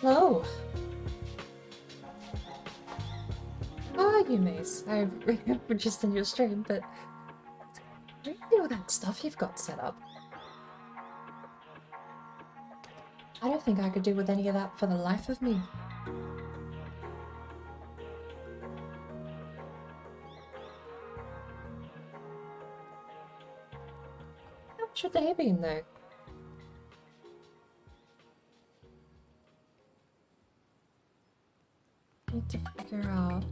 Hello. How are you, Mace? I'm just in your stream, but what do you do with that stuff you've got set up? I don't think I could do with any of that for the life of me. How much would they been, though? need to figure out.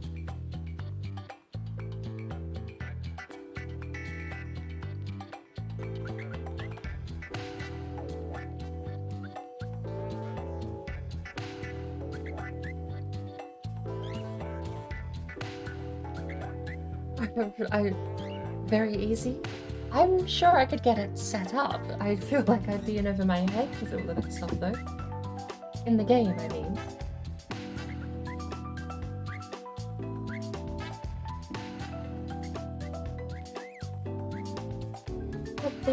Very easy. I'm sure I could get it set up. I feel like I'd be in over my head with all of that stuff, though. In the game, I mean. But I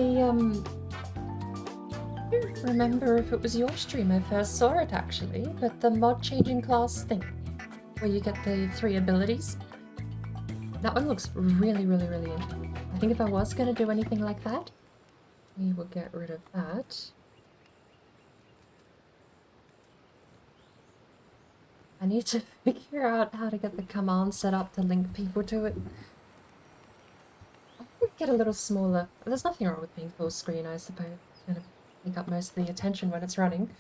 don't remember if it was your stream I first saw it, actually, but the mod changing class thing, where you get the 3 abilities. That one looks really, really, really interesting. I think if I was going to do anything like that, we will get rid of that. I need to figure out how to get the command set up to link people to it. I could get a little smaller. There's nothing wrong with being full screen, I suppose. It's going to take up most of the attention when it's running.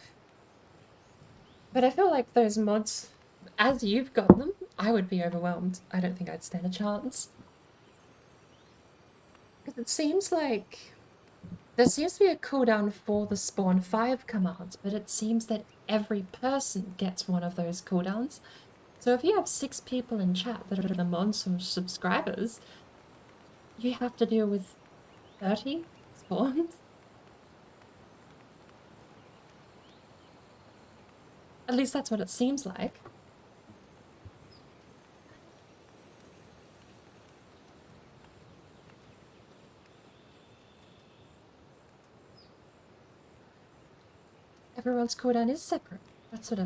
But I feel like those mods, as you've got them, I would be overwhelmed. I don't think I'd stand a chance. Because it seems like there seems to be a cooldown for the spawn 5 commands, but it seems that every person gets one of those cooldowns. So if you have 6 people in chat that are the mods or subscribers, you have to deal with 30 spawns. At least that's what it seems like. Everyone's cooldown is separate. That's what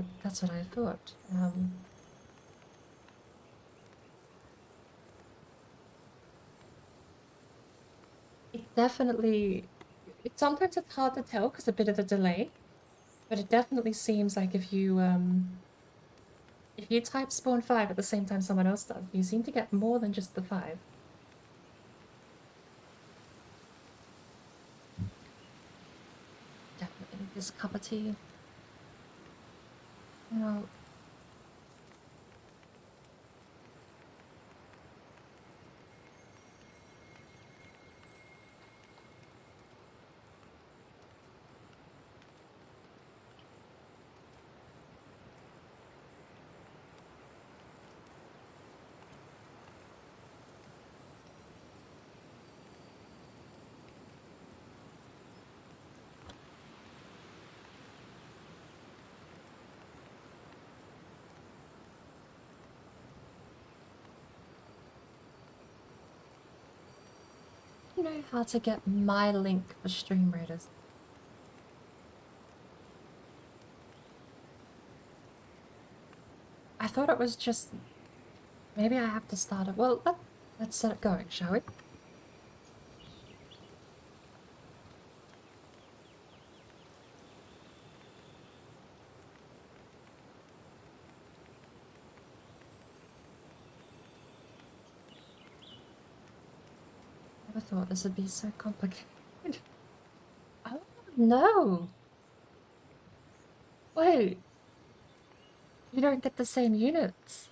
I thought. It definitely. Sometimes it's hard to tell because a bit of a delay, but it definitely seems like if you type spawn 5 at the same time someone else does, you seem to get more than just the 5. Definitely this cup of tea. You know. I don't know how to get my link for Stream Raiders. I thought it was just... Maybe I have to start it. Well, let's set it going, shall we? Never thought this would be so complicated. Oh, no! Wait. You don't get the same units.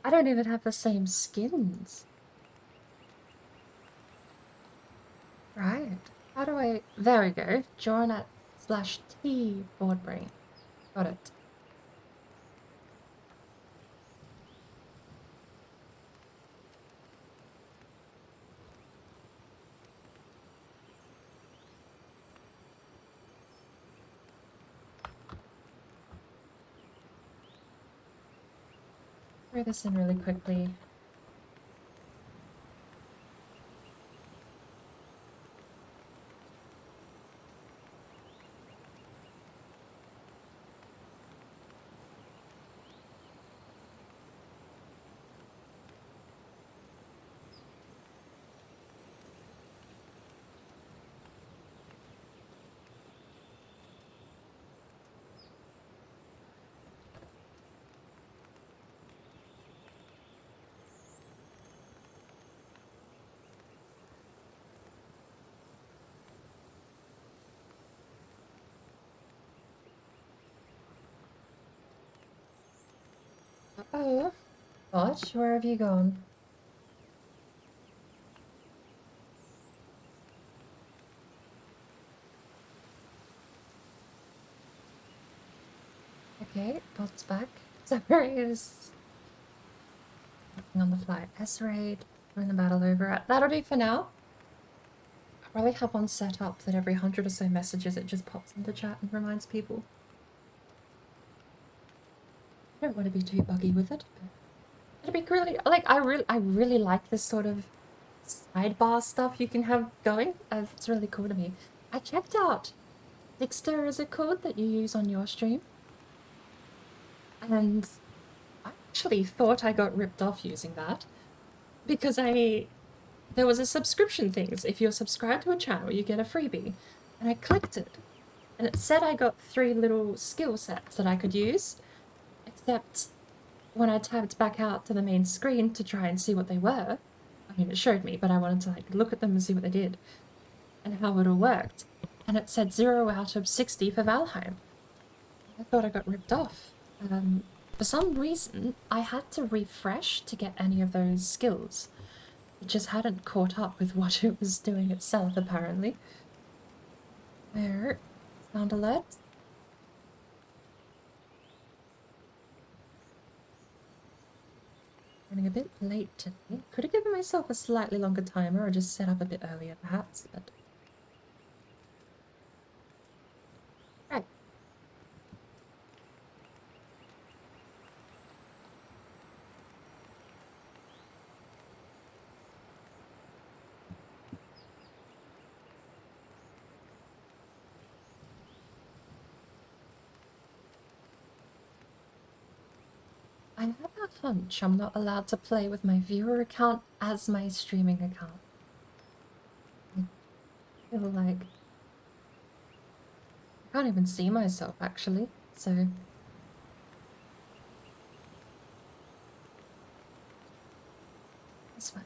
I don't even have the same skins. Right. How do I... There we go. Join at /T board brain. Got it. Throw this in really quickly. Oh, what? Where have you gone? Okay, bot's back. Sorry, is on the fly. S-Raid, win the battle over. That'll do for now. I probably have one set up that every 100 or so messages it just pops into chat and reminds people. I don't want to be too buggy with it, but it'd be really like I really like this sort of sidebar stuff you can have going. It's really cool to me. I checked out Dixter as a code that you use on your stream, and I actually thought I got ripped off using that because there was a subscription thing. If you're subscribed to a channel, you get a freebie, and I clicked it, and it said I got 3 little skill sets that I could use, except when I tabbed back out to the main screen to try and see what they were, I mean, it showed me, but I wanted to like look at them and see what they did and how it all worked. And it said 0 out of 60 for Valheim. I thought I got ripped off. For some reason, I had to refresh to get any of those skills. It just hadn't caught up with what it was doing itself, apparently. There. Sound alert. Running a bit late today. Could have given myself a slightly longer timer or just set up a bit earlier, perhaps, but... Right. I have a hunch I'm not allowed to play with my viewer account as my streaming account. I feel like... I can't even see myself, actually, so... That's fine.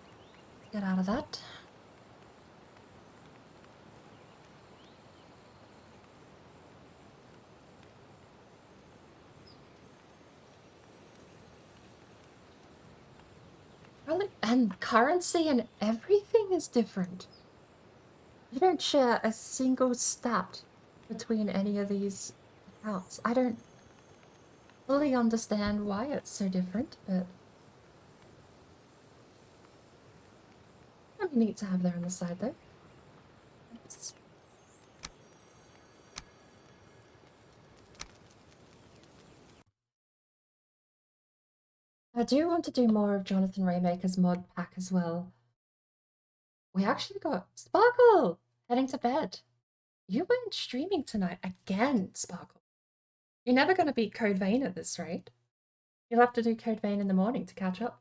Let's get out of that. And currency and everything is different. You don't share a single stat between any of these accounts. I don't fully understand why it's so different, but it'd be neat to have there on the side, though. I do want to do more of Jonathan Raymaker's mod pack as well. We actually got Sparkle heading to bed. You weren't streaming tonight again, Sparkle. You're never going to beat Code Vein at this rate. You'll have to do Code Vein in the morning to catch up.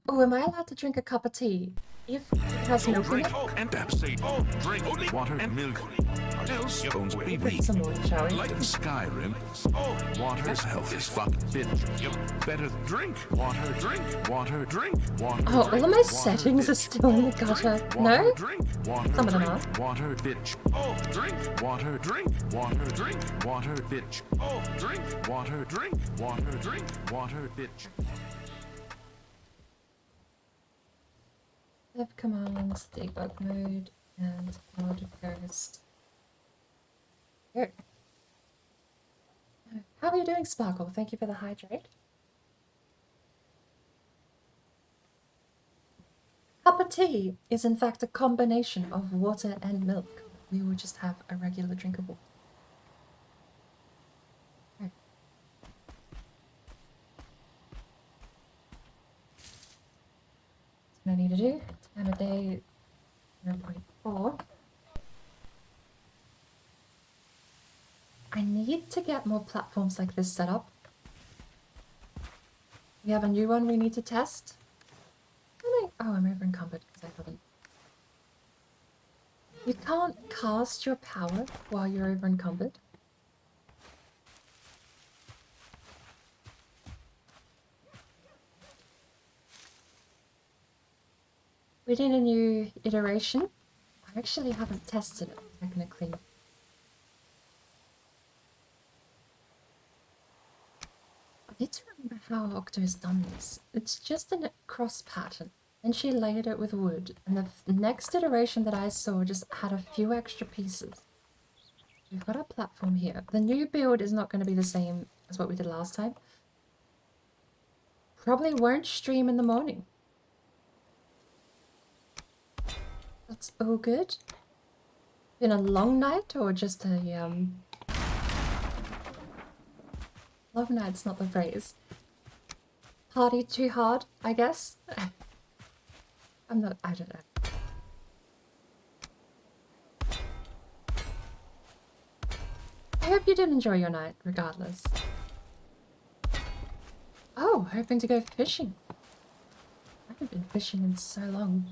Oh, am I allowed to drink a cup of tea if it has milk in it? Drink water, milk. Else don't be Drink some water, shall we? like in Skyrim. Water's health is fucking bitch. Better drink water, drink water, drink water. Oh, all of my settings are still in the gutter. No? Some of them are. Water, bitch. Oh, drink water, drink water, drink water, bitch. Oh, drink water, drink water, drink water, bitch. Dev commands, debug mode, and cloud ghost. Here. How are you doing, Sparkle? Thank you for the hydrate. Cup of tea is in fact a combination of water and milk. We will just have a regular drinkable. Okay. That's what I need to do. Time of day 0.4. I need to get more platforms like this set up. We have a new one we need to test. Oh, I'm over encumbered because I haven't. You can't cast your power while you're over encumbered. We did a new iteration. I actually haven't tested it technically. need to remember how Octo's done this. It's just a cross pattern. Then she layered it with wood, and the next iteration that I saw just had a few extra pieces. We've got our platform here. The new build is not going to be the same as what we did last time. Probably won't stream in the morning. That's all good. Been a long night or just a long night's not the phrase. Party too hard, I guess. I don't know. I hope you did enjoy your night, regardless. Oh, hoping to go fishing. I haven't been fishing in so long.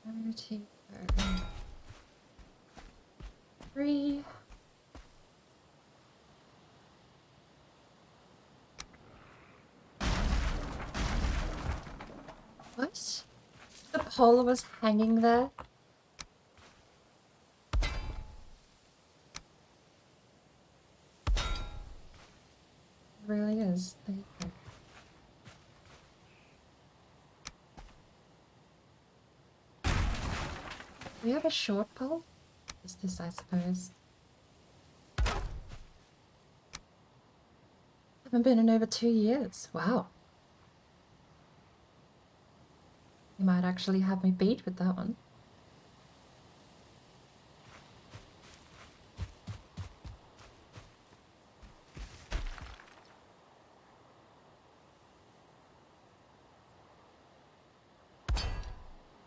Number 2, 3. What? The pole was hanging there? It really is. There you go. We have a short pole? Is this, I suppose? Haven't been in over 2 years. Wow. You might actually have me beat with that one.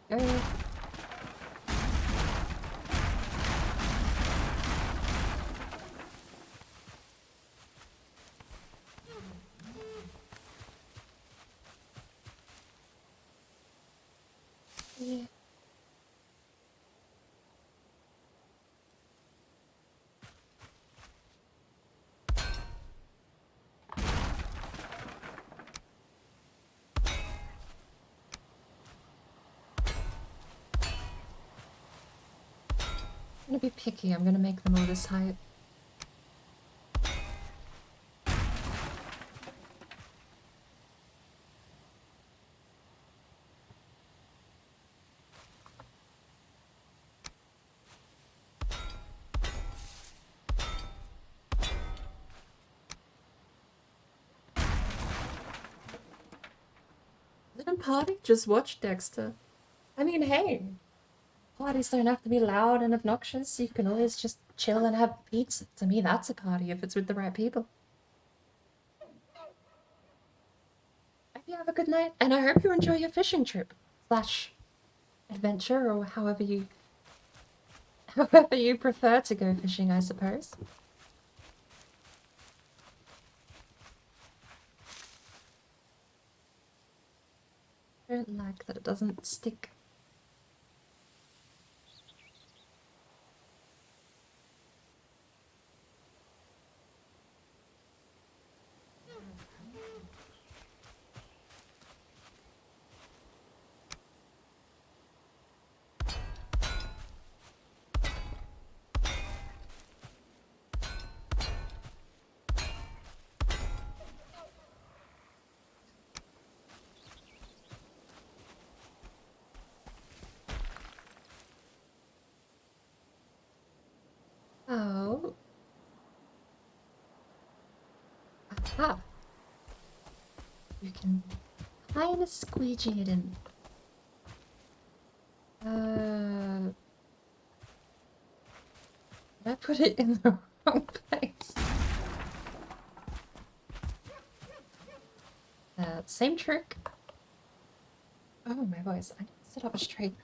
Go. Yeah. I'm gonna be picky. I'm gonna make them all this height. Didn't party? Just watch Dexter. I mean, hey, parties don't have to be loud and obnoxious. You can always just chill and have pizza. To me, that's a party if it's with the right people. Hope you have a good night, and I hope you enjoy your fishing trip slash adventure, or however you prefer to go fishing, I suppose. I don't like that it doesn't stick. Oh. Aha. You can kind of squeegee it in. Did I put it in the wrong place? Same trick. Oh, my voice. I need to sit up straight.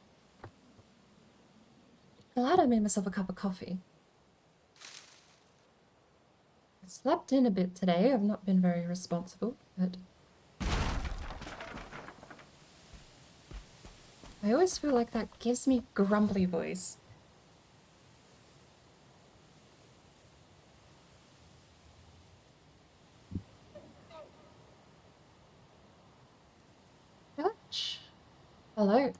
Glad I made myself a cup of coffee. I slept in a bit today. I've not been very responsible, but I always feel like that gives me grumbly voice. Ouch. Hello.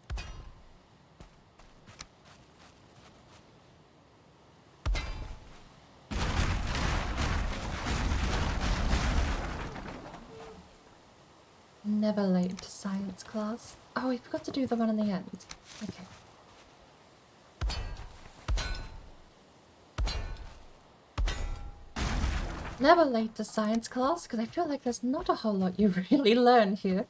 Never late to science class. Oh, we forgot to do the one in the end. Okay. Never late to science class, because I feel like there's not a whole lot you really learn here.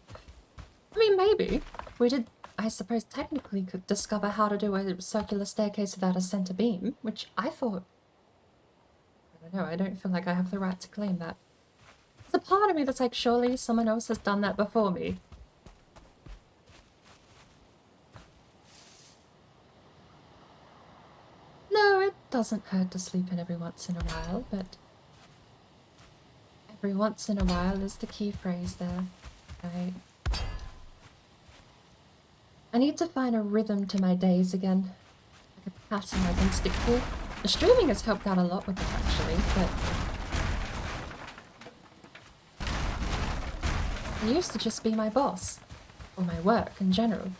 I mean, maybe. We did, I suppose, technically could discover how to do a circular staircase without a center beam, which I thought... I don't know, I don't feel like I have the right to claim that. There's a part of me that's like, surely someone else has done that before me. No, it doesn't hurt to sleep in every once in a while, but... Every once in a while is the key phrase there, right? I need to find a rhythm to my days again. Like a pattern I can stick to. The streaming has helped out a lot with that, actually, but... It used to just be my boss. Or my work in general.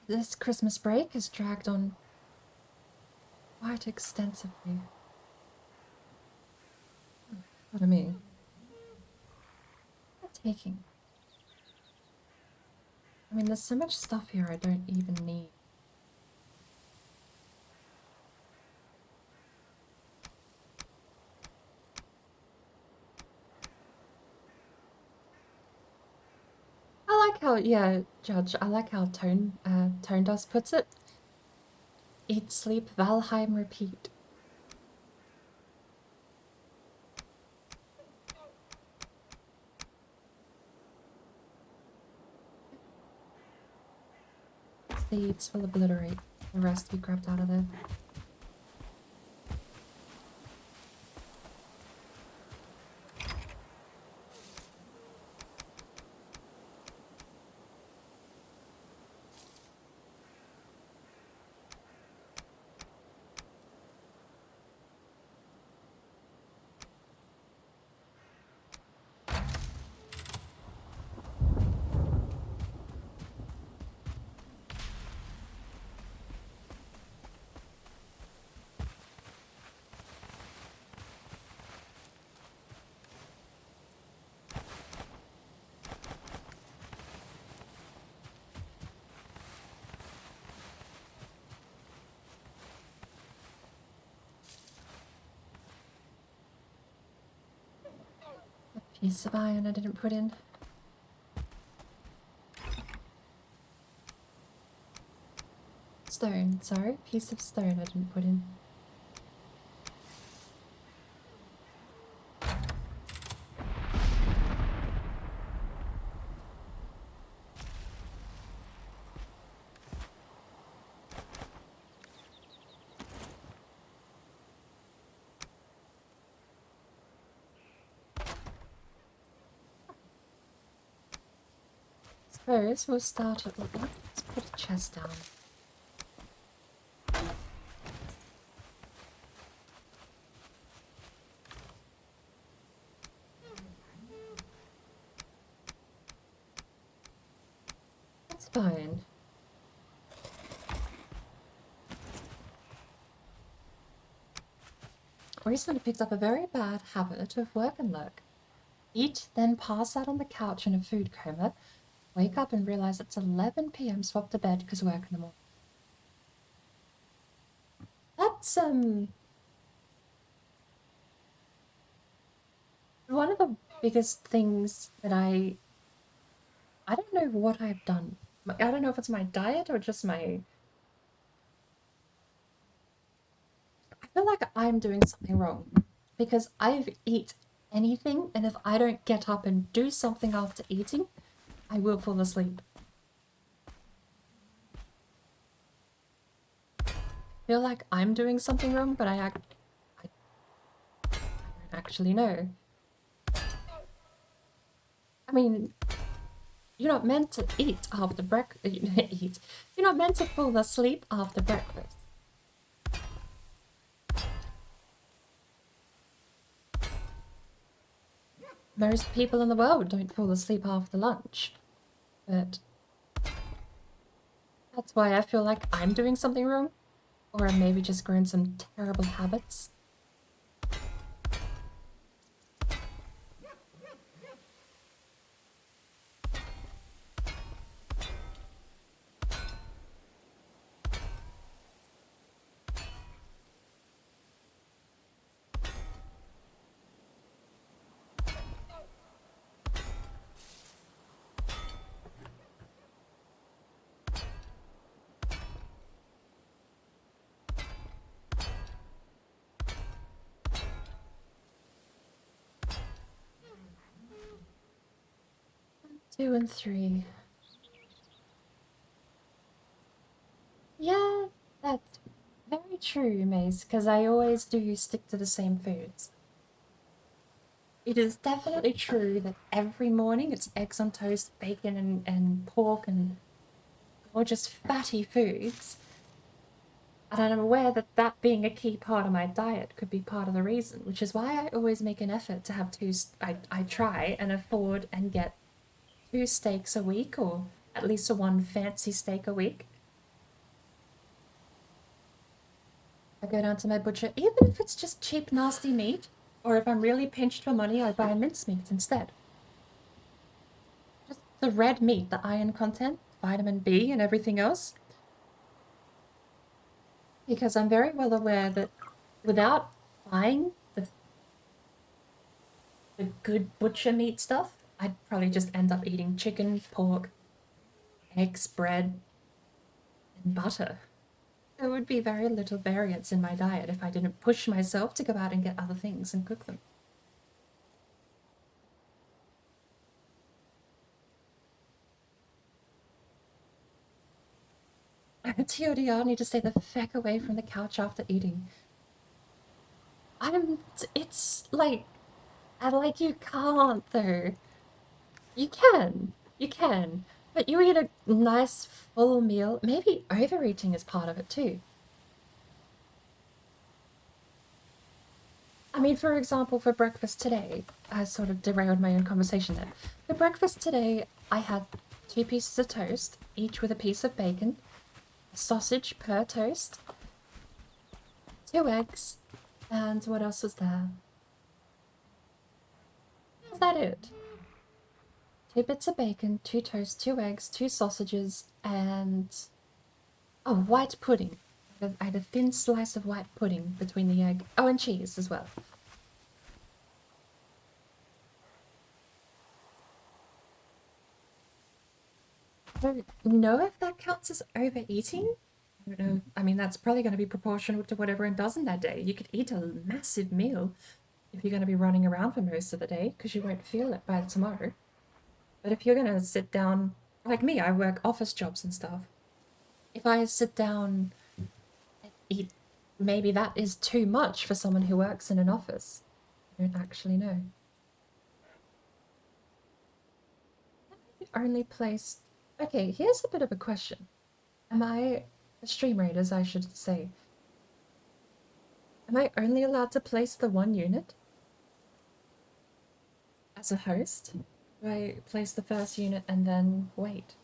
This Christmas break has dragged on quite extensively. What do I mean? Not taking. I mean, there's so much stuff here I don't even need. I like how, yeah, Judge, I like how Tone Dust puts it. Eat, sleep, Valheim, repeat. Seeds will obliterate. The rest we grabbed out of there. Piece of iron I didn't put in. Stone, sorry. Piece of stone I didn't put in. Suppose we'll start at... Let's put a chest down. That's fine. Recently picked up a very bad habit of work and lurk. Eat, then pass out on the couch in a food coma. Wake up and realize it's 11 p.m. Swap to bed because work in the morning. That's, one of the biggest things that I don't know what I've done. I don't know if it's my diet or just my... I feel like I'm doing something wrong. Because I've eat anything, and if I don't get up and do something after eating, I will fall asleep. I feel like I'm doing something wrong, but I don't actually know. I mean, you're not meant to eat after breakfast. You're not meant to fall asleep after breakfast. most people in the world don't fall asleep after lunch. But that's why I feel like I'm doing something wrong. Or I'm maybe just grown some terrible habits. Two and three. Yeah, that's very true, Mace, because I always do stick to the same foods. It is definitely true that every morning it's eggs on toast, bacon and pork and gorgeous fatty foods. And I'm aware that that being a key part of my diet could be part of the reason, which is why I always make an effort to have I try and afford and get 2 steaks a week, or at least one fancy steak a week. I go down to my butcher, even if it's just cheap, nasty meat, or if I'm really pinched for money, I buy mincemeat instead. Just the red meat, the iron content, vitamin B, and everything else. Because I'm very well aware that without buying the good butcher meat stuff, I'd probably just end up eating chicken, pork, eggs, bread, and butter. There would be very little variance in my diet if I didn't push myself to go out and get other things and cook them. TLDR, need to stay the feck away from the couch after eating. It's like, you can't though. You can, but you eat a nice full meal. Maybe overeating is part of it too. I mean, for example, for breakfast today, I sort of derailed my own conversation there. For breakfast today, I had 2 pieces of toast, each with a piece of bacon, a sausage per toast, 2 eggs, and what else was there? Is that it? 2 bits of bacon, 2 toast, 2 eggs, 2 sausages, and oh, white pudding. I had a thin slice of white pudding between the egg. Oh, and cheese as well. I don't know if that counts as overeating. I don't know. I mean, that's probably going to be proportional to what everyone does in that day. You could eat a massive meal if you're going to be running around for most of the day, because you won't feel it by tomorrow. But if you're going to sit down, like me, I work office jobs and stuff. If I sit down and eat, maybe that is too much for someone who works in an office. I don't actually know. The only place... Okay, here's a bit of a question. Am I... Stream raiders, I should say. Am I only allowed to place the 1 unit? As a host? Do I place the first unit and then wait?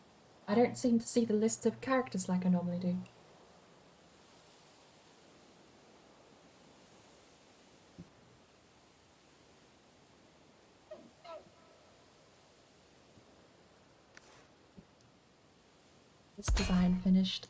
I don't seem to see the list of characters like I normally do. This design finished.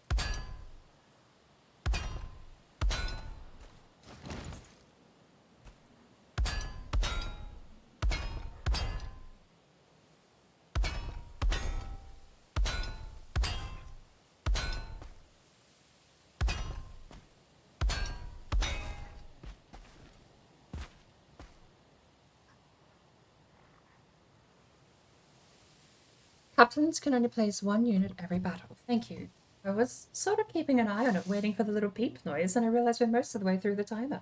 Captains can only place 1 unit every battle. Thank you. I was sort of keeping an eye on it, waiting for the little peep noise, and I realized we're most of the way through the timer.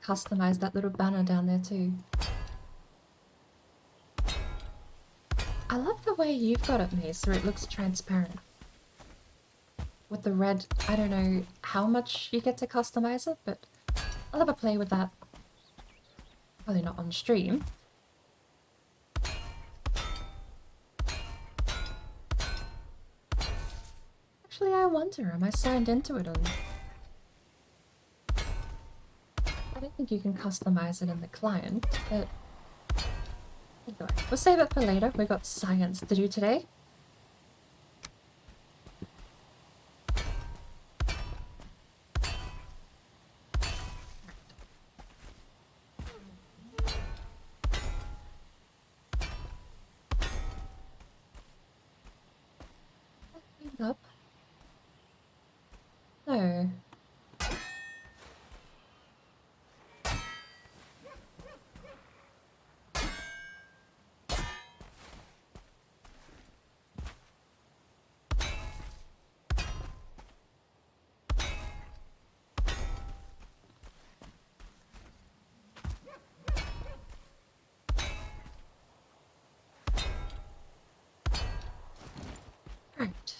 customize that little banner down there too. I love the way you've got it, Mace, where it looks transparent. With the red, I don't know how much you get to customize it, but I'll have a play with that. Probably not on stream. Actually, I wonder, am I signed into it on... I don't think you can customize it in the client, but... Anyway, we'll save it for later. We've got science to do today. Up. No. Right.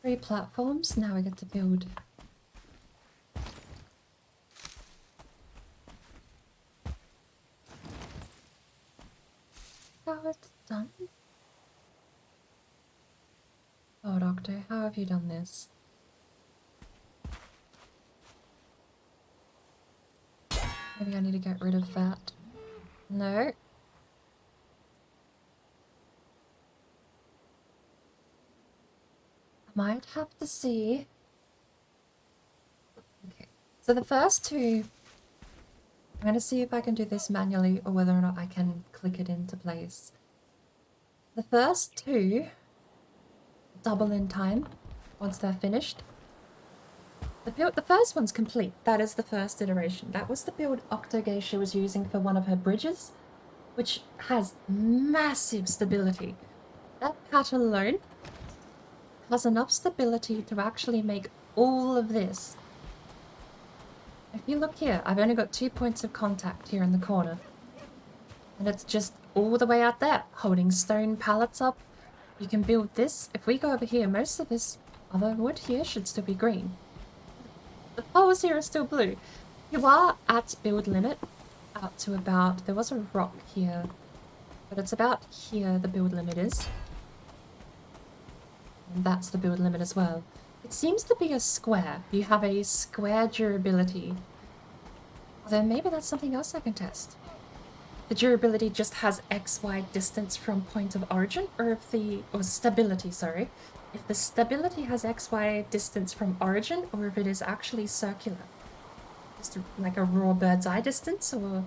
3 platforms, now we get to build. How it's done? Oh, Doctor, how have you done this? Maybe I need to get rid of that. No. I might have to see. Okay, so the first 2, I'm going to see if I can do this manually or whether or not I can click it into place. The first 2 double in time once they're finished. The first one's complete. That is the first iteration. That was the build Octogeisha was using for one of her bridges, which has massive stability. That pattern alone has enough stability to actually make all of this. If you look here, I've only got 2 points of contact here in the corner. And it's just all the way out there, holding stone pallets up. You can build this. If we go over here, most of this other wood here should still be green. The poles here are still blue. You are at build limit out to about... There was a rock here, but it's about here the build limit is. And that's the build limit as well. It seems to be a square. You have a square durability. Although maybe that's something else I can test. The durability just has XY distance from point of origin, or if the... or stability, sorry. If the stability has XY distance from origin, or if it is actually circular. Just like a raw bird's eye distance, or...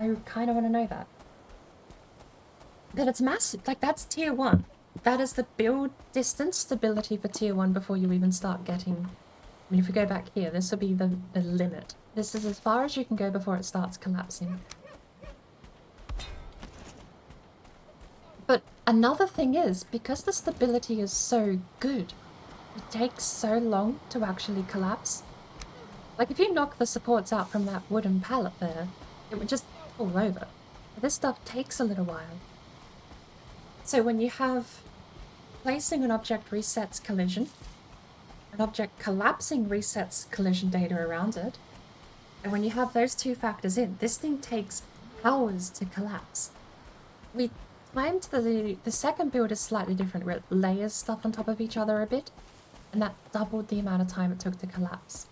I kind of want to know that. But it's massive. Like, that's tier 1. That is the build distance stability for tier 1 before you even start getting... I mean, if we go back here, this will be the limit. This is as far as you can go before it starts collapsing. But another thing is, because the stability is so good, it takes so long to actually collapse. Like, if you knock the supports out from that wooden pallet there, it would just fall over. But this stuff takes a little while. So when you have placing an object resets collision, an object collapsing resets collision data around it, and when you have those 2 factors in, this thing takes hours to collapse. We timed the second build is slightly different, where it layers stuff on top of each other a bit, and that doubled the amount of time it took to collapse.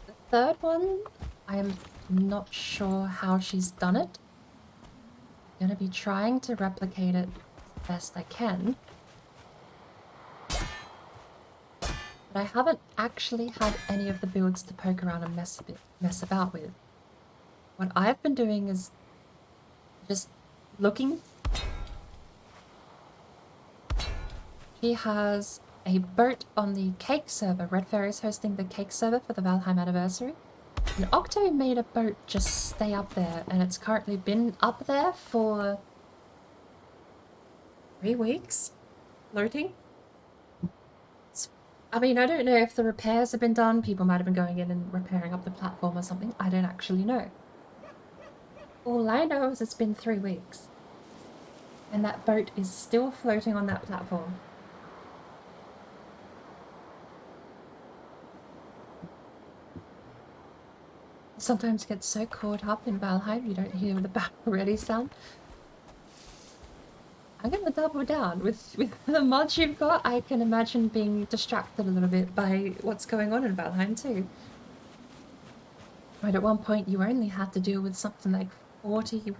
The third one, I am not sure how she's done it. I'm going to be trying to replicate it best I can. But I haven't actually had any of the builds to poke around and mess about with. What I've been doing is just looking. She has a boat on the cake server. Red Fairy's hosting the cake server for the Valheim anniversary. And Octo made a boat just stay up there, and it's currently been up there for 3 weeks, floating. It's I mean, I don't know if the repairs have been done. People might have been going in and repairing up the platform or something. I don't actually know. All I know is it's been 3 weeks. And that boat is still floating on that platform. Sometimes get so caught up in Valheim you don't hear the battle ready sound. I'm gonna double down. With the mods you've got, I can imagine being distracted a little bit by what's going on in Valheim too. Right, at one point you only had to deal with something like 40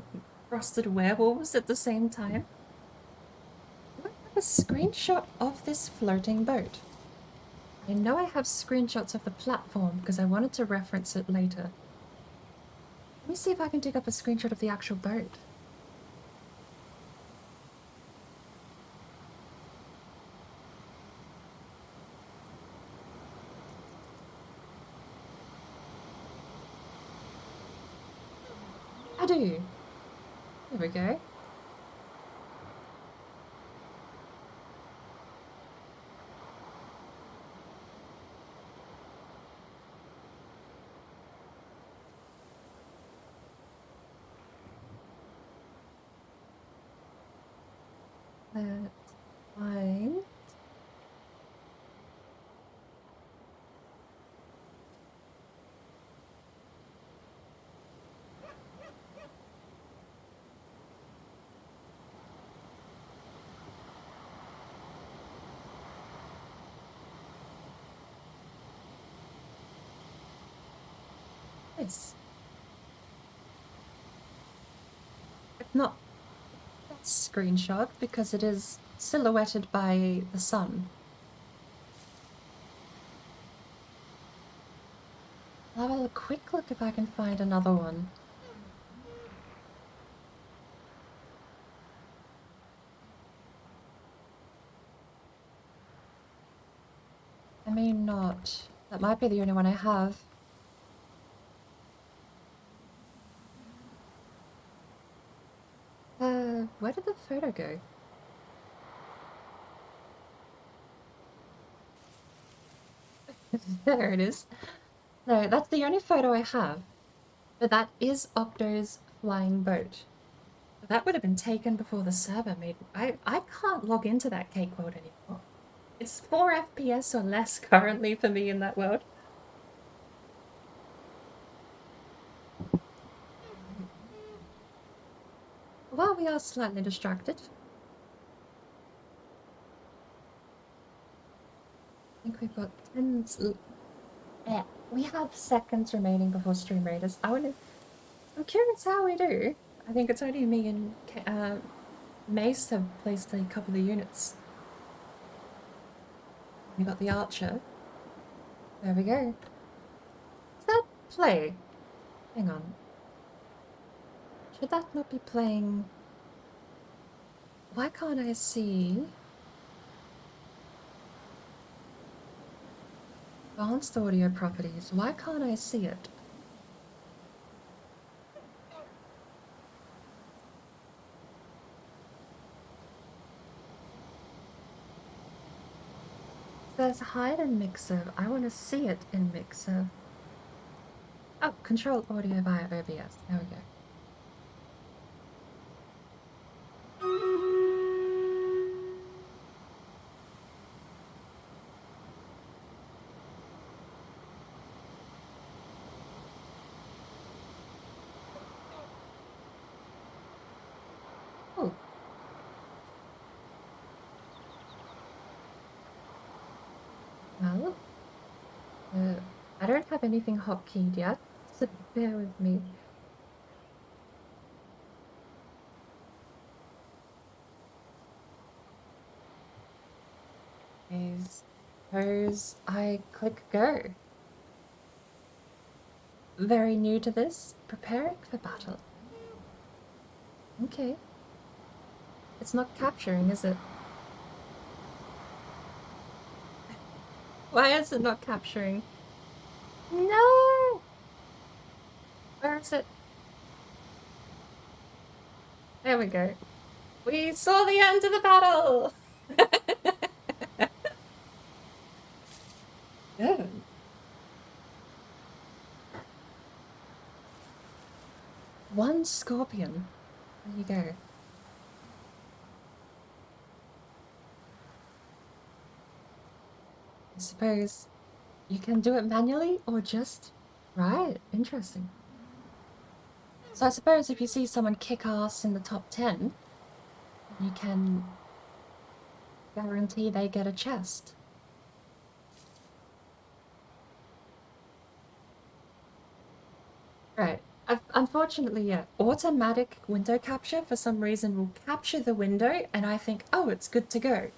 frosted werewolves at the same time. Do I have a screenshot of this floating boat? I know I have screenshots of the platform because I wanted to reference it later. Let me see if I can dig up a screenshot of the actual boat. I do. There we go. That's fine. Nice. It's not that screenshot because it is silhouetted by the sun. I'll have a quick look if I can find another one. I may not. That might be the only one I have. Where did the photo go? There it is. No, that's the only photo I have. But that is Octo's flying boat. That would have been taken before the server made... I can't log into that cake world anymore. It's 4 FPS or less currently for me in that world. Well, we are slightly distracted. I think we've got 10... Yeah, we have seconds remaining before Stream Raiders. I'm curious how we do. I think it's only me and Mace have placed a couple of units. We got the archer. There we go. Does that play? Hang on. Should that not be playing? Why can't I see? Advanced audio properties. Why can't I see it? There's hide in Mixer. I want to see it in Mixer. Oh, control audio via OBS. There we go. Oh. Well, I don't have anything hotkeyed yet, so bear with me. Suppose I click go. Very new to this, preparing for battle. Okay. It's not capturing, is it? Why is it not capturing? No! Where is it? There we go. We saw the end of the battle! one scorpion. There you go. I suppose you can do it manually or just... Right, interesting. So I suppose if you see someone kick ass in the top 10, you can guarantee they get a chest. Right. Unfortunately, yeah, automatic window capture for some reason will capture the window and I think, oh, it's good to go.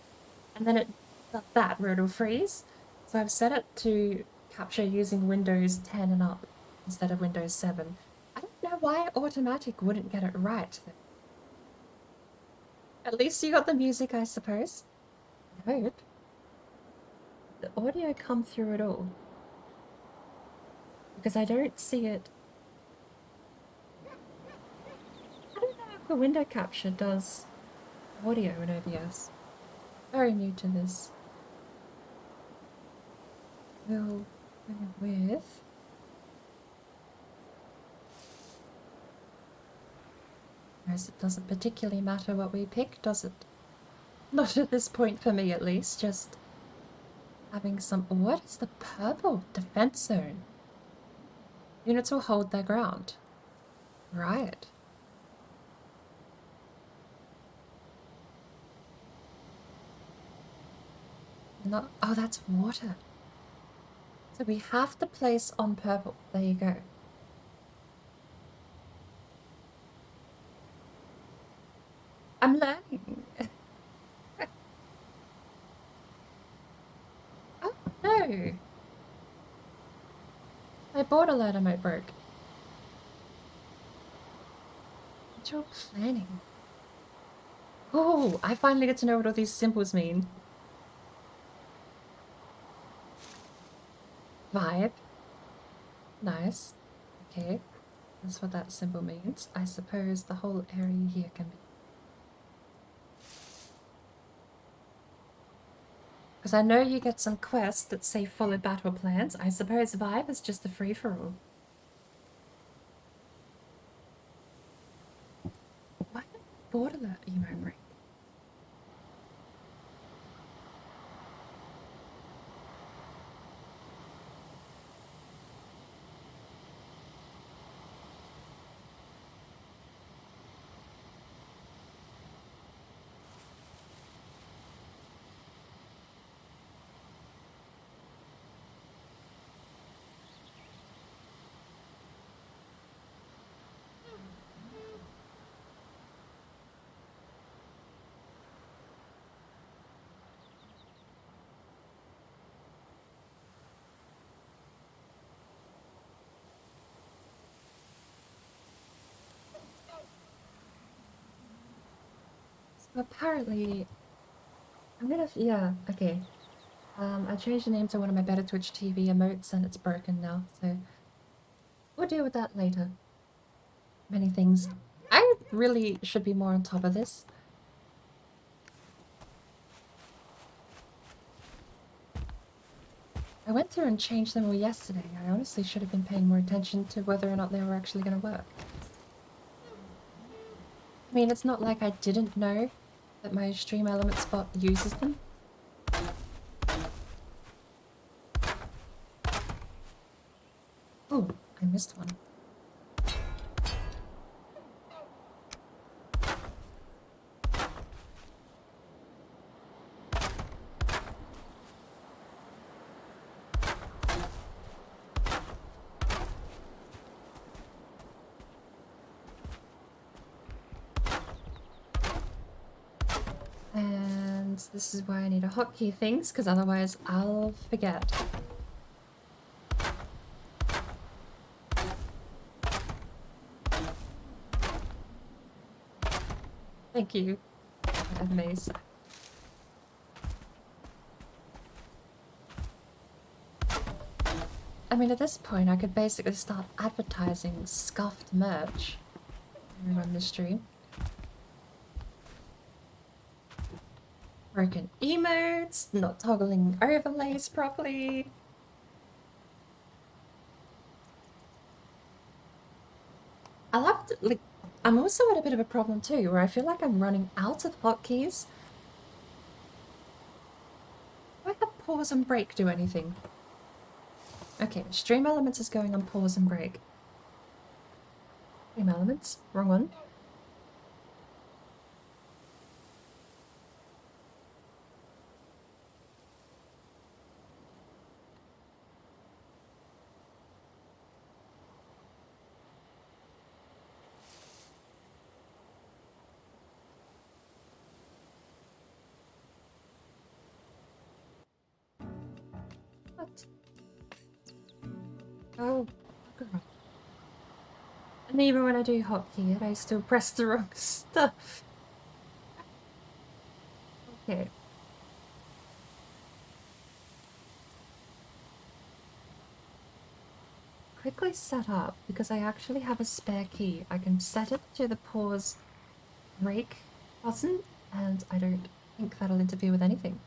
And then it does that where it'll freeze. So I've set it to capture using Windows 10 and up instead of Windows 7. I don't know why automatic wouldn't get it right. At least you got the music, I suppose. I hope. The audio come through at all. Because I don't see it. I don't know if the window capture does audio in OBS. Very new to this. We'll go with... Whereas it doesn't particularly matter what we pick, does it? Not at this point for me, at least. Just having some... What is the purple? Defense zone. Units will hold their ground. Right. Not... Oh, that's water. So we have to place on purple. There you go. I'm learning. Oh, no. My border ladder might broke. Control planning. Oh, I finally get to know what all these symbols mean. Vibe. Nice. Okay. That's what that symbol means. I suppose the whole area here can be... Because I know you get some quests that say follow battle plans. I suppose vibe is just the free-for-all. Why did border that emo break? Apparently, I'm gonna, yeah, okay. I changed the name to one of my Better Twitch TV emotes and it's broken now, so we'll deal with that later. Many things. I really should be more on top of this. I went through and changed them all yesterday. I honestly should have been paying more attention to whether or not they were actually going to work. I mean, it's not like I didn't know that my stream element spot uses them. Oh, I missed one. And this is why I need a hotkey things, because otherwise I'll forget. Thank you, Mace. I mean, at this point, I could basically start advertising scuffed merch and run the stream. Broken emotes, not toggling overlays properly. I'll have to, like, I'm also at a bit of a problem too, where I feel like I'm running out of hotkeys. Do I have pause and break do anything? Okay, stream elements is going on pause and break. Stream elements, wrong one. What? Oh, girl. And even when I do hotkey it, I still press the wrong stuff. Okay. Quickly set up, because I actually have a spare key. I can set it to the pause break button, and I don't think that'll interfere with anything.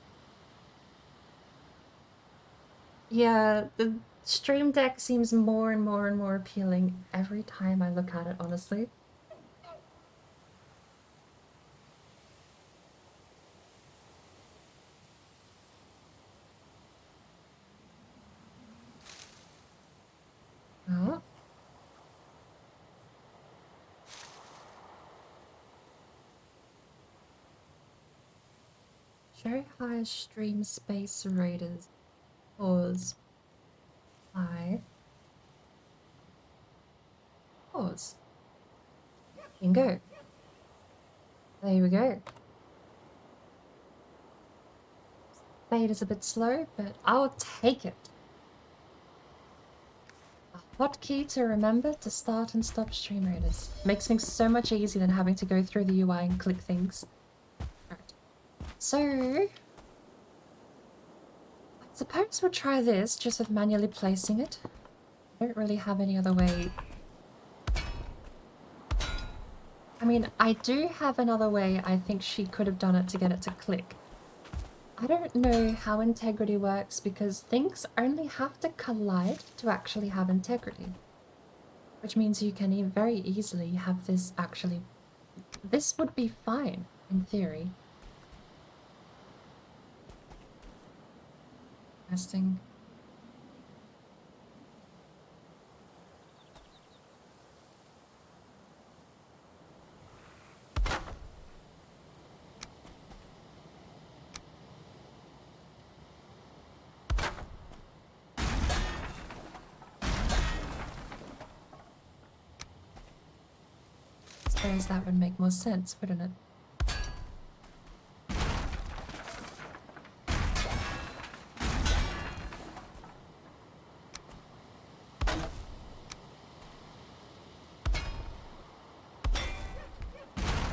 Yeah, the Stream Deck seems more and more and more appealing every time I look at it, honestly. Oh. Show high stream space raiders. Pause. High. Pause. Bingo. There we go. Fade is a bit slow, but I'll take it. A hotkey to remember to start and stop stream raiders. Makes things so much easier than having to go through the UI and click things. Right. So, I suppose we'll try this just with manually placing it. I don't really have any other way. I mean, I do have another way I think she could have done it to get it to click. I don't know how integrity works because things only have to collide to actually have integrity. Which means you can very easily have this actually... This would be fine, in theory. Interesting. I suppose that would make more sense, wouldn't it?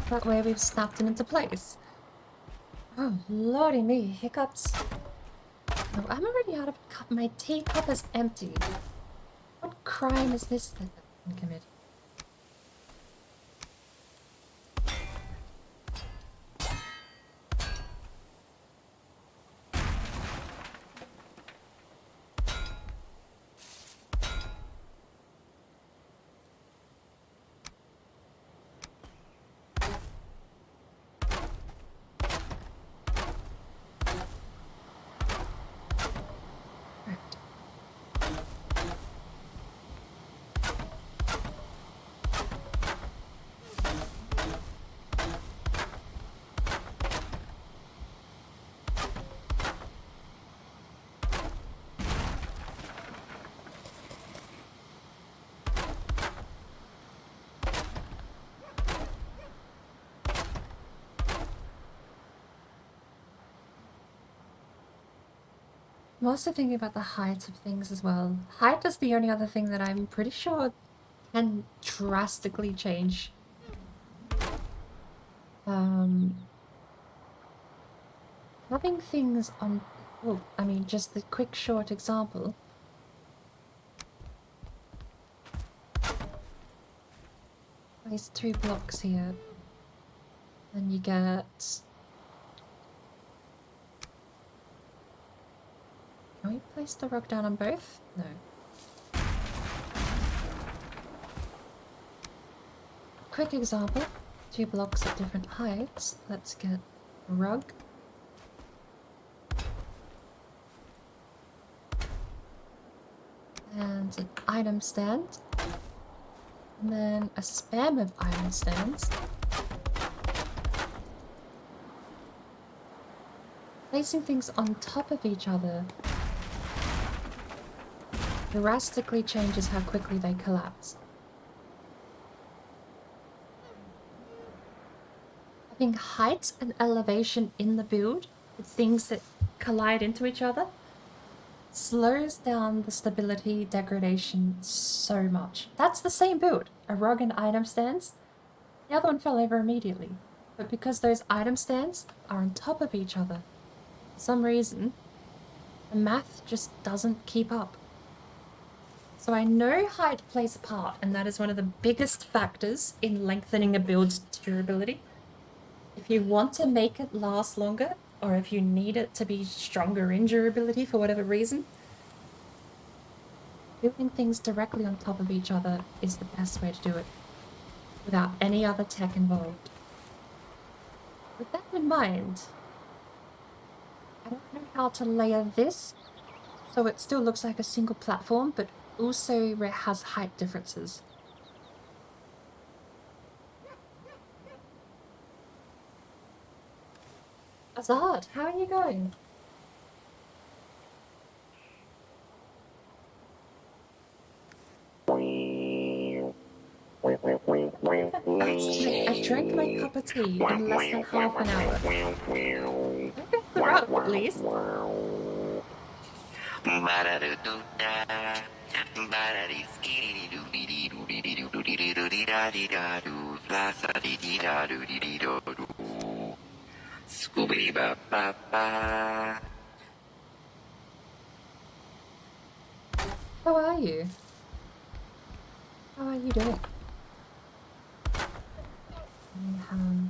That way we've snapped it into place. Oh, lordy me, hiccups. Oh, I'm already out of cup. My teacup is empty. What crime is this that I can commit? I'm also thinking about the height of things as well. Height is the only other thing that I'm pretty sure can drastically change. Having things on... Oh, I mean, just the quick short example. Place 2 blocks here. And you get... Can we place the rug down on both? No. quick example. 2 blocks at different heights. Let's get a rug. And an item stand. And then a spam of item stands. Placing things on top of each other drastically changes how quickly they collapse. Having height and elevation in the build with things that collide into each other slows down the stability degradation so much. That's the same build, a rug and item stands. The other one fell over immediately, but because those item stands are on top of each other, for some reason, the math just doesn't keep up. So I know height plays a part, and that is one of the biggest factors in lengthening a build's durability. If you want to make it last longer, or if you need it to be stronger in durability for whatever reason, building things directly on top of each other is the best way to do it, without any other tech involved. With that in mind, I don't know how to layer this so it still looks like a single platform, but also has height differences. Azad, how are you going? Actually, I drank my cup of tea in less than half an hour. I got the rub, at least. How are you? How are you doing? I have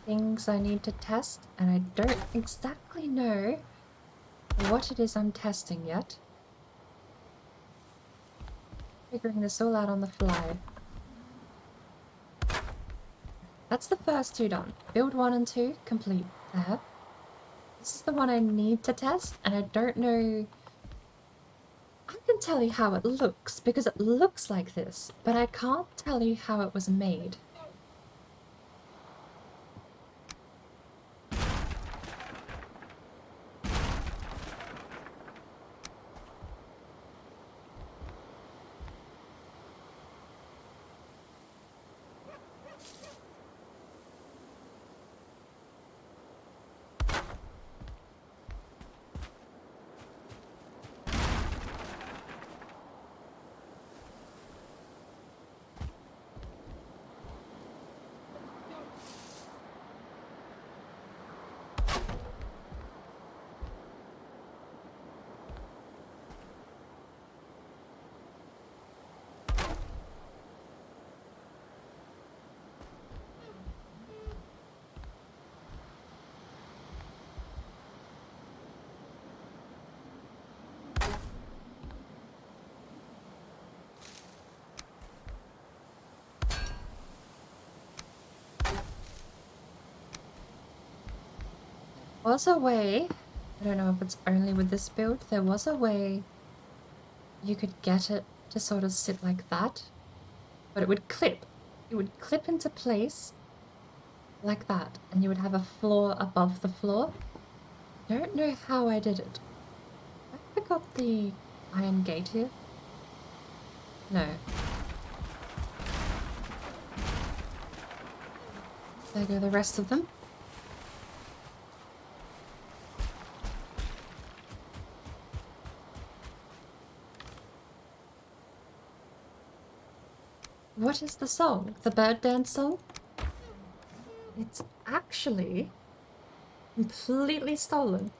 things I need to test, and I don't exactly know what it is I'm testing yet. Figuring this all out on the fly. That's the first 2 done. Build 1 and 2 complete there. This is the one I need to test, and I don't know. I can tell you how it looks because it looks like this, but I can't tell you how it was made. Was a way, I don't know if it's only with this build, there was a way you could get it to sort of sit like that, but it would clip. It would clip into place like that, and you would have a floor above the floor. Don't know how I did it. Have I forgot the iron gate here? No. There go the rest of them. What is the song? The bird dance song? It's actually completely stolen.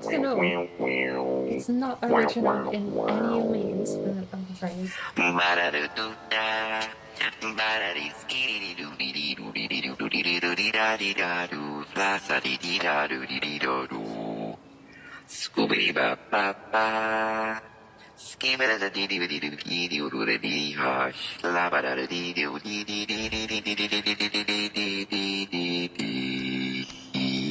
Sentinel. It's not original in any means of the phrase. Scooby ba ba ba. Skibada da dee dee dee dee dee dee dee hush. La ba da da dee dee dee dee dee dee dee dee dee dee dee dee dee.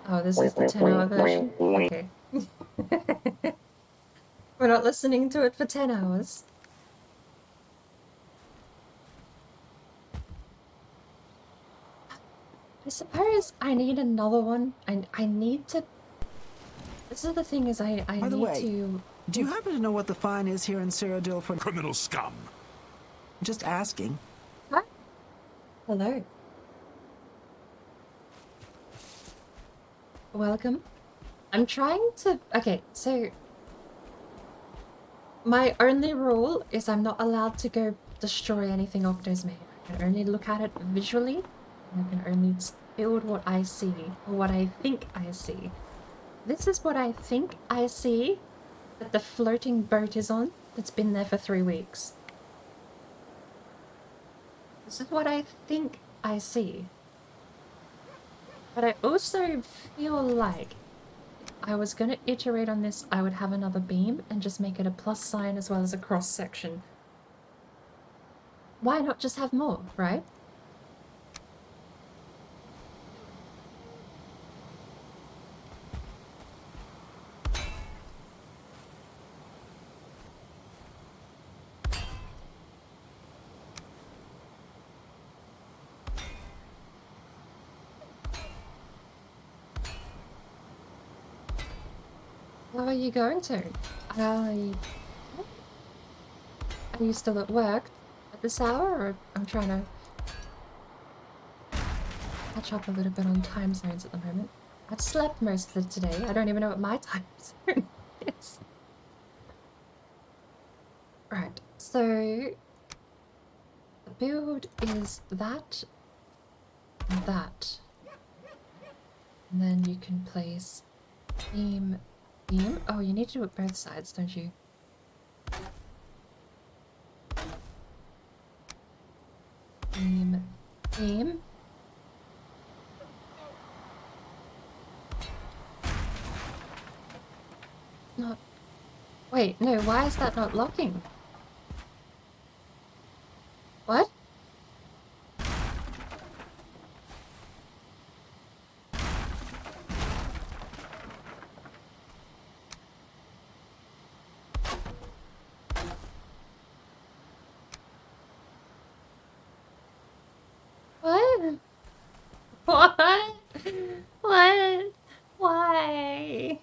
Oh, this is the 10-hour version? Okay. We're not listening to it for 10 hours. I suppose I need another one. I need to... This is the thing is I By the need way, to... do you happen to know what the fine is here in Cyrodiil for... Criminal scum. Just asking. Hi. Hello. Welcome. I'm trying to... Okay, so... My only rule is I'm not allowed to go destroy anything Octo's made. I can only look at it visually. And I can only build what I see, or what I think I see. This is what I think I see that the floating boat is on that's been there for 3 weeks. This is what I think I see. But I also feel like if I was going to iterate on this, I would have another beam and just make it a plus sign as well as a cross section. Why not just have more, right? How are you going to? Are you still at work at this hour, or I'm trying to catch up a little bit on time zones at the moment. I've slept most of today. I don't even know what my time zone is. Right, so the build is that and that. And then you can place beam. Oh, you need to do it both sides, don't you? Beam. Not... Wait, no, why is that not locking? What? What? What? What? Why?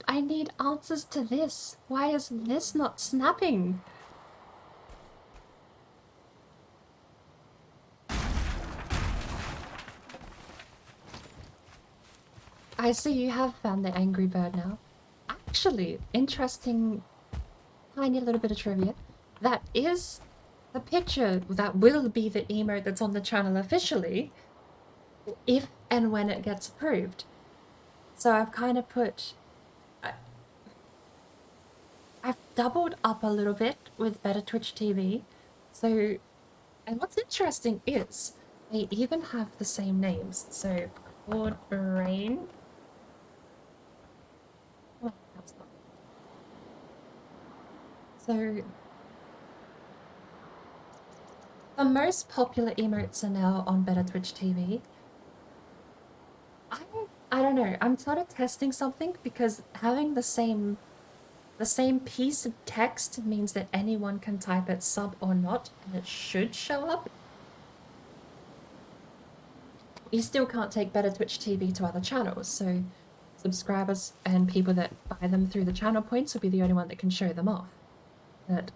I need answers to this. Why is this not snapping? I see you have found the angry bird now. Actually, interesting tiny little bit of trivia. That is the picture that will be the emote that's on the channel officially, if and when it gets approved. So I've kind of put... I've doubled up a little bit with Better Twitch TV. So, and what's interesting is they even have the same names. So, Lord Rain. Oh, that's not. So, the most popular emotes are now on Better Twitch TV. I don't know. I'm sort of testing something because having the same piece of text means that anyone can type it sub or not, and it should show up. You still can't take Better Twitch TV to other channels, so subscribers and people that buy them through the channel points will be the only one that can show them off. But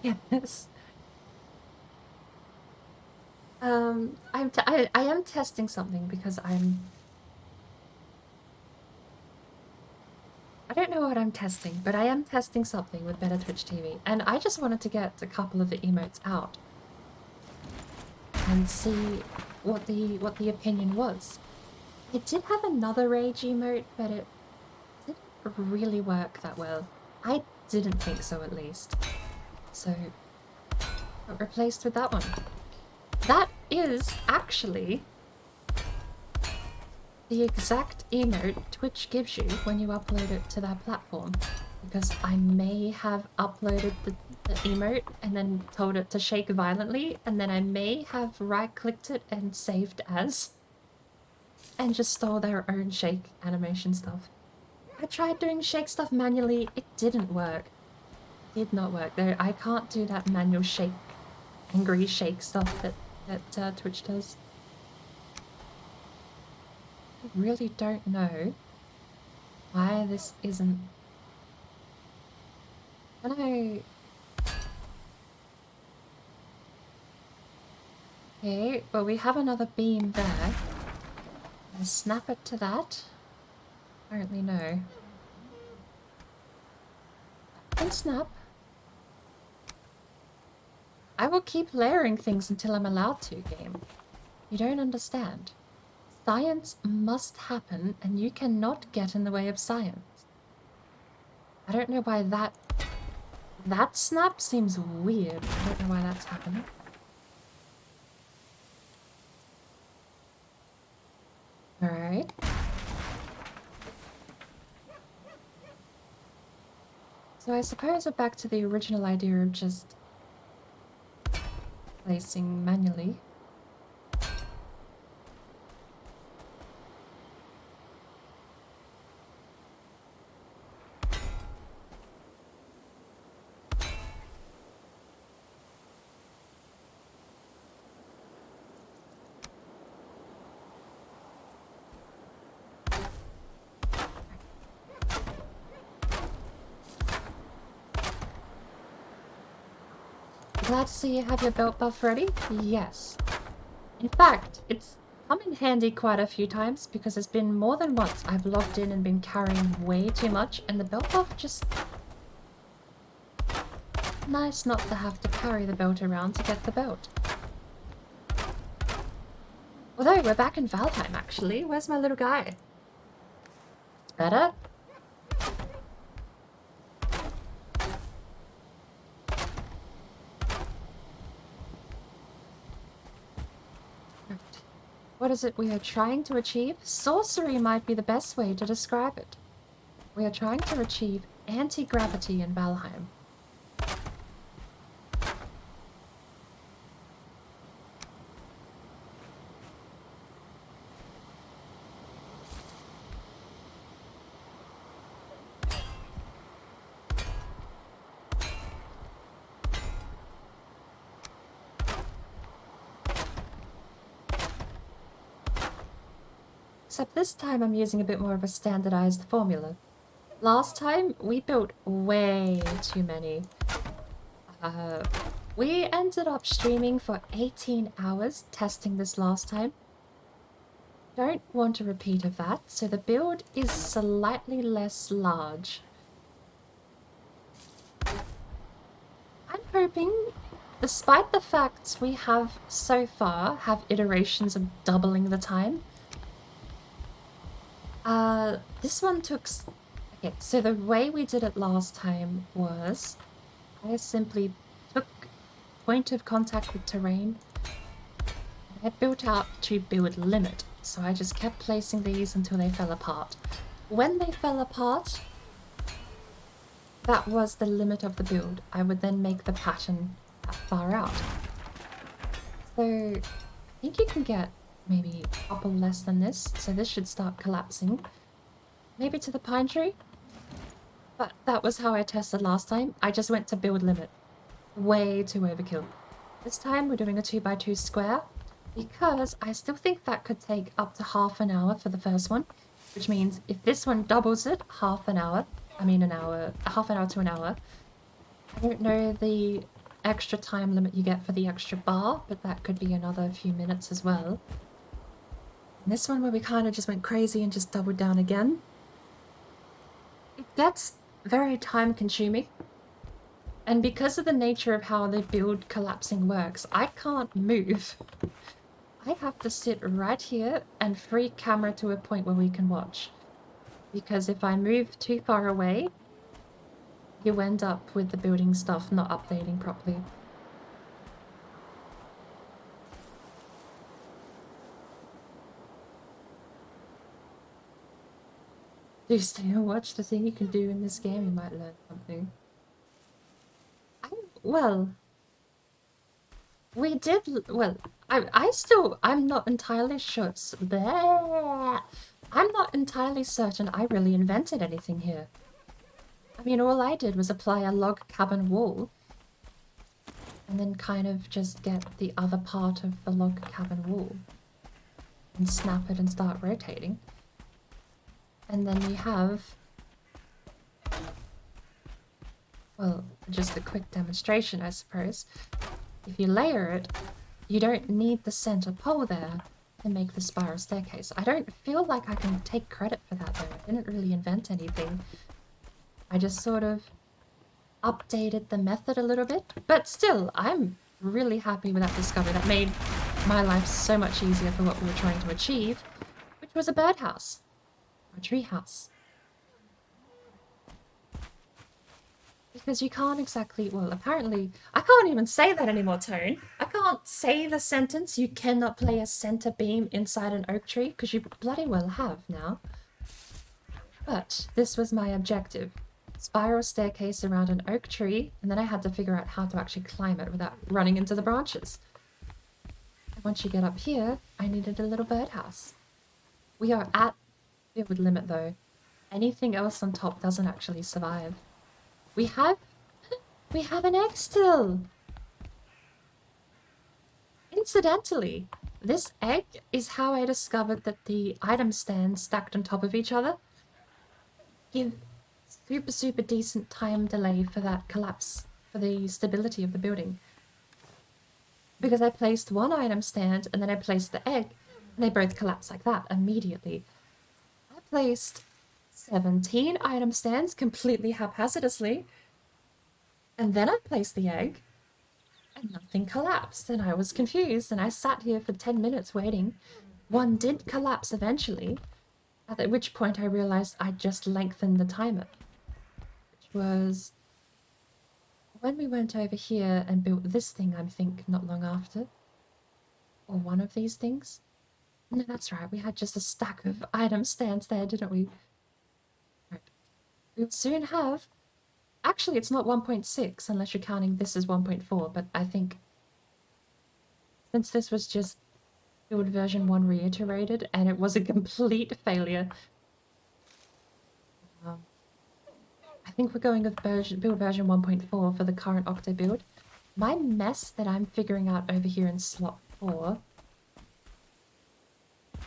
yes. I am testing something because don't know what I'm testing, but I am testing something with Better Twitch TV, and I just wanted to get a couple of the emotes out and see what the opinion was. It did have another rage emote, but it didn't really work that well. I didn't think so, at least. So, got replaced with that one. That is actually the exact emote Twitch gives you when you upload it to their platform. Because I may have uploaded the emote and then told it to shake violently, and then I may have right-clicked it and saved as, and just stole their own shake animation stuff. I tried doing shake stuff manually, it didn't work. Did not work. There, I can't do that manual shake, angry shake stuff that Twitch does. I really don't know why this isn't. Can I? Okay, well we have another beam there. Can I snap it to that? Apparently no. I can snap. I will keep layering things until I'm allowed to, game. You don't understand. Science must happen, and you cannot get in the way of science. I don't know why that snap seems weird. I don't know why that's happening. Alright. So I suppose we're back to the original idea of just placing manually. Glad to see you have your belt buff ready? Yes. In fact, it's come in handy quite a few times because there's been more than once I've logged in and been carrying way too much, and the belt buff just... Nice not to have to carry the belt around to get the belt. Although, we're back in Valheim actually. Where's my little guy? It's better? What is it we are trying to achieve? Sorcery might be the best way to describe it. We are trying to achieve anti-gravity in Valheim. Except this time I'm using a bit more of a standardized formula. Last time, we built way too many. We ended up streaming for 18 hours testing this last time. Don't want a repeat of that, so the build is slightly less large. I'm hoping, despite the fact we have so far have iterations of doubling the time, this one took... Okay, so the way we did it last time was I simply took point of contact with terrain and I built out to build limit. So I just kept placing these until they fell apart. When they fell apart, that was the limit of the build. I would then make the pattern that far out. So I think you can get maybe a couple less than this. So this should start collapsing. Maybe to the pine tree? But that was how I tested last time. I just went to build limit. Way too overkill. This time we're doing a 2x2 square because I still think that could take up to half an hour for the first one, which means if this one doubles it, half an hour to an hour. I don't know the extra time limit you get for the extra bar, but that could be another few minutes as well. And this one where we kind of just went crazy and just doubled down again. It That's very time consuming. And because of the nature of how the build collapsing works, I can't move. I have to sit right here and free camera to a point where we can watch. Because if I move too far away, you end up with the building stuff not updating properly. Do stay and watch the thing you can do in this game, you might learn something. Well, we did, well, I'm not entirely sure. I'm not entirely certain I really invented anything here. I mean, all I did was apply a log cabin wall and then kind of just get the other part of the log cabin wall and snap it and start rotating. And then you have, well, just a quick demonstration, I suppose. If you layer it, you don't need the center pole there to make the spiral staircase. I don't feel like I can take credit for that though. I didn't really invent anything. I just sort of updated the method a little bit. But still, I'm really happy with that discovery. That made my life so much easier for what we were trying to achieve, which was a birdhouse. Or a tree house. Because you can't exactly, well, apparently, I can't even say that anymore, Tone. I can't say the sentence, you cannot play a center beam inside an oak tree, because you bloody well have now. But this was my objective. Spiral staircase around an oak tree, and then I had to figure out how to actually climb it without running into the branches. And once you get up here, I needed a little birdhouse. We are at build limit though. Anything else on top doesn't actually survive. We have an egg still! Incidentally, this egg is how I discovered that the item stands stacked on top of each other give super decent time delay for that collapse, for the stability of the building. Because I placed one item stand and then I placed the egg, and they both collapsed like that immediately. I placed 17 item stands completely haphazardly, and then I placed the egg, and nothing collapsed, and I was confused, and I sat here for 10 minutes waiting. One did collapse eventually, at which point I realized I just lengthened the timer, which was when we went over here and built this thing, I think, not long after, or one of these things. No, that's right, we had just a stack of item stands there, didn't we? Right. We'll soon have... Actually, it's not 1.6, unless you're counting this as 1.4, but I think... Since this was just build version 1 reiterated, and it was a complete failure... I think we're going with build version 1.4 for the current Octo build. My mess that I'm figuring out over here in slot 4...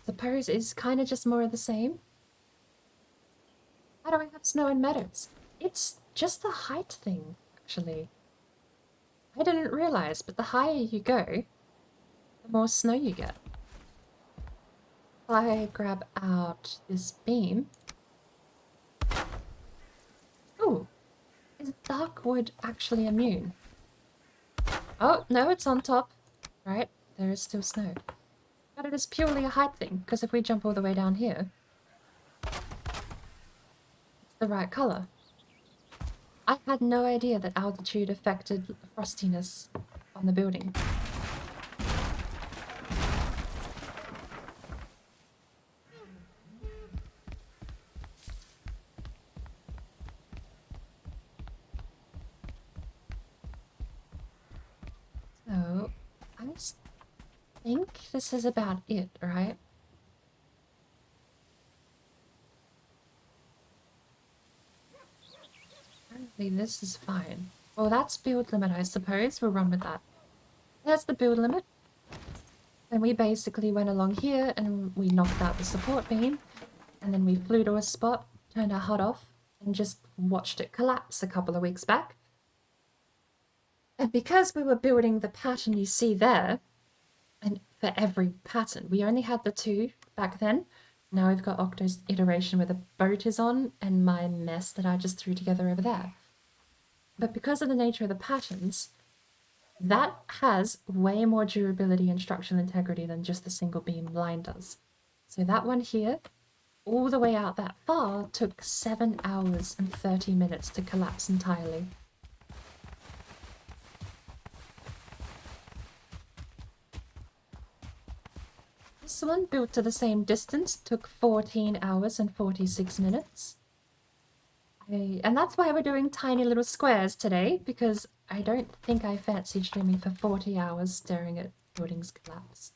suppose is kind of just more of the same. How do I have snow and meadows? It's just the height thing, actually. I didn't realize, but the higher you go, the more snow you get. If I grab out this beam... Oh, is dark wood actually immune? Oh, no, it's on top. Right, there is still snow. But it is purely a height thing, because if we jump all the way down here, it's the right color. I had no idea that altitude affected frostiness on the building. So, I think this is about it, right? Apparently this is fine. Well, that's build limit, I suppose. We'll run with that. There's the build limit. Then we basically went along here and we knocked out the support beam. And then we flew to a spot, turned our HUD off, and just watched it collapse a couple of weeks back. And because we were building the pattern you see there, and for every pattern, we only had the two back then, Now we've got Octo's iteration where the boat is on and my mess that I just threw together over there. But because of the nature of the patterns, that has way more durability and structural integrity than just the single beam line does. So that one here, all the way out that far, took 7 hours and 30 minutes to collapse entirely. This one, built to the same distance, took 14 hours and 46 minutes. And that's why we're doing tiny little squares today, because I don't think I fancy streaming for 40 hours staring at buildings collapse.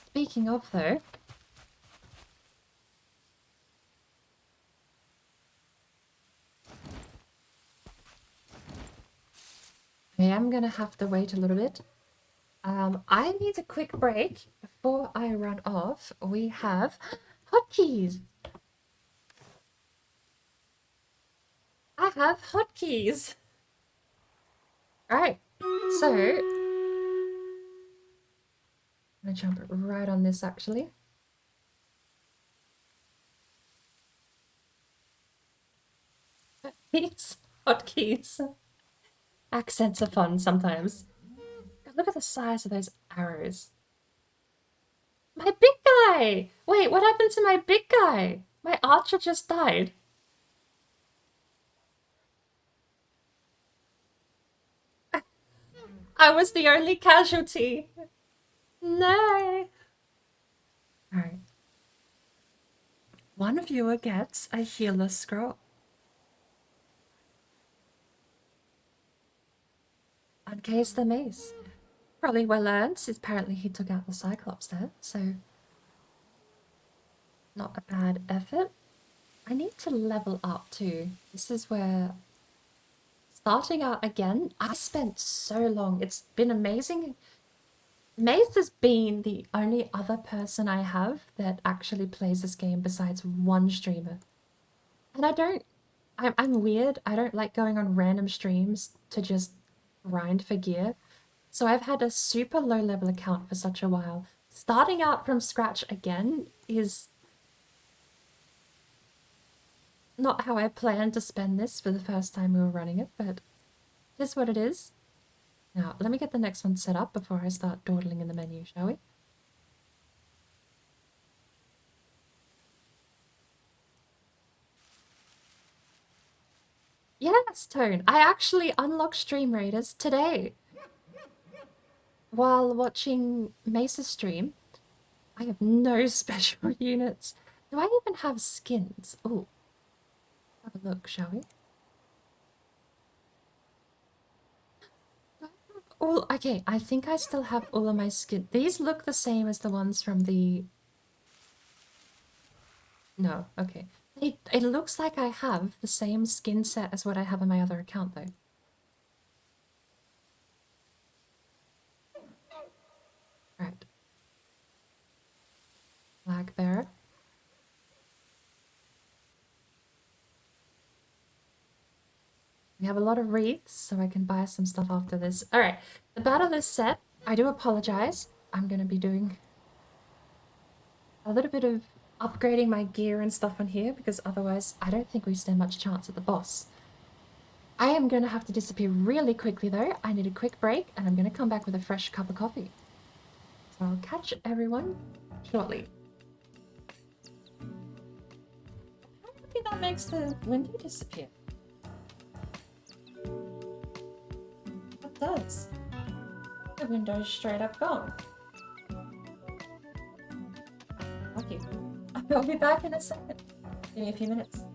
Speaking of, though, I am going to have to wait a little bit. I need a quick break before I run off. We have hotkeys. I have hotkeys. Alright, so I'm going to jump right on this actually. These hotkeys. Accents are fun sometimes. God, look at the size of those arrows. My big guy! Wait, what happened to my big guy? My archer just died. I was the only casualty. No. Alright. One viewer gets a healer scroll. Uncase the mace. Probably well earned. Apparently he took out the Cyclops there, so not a bad effort. I need to level up too. This is where starting out again, I spent so long. It's been amazing. Mace has been the only other person I have that actually plays this game besides one streamer. And I'm weird. I don't like going on random streams to just grind for gear. So I've had a super low level account for such a while. Starting out from scratch again is not how I planned to spend this for the first time we were running it, but it is what it is. Now, let me get the next one set up before I start dawdling in the menu, shall we? Yes, Tone. I actually unlocked Stream Raiders today. While watching Mesa's stream, I have no special units. Do I even have skins? Oh, have a look, shall we? All okay, I think I still have all of my skin. These look the same as the ones from the... No, okay. It looks like I have the same skin set as what I have on my other account, though. Right. Flag bearer. We have a lot of wreaths, so I can buy some stuff after this. Alright, the battle is set. I do apologize. I'm going to be doing a little bit of upgrading my gear and stuff on here, because otherwise I don't think we stand much chance at the boss. I am going to have to disappear really quickly, though. I need a quick break, and I'm going to come back with a fresh cup of coffee. So I'll catch everyone shortly. Apparently that makes the window disappear. That does. The window's straight up gone. Okay. I'll be back in a second. Give me a few minutes.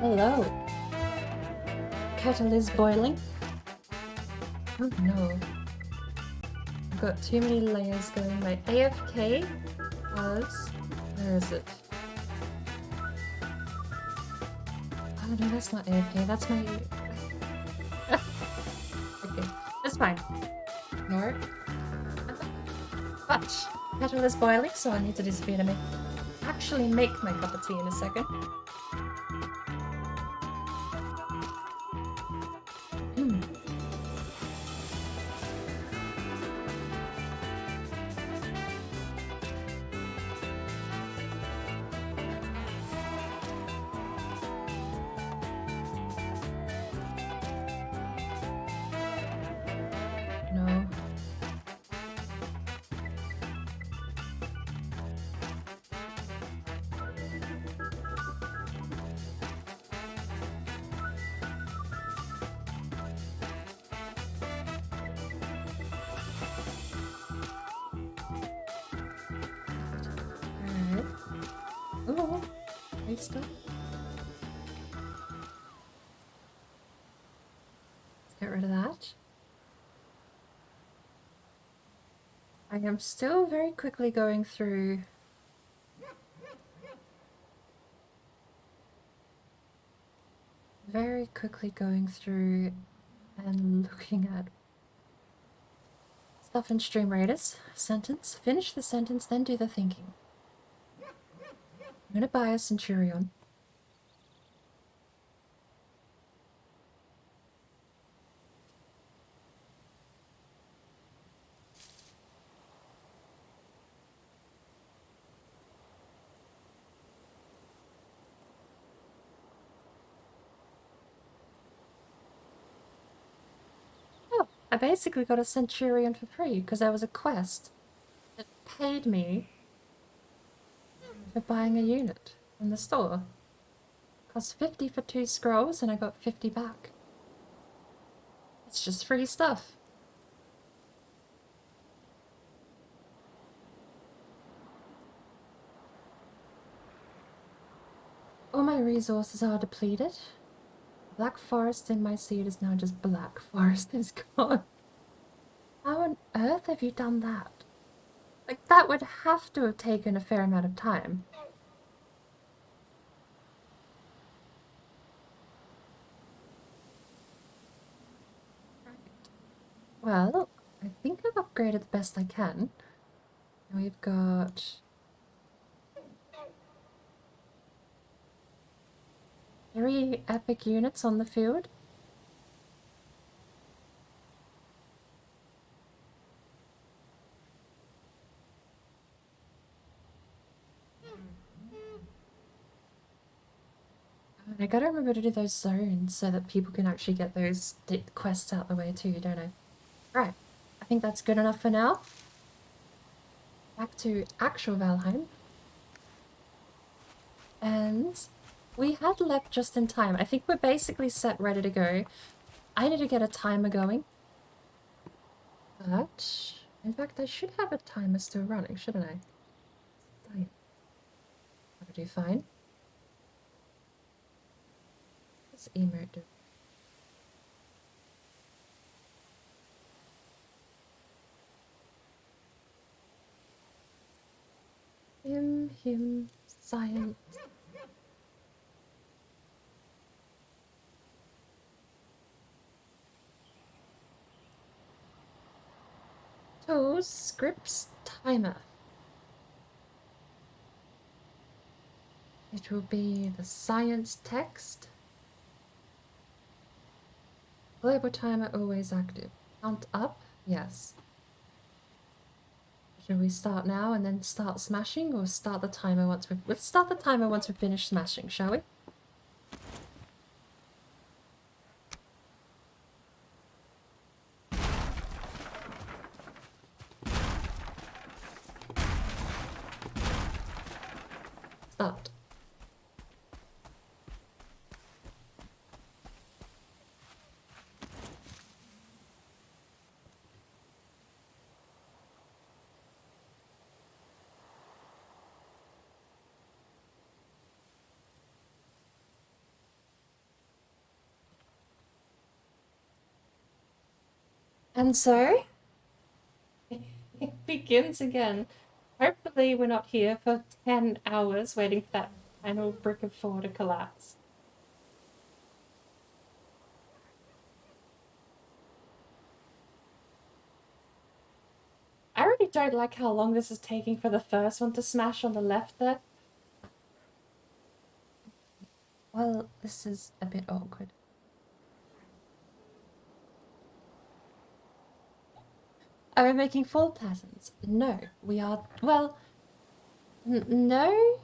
Hello. Kettle is boiling. Oh no. I've got too many layers going. My AFK was... Where is it? Oh no, that's not AFK. That's my... Okay, that's fine. Ignore it. But kettle is boiling, so I need to disappear to actually make my cup of tea in a second. No. Alright. Oh, great stuff. Let's get rid of that. I am still very quickly going through and looking at stuff in Stream Raiders. Sentence. Finish the sentence, then do the thinking. I'm gonna buy a Centurion. Oh, I basically got a Centurion for free because there was a quest that paid me for buying a unit from the store. Cost 50 for 2 scrolls and I got 50 back. It's just free stuff. All my resources are depleted. Black forest in my seed is now just black forest is gone. How on earth have you done that? Like, that would have to have taken a fair amount of time. Well, I think I've upgraded the best I can. We've got 3 epic units on the field. And I gotta remember to do those zones so that people can actually get those quests out the way too, don't I? Right, I think that's good enough for now. Back to actual Valheim. And we had left just in time. I think we're basically set, ready to go. I need to get a timer going. But, in fact, I should have a timer still running, shouldn't I? Fine. That'll do fine. What's emote do? Him, science. Tools, scripts, timer. It will be the science text. Global timer always active. Count up? Yes. Should we start now and then start smashing, or start the timer once we've... Let's start the timer once we've finished smashing, shall we? Start. And so, it begins again. Hopefully we're not here for 10 hours waiting for that final brick of 4 to collapse. I really don't like how long this is taking for the first one to smash on the left there. Well, this is a bit awkward. Are we making full patterns? No, we are. Well, no.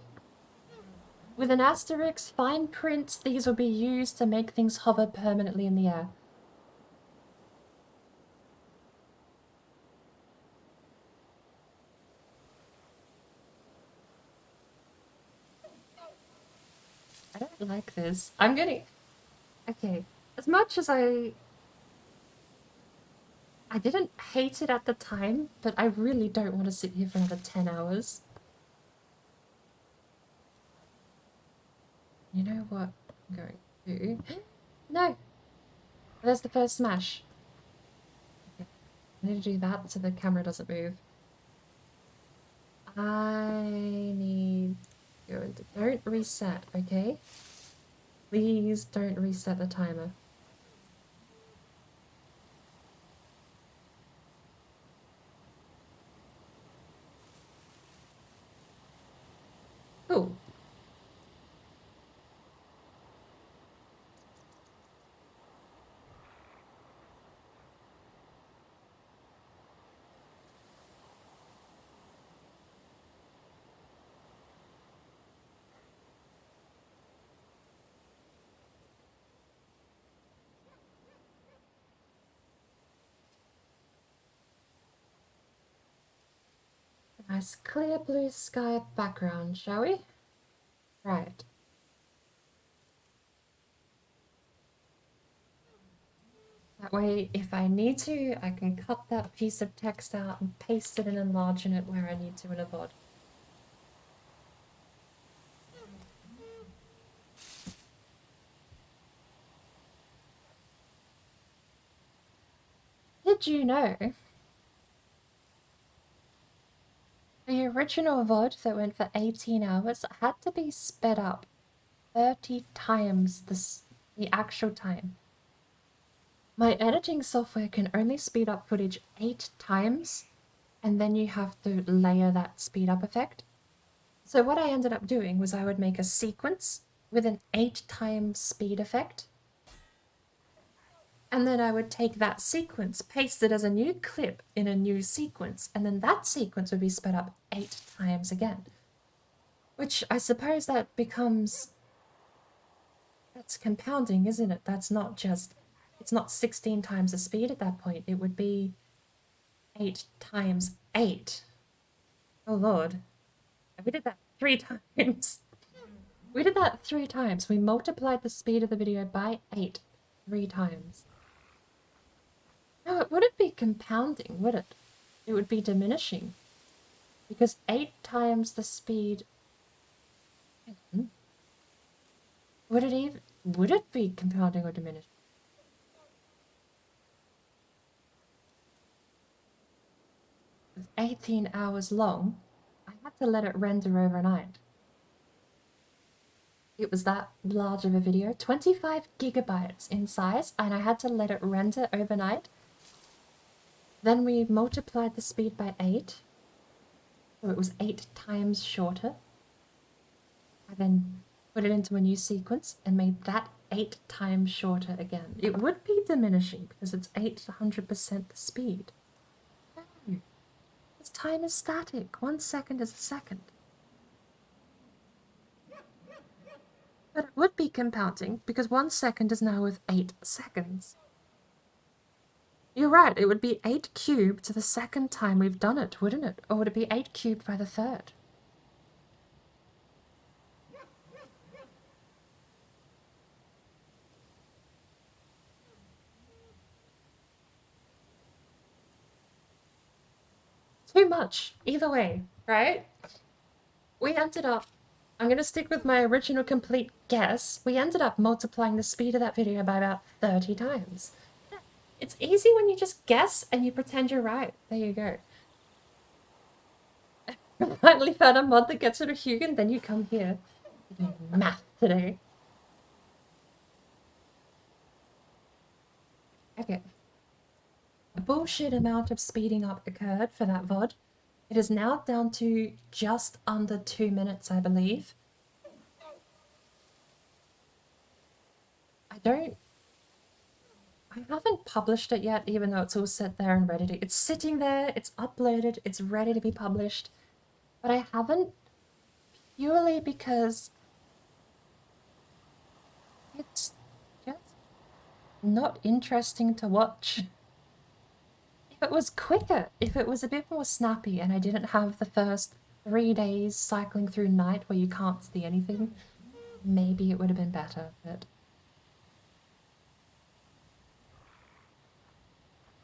With an asterisk, fine print, these will be used to make things hover permanently in the air. I don't like this. I'm gonna... Okay, as much as I didn't hate it at the time, but I really don't want to sit here for another 10 hours. You know what I'm going to do? No! There's the first smash. Okay. I need to do that so the camera doesn't move. I need to go into... Don't reset, okay? Please don't reset the timer. Cool. Nice clear blue sky background, shall we? Right. That way, if I need to, I can cut that piece of text out and paste it and enlarge it where I need to in a VOD. Did you know the original VOD that went for 18 hours had to be sped up 30 times the actual time? My editing software can only speed up footage 8 times, and then you have to layer that speed up effect. So what I ended up doing was I would make a sequence with an 8 times speed effect, and then I would take that sequence, paste it as a new clip in a new sequence, and then that sequence would be sped up 8 times again. Which I suppose that becomes... That's compounding, isn't it? That's not just... It's not 16 times the speed at that point. It would be 8 times 8. Oh lord. We did that 3 times. We did that 3 times. We multiplied the speed of the video by 8 3 times. No, it wouldn't be compounding, would it? It would be diminishing. Because 8 times the speed... Would it be compounding or diminishing? It's 18 hours long. I had to let it render overnight. It was that large of a video, 25 gigabytes in size, and I had to let it render overnight. Then we multiplied the speed by 8, so it was 8 times shorter. I then put it into a new sequence and made that 8 times shorter again. It would be diminishing because it's 800% the speed. No, this time is static. 1 second is a second. But it would be compounding because 1 second is now with 8 seconds. You're right, it would be 8 cubed to the second time we've done it, wouldn't it? Or would it be 8 cubed by the third? Too much, either way, right? We ended up... I'm going to stick with my original complete guess. We ended up multiplying the speed of that video by about 30 times. It's easy when you just guess and you pretend you're right. There you go. Finally found a mod that gets rid of Hugin, then you come here. You're doing math today. Okay. A bullshit amount of speeding up occurred for that VOD. It is now down to just under 2 minutes, I believe. I haven't published it yet, even though it's all set there and ready to. It's sitting there, it's uploaded, it's ready to be published. But I haven't purely because it's just not interesting to watch. If it was quicker, if it was a bit more snappy and I didn't have the first 3 days cycling through night where you can't see anything, maybe it would have been better, but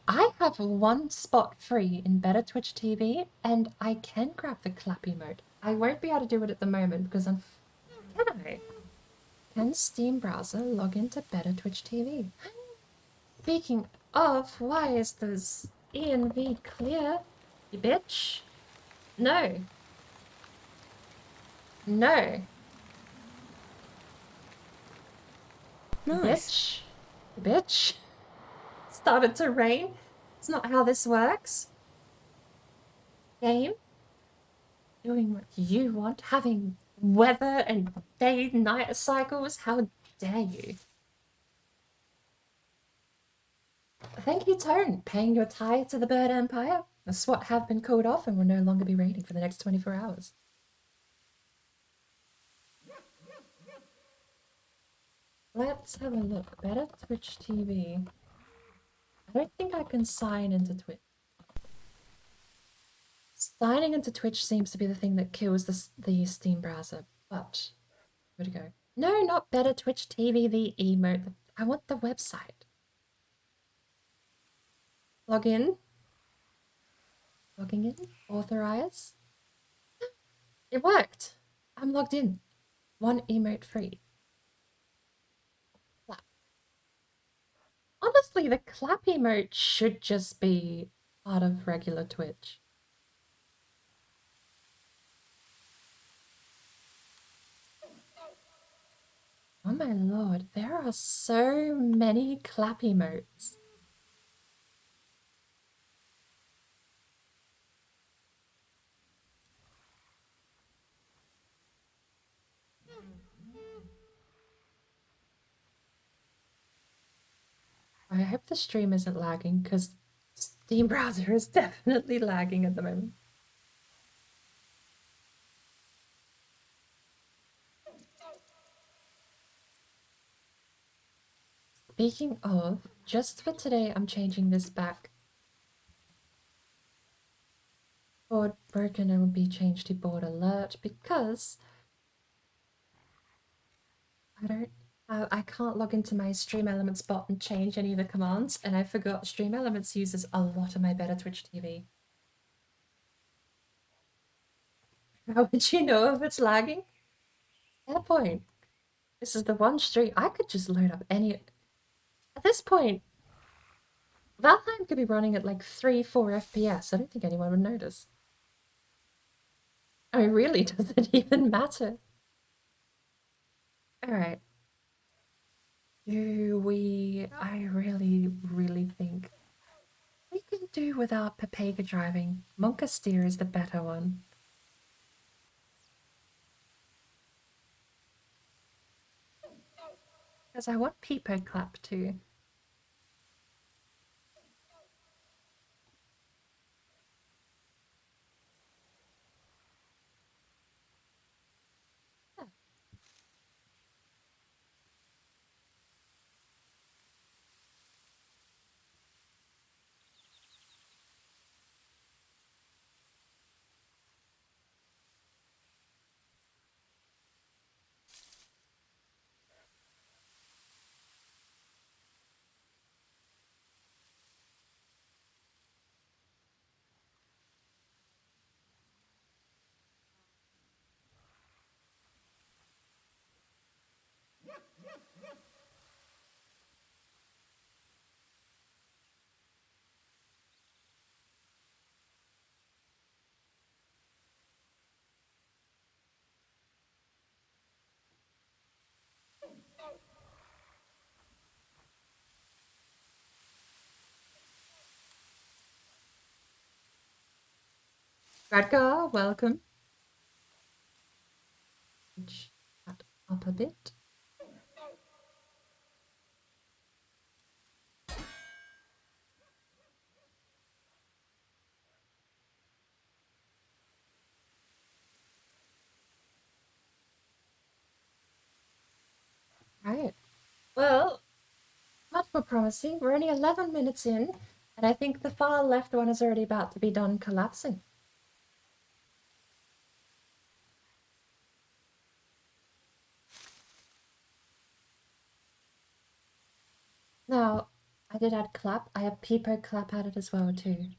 I have one spot free in Better Twitch TV, and I can grab the clap emote. I won't be able to do it at the moment because can I? Can Steam browser log into Better Twitch TV? Speaking of, why is this ENV clear? You bitch. No. No. Nice. Bitch. Bitch. Started to rain. It's not how this works. Game. Doing what you want. Having weather and day-night cycles. How dare you? Thank you, Tone. Paying your tithe to the Bird Empire. The SWAT have been called off and will no longer be raiding for the next 24 hours. Let's have a look. Better Twitch TV. I don't think I can sign into Twitch. Signing into Twitch seems to be the thing that kills the Steam browser, but where'd it go? No, not Better Twitch TV, the emote. I want the website. Log in. Logging in. Authorize. It worked. I'm logged in. One emote free. Clap. Honestly, the clap emote should just be part of regular Twitch. Oh my lord, there are so many clap emotes. I hope the stream isn't lagging because Steam browser is definitely lagging at the moment. Speaking of, just for today, I'm changing this back. Board broken and will be changed to board alert because I can't log into my Stream Elements bot and change any of the commands, and I forgot Stream Elements uses a lot of my Better Twitch TV. How would you know if it's lagging? Fair point. This is the one stream I could just load up any. At this point, Valheim could be running at like 3-4 FPS. I don't think anyone would notice. I mean, really, does it even matter? Alright. I really think we can do without Pepega driving. Monkasteer is the better one. Because I want Peepo Clap too. Radgar, welcome. Inch that up a bit. Right. Well, much more promising. We're only 11 minutes in, and I think the far left one is already about to be done collapsing. Now, I did add clap. I have Peepo clap added as well too.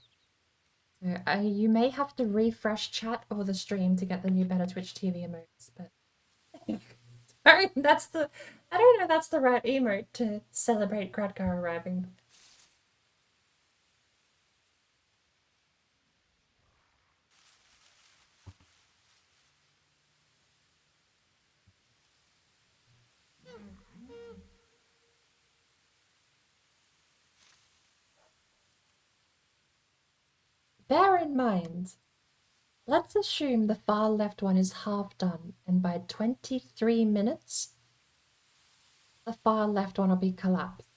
So you may have to refresh chat or the stream to get the new Better Twitch TV emotes, but I don't know that's the right emote to celebrate Gradgar arriving. Bear in mind, let's assume the far left one is half done, and by 23 minutes, the far left one will be collapsed.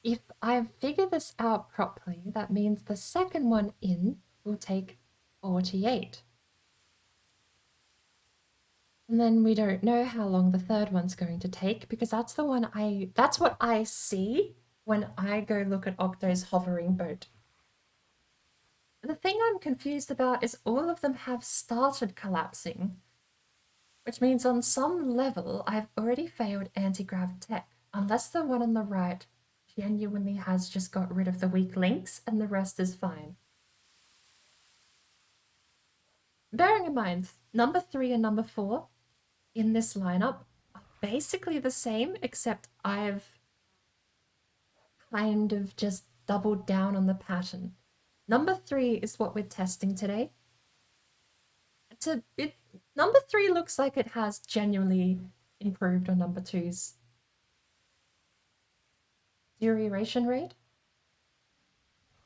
If I figure this out properly, that means the second one in will take 48. And then we don't know how long the third one's going to take because that's what I see when I go look at Octo's hovering boat. The thing I'm confused about is all of them have started collapsing, which means on some level I've already failed anti-grav tech, unless the one on the right genuinely has just got rid of the weak links and the rest is fine. Bearing in mind, number 3 and number 4 in this lineup are basically the same, except I've kind of just doubled down on the pattern. Number 3 is what we're testing today. Number 3 looks like it has genuinely improved on number 2's deterioration rate,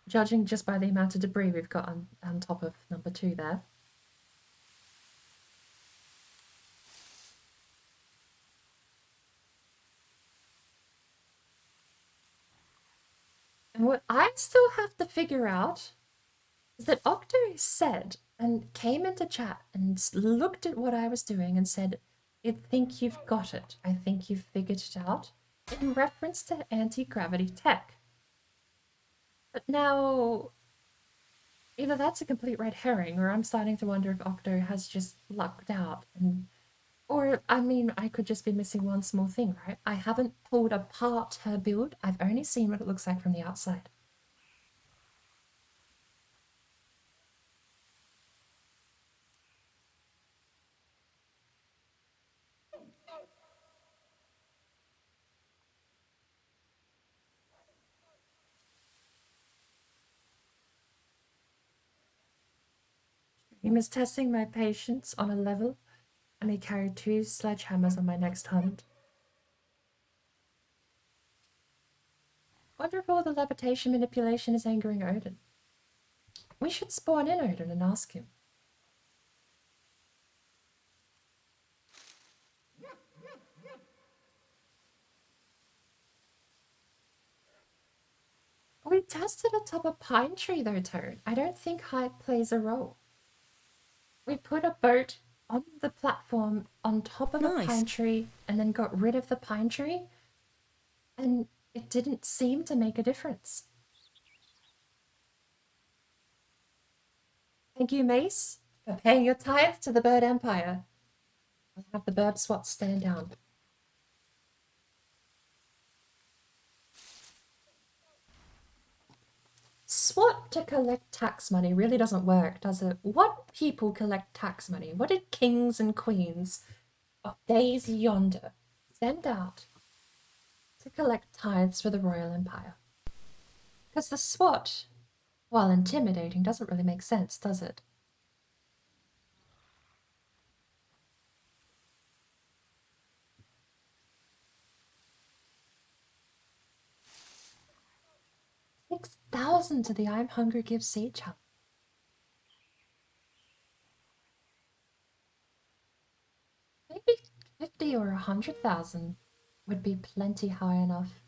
judging just by the amount of debris we've got on top of number 2 there. And what I still have to figure out is that Octo said and came into chat and looked at what I was doing and said, I think you've got it. I think you've figured it out in reference to anti-gravity tech. But now, either that's a complete red herring or I'm starting to wonder if Octo has just lucked out or, I mean, I could just be missing one small thing, right? I haven't pulled apart her build. I've only seen what it looks like from the outside. Stream is testing my patience on a level. I may carry 2 sledgehammers on my next hunt. Wonder if all the levitation manipulation is angering Odin. We should spawn in Odin and ask him. We tested atop a pine tree though, Toad. I don't think height plays a role. We put a boat on the platform on top of a pine tree and then got rid of the pine tree, and it didn't seem to make a difference. Thank you, Mace, for paying your tithe to the Bird Empire. I'll have the bird swat stand down. SWAT to collect tax money really doesn't work, does it? What people collect tax money? What did kings and queens of days yonder send out to collect tithes for the royal empire? Because the SWAT, while intimidating, doesn't really make sense, does it? $6,000 to the I'm Hungry Give Seed challenge. 50 or 100,000 would be plenty high enough.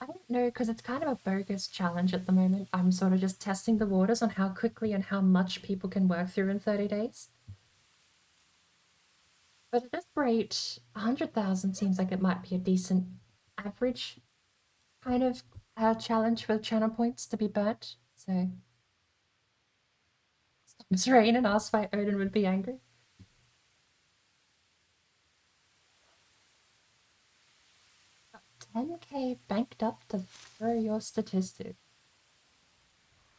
I don't know, because it's kind of a bogus challenge at the moment. I'm sort of just testing the waters on how quickly and how much people can work through in 30 days. But at this rate, 100,000 seems like it might be a decent average kind of challenge for channel points to be burnt. So, it's rain and asked why Odin would be angry. 10k banked up to throw your statistic.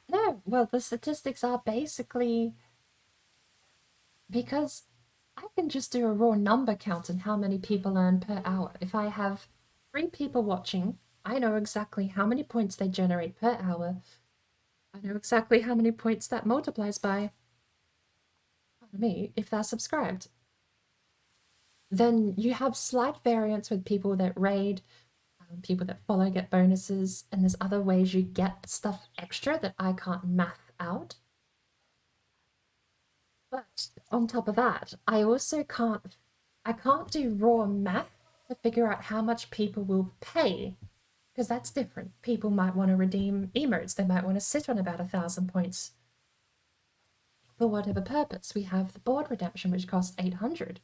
No, well, the statistics are basically because I can just do a raw number count on how many people earn per hour. If I have 3 people watching, I know exactly how many points they generate per hour. I know exactly how many points that multiplies by, pardon me, if they're subscribed. Then you have slight variance with people that raid, people that follow get bonuses, and there's other ways you get stuff extra that I can't math out. But on top of that, I also can't do raw math to figure out how much people will pay, because that's different. People might want to redeem emotes, they might want to sit on about 1,000 points for whatever purpose. We have the board redemption, which costs 800.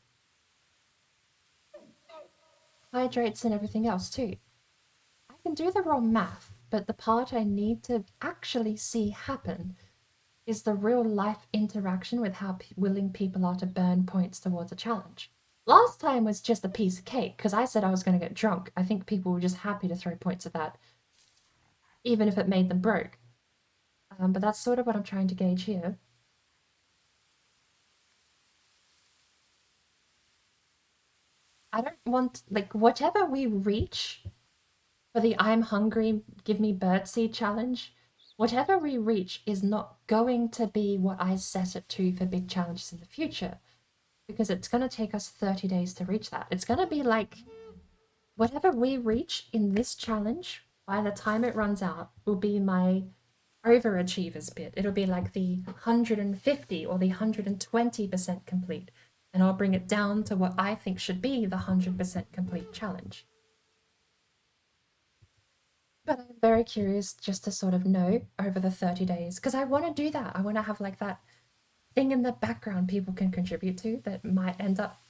Hydrates and everything else too. I can do the raw math, but the part I need to actually see happen is the real life interaction with how willing people are to burn points towards a challenge. Last time was just a piece of cake because I said I was going to get drunk. I think people were just happy to throw points at that, even if it made them broke. But that's sort of what I'm trying to gauge here. I don't want, like, whatever we reach for the I'm hungry, give me birdseed challenge, whatever we reach is not going to be what I set it to for big challenges in the future, because it's going to take us 30 days to reach that. It's going to be like whatever we reach in this challenge by the time it runs out will be my overachievers bit. It'll be like the 150 or the 120% complete, and I'll bring it down to what I think should be the 100% complete challenge. But I'm very curious just to sort of know over the 30 days, because I want to do that. I want to have like that thing in the background people can contribute to that might end up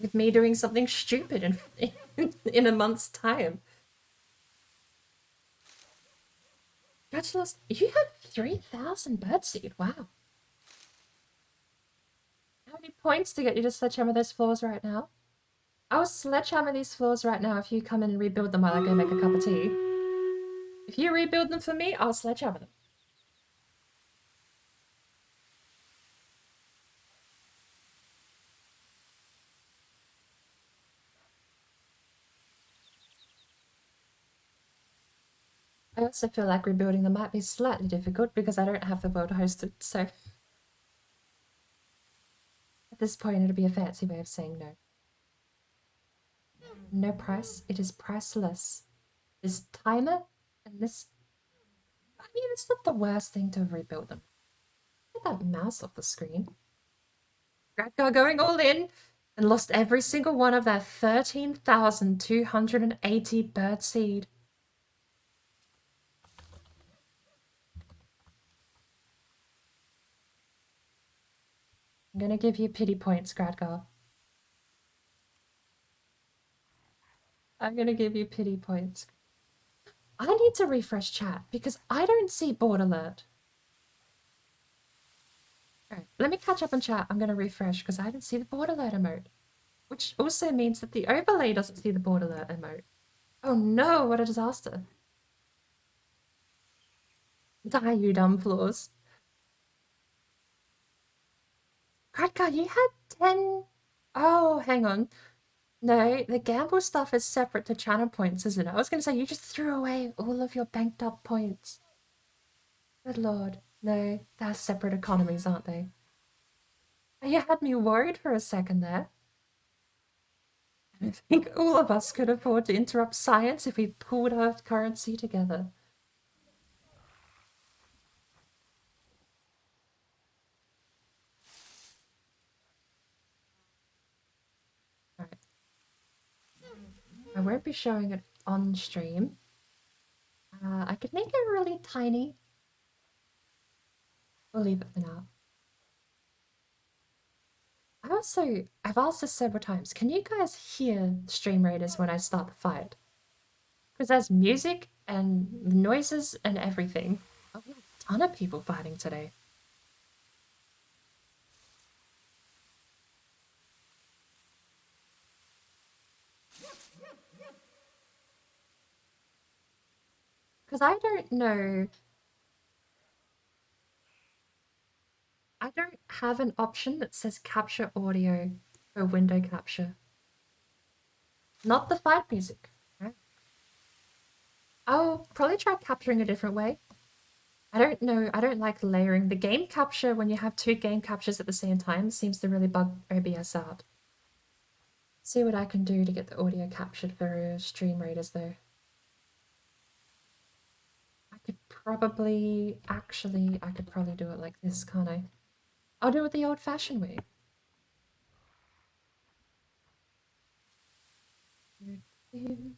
with me doing something stupid in a month's time. Bachelor's, you have 3,000 birdseed. Wow. How many points to get you to sledgehammer those floors right now? I'll sledgehammer these floors right now if you come in and rebuild them while I go make a cup of tea. If you rebuild them for me, I'll sledgehammer them. I also feel like rebuilding them might be slightly difficult because I don't have the world hosted, so at this point it'll be a fancy way of saying no. No price, it is priceless. This timer and this... I mean, it's not the worst thing to rebuild them. Get that mouse off the screen. Gradgar going all in and lost every single one of their 13,280 birdseed. I'm gonna give you pity points, Gradgar. I'm gonna give you pity points. I need to refresh chat because I don't see board alert. Alright, let me catch up on chat. I'm gonna refresh because I don't see the board alert emote. Which also means that the overlay doesn't see the board alert emote. Oh no, what a disaster. Die, you dumb flaws. Gradgar, you had 10... Oh, hang on. No, the gamble stuff is separate to channel points, isn't it? I was going to say, you just threw away all of your banked up points. Good lord. No, they're separate economies, aren't they? You had me worried for a second there. I think all of us could afford to interrupt science if we pulled our currency together. Alright. I won't be showing it on stream. I could make it really tiny. We'll leave it for now. I've asked this several times. Can you guys hear Stream Raiders when I start the fight? Because there's music and noises and everything. Oh, we have a ton of people fighting today. Because I don't know. I don't have an option that says capture audio for window capture. Not the fight music. Right? I'll probably try capturing a different way. I don't know. I don't like layering. The game capture, when you have two game captures at the same time, seems to really bug OBS out. See what I can do to get the audio captured for Stream Raiders, though. I could probably do it like this, can't I? I'll do it the old-fashioned way. Stream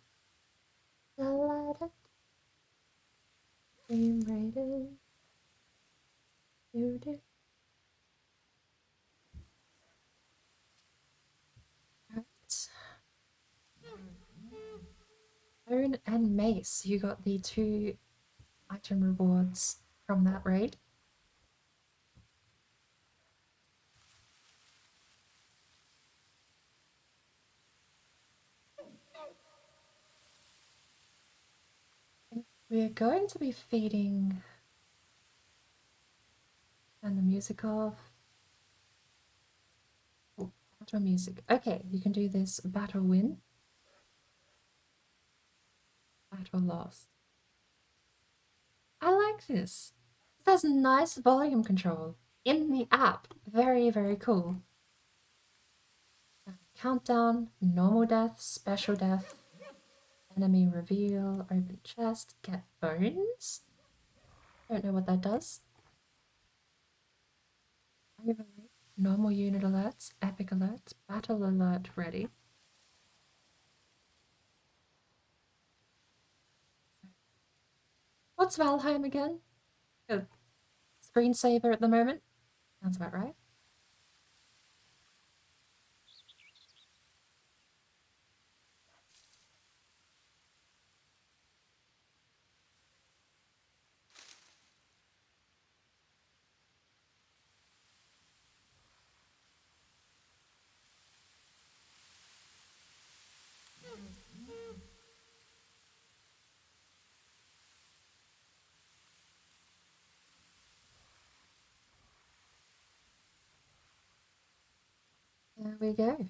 Raiders. Right. Bone and Mace, you got the 2 item rewards from that raid. We're going to be feeding and the music off. Oh, battle music. Okay, you can do this battle win. Battle lost. I like this. It has nice volume control in the app. Very, very cool. Countdown, normal death, special death, enemy reveal, open chest, get bones. Don't know what that does. Overlay, normal unit alerts, epic alerts, battle alert ready. What's Valheim again? A screensaver at the moment? Sounds about right. There we go.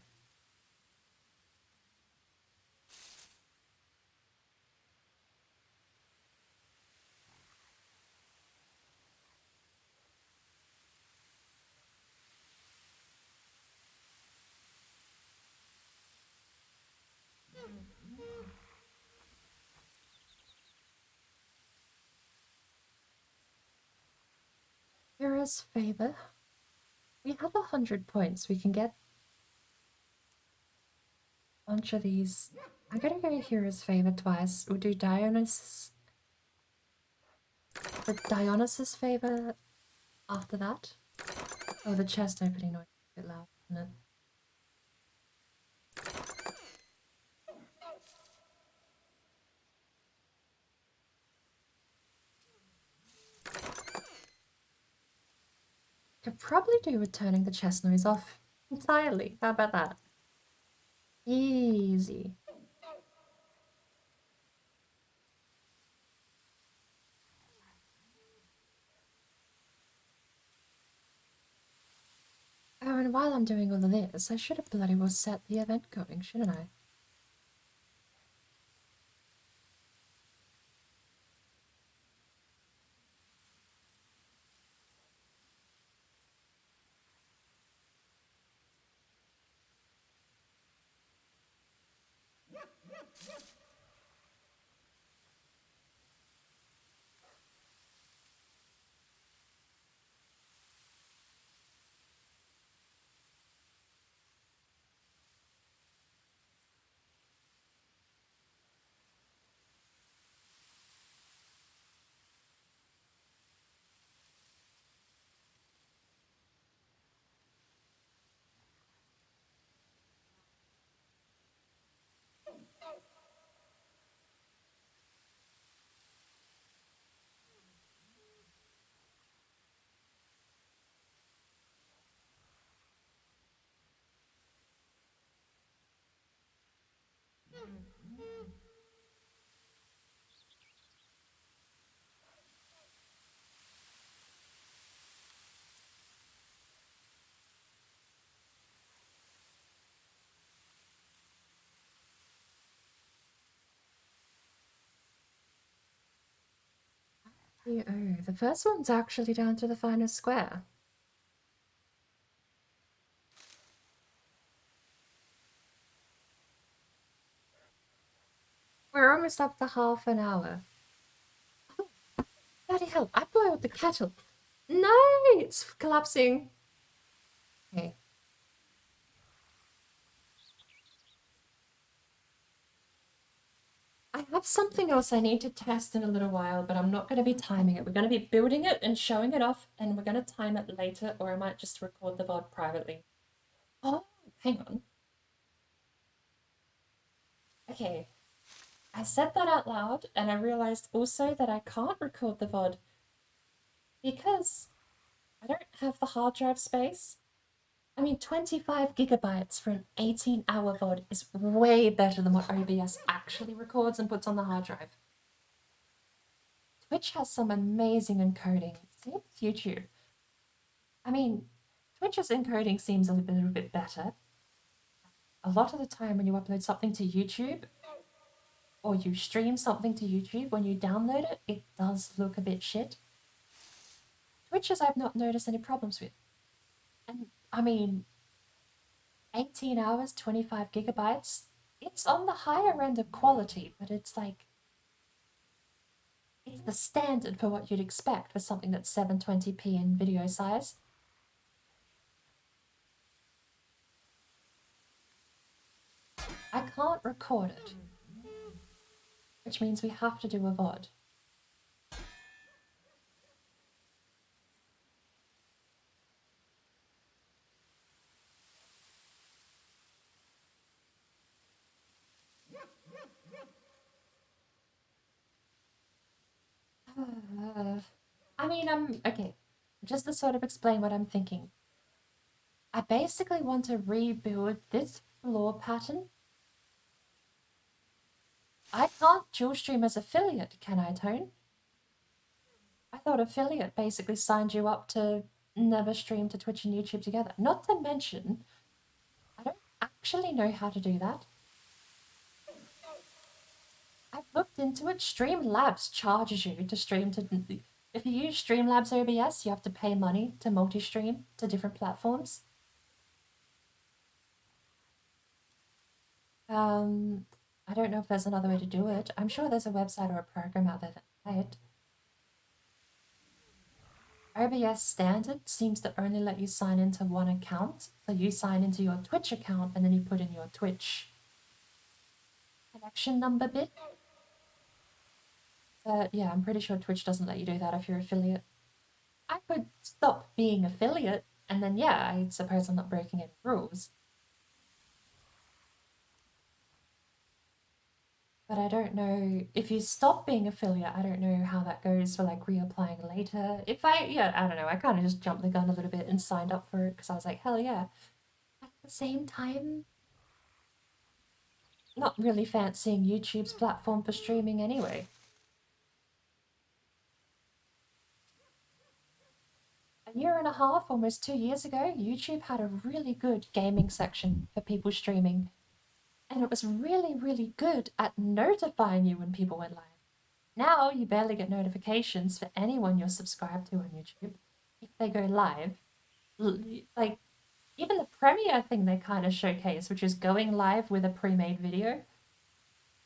Hero's favor. We have 100 points. We can get a bunch of these. I'm gonna go Hero's favor twice. We'll do Dionysus. The Dionysus favor after that. Oh, the chest opening noise is a bit loud, isn't it? Could probably do with turning the chest noise off entirely. How about that? Easy. Oh, and while I'm doing all of this, I should have bloody well set the event going, shouldn't I? Oh, the first one's actually down to the final square. We're almost up to half an hour. Oh, bloody hell, I boiled the kettle. No, it's collapsing. Okay. I have something else I need to test in a little while, but I'm not going to be timing it. We're going to be building it and showing it off, and we're going to time it later, or I might just record the VOD privately. Oh, hang on. Okay. I said that out loud, and I realized also that I can't record the VOD because I don't have the hard drive space. I mean, 25 gigabytes for an 18-hour VOD is way better than what OBS actually records and puts on the hard drive. Twitch has some amazing encoding. Same with YouTube. I mean, Twitch's encoding seems a little bit better. A lot of the time when you upload something to YouTube, or you stream something to YouTube, when you download it, it does look a bit shit. Twitch's I've not noticed any problems with. And, I mean, 18 hours, 25 gigabytes, it's on the higher end of quality, but it's like, it's the standard for what you'd expect for something that's 720p in video size. I can't record it, which means we have to do a VOD. I mean, okay, just to sort of explain what I'm thinking. I basically want to rebuild this floor pattern. I can't dual stream as affiliate, can I, Tone? I thought affiliate basically signed you up to never stream to Twitch and YouTube together. Not to mention, I don't actually know how to do that. I've looked into it. Streamlabs charges you to stream to... If you use Streamlabs OBS, you have to pay money to multi-stream to different platforms. I don't know if there's another way to do it. I'm sure there's a website or a program out there that can pay it. OBS standard seems to only let you sign into one account. So you sign into your Twitch account and then you put in your Twitch connection number bit. Yeah, I'm pretty sure Twitch doesn't let you do that if you're affiliate. I could stop being affiliate and then yeah, I suppose I'm not breaking any rules. But I don't know, if you stop being affiliate, I don't know how that goes for like reapplying later. Yeah, I don't know, I kind of just jumped the gun a little bit and signed up for it because I was like, hell yeah. At the same time, not really fancying YouTube's platform for streaming anyway. A year and a half, almost 2 years ago, YouTube had a really good gaming section for people streaming. And it was really, really good at notifying you when people went live. Now you barely get notifications for anyone you're subscribed to on YouTube if they go live. Like, even the premiere thing they kind of showcase, which is going live with a pre-made video,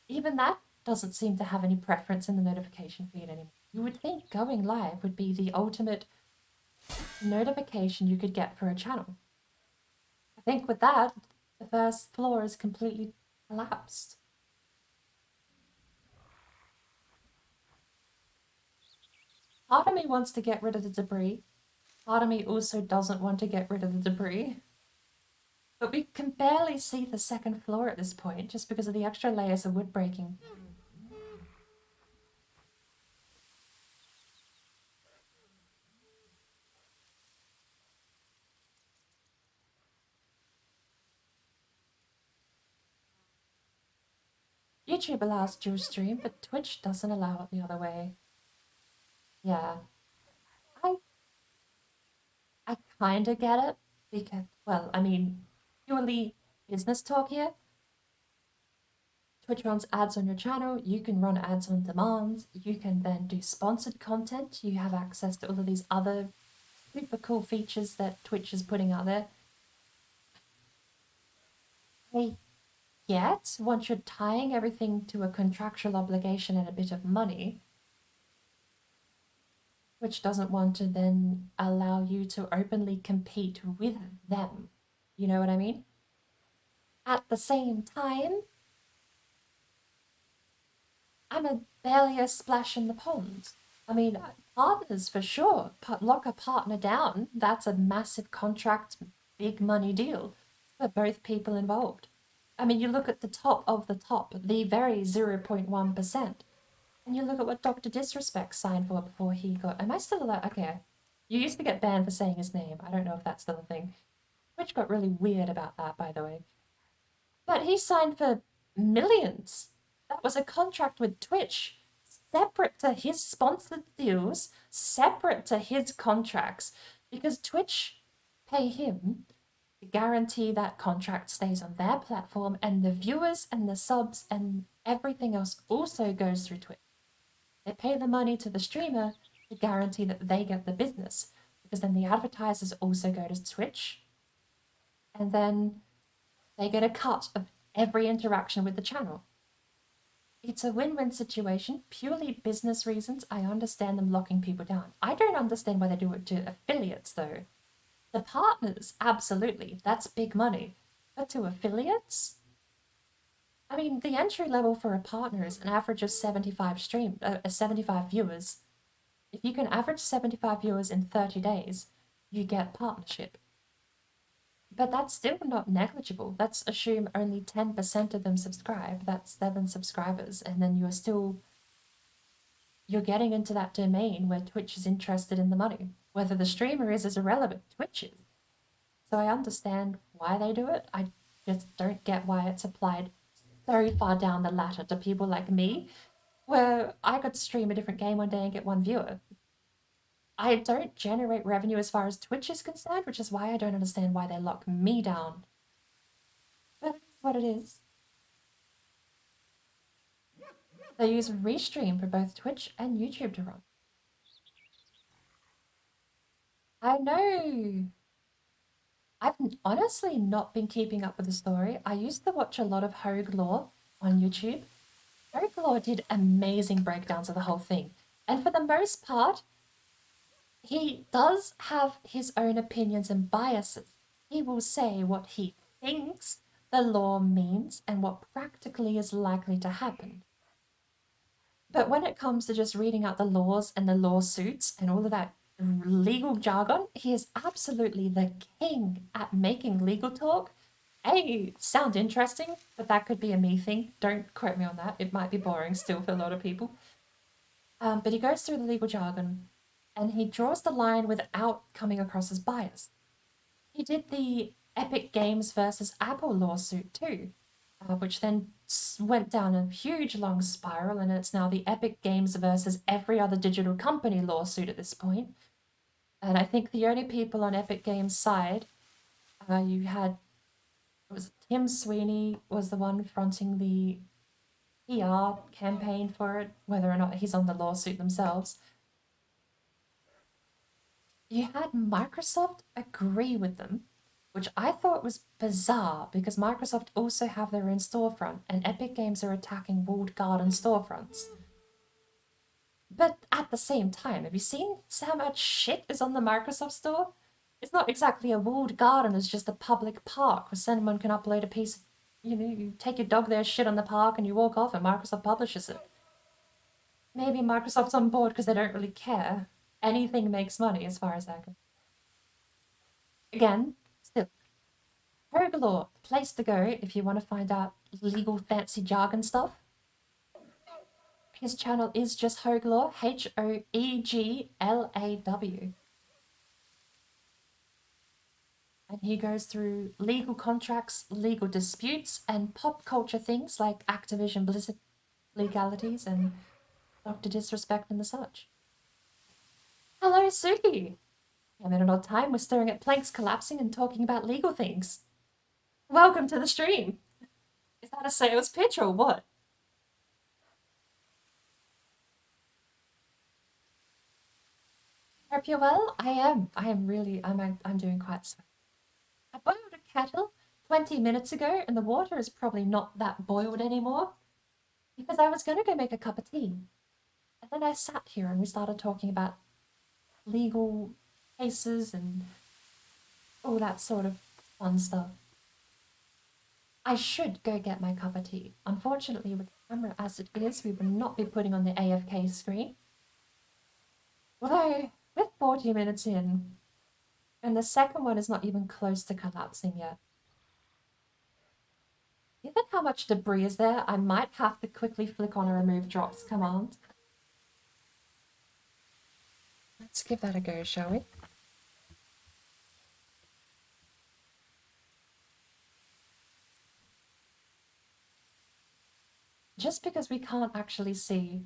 even that doesn't seem to have any preference in the notification feed anymore. You would think going live would be the ultimate notification you could get for a channel. I think with that, the first floor is completely collapsed. Part of me wants to get rid of the debris. Part of me also doesn't want to get rid of the debris. But we can barely see the second floor at this point, just because of the extra layers of wood breaking. YouTube allows dual stream, but Twitch doesn't allow it the other way. Yeah. I kind of get it because, well, I mean, purely business talk here. Twitch runs ads on your channel. You can run ads on demand. You can then do sponsored content. You have access to all of these other super cool features that Twitch is putting out there. Yet, once you're tying everything to a contractual obligation and a bit of money, Twitch doesn't want to then allow you to openly compete with them. You know what I mean? At the same time, I'm barely a splash in the pond. I mean, partners for sure. Lock a partner down, that's a massive contract, big money deal for both people involved. I mean, you look at the top of the top, the very 0.1%, and you look at what Dr. Disrespect signed for before he got. Am I still allowed? Okay. You used to get banned for saying his name. I don't know if that's still a thing. Which got really weird about that, by the way. But he signed for millions. That was a contract with Twitch, separate to his sponsored deals, separate to his contracts, because Twitch pay him to guarantee that contract stays on their platform, and the viewers and the subs and everything else also goes through Twitch. They pay the money to the streamer to guarantee that they get the business, because then the advertisers also go to Twitch, and then they get a cut of every interaction with the channel. It's a win-win situation, purely business reasons. I understand them locking people down. I don't understand why they do it to affiliates, though. The partners, absolutely, that's big money. But to affiliates? I mean, the entry level for a partner is an average of 75 viewers. If you can average 75 viewers in 30 days, you get partnership. But that's still not negligible. Let's assume only 10% of them subscribe. That's 7 subscribers. And then you're getting into that domain where Twitch is interested in the money. Whether the streamer is irrelevant. Twitch is. So I understand why they do it. I just don't get why it's applied so far down the ladder to people like me, where I could stream a different game one day and get 1 viewer. I don't generate revenue as far as Twitch is concerned, which is why I don't understand why they lock me down. But it is what it is. They use Restream for both Twitch and YouTube to run. I know. I've honestly not been keeping up with the story. I used to watch a lot of Hogue Law on YouTube. Hogue Law did amazing breakdowns of the whole thing. And for the most part, he does have his own opinions and biases. He will say what he thinks the law means and what practically is likely to happen. But when it comes to just reading out the laws and the lawsuits and all of that legal jargon, he is absolutely the king at making legal talk. Sound interesting, but that could be a me thing. Don't quote me on that. It might be boring still for a lot of people. But he goes through the legal jargon and he draws the line without coming across as biased. He did the Epic Games versus Apple lawsuit too, which then went down a huge long spiral, and it's now the Epic Games versus every other digital company lawsuit at this point. And I think the only people on Epic Games' side, it was Tim Sweeney was the one fronting the PR campaign for it, whether or not he's on the lawsuit themselves. You had Microsoft agree with them, which I thought was bizarre because Microsoft also have their own storefront and Epic Games are attacking walled garden storefronts. But at the same time, have you seen how much shit is on the Microsoft store? It's not exactly a walled garden, it's just a public park where someone can upload a piece of, you take your dog there, shit on the park, and you walk off and Microsoft publishes it. Maybe Microsoft's on board because they don't really care. Anything makes money as far as that goes. Again, still, Hogue Law, the place to go if you want to find out legal fancy jargon stuff. His channel is just Hogue Law, Hoeglaw. And he goes through legal contracts, legal disputes, and pop culture things like Activision Blizzard legalities and Dr. Disrespect and the such. Hello, Suki! I'm in an odd time. We're staring at planks collapsing and talking about legal things. Welcome to the stream! Is that a sales pitch or what? Hope you're well. I am. I'm doing quite so. I boiled a kettle 20 minutes ago, and the water is probably not that boiled anymore because I was going to go make a cup of tea. And then I sat here and we started talking about legal cases and all that sort of fun stuff. I should go get my cup of tea. Unfortunately, with the camera as it is, we will not be putting on the AFK screen. Although, with 40 minutes in, and the second one is not even close to collapsing yet. Given how much debris is there, I might have to quickly flick on a remove drops command. Let's give that a go, shall we? Just because we can't actually see,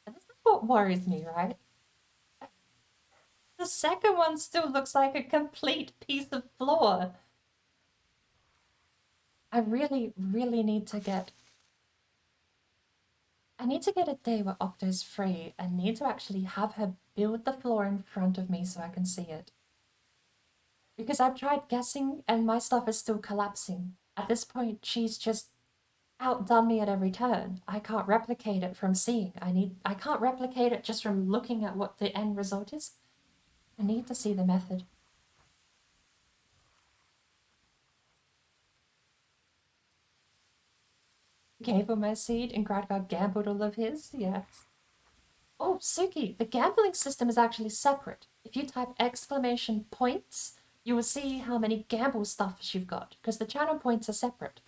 and this is what worries me, right? The second one still looks like a complete piece of floor. I really, really need to get... I need to get a day where Octo's free and need to actually have her build the floor in front of me so I can see it. Because I've tried guessing and my stuff is still collapsing. At this point, she's just outdone me at every turn. I can't replicate it from seeing. I can't replicate it just from looking at what the end result is. I need to see the method. Gave him my seed and Gradgard gambled all of his, yes. Oh, Suki, the gambling system is actually separate. If you type exclamation points, you will see how many gamble stuffs you've got, because the channel points are separate.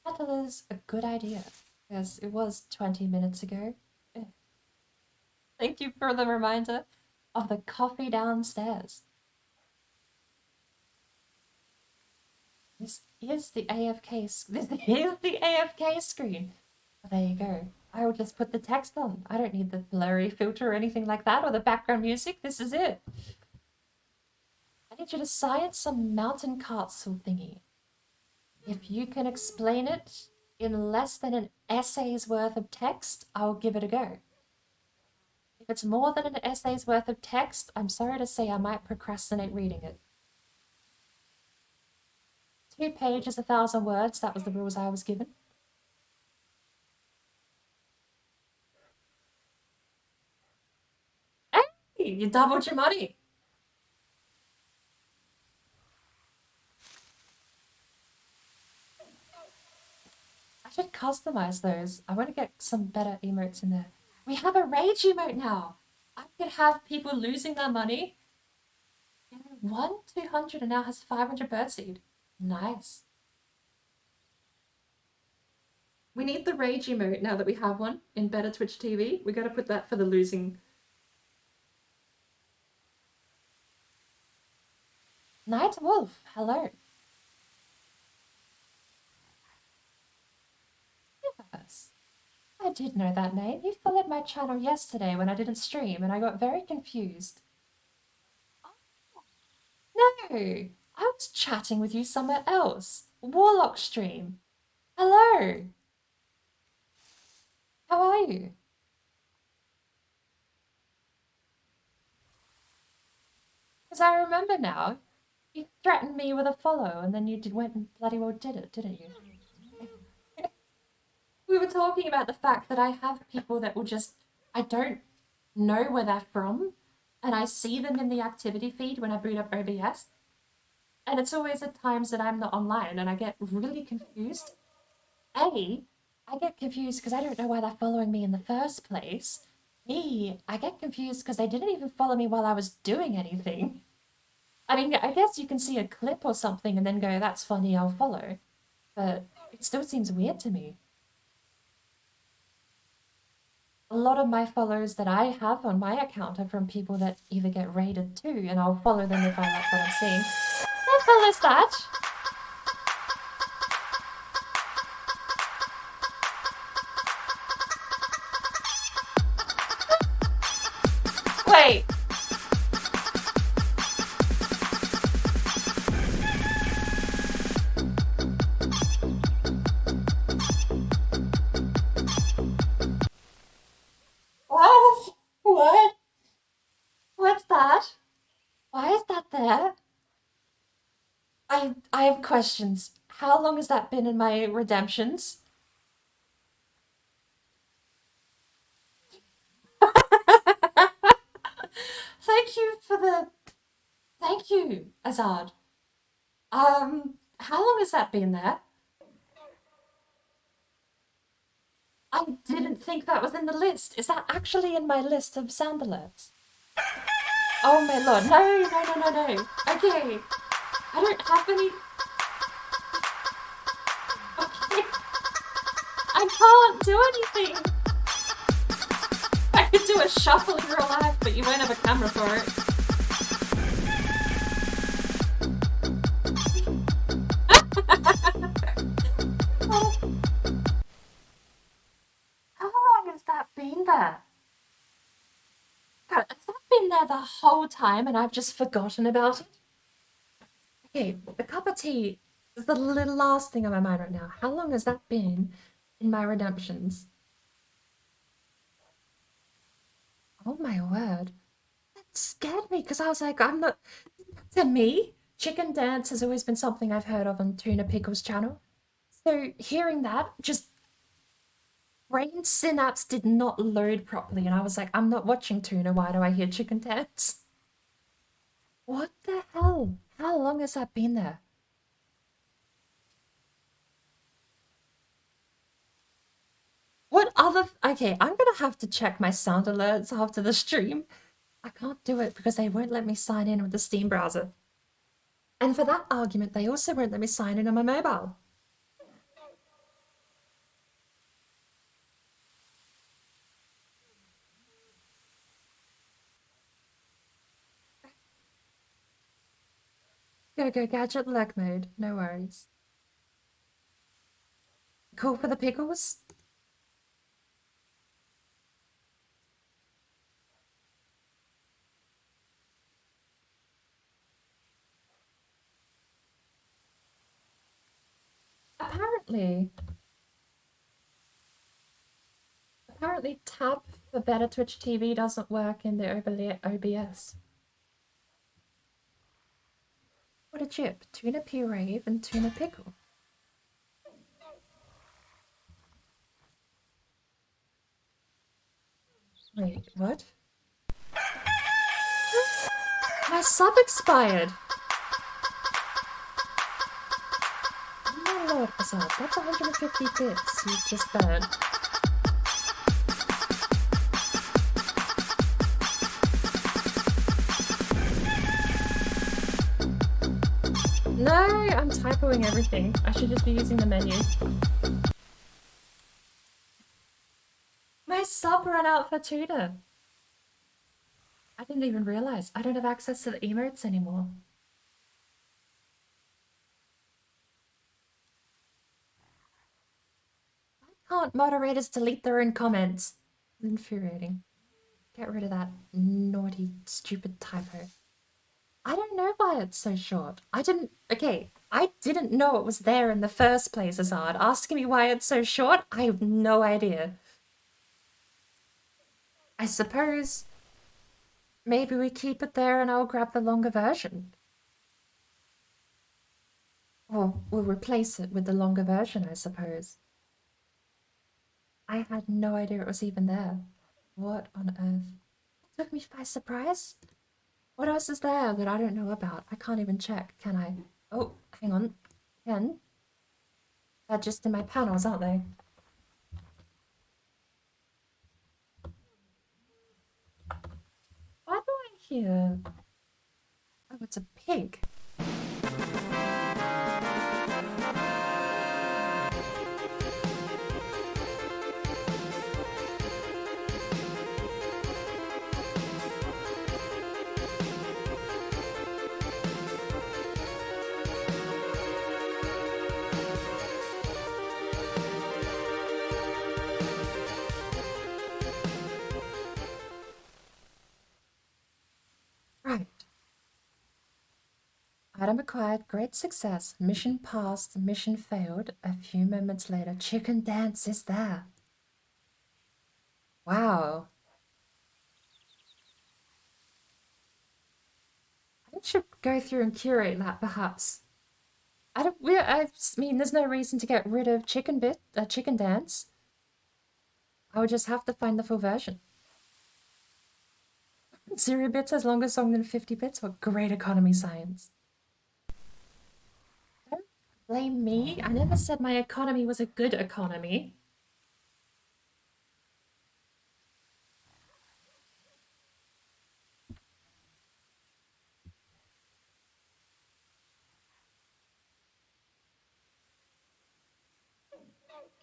Kettle is a good idea, because it was 20 minutes ago. Thank you for the reminder of the coffee downstairs. This is the AFK screen. Oh, there you go. I will just put the text on. I don't need the blurry filter or anything like that, or the background music. This is it. I need you to science some mountain castle thingy. If you can explain it in less than an essay's worth of text, I'll give it a go. If it's more than an essay's worth of text, I'm sorry to say I might procrastinate reading it. 2 pages, 1,000 words, that was the rules I was given. Hey, you doubled your money. I should customize those. I want to get some better emotes in there. We have a rage emote now. I could have people losing their money. 200 and now has 500 birdseed. Nice. We need the rage emote now that we have one in Better Twitch TV. We got to put that for the losing. Night Wolf, hello. Yes. I did know that name. You followed my channel yesterday when I didn't stream and I got very confused. No, I was chatting with you somewhere else. Warlock stream. Hello. How are you? Because I remember now, you threatened me with a follow and then you went and bloody well did it, didn't you? We were talking about the fact that I have people that will just, I don't know where they're from, and I see them in the activity feed when I boot up OBS, and it's always at times that I'm not online, and I get really confused. I get confused because I don't know why they're following me in the first place. B, I get confused because they didn't even follow me while I was doing anything. I mean, I guess you can see a clip or something and then go, that's funny, I'll follow. But it still seems weird to me. a lot of my follows that I have on my account are from people that either get raided too, and I'll follow them if I like what I'm seeing. What the hell is that? Wait. What? What? What's that? Why is that there? I have questions. How long has that been in my redemptions? Thank you for the... Thank you, Azad. How long has that been there? I didn't think that was in the list. Is that actually in my list of sound alerts? Oh my lord. No, no, no, no, no. Okay. I don't have any... Okay. I can't do anything. I could do a shuffle in real life, but you won't have a camera for it. How long has that been there? God, has that been there the whole time and I've just forgotten about it? Okay, the cup of tea is the last thing on my mind right now. How long has that been in my redemptions? Oh my word. That scared me because I was like, I'm not... To me, chicken dance has always been something I've heard of on Tuna Pickle's channel. So hearing that, just brain synapse did not load properly, and I was like, I'm not watching Tuna, why do I hear chicken dance? What the hell? How long has that been there? What other... Okay, I'm gonna have to check my sound alerts after the stream. I can't do it because they won't let me sign in with the Steam browser. And for that argument, they also won't let me sign in on my mobile. Go gadget leg mode, no worries. Cool for the pickles? Apparently tab for better Twitch TV doesn't work in the OBS. What a chip. Tuna puree and tuna pickle. Wait, what? My sub expired! Oh my lord, Azad, that's 150 bits you just burned. No, I'm typoing everything. I should just be using the menu. My sub ran out for tuna. I didn't even realize. I don't have access to the emotes anymore. Why can't moderators delete their own comments? Infuriating. Get rid of that naughty, stupid typo. I don't know why it's so short. I didn't know it was there in the first place, Azad. Asking me why it's so short, I have no idea. I suppose maybe we keep it there and I'll grab the longer version. Or we'll replace it with the longer version, I suppose. I had no idea it was even there. What on earth? It took me by surprise. What else is there that I don't know about? I can't even check, can I? Oh, hang on. They're just in my panels, aren't they? Why do I hear... Oh, it's a pig. Item acquired, great success. Mission passed, mission failed. A few moments later, chicken dance is there. Wow. I should go through and curate that, perhaps. I mean, there's no reason to get rid of chicken dance. I would just have to find the full version. 0 bits has longer song than 50 bits. What great economy science. Don't blame me. I never said my economy was a good economy.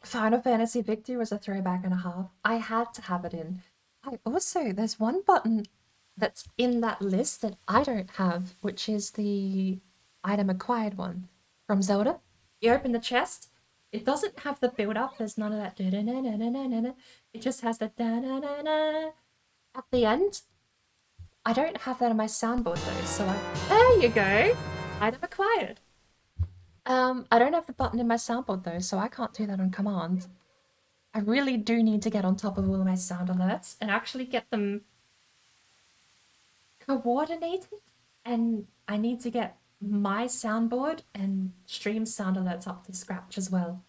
Final Fantasy Victory was a throwback and a half. I had to have it in. There's one button that's in that list that I don't have, which is the item acquired one from Zelda. You open the chest, it doesn't have the build up, there's none of that. It just has the da-na-na-na at the end. I don't have that on my soundboard though, so there you go! Item acquired. I don't have the button in my soundboard though, so I can't do that on command. I really do need to get on top of all of my sound alerts and actually get them coordinated. And I need to get my soundboard and stream sound alerts up to scratch as well.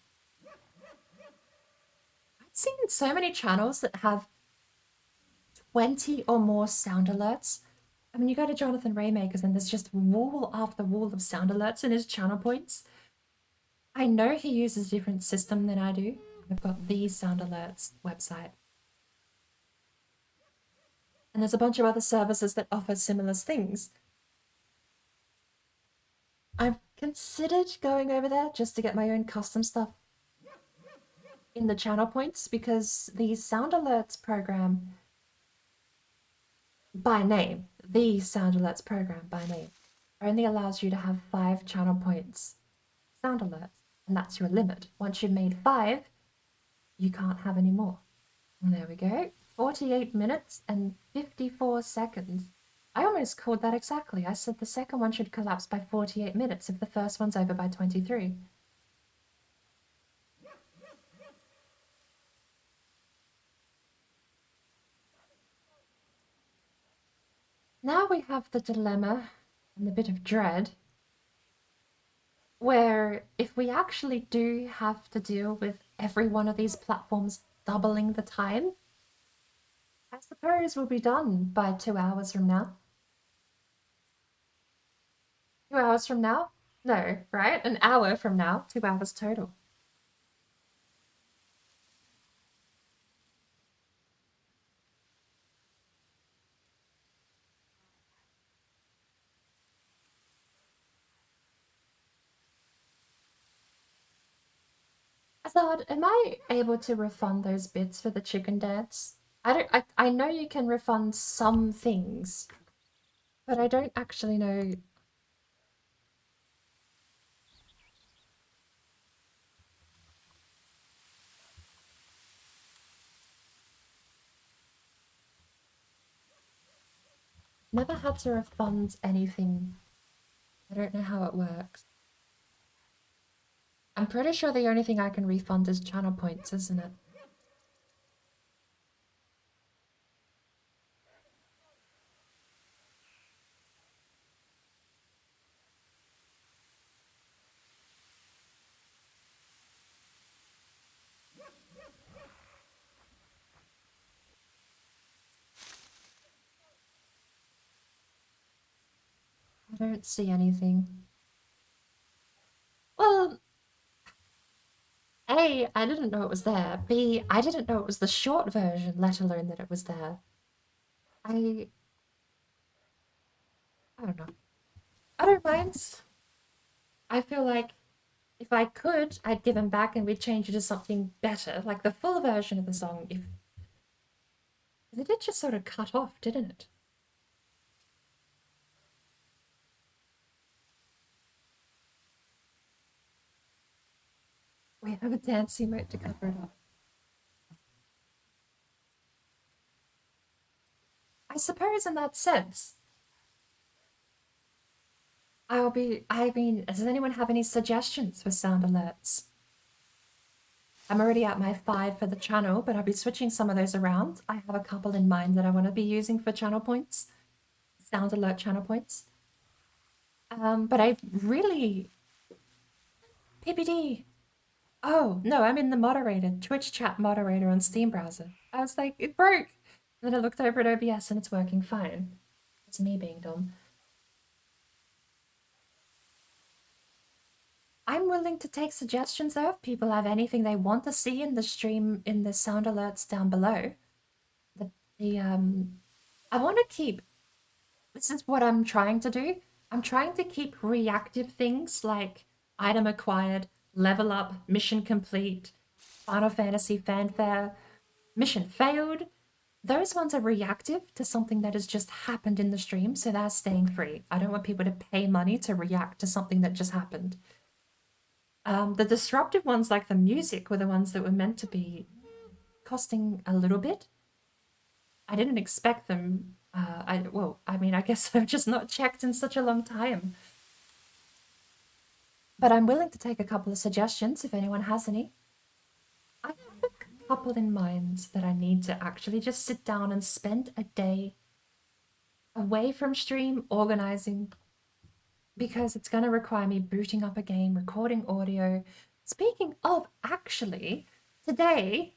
I've seen so many channels that have 20 or more sound alerts. I mean, you go to Jonathan Raymakers and there's just wall after wall of sound alerts in his channel points. I know he uses a different system than I do. I've got the Sound Alerts website. And there's a bunch of other services that offer similar things. I've considered going over there just to get my own custom stuff in the channel points because the Sound Alerts program by name, the Sound Alerts program by name, only allows you to have 5 channel points sound alerts, and that's your limit. Once you've made 5, you can't have any more. And there we go. 48 minutes and 54 seconds. I almost called that exactly. I said the second one should collapse by 48 minutes if the first one's over by 23. Now we have the dilemma and the bit of dread where if we actually do have to deal with every one of these platforms doubling the time, I suppose we'll be done by 2 hours from now. 2 hours from now? No, right? An hour from now, 2 hours total. Azad, am I able to refund those bits for the chicken dance? I know you can refund some things, but I don't actually know. Never had to refund anything. I don't know how it works. I'm pretty sure the only thing I can refund is channel points, isn't it? I don't see anything. Well, A, I didn't know it was there. B, I didn't know it was the short version, let alone that it was there. I don't know. I don't mind. I feel like if I could, I'd give him back and we'd change it to something better, like the full version of the song. If it did just sort of cut off, didn't it? We have a dance emote to cover it up. I suppose in that sense. I mean, does anyone have any suggestions for sound alerts? I'm already at my 5 for the channel, but I'll be switching some of those around. I have a couple in mind that I want to be using for channel points, sound alert channel points. But I really... PPD! Oh, no, I'm in the moderator, Twitch chat moderator on Steam browser. I was like, it broke! And then I looked over at OBS and it's working fine. It's me being dumb. I'm willing to take suggestions though if people have anything they want to see in the stream in the sound alerts down below. I want to keep, this is what I'm trying to do. I'm trying to keep reactive things like item acquired, level up, mission complete, Final Fantasy fanfare, mission failed. Those ones are reactive to something that has just happened in the stream, so they're staying free. I don't want people to pay money to react to something that just happened. The disruptive ones, like the music, were the ones that were meant to be costing a little bit. I didn't expect them. I mean, I guess I've just not checked in such a long time. But I'm willing to take a couple of suggestions if anyone has any. I have a couple in mind that I need to actually just sit down and spend a day away from stream organizing, because it's going to require me booting up a game, recording audio. Speaking of, actually, today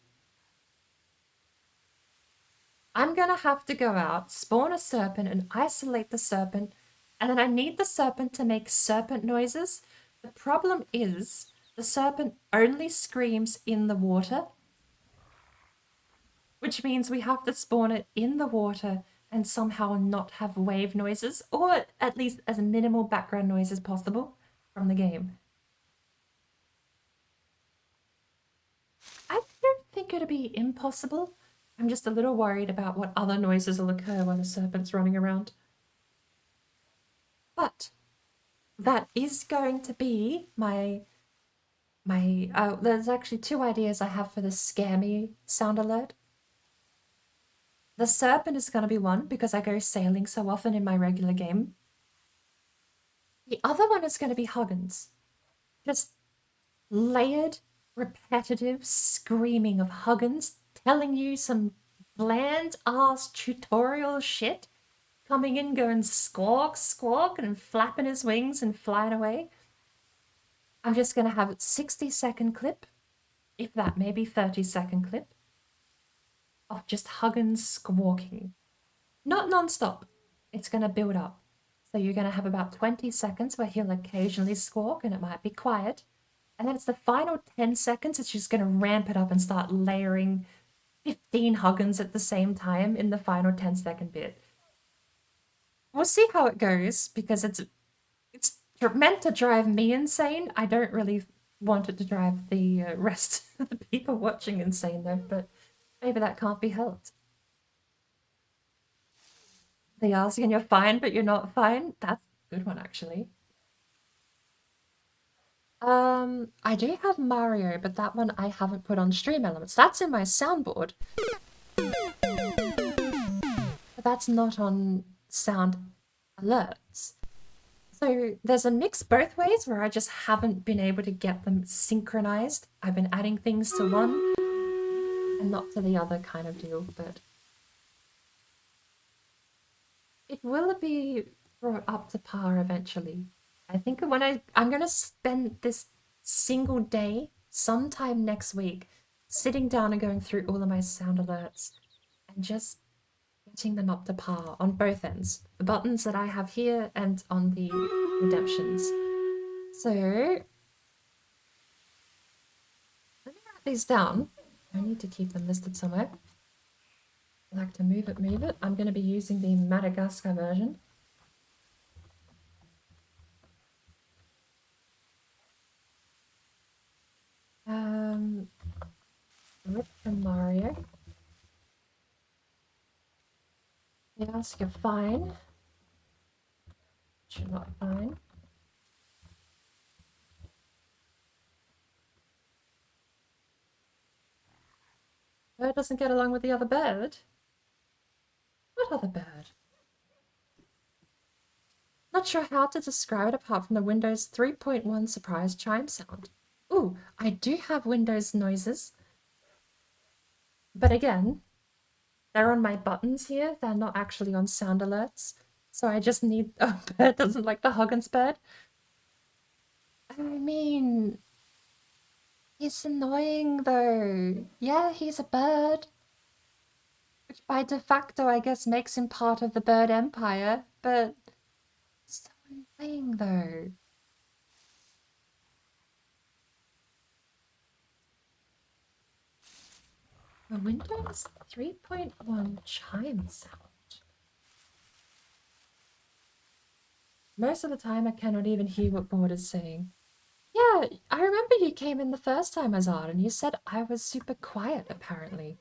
I'm going to have to go out, spawn a serpent and isolate the serpent, and then I need the serpent to make serpent noises. The problem is the serpent only screams in the water, which means we have to spawn it in the water and somehow not have wave noises, or at least as minimal background noise as possible from the game. I don't think it'll be impossible. I'm just a little worried about what other noises will occur when the serpent's running around. But that is going to be there's actually 2 ideas I have for the scare me sound alert. The serpent is going to be one because I go sailing so often in my regular game. The other one is going to be Huggins. Just layered, repetitive screaming of Huggins telling you some bland-ass tutorial shit, coming in going squawk, squawk, and flapping his wings and flying away. I'm just going to have a 60-second clip, if that, maybe 30-second clip, of just Huggins squawking. Not non-stop. It's going to build up. So you're going to have about 20 seconds where he'll occasionally squawk and it might be quiet. And then it's the final 10 seconds, it's just going to ramp it up and start layering 15 Huggins at the same time in the final 10-second bit. We'll see how it goes, because it's meant to drive me insane. I don't really want it to drive the rest of the people watching insane though, but maybe that can't be helped. They ask and you're fine, but you're not fine. That's a good one, actually. I do have Mario, but that one I haven't put on stream elements. That's in my soundboard. But that's not on sound alerts. So there's a mix both ways where I just haven't been able to get them synchronized. I've been adding things to one and not to the other kind of deal, but it will be brought up to par eventually. I think when I'm going to spend this single day sometime next week sitting down and going through all of my sound alerts and just getting them up to par on both ends. The buttons that I have here and on the redemptions. So let me write these down. I need to keep them listed somewhere. I like to move it, move it. I'm going to be using the Madagascar version. Rip from Mario. Yes, you're fine. You're not fine. Bird doesn't get along with the other bird. What other bird? Not sure how to describe it apart from the Windows 3.1 surprise chime sound. Ooh, I do have Windows noises. But again, they're on my buttons here. They're not actually on sound alerts. So I just need... Oh, bird doesn't like the Huggins bird. I mean... He's annoying, though. Yeah, he's a bird. Which by de facto, I guess, makes him part of the bird empire. But... So annoying, though. The Windows 3.1 chime sound. Most of the time, I cannot even hear what Board is saying. Yeah, I remember you came in the first time, Azad, and you said I was super quiet, apparently.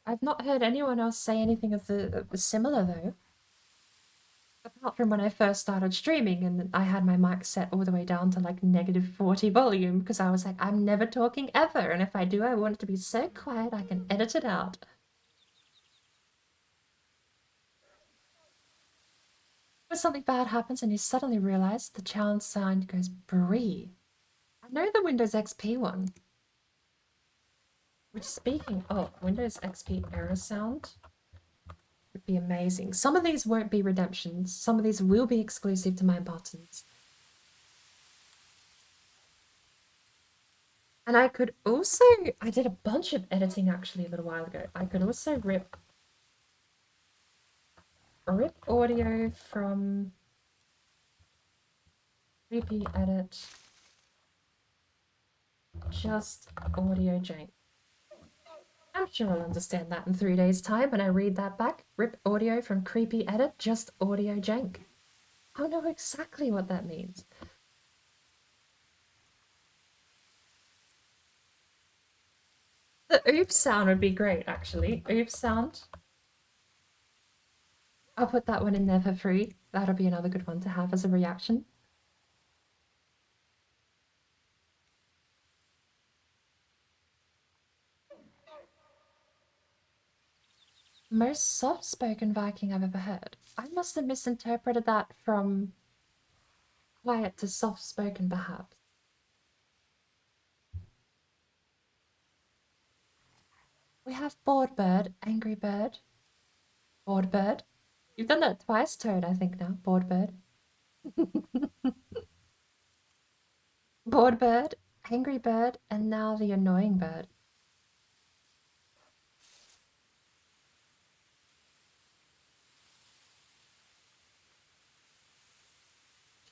I've not heard anyone else say anything of the similar, though. Apart from when I first started streaming and I had my mic set all the way down to like -40 volume because I was like, I'm never talking ever, and if I do, I want it to be so quiet I can edit it out. When something bad happens and you suddenly realize the challenge sign goes Brie. I know the Windows XP one. Which, speaking of Windows XP error sound, would be amazing. Some of these won't be redemptions. Some of these will be exclusive to my buttons. And I could also... I did a bunch of editing actually a little while ago. I could also rip audio from creepy edit. Just audio jank. I'm sure I'll understand that in 3 days' time when I read that back. Rip audio from creepy edit, just audio jank. I'll know exactly what that means. The oops sound would be great, actually. Oops sound. I'll put that one in there for free. That'll be another good one to have as a reaction. Most soft-spoken Viking I've ever heard. I must have misinterpreted that from quiet to soft-spoken, perhaps. We have bored bird, angry bird, bored bird. You've done that twice, Toad, I think now. Bored bird. Bored bird, angry bird, and now the annoying bird.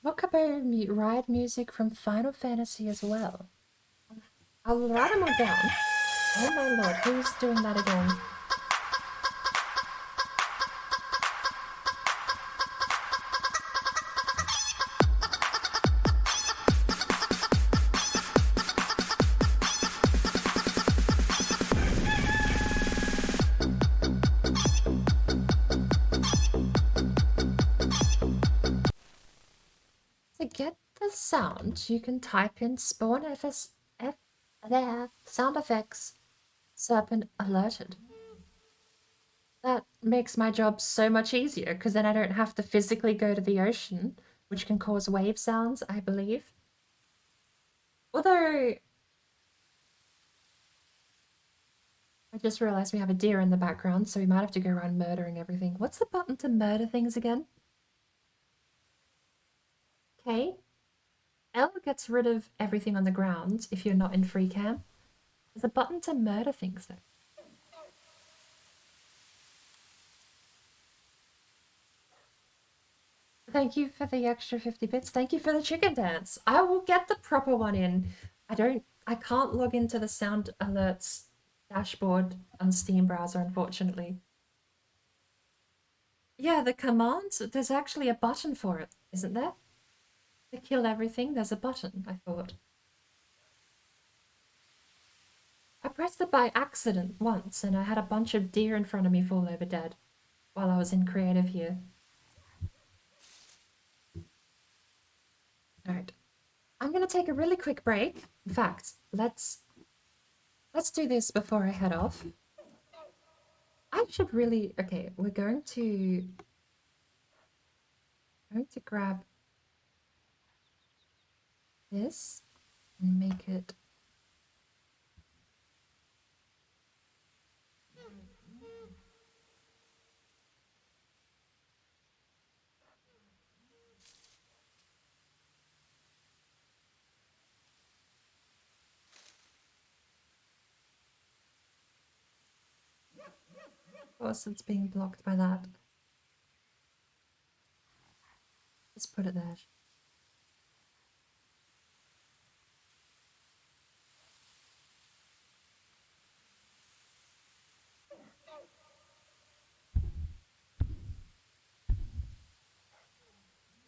Chocobo ride music from Final Fantasy as well. I'll write them all down. Oh my lord, who's doing that again? To get the sound, you can type in spawn sound effects serpent alerted. That makes my job so much easier because then I don't have to physically go to the ocean, which can cause wave sounds, I believe. Although I just realized we have a deer in the background, so we might have to go around murdering everything. What's the button to murder things again? K. L gets rid of everything on the ground if you're not in free cam. There's a button to murder things though. Thank you for the extra 50 bits. Thank you for the chicken dance. I will get the proper one in. I can't log into the sound alerts dashboard on Steam browser, unfortunately. Yeah, the commands, there's actually a button for it, isn't there? To kill everything, there's a button, I thought. I pressed it by accident once, and I had a bunch of deer in front of me fall over dead while I was in creative here. Alright. I'm gonna take a really quick break. In fact, let's do this before I head off. I should really... Okay, we're going to I'm going to grab this and make it of course it's being blocked by that. Just put it there.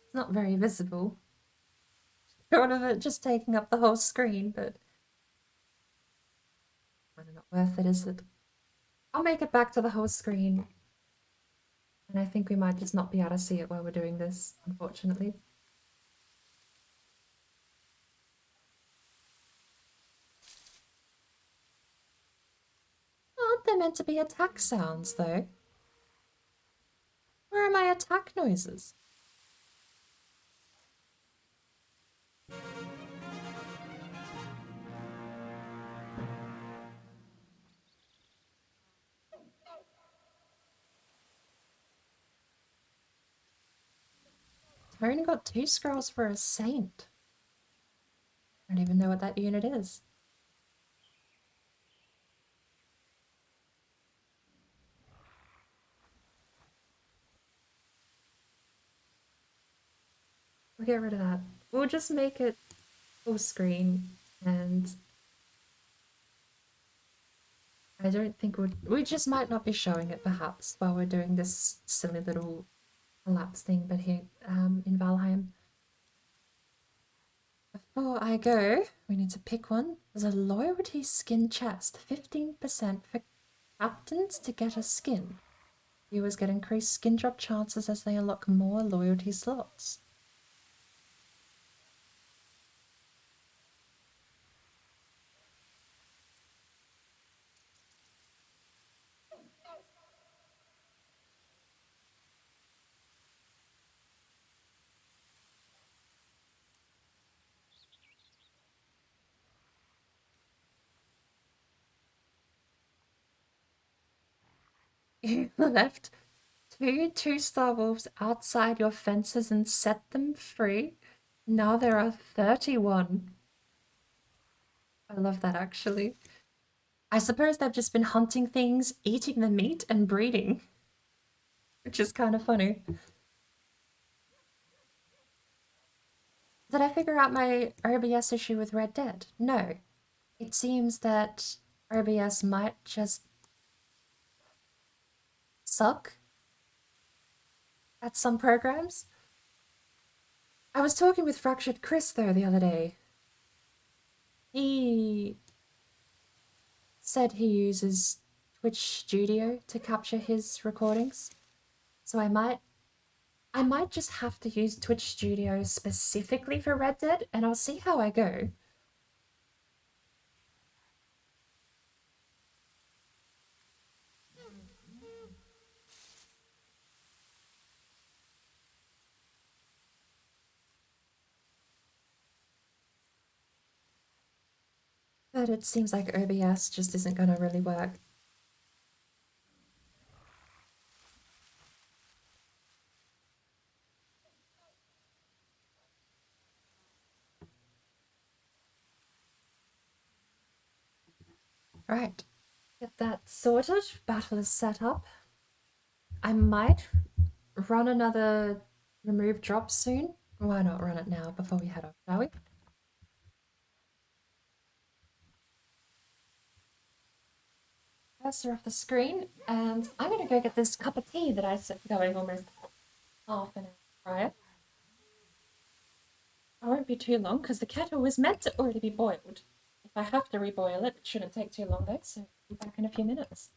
It's not very visible. Short of it just taking up the whole screen, but kind of not worth it, is it? I'll make it back to the whole screen. And I think we might just not be able to see it while we're doing this, unfortunately. Aren't there meant to be attack sounds, though? Where are my attack noises? I only got 2 scrolls for a saint. I don't even know what that unit is. We'll get rid of that. We'll just make it full screen, and I don't think we just might not be showing it perhaps while we're doing this silly little collapse thing, but here in Valheim. Before I go, we need to pick one. There's a loyalty skin chest, 15% for captains to get a skin. Viewers get increased skin drop chances as they unlock more loyalty slots. You left 2 2-star wolves outside your fences and set them free. Now there are 31. I love that, actually. I suppose they've just been hunting things, eating the meat, and breeding, which is kind of funny. Did I figure out my OBS issue with Red Dead? No. It seems that OBS might just suck at some programs. I was talking with Fractured Chris, though, the other day. He said he uses Twitch Studio to capture his recordings. So I might just have to use Twitch Studio specifically for Red Dead, and I'll see how I go. But it seems like OBS just isn't going to really work. Right, get that sorted. Battle is set up. I might run another remove drop soon. Why not run it now before we head off, shall we? Cursor off the screen, and I'm gonna go get this cup of tea that I set going almost half an hour prior. I won't be too long because the kettle was meant to already be boiled. If I have to reboil it, it shouldn't take too long though, so I'll be back in a few minutes.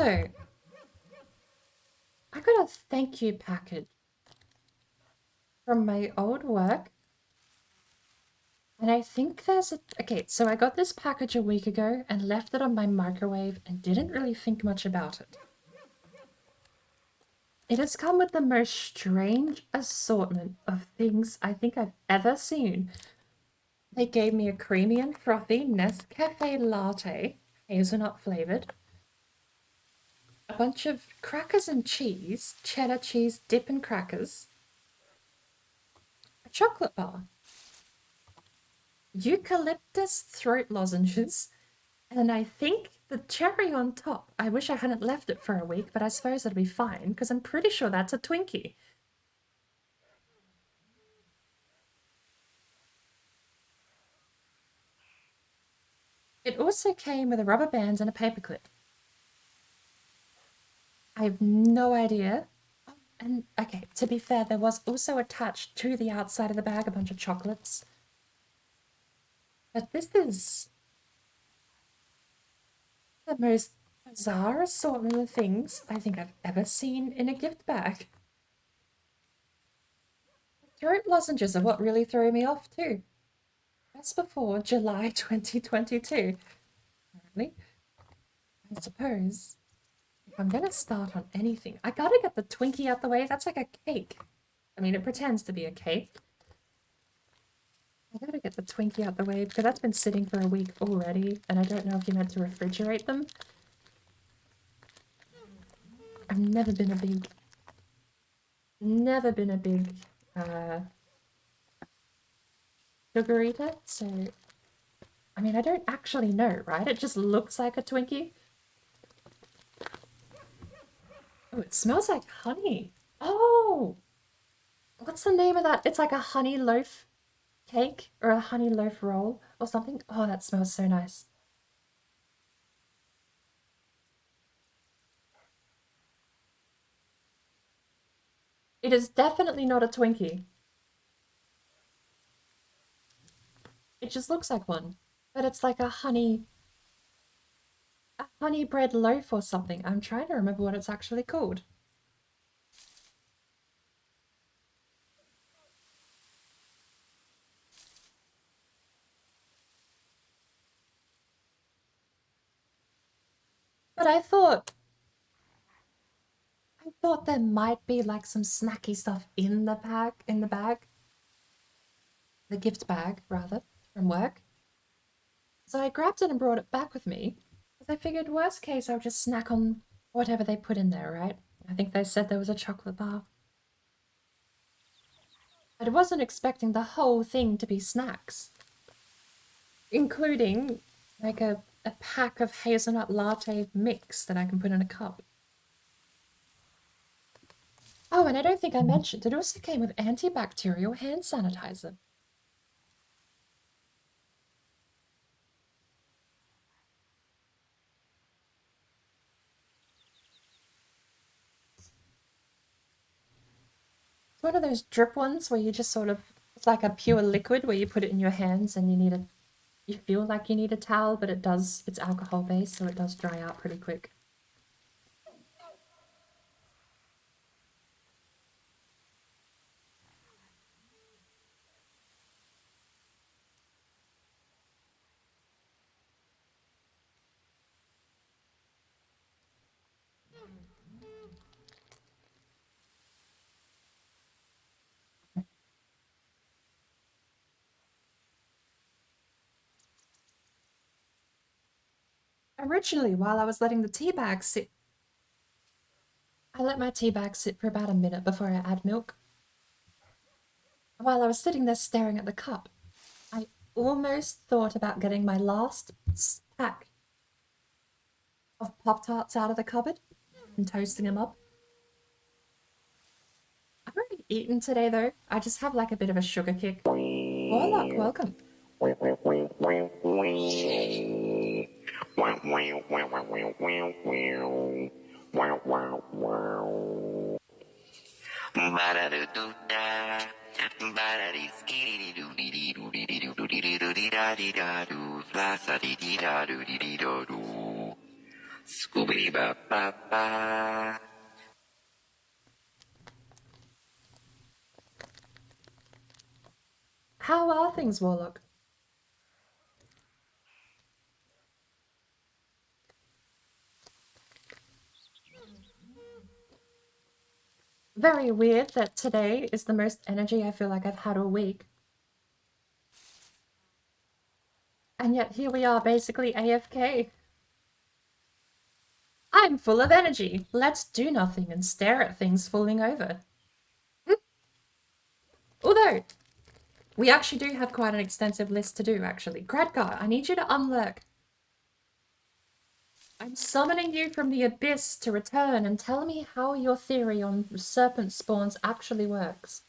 though, I got a thank you package from my old work. And I think there's a... Okay, so I got this package a week ago and left it on my microwave and didn't really think much about it. It has come with the most strange assortment of things I think I've ever seen. They gave me a creamy and frothy Nescafe latte, hazelnut flavored, a bunch of crackers and cheese, cheddar cheese dip and crackers, a chocolate bar, eucalyptus throat lozenges, and I think the cherry on top. I wish I hadn't left it for a week, but I suppose it'll be fine, because I'm pretty sure that's a Twinkie. It also came with a rubber band and a paperclip. I have no idea. And, okay, to be fair, there was also attached to the outside of the bag a bunch of chocolates. But this is the most bizarre assortment of things I think I've ever seen in a gift bag. Throat lozenges are what really threw me off too. Just before July 2022. Apparently. I suppose if I'm gonna start on anything, I gotta get the Twinkie out the way. That's like a cake. I mean, it pretends to be a cake. I gotta get the Twinkie out the way because that's been sitting for a week already, and I don't know if you're meant to refrigerate them. I've never been a big sugar eater, so I mean, I don't actually know, right? It just looks like a Twinkie. Oh, it smells like honey. Oh, what's the name of that? It's like a honey loaf cake or a honey loaf roll or something. Oh, that smells so nice. It is definitely not a Twinkie. It just looks like one, but it's like a honey bread loaf or something. I'm trying to remember what it's actually called. But I thought there might be like some snacky stuff in the bag, the gift bag rather, from work. So I grabbed it and brought it back with me, because I figured worst case I'll just snack on whatever they put in there, right? I think they said there was a chocolate bar. I wasn't expecting the whole thing to be snacks, including like a pack of hazelnut latte mix that I can put in a cup. Oh, and I don't think I mentioned, it also came with antibacterial hand sanitizer. It's one of those drip ones where you just sort of, it's like a pure liquid where you put it in your hands and you feel like you need a towel, but it's alcohol based, so it does dry out pretty quick. Originally, while I was letting the tea bag sit, I let my tea bag sit for about a minute before I add milk. While I was sitting there staring at the cup, I almost thought about getting my last pack of Pop-Tarts out of the cupboard and toasting them up. I've already eaten today though. I just have like a bit of a sugar kick. Warlock, welcome. Scoobity ba ba ba. How are things, Warlock? Very weird that today is the most energy I feel like I've had all week. And yet here we are, basically AFK. I'm full of energy. Let's do nothing and stare at things falling over. Although, we actually do have quite an extensive list to do, actually. Gradgar, I need you to unlurk. I'm summoning you from the abyss to return and tell me how your theory on serpent spawns actually works.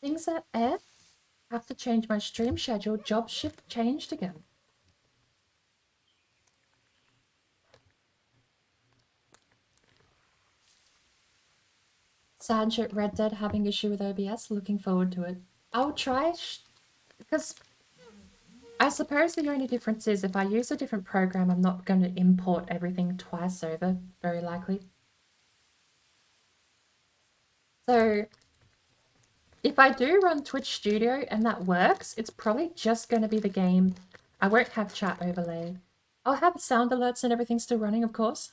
Things at F? Have to change my stream schedule. Job shift changed again. Sad shit, Red Dead having issue with OBS. Looking forward to it. I'll try, because I suppose the only difference is if I use a different program, I'm not going to import everything twice over, very likely. So if I do run Twitch Studio and that works, it's probably just going to be the game. I won't have chat overlay. I'll have sound alerts and everything still running, of course.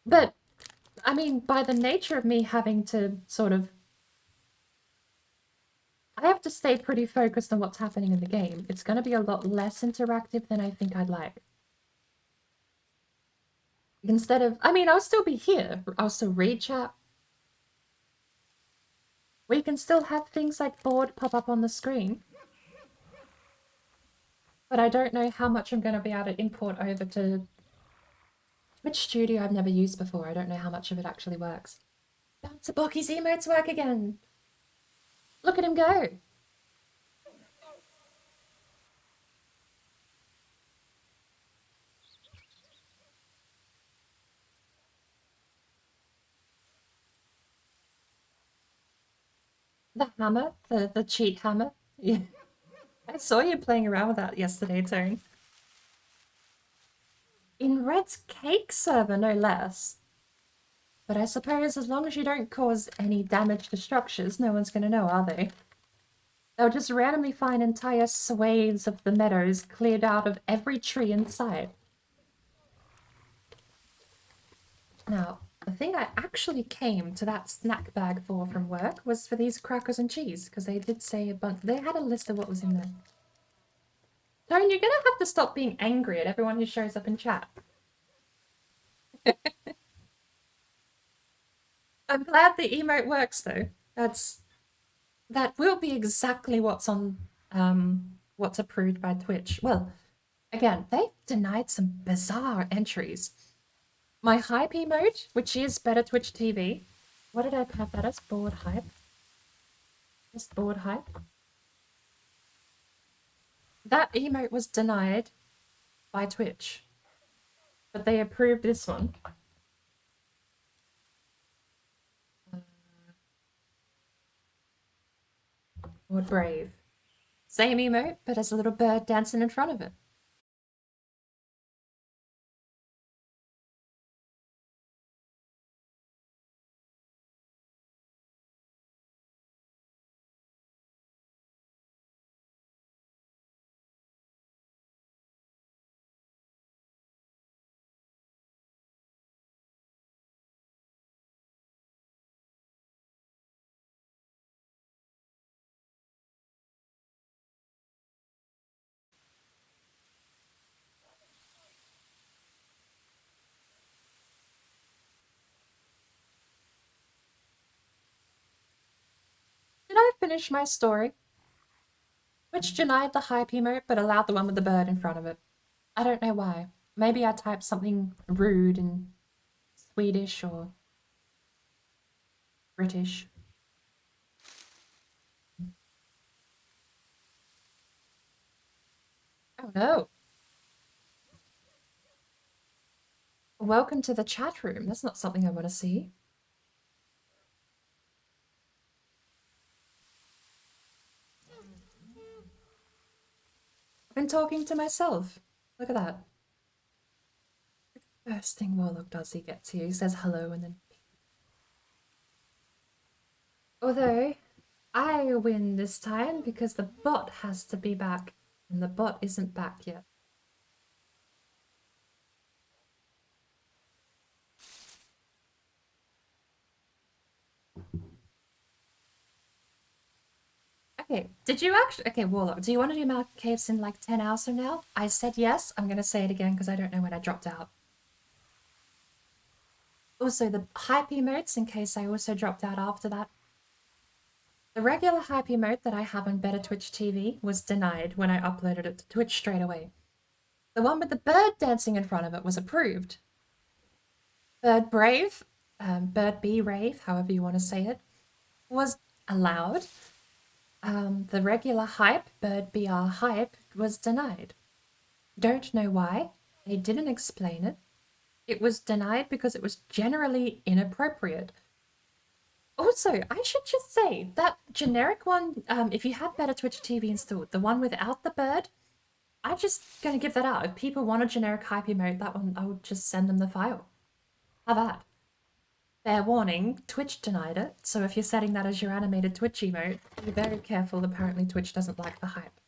But, I mean, by the nature of me having to sort of... I have to stay pretty focused on what's happening in the game. It's going to be a lot less interactive than I think I'd like. Instead of... I mean, I'll still be here. I'll still read chat. We can still have things like board pop up on the screen. But I don't know how much I'm going to be able to import over to Twitch Studio. I've never used before. I don't know how much of it actually works. Bounce Bocky's emotes work again. Look at him go. The hammer, the cheat hammer. Yeah. I saw you playing around with that yesterday, Tone. In Red's cake server, no less. But I suppose as long as you don't cause any damage to structures, no one's going to know, are they? They'll just randomly find entire swathes of the meadows cleared out of every tree in sight. Now, the thing I actually came to that snack bag for from work was for these crackers and cheese, because they did say a bunch. They had a list of what was in there. Tone, you're gonna have to stop being angry at everyone who shows up in chat. I'm glad the emote works though. That will be exactly what's on what's approved by Twitch. Well, again, they've denied some bizarre entries. My hype emote, which is better Twitch TV. What did I have that as? Board hype? Just board hype. That emote was denied by Twitch. But they approved this one. Board brave. Same emote, but has a little bird dancing in front of it. Did I finish my story? Which denied the hype emote but allowed the one with the bird in front of it. I don't know why. Maybe I typed something rude in Swedish or British. Oh no. Welcome to the chat room. That's not something I want to see. been talking to myself. Look at that. First thing Warlock does, he gets you. He says hello and then... Although, I win this time because the bot has to be back. And the bot isn't back yet. Okay, did you actually... Okay, Warlock, do you want to do Malk Caves in like 10 hours from now? I said yes. I'm going to say it again because I don't know when I dropped out. Also, the hype emotes, in case I also dropped out after that. The regular hype emote that I have on Better Twitch TV was denied when I uploaded it to Twitch straight away. The one with the bird dancing in front of it was approved. Bird Brave, Bird Be Rave, however you want to say it, was allowed. The regular hype, Bird BR hype, was denied. Don't know why. They didn't explain it. It was denied because it was generally inappropriate. Also, I should just say that generic one, if you had Better Twitch TV installed, the one without the bird, I'm just going to give that out. If people want a generic hype emote, that one, I would just send them the file. Have that. Fair warning, Twitch denied it, so if you're setting that as your animated Twitch emote, be very careful. Apparently Twitch doesn't like the hype.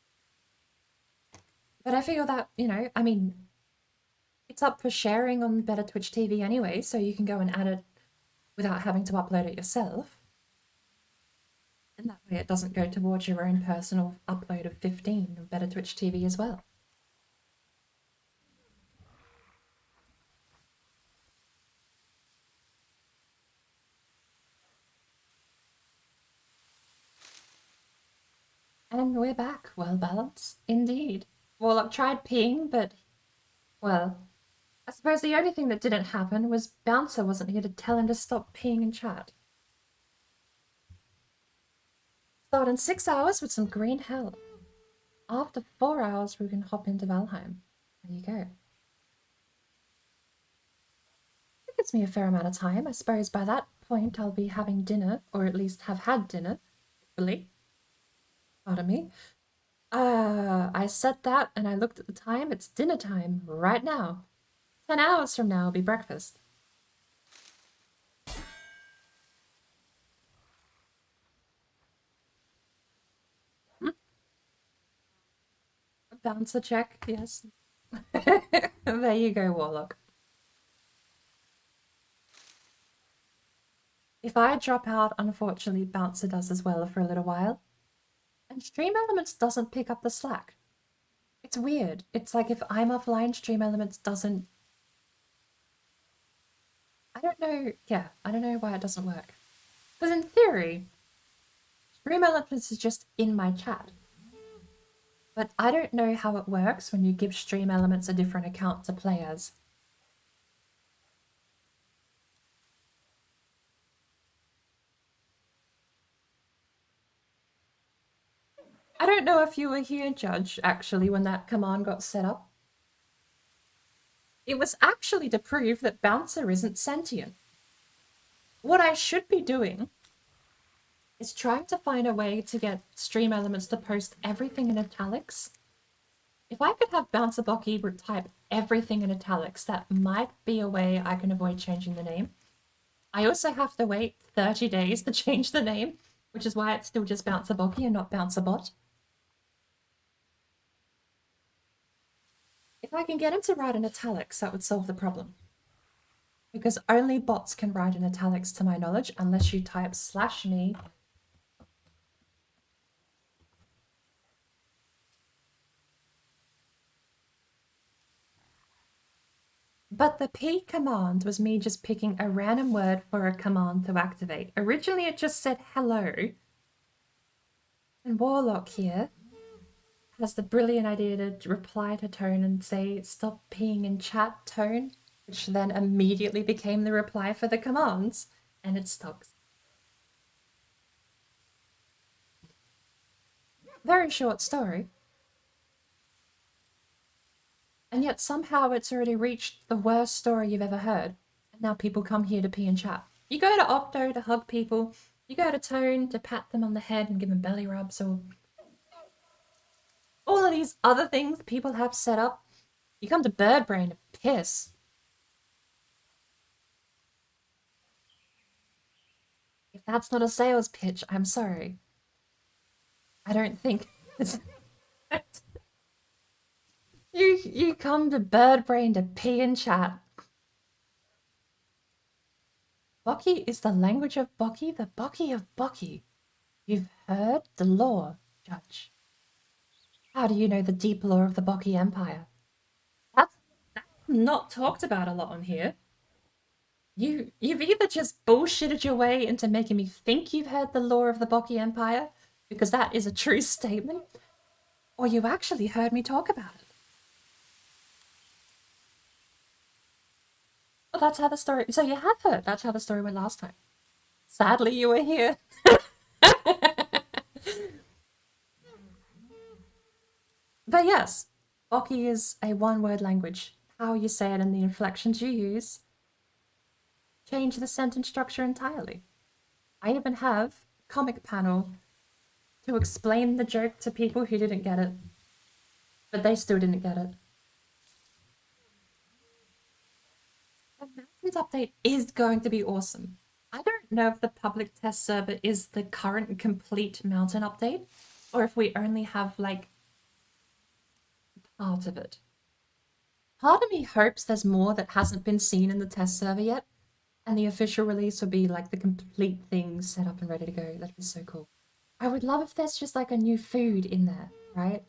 But I feel that, you know, I mean, it's up for sharing on Better Twitch TV anyway, so you can go and add it without having to upload it yourself. And that way it doesn't go towards your own personal upload of 15 on Better Twitch TV as well. And we're back. Well balanced, indeed. Warlock tried peeing, but, well, I suppose the only thing that didn't happen was Bouncer wasn't here to tell him to stop peeing in chat. Start in 6 hours with some green hell. After 4 hours, we can hop into Valheim. There you go. It gives me a fair amount of time. I suppose by that point I'll be having dinner, or at least have had dinner, hopefully. Pardon me. I said that and I looked at the time. It's dinner time right now. 10 hours from now will be breakfast. Bouncer check, yes. There you go, Warlock. If I drop out, unfortunately, Bouncer does as well for a little while. And Stream Elements doesn't pick up the slack. It's weird. It's like if I'm offline, Stream Elements doesn't... I don't know. Yeah, I don't know why it doesn't work. Because in theory, Stream Elements is just in my chat. But I don't know how it works when you give Stream Elements a different account to play as. I don't know if you were here, Judge, actually, when that command got set up. It was actually to prove that Bouncer isn't sentient. What I should be doing is trying to find a way to get Stream Elements to post everything in italics. If I could have Bouncer Bocky type everything in italics, that might be a way I can avoid changing the name. I also have to wait 30 days to change the name, which is why it's still just Bouncer Bocky and not Bouncer Bot. If I can get him to write in italics, that would solve the problem. Because only bots can write in italics to my knowledge, unless you type /me. But the P command was me just picking a random word for a command to activate. Originally it just said hello. And Warlock here has the brilliant idea to reply to Tone and say, stop peeing in chat, Tone, which then immediately became the reply for the commands, and it stops. Very short story. And yet somehow it's already reached the worst story you've ever heard. And now people come here to pee and chat. You go to Octo to hug people. You go to Tone to pat them on the head and give them belly rubs, or... all of these other things people have set up. You come to bird brain to piss. If that's not a sales pitch, I'm sorry. I don't think you come to bird brain to pee and chat. Boki is the language of Boki, the Boki of Boki. You've heard the lore, Judge. How do you know the deep lore of the Boki Empire? That's not talked about a lot on here. You've either just bullshitted your way into making me think you've heard the lore of the Boki Empire, because that is a true statement, or you actually heard me talk about it. Well, that's how the story. So you have heard. That's how the story went last time. Sadly, you were here. But yes, Boki is a one-word language. How you say it and the inflections you use change the sentence structure entirely. I even have a comic panel to explain the joke to people who didn't get it, but they still didn't get it. The Mountains update is going to be awesome. I don't know if the public test server is the current complete mountain update, or if we only have like part of it. Part of me hopes there's more that hasn't been seen in the test server yet, and the official release will be like the complete thing set up and ready to go. That'd be so cool. I would love if there's just like a new food in there, right?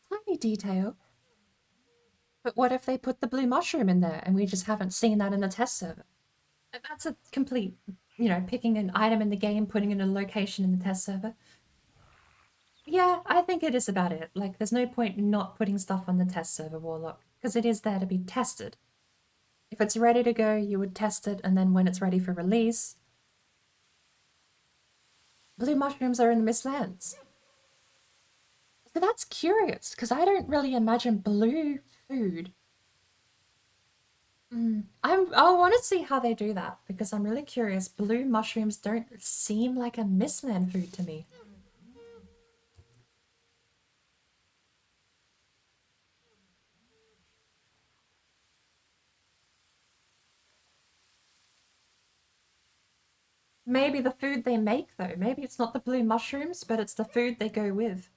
Tiny detail. But what if they put the blue mushroom in there and we just haven't seen that in the test server? That's a complete, picking an item in the game, putting it in a location in the test server. Yeah, I think it is about it. Like, there's no point in not putting stuff on the test server, Warlock, because it is there to be tested. If it's ready to go, you would test it, and then when it's ready for release, blue mushrooms are in the Mistlands. So that's curious, because I don't really imagine blue food. I want to see how they do that, because I'm really curious. Blue mushrooms don't seem like a Mistland food to me. Maybe the food they make, though. Maybe it's not the blue mushrooms, but it's the food they go with.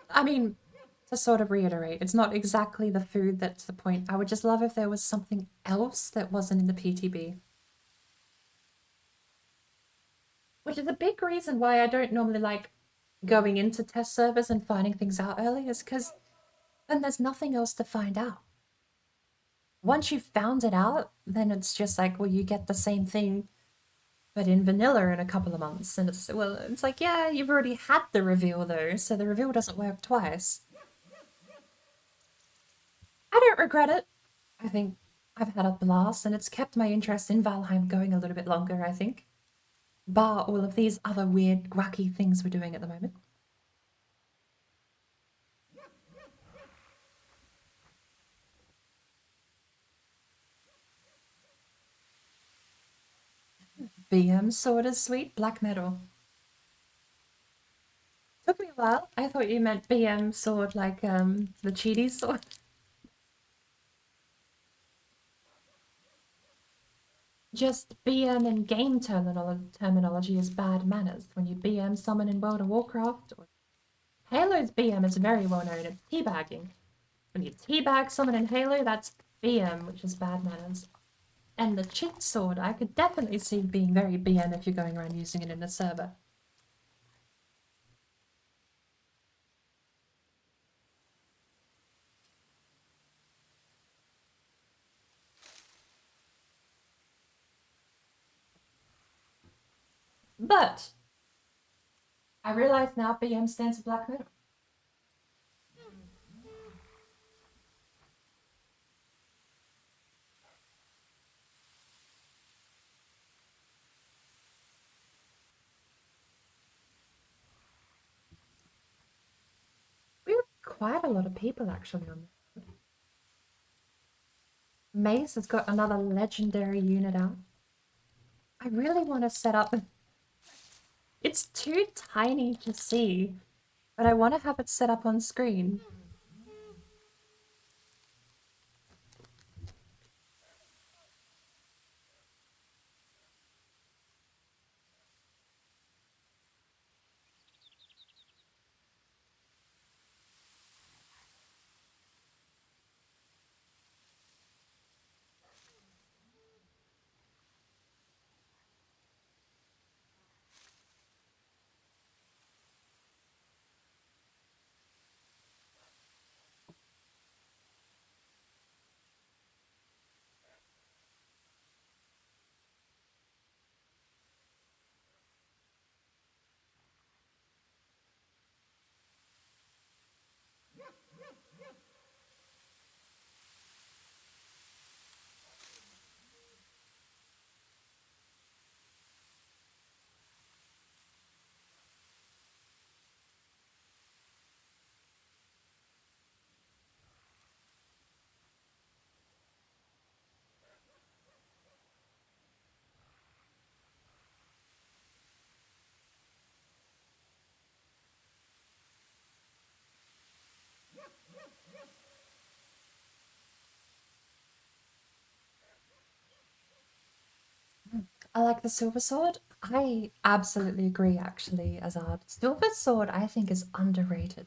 I mean, to sort of reiterate, it's not exactly the food that's the point. I would just love if there was something else that wasn't in the PTB. Which is a big reason why I don't normally like going into test servers and finding things out early, is because then there's nothing else to find out. Once you've found it out, then it's just like, well, you get the same thing, but in vanilla in a couple of months. And it's like, yeah, you've already had the reveal though, so the reveal doesn't work twice. I don't regret it. I think I've had a blast, and it's kept my interest in Valheim going a little bit longer, I think. Bar all of these other weird, wacky things we're doing at the moment. BM sword is sweet, black metal. Took me a while. I thought you meant BM sword like the cheaty sword. Just BM in game terminology is bad manners. When you BM someone in World of Warcraft, or Halo's BM is very well known. It's teabagging. When you teabag someone in Halo, that's BM, which is bad manners. And the cheat sword, I could definitely see being very BM if you're going around using it in a server. But I realize now BM stands for black metal. We were quite a lot of people actually on there. Mace has got another legendary unit out. I really want to set up... It's too tiny to see, but I want to have it set up on screen. I like the silver sword. I absolutely agree, actually, Azad. Silver sword, I think, is underrated.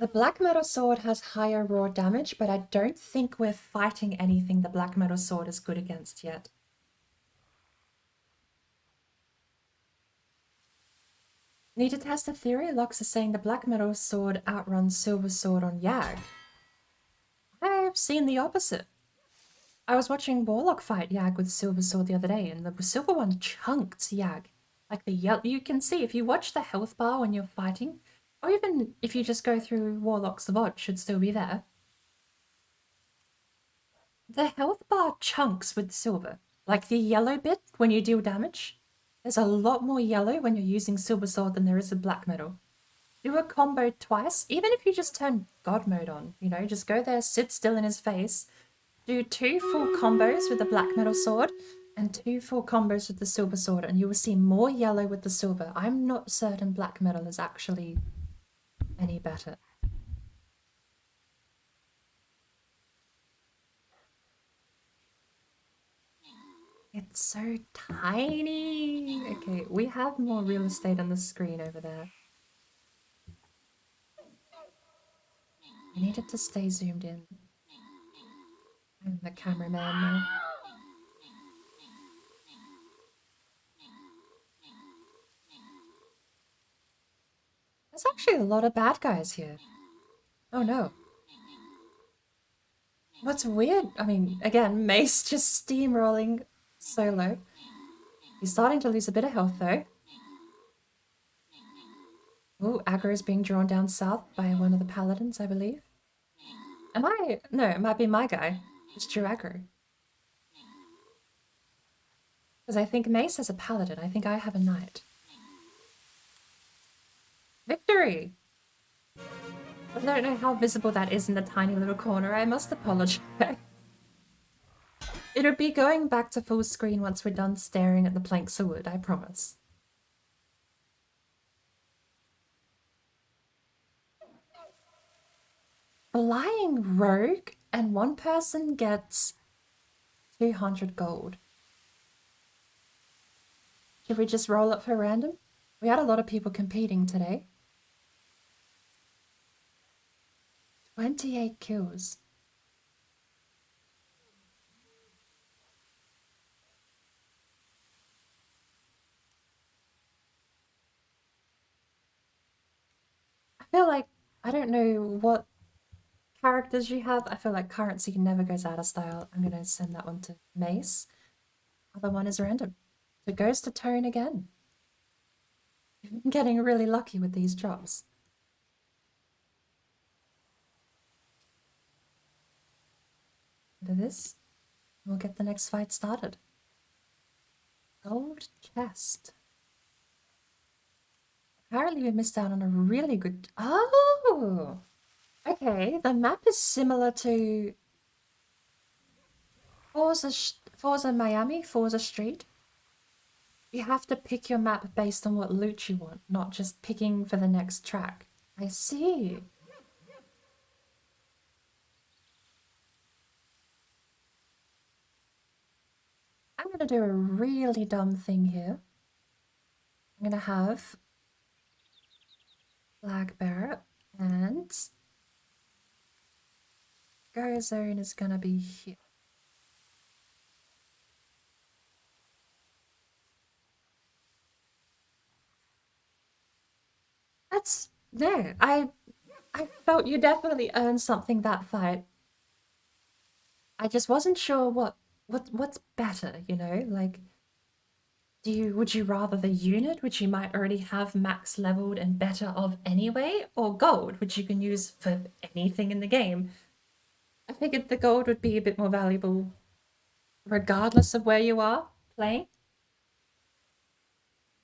The black metal sword has higher raw damage, but I don't think we're fighting anything the black metal sword is good against yet. Need to test the theory? Lux is saying the black metal sword outruns silver sword on Yag. I've seen the opposite. I was watching Warlock fight Yag with silver sword the other day, and the silver one chunked Yag. Like the yellow, you can see if you watch the health bar when you're fighting, or even if you just go through Warlock's VOD, should still be there. The health bar chunks with silver. Like the yellow bit when you deal damage. There's a lot more yellow when you're using silver sword than there is with black metal. Do a combo twice, even if you just turn God mode on, you know, just go there, sit still in his face, do 2 full combos with the black metal sword and 2 full combos with the silver sword, and you will see more yellow with the silver. I'm not certain black metal is actually any better. It's so tiny. Okay, we have more real estate on the screen over there. I need it to stay zoomed in. I'm the cameraman now. There's actually a lot of bad guys here. Oh no. What's weird, I mean, again, Mace just steamrolling solo. He's starting to lose a bit of health though. Oh, aggro is being drawn down south by one of the paladins, I believe. Am I? No, it might be my guy. Just drew aggro. Because I think Mace has a paladin. I think I have a knight. Victory! I don't know how visible that is in the tiny little corner. I must apologize. It'll be going back to full screen once we're done staring at the planks of wood, I promise. Flying rogue and one person gets 200 gold. Should we just roll up for random? We had a lot of people competing today. 28 kills. I feel like, I don't know what characters you have. I feel like currency never goes out of style. I'm going to send that one to Mace. Other one is random. So it goes to Tone again. I'm getting really lucky with these drops. Do this. We'll get the next fight started. Gold chest. Apparently we missed out on a really good... Oh! Okay, the map is similar to Forza Miami, Forza Street. You have to pick your map based on what loot you want, not just picking for the next track. I see. I'm gonna do a really dumb thing here. I'm gonna have flag bearer and go zone is gonna be here. That's no, I felt you definitely earned something that fight. I just wasn't sure what's better, you know? Like would you rather the unit, which you might already have max leveled and better of anyway, or gold, which you can use for anything in the game? I figured the gold would be a bit more valuable regardless of where you are playing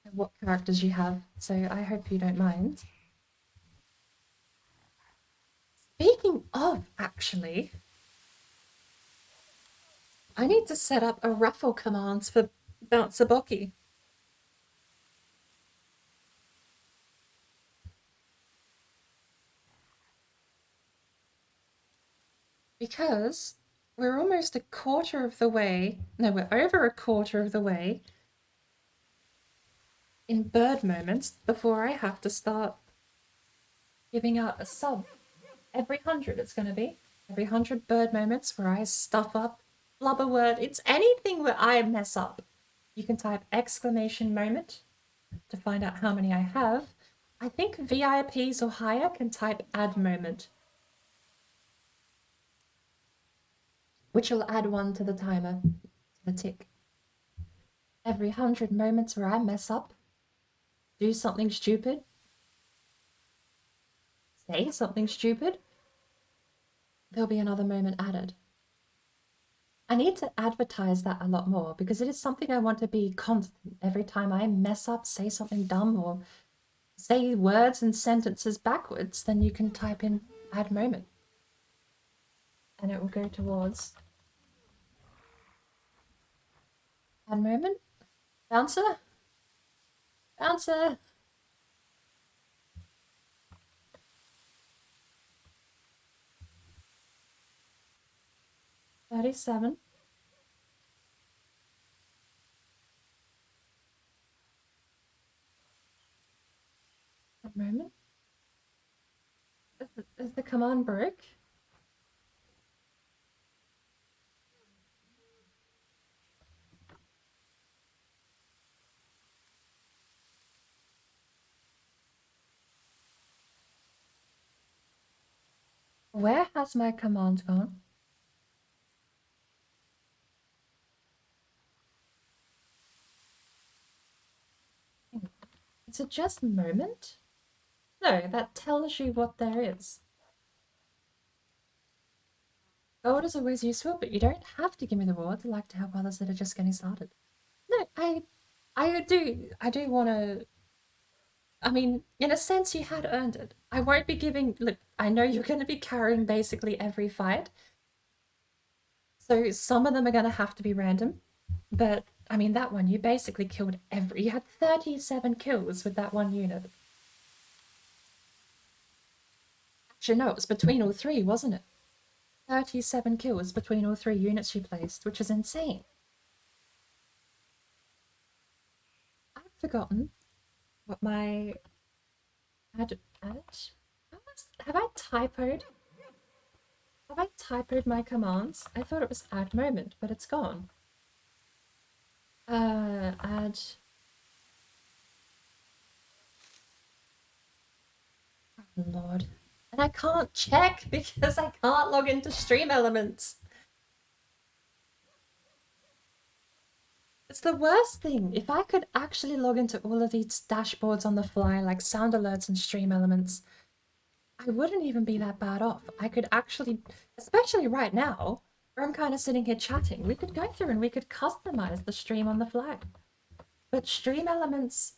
and what characters you have, so I hope you don't mind. Speaking of, actually, I need to set up a raffle commands for Bouncer Bocky. Because we're almost a quarter of the way, no, we're over a quarter of the way in bird moments before I have to start giving out a sub. Every 100 it's going to be. Every 100 bird moments where I stuff up, blubber word, it's anything where I mess up. You can type exclamation moment to find out how many I have. I think VIPs or higher can type add moment, which will add one to the timer, to the tick. Every 100 moments where I mess up, do something stupid, say something stupid, there'll be another moment added. I need to advertise that a lot more because it is something I want to be constant. Every time I mess up, say something dumb, or say words and sentences backwards, then you can type in add moment. And it will go towards add moment. Bouncer? Bouncer! $37. Add moment. Is the command broke? Where has my command gone? Is it just moment? No, that tells you what there is. Gold is always useful, but you don't have to give me the reward to like to help others that are just getting started. No, I do want to. I mean, in a sense, you had earned it. I won't be giving. Look, I know you're going to be carrying basically every fight, so some of them are going to have to be random. But I mean, that one you basically killed every. You had 37 kills with that one unit. Actually, no, it was between all three, wasn't it? 37 kills between all three units you placed, which is insane. I've forgotten what my have I typoed? Have I typoed my commands? I thought it was add moment, but it's gone. Add. Oh, Lord. And I can't check because I can't log into Stream Elements. It's the worst thing. If I could actually log into all of these dashboards on the fly, like sound alerts and Stream Elements, I wouldn't even be that bad off. I could actually, especially right now, where I'm kind of sitting here chatting, we could go through and we could customize the stream on the fly. But Stream Elements,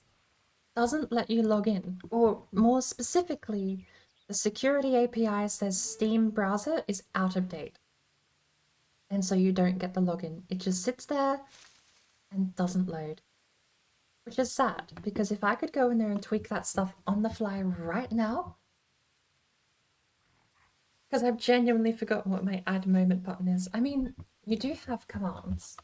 doesn't let you log in, or more specifically, the security API says Steam browser is out of date. And so you don't get the login. It just sits there and doesn't load. Which is sad, because if I could go in there and tweak that stuff on the fly right now, because I've genuinely forgotten what my add moment button is. I mean, you do have commands.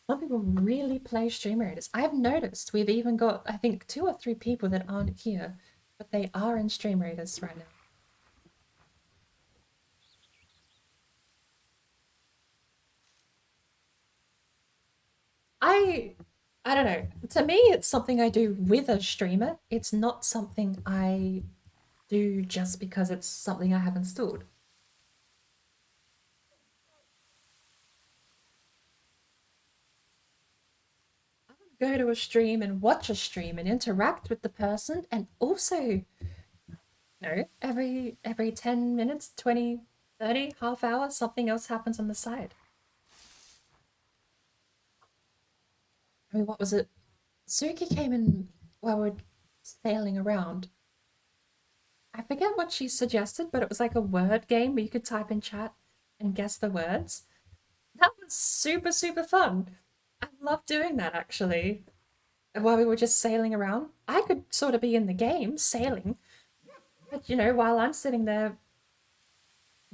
Some people really play Stream Raiders. I've noticed we've even got, I think, 2 or 3 people that aren't here, but they are in Stream Raiders right now. I don't know. To me, it's something I do with a streamer. It's not something I do just because it's something I have installed. I would go to a stream and watch a stream and interact with the person, and also, you know, every 10 minutes, 20, 30, half hour, something else happens on the side. I mean, what was it? Suki came in while we're sailing around. I forget what she suggested, but it was like a word game where you could type in chat and guess the words. That was super, super fun. I love doing that actually. While we were just sailing around, I could sort of be in the game sailing, but you know, while I'm sitting there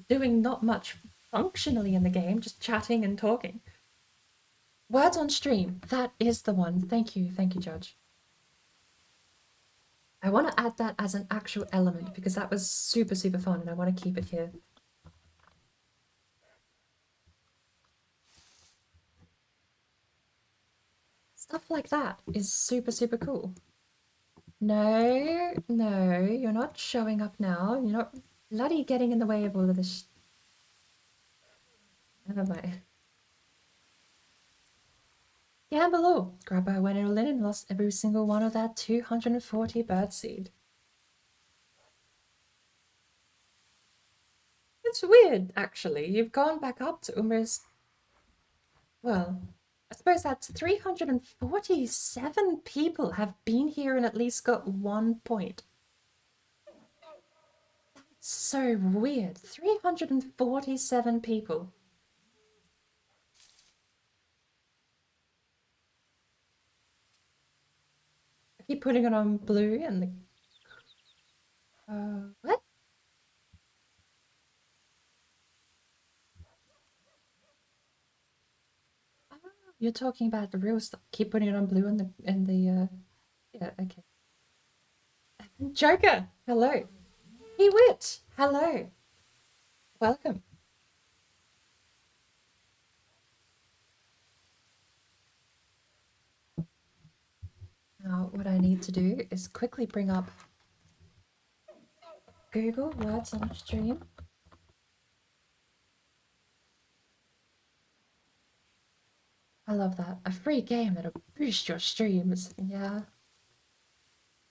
doing not much functionally in the game, just chatting and talking. Words on stream, that is the one. Thank you, Judge. I want to add that as an actual element because that was super, super fun and I want to keep it here. Stuff like that is super, super cool. No, no, you're not showing up now. You're not bloody getting in the way of all of this. Never mind. Gamble. Grandpa went all in and lost every single one of that 240 birdseed. It's weird, actually. You've gone back up to almost... Well, I suppose that's 347 people have been here and at least got 1 point. That's so weird. 347 people. I keep putting it on blue and the... what? Oh, you're talking about the real stuff. Keep putting it on blue and the yeah, okay. Joker, hello. Hey Wit, hello. Welcome. Now, what I need to do is quickly bring up Google Words on Stream. I love that. A free game that'll boost your streams. Yeah.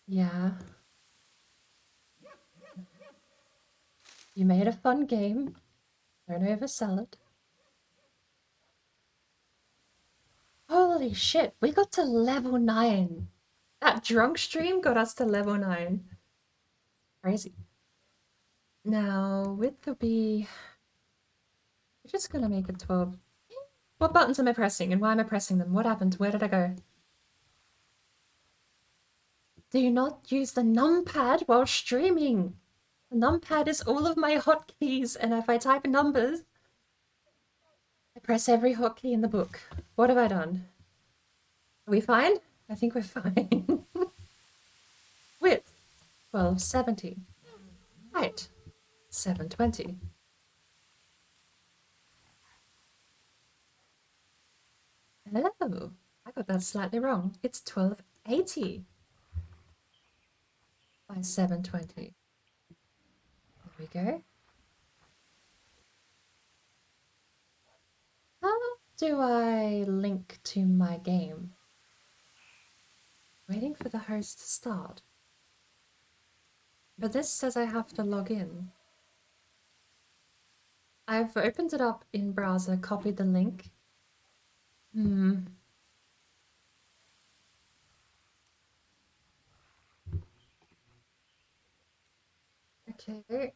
Yeah. You made a fun game. Don't oversell it. Holy shit, we got to level 9. That drunk stream got us to level 9. Crazy. Now, width will be... We're just gonna make it 12. What buttons am I pressing and why am I pressing them? What happened? Where did I go? Do not use the numpad while streaming. The numpad is all of my hotkeys, and if I type numbers, I press every hotkey in the book. What have I done? Are we fine? I think we're fine. Width, 1270. Height, 720. Hello. I got that slightly wrong. It's 1280 by 720. There we go. How do I link to my game? Waiting for the host to start. But this says I have to log in. I've opened it up in browser, copied the link. Okay.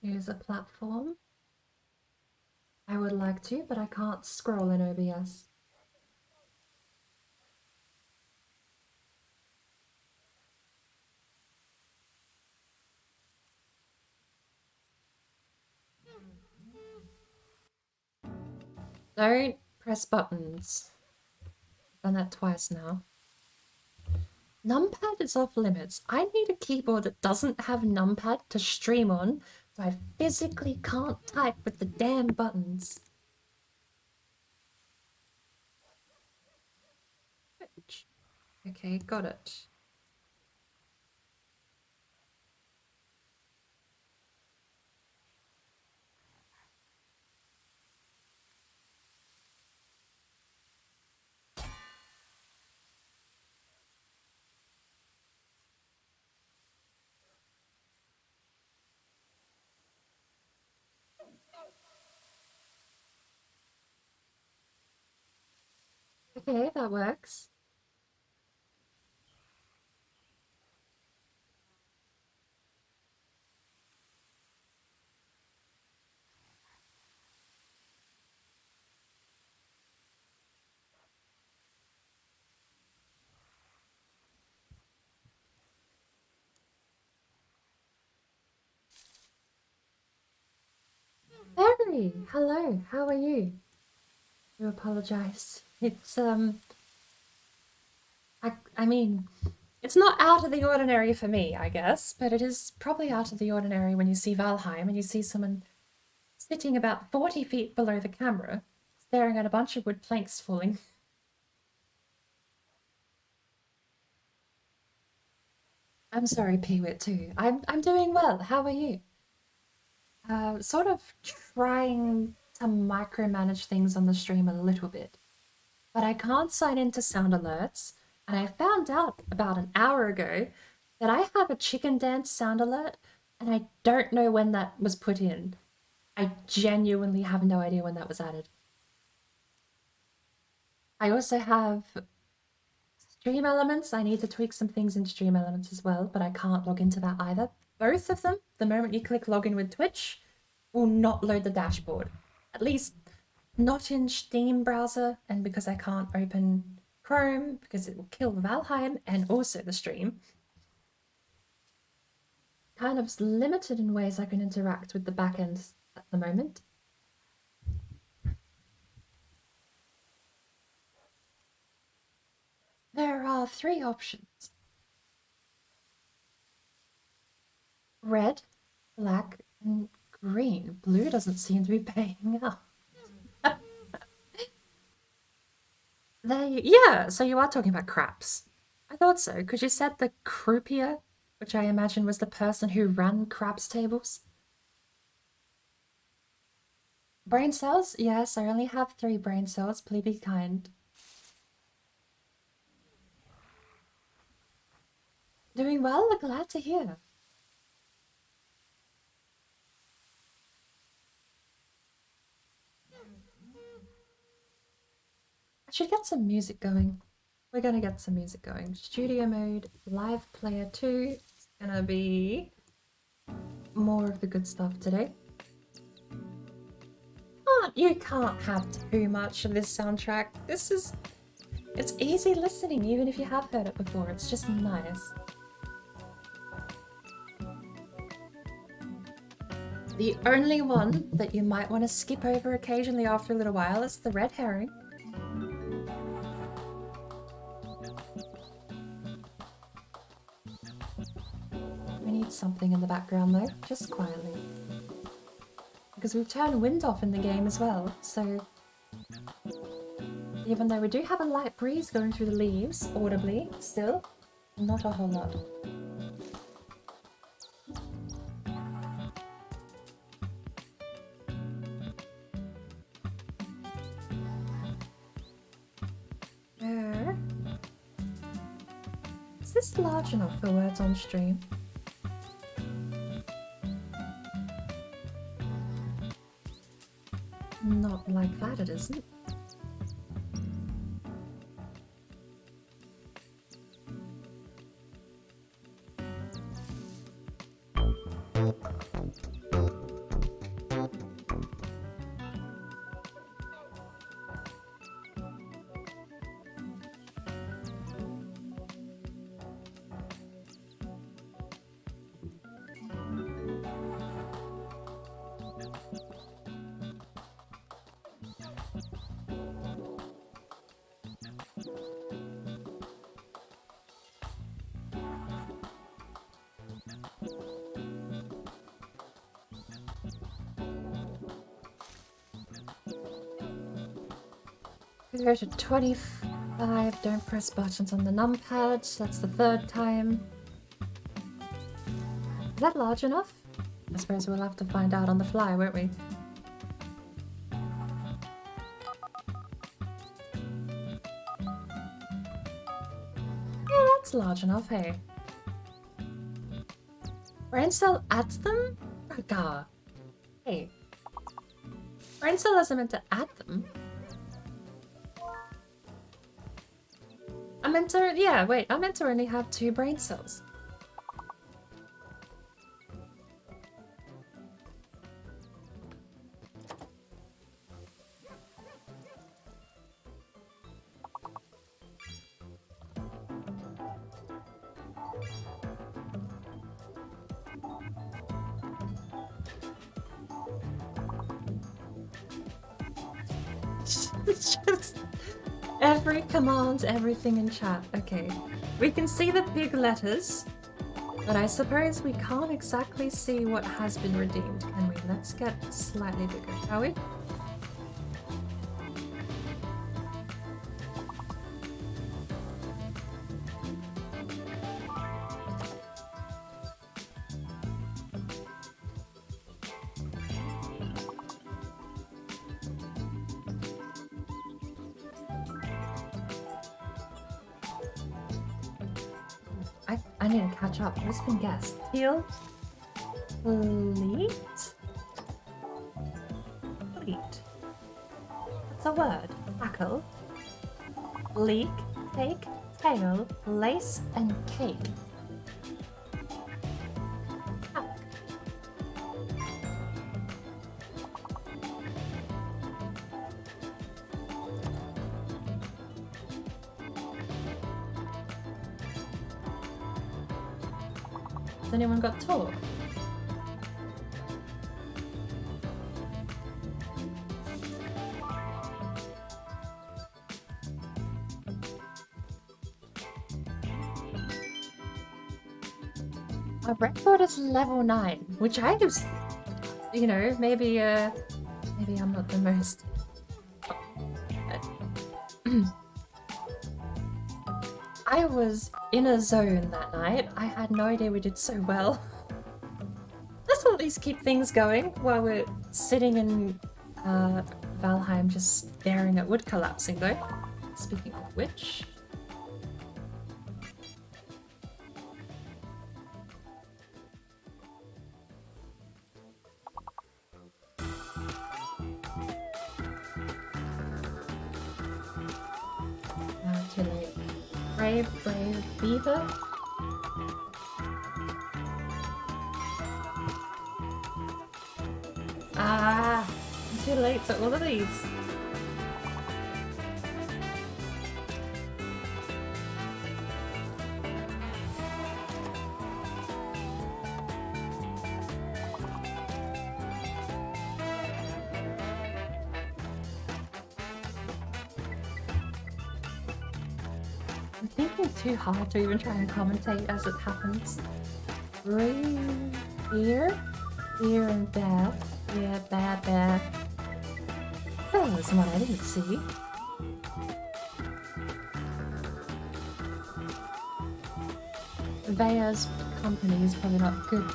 Choose a platform. I would like to, but I can't scroll in OBS. Don't press buttons. I've done that twice now. Numpad is off limits. I need a keyboard that doesn't have numpad to stream on, so I physically can't type with the damn buttons. Okay, got it. Okay, that works. Harry, hello, how are you? I apologize. It's I mean, it's not out of the ordinary for me, I guess, but it is probably out of the ordinary when you see Valheim and you see someone sitting about 40 feet below the camera, staring at a bunch of wood planks falling. I'm sorry, Peewit too. I'm doing well. How are you? Sort of trying to micromanage things on the stream a little bit, but I can't sign into sound alerts, and I found out about an hour ago that I have a chicken dance sound alert, and I don't know when that was put in. I genuinely have no idea when that was added. I also have Stream Elements. I need to tweak some things in Stream Elements as well, but I can't log into that either. Both of them, the moment you click login with Twitch, will not load the dashboard. At least not in Steam browser, and because I can't open Chrome, because it will kill Valheim and also the stream. Kind of limited in ways I can interact with the backend at the moment. There are 3 options. Red, black, and green. Blue doesn't seem to be paying up. Yeah, so you are talking about craps. I thought so, because you said the croupier, which I imagine was the person who ran craps tables. Brain cells? Yes, I only have 3 brain cells. Please be kind. Doing well? Glad to hear. I should get some music going. We're gonna get some music going. Studio mode, live player 2. It's gonna be more of the good stuff today. You can't have too much of this soundtrack. It's easy listening, even if you have heard it before. It's just nice. The only one that you might want to skip over occasionally after a little while is the red herring. We need something in the background though, just quietly. Because we've turned wind off in the game as well, so even though we do have a light breeze going through the leaves, audibly, still, not a whole lot. Is this large enough for words on stream? Not like that, it isn't. Go to 25, don't press buttons on the numpad, that's the third time. Is that large enough? I suppose we'll have to find out on the fly, won't we? Yeah, that's large enough, hey. Brain cell adds them? Raga. Hey. Brain cell isn't meant to add them. I meant to, yeah, wait, I meant to only have 2 brain cells. It's just every command, everything in chat. Okay, we can see the big letters, but I suppose we can't exactly see what has been redeemed, can we? Let's get slightly bigger, shall we? I need to catch up. What's been guessed? Teal? Fleet? Fleet. What's a word? Tackle? Leak? Take? Tail? Lace? And cake. Tack. Has anyone got talk? Our record is level 9, which I just, you know, maybe I'm not the most. I was in a zone that night. I had no idea we did so well. Let's at least keep things going while we're sitting in Valheim just staring at wood collapsing though. Speaking of which... too late. Brave beaver. Ah, I'm too late for all of these. I'm thinking too hard to even try and commentate as it happens. Here and there. Yeah, bad. Oh, there's one I didn't see. Veya's company is probably not good.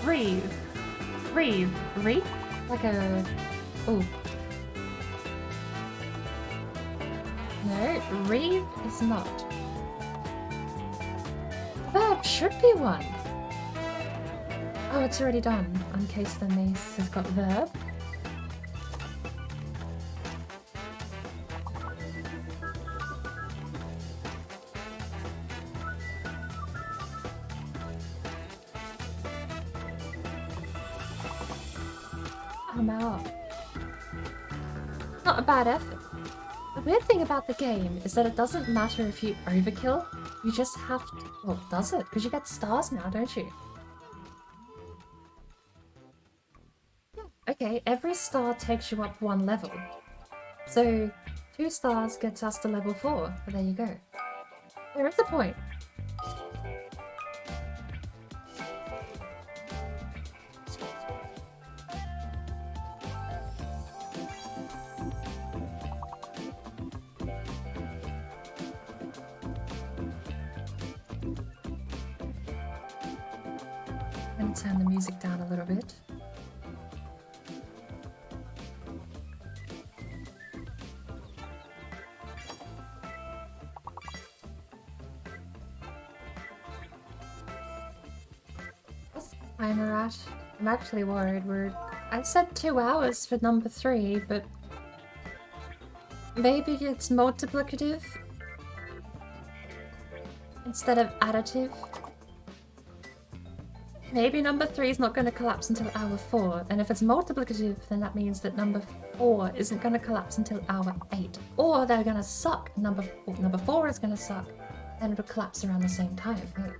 Reeve? Like a... oh. No, Reeve is not. Verb should be one. Oh, it's already done. In case the mace has got verb. I'm out. Not a bad effort. The weird thing about the game is that it doesn't matter if you overkill, you just have to... Well, does it? Because you get stars now, don't you? Okay, every star takes you up 1 level. So, 2 stars gets us to level 4, but there you go. There is a point. I'm gonna turn the music down a little bit. What's the timer at? I'm actually worried. I said 2 hours for number 3, but maybe it's multiplicative instead of additive. Maybe number 3 is not going to collapse until hour 4, and if it's multiplicative, then that means that number 4 isn't going to collapse until hour 8. Or they're going to suck. Number 4 is going to suck, and it'll collapse around the same time, right?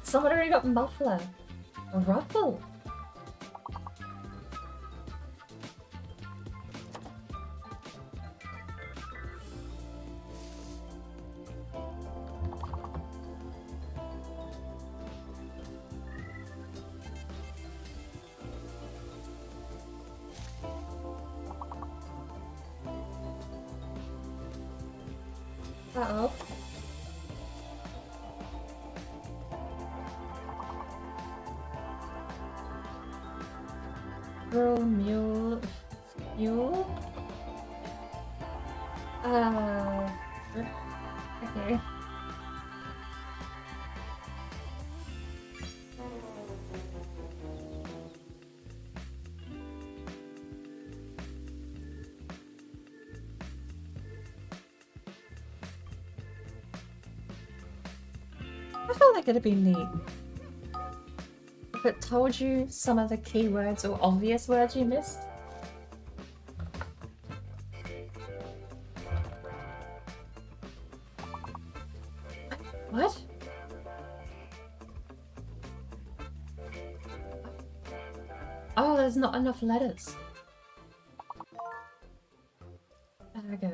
Someone already got muffler. A ruffle. Uh-oh. Girl, mule, okay. I feel like it'd be neat if it told you some of the keywords or obvious words you missed. What? Oh, there's not enough letters. There we go.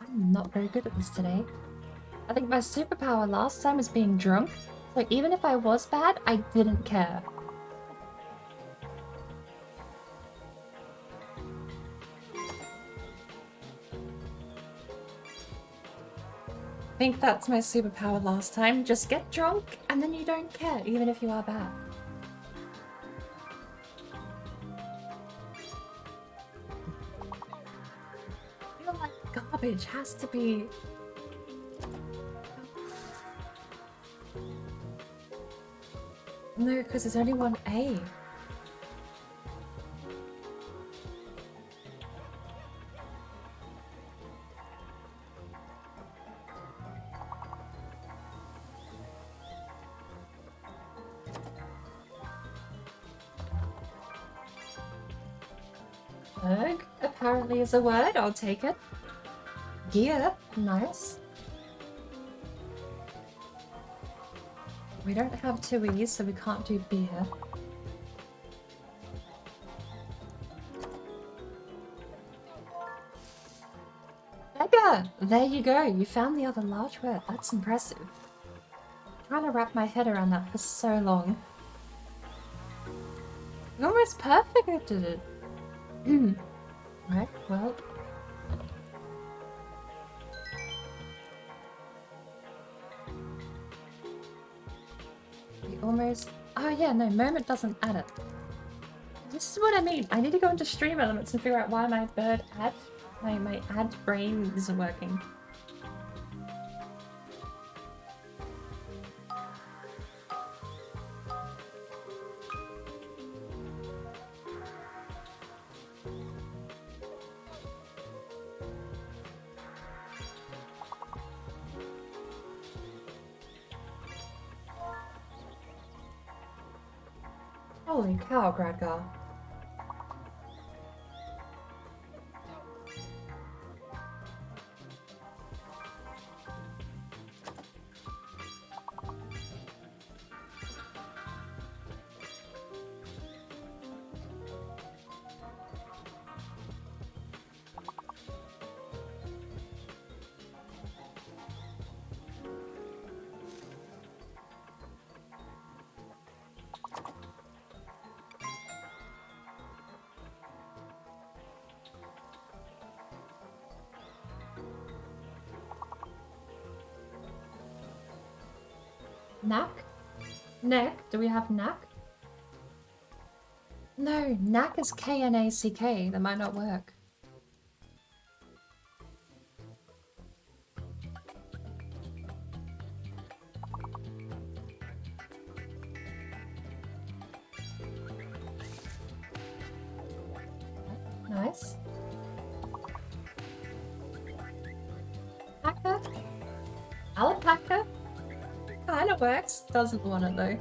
I'm not very good at this today. I think my superpower last time was being drunk, so even if I was bad, I didn't care. I think that's my superpower last time. Just get drunk and then you don't care, even if you are bad. I feel like garbage has to be... No, because there's only one A. Erg apparently is a word, I'll take it. Gear, nice. We don't have 2 E's, so we can't do beer. Beggar! There you go, you found the other large word. That's impressive. I'm trying to wrap my head around that for so long. You almost perfected it. Right, well. We almost... Oh yeah, no, moment doesn't add it. This is what I mean. I need to go into stream elements and figure out why my bird ad, my ad brain isn't working. Holy cow, Gradgar. Knack? Neck? Do we have knack? No, knack is K-N-A-C-K. That might not work. Nice. Alpaca? Alpaca? Kinda works. Doesn't want it though.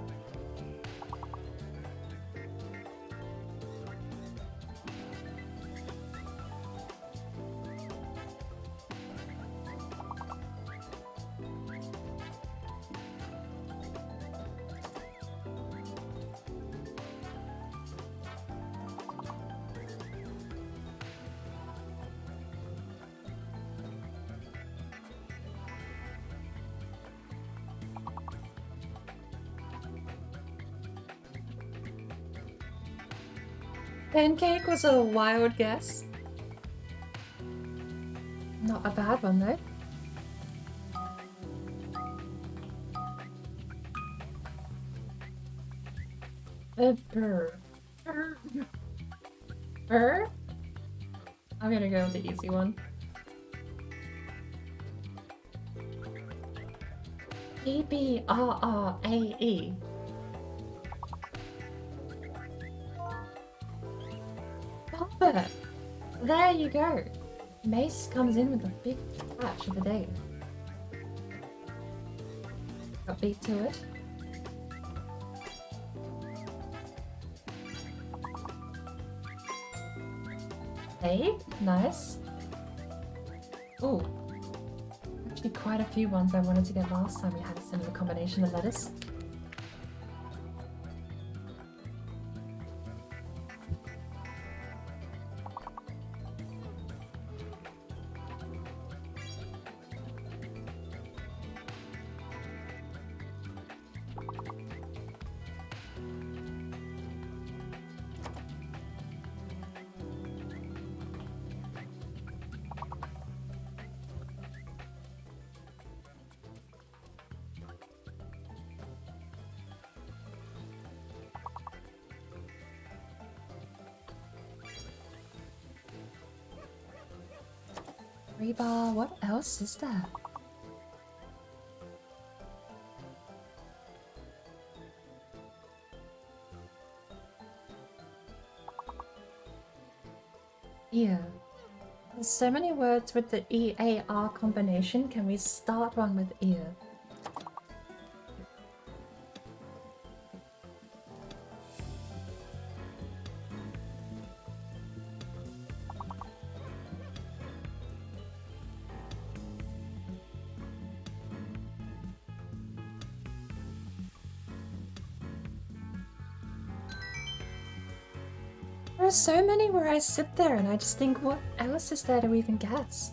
Pancake was a wild guess. Not a bad one though. A burr. Burr? I'm gonna go with the easy one. E-B-R-R-A-E. Bopper! There you go. Mace comes in with a big catch of the day. Got beat to it. Hey, nice. Ooh. Actually quite a few ones I wanted to get last time we had a similar combination of letters. Rebar, what else is there? Ear. There's so many words with the E-A-R combination. Can we start one with ear? There are so many where I sit there and I just think, what else is there to even guess?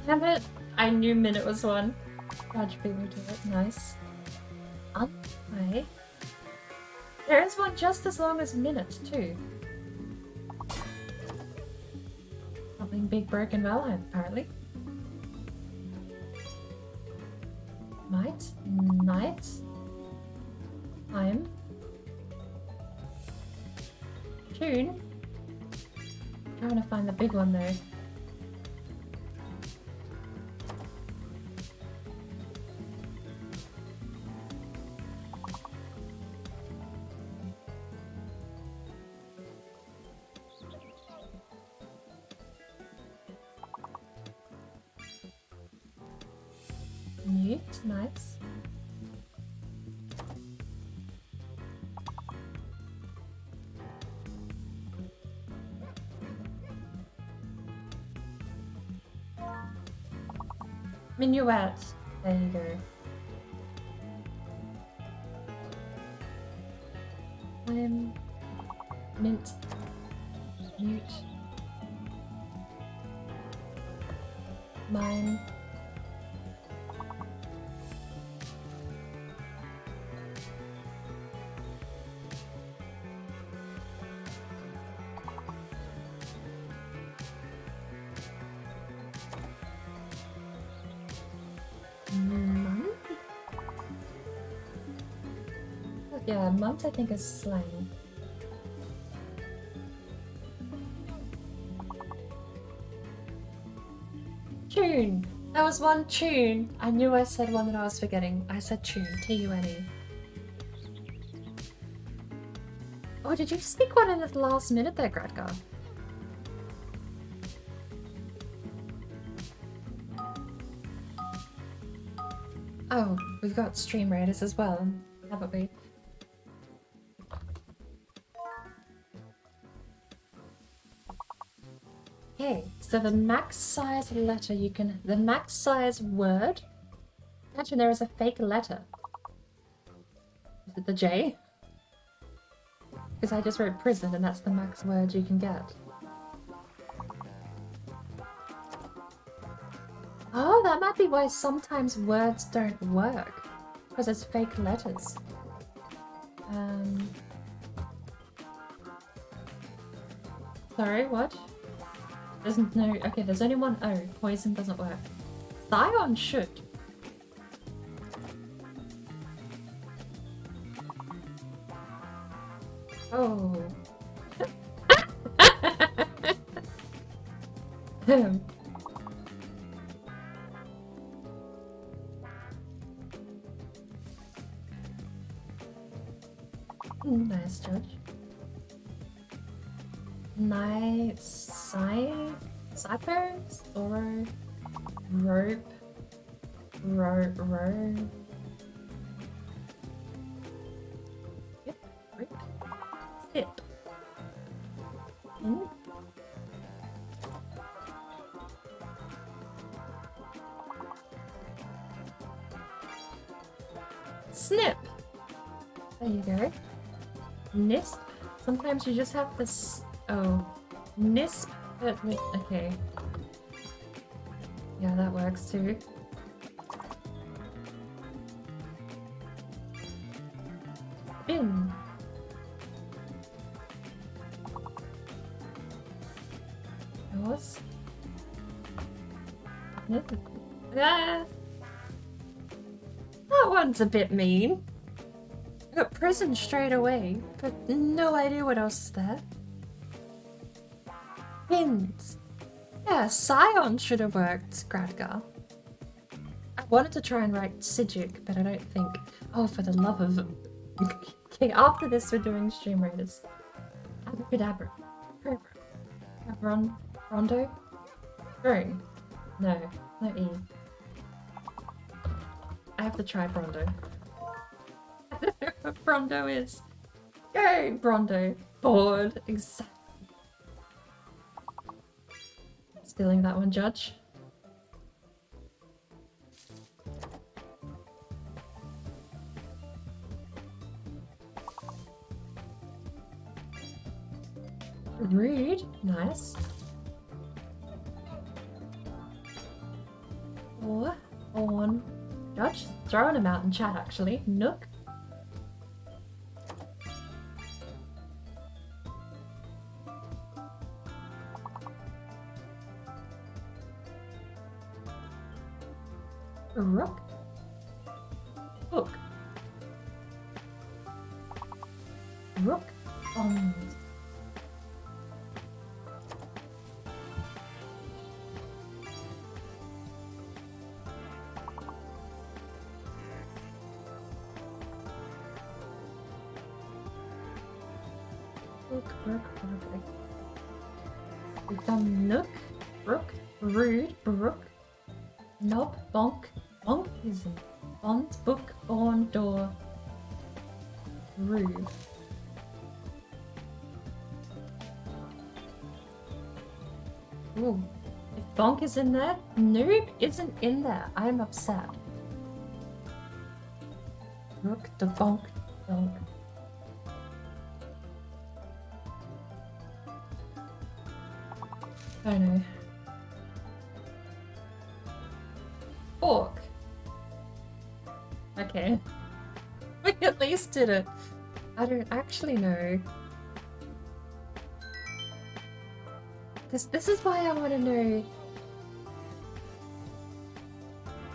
Damn it! I knew minute was one. Judge people do it. Nice. Okay. There is one just as long as minute, too. Something big broke in Valheim, apparently. Might. Night. Time. Tune. Trying to find the big one though. Mute, nice. Minuet. There you go. Mint. Mute. Mine. Yeah, month I think is slang. Tune! That was one tune! I knew I said one that I was forgetting. I said tune. T-U-N-E. Oh, did you sneak one in at the last minute there, Gradgar? Oh, we've got Stream Raiders as well, haven't we? Okay, so the max size letter you can... The max size word... Imagine there is a fake letter. Is it the J? Because I just wrote prison and that's the max word you can get. Oh, that might be why sometimes words don't work. Because it's fake letters. Sorry, what? There's no... Okay, there's only one O. Poison doesn't work. Thion should. Oh. Nice, Judge. Nice. Cyphers or rope. Yep, rope. Sip. Snip. There you go. Nisp. Sometimes you just have this. Oh, Nisp. Okay. Yeah, that works too. Spin. Yours. Ah. That one's a bit mean. I got prison straight away, but no idea what else is there. Pins. Yeah, Scion should have worked, Gradgar. I wanted to try and write Sigic, but I don't think... Oh, for the love of... Okay, after this we're doing Stream Raiders. Abracadabra. Rondo? Broom. No, no E. I have to try Brondo. I don't know what Brondo is. Go, Brondo. Bored. Exactly. Stealing that one, Judge. Rude. Nice. door, on, Dutch, throwing them out in chat actually, Nook. Rook. Hook. Rook. Bond. Rook, rook, rook. We've done Nook, Rook, Rude, Rook, Knob, Bonk. Bonk is in Bond, Book, Born, Door, Rude. Ooh, if Bonk is in there, Noob isn't in there. I'm upset. Rook, the Bonk, Donk. Oh no. Fork. Okay. We at least did it. I don't actually know. This is why I want to know.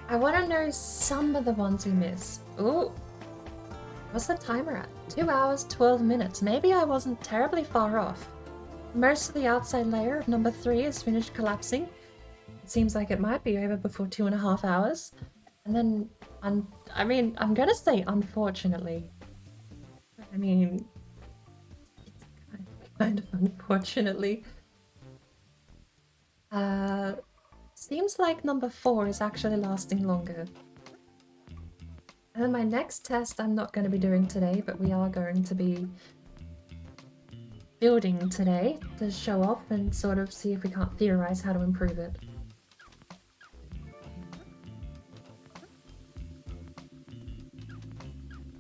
I want to know some of the ones we missed. Ooh. What's the timer at? 2 hours, 12 minutes. Maybe I wasn't terribly far off. Most of the outside layer of number 3 is finished collapsing. It seems like it might be over before 2.5 hours. And then, I'm gonna say unfortunately. I mean, it's kind of unfortunately. Seems like number 4 is actually lasting longer. And then my next test I'm not going to be doing today, but we are going to be building today to show off and sort of see if we can't theorize how to improve it.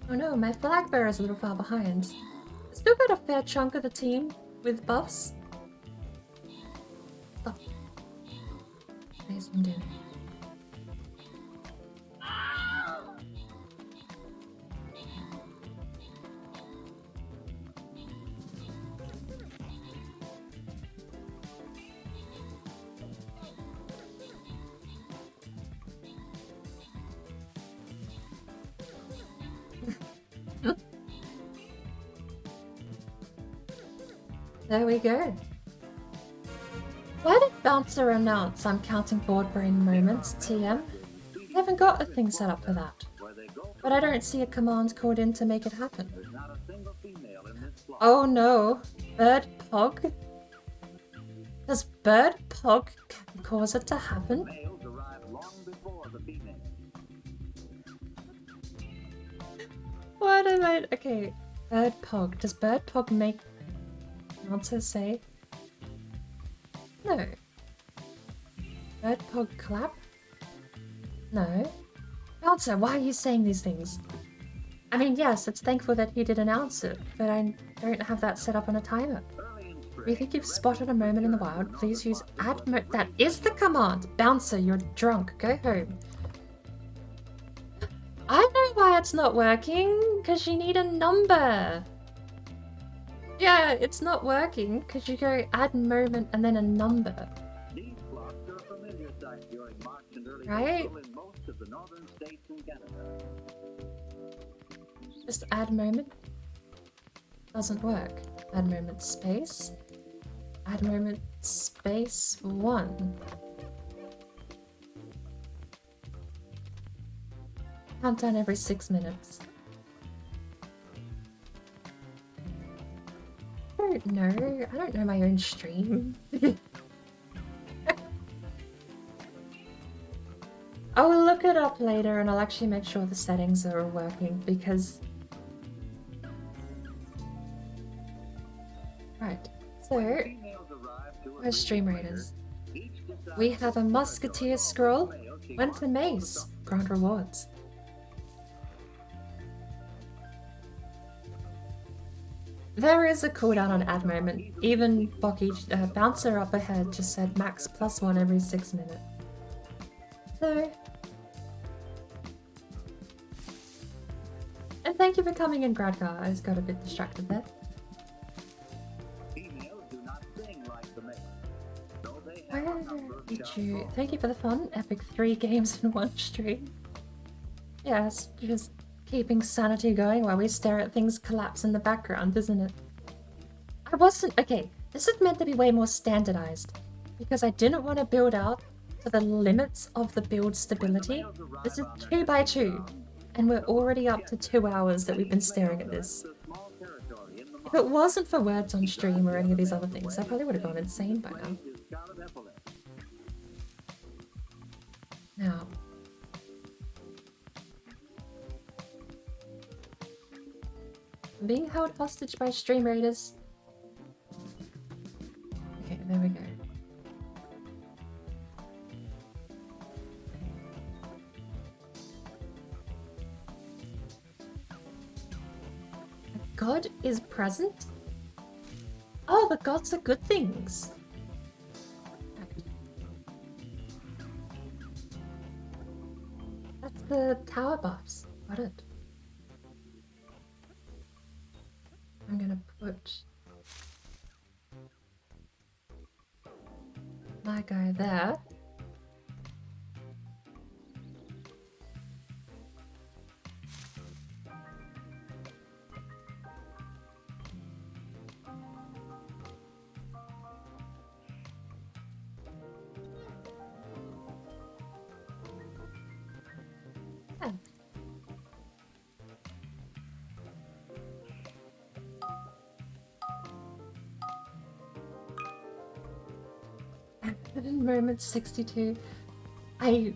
Oh no, my flag bearer is a little far behind. Still got a fair chunk of the team with buffs. Oh. Nice one, dude. There we go. Why did Bouncer announce I'm counting board brain moments, TM? I haven't got a thing set up for that. But I don't see a command called in to make it happen. Oh no. Bird Pog? Does Bird Pog cause it to happen? What am I... Okay. Bird Pog. Does Bird Pog make... Answer say... No. Bird Pog clap? No. Bouncer, why are you saying these things? I mean, yes, it's thankful that he did announce it, but I don't have that set up on a timer. If you think you've spotted a moment in the wild, please use that is the command! Bouncer, you're drunk. Go home. I know why it's not working, because you need a number. Yeah, it's not working because you go add moment and then a number. Right? Just add moment. Doesn't work. Add moment space. Add moment space 1. Countdown every 6 minutes. I don't know my own stream. I'll look it up later and I'll actually make sure the settings are working because... Right, so... Our stream raiders. We have a musketeer scroll, went to mace, grand rewards. There is a cooldown on add moment. Even Bocky Bouncer up ahead just said max +1 every 6 minutes. So, And thank you for coming in, Gradgar. I just got a bit distracted there. Thank you for the fun. Epic 3 games in one stream. Yes, just keeping sanity going while we stare at things collapse in the background, isn't it? I wasn't... Okay, this is meant to be way more standardized. Because I didn't want to build out to the limits of the build stability. This is 2x2. And we're already up to 2 hours that we've been staring at this. If it wasn't for words on stream or any of these other things, I probably would have gone insane by now. Now. I'm being held hostage by stream raiders. Okay, there we go. God is present? Oh, the gods are good things. That's the tower buffs. Got it. I'm gonna put my guy there. Moment 62. I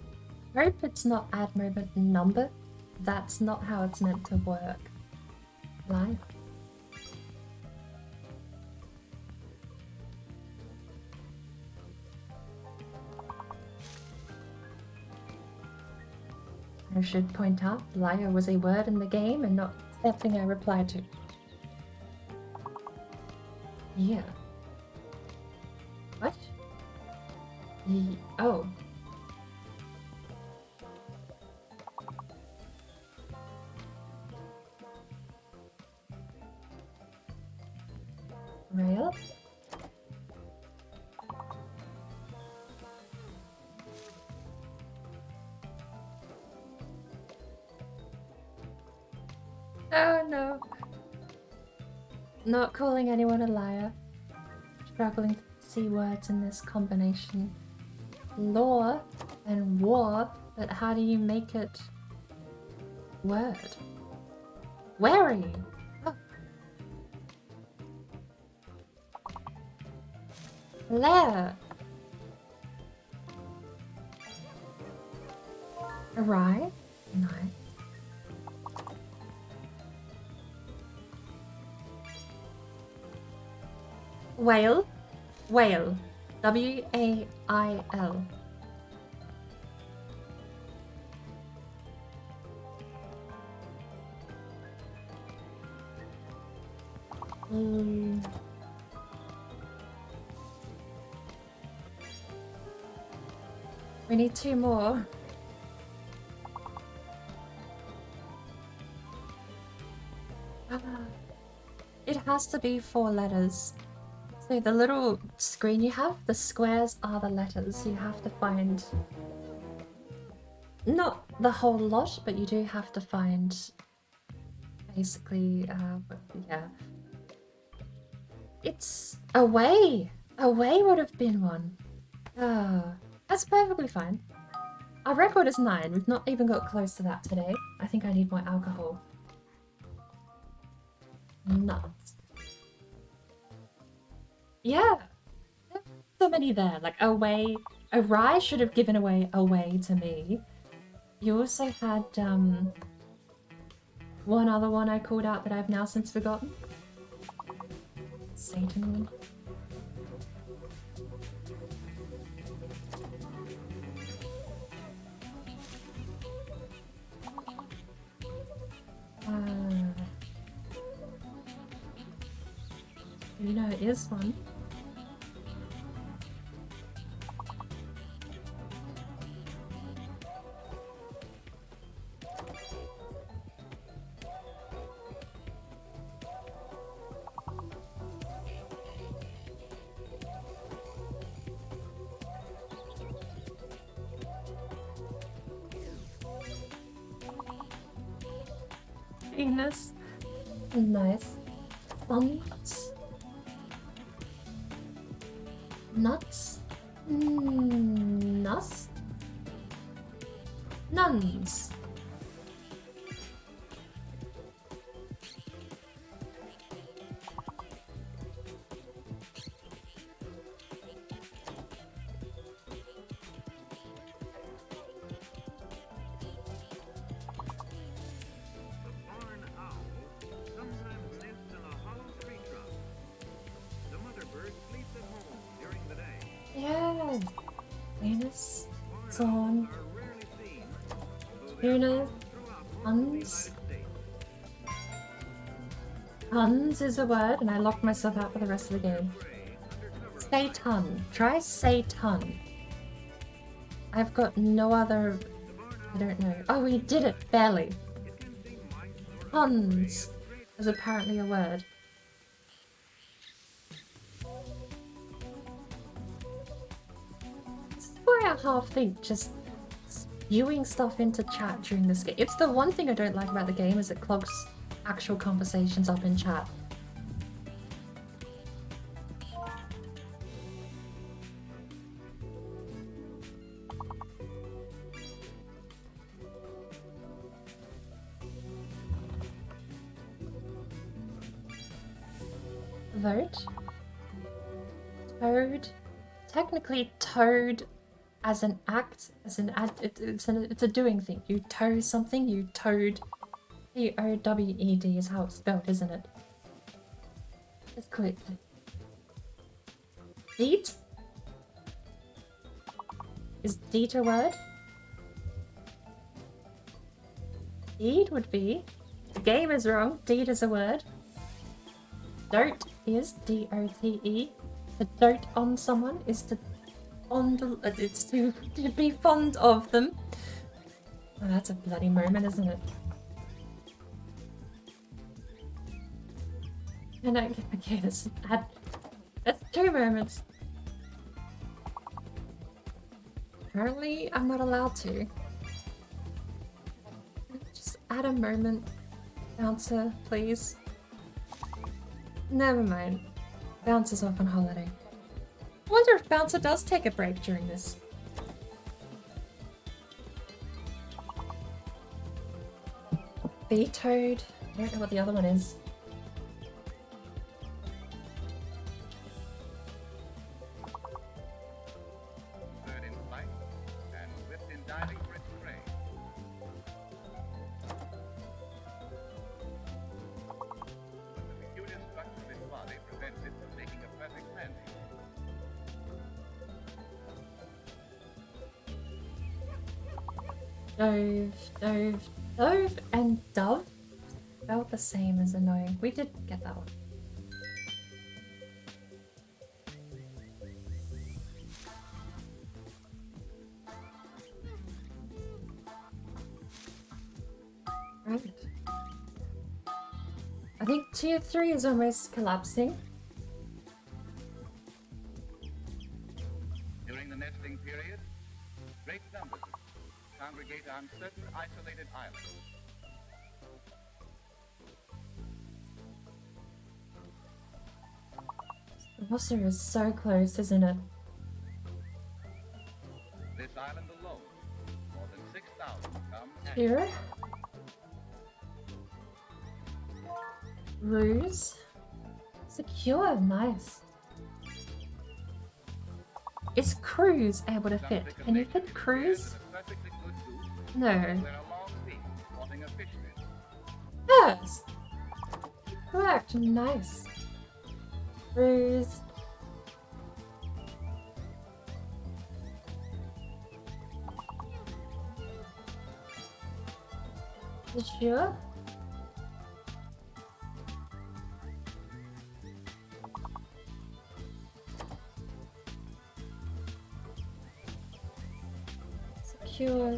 hope it's not add moment number. That's not how it's meant to work. Live. I should point out, liar was a word in the game and not something I replied to. Yeah. What? Oh. Rail? Oh no. Not calling anyone a liar. Struggling to see words in this combination. Law and war, but how do you make it word? Where are you? Oh. There. Arrive. Nice. Whale. Whale. W-A-I-L. We need 2 more. It has to be 4 letters. So the little screen you have, the squares are the letters. You have to find... Not the whole lot, but you do have to find... Basically, yeah. It's away! Away would have been one. That's perfectly fine. Our record is 9. We've not even got close to that today. I think I need more alcohol. Nuts. Yeah. So many there. Like away. A rye should have given away away to me. You also had one other one I called out that I've now since forgotten. Satan. You know, it is one. Venus. Nice. Thumbs. Nuts. Nuts. Nuns. Barn owl sometimes nests in a hollow tree trunk. The mother bird sleeps at home during the day. Yeah. Venus. Barn Son. owls are rarely seen, although they're Tuna. found throughout most of the Huns. United States. Tons is a word, and I locked myself out for the rest of the game. Prey undercover at Say night. ton. Try say ton. I've got no other. The barn I owl don't know. has Oh, we did it barely. it can see mice or other prey Tons at great is apparently a word. This is why I half think just spewing stuff into chat during this game. It's the one thing I don't like about the game is it clogs actual conversations up in chat. Vote. Toad. Technically, toad as an act, as an it's a doing thing. You toe something. You toad. T-O-W-E-D is how it's spelled, isn't it? Just click. Deet? Is deet a word? Deed would be. The game is wrong. Deed is a word. Dote is D-O-T-E. To dote on someone is to it's to be fond of them. Oh, that's a bloody moment, isn't it? And okay, that's 2 moments. Apparently, I'm not allowed to. Just add a moment, bouncer, please. Never mind. Bouncer's off on holiday. I wonder if Bouncer does take a break during this. Vetoed. I don't know what the other one is. bird in flight and swift in diving for its prey. But the peculiar structure of its body prevents it from making a perfect landing. Dove, and dove felt the same as annoying. We did get that one. Right. I think tier 3 is almost collapsing. During the nesting period, great numbers congregate on certain isolated islands. The Wasser is so close, isn't it? This island alone, more than 6,000 come annually. Here. Ruse. Secure, nice. Is cruise able to fit? Can you fit cruise? No. Wear a long beak, sporting a fish net. Yes. Correct, nice. Cruise. Secure.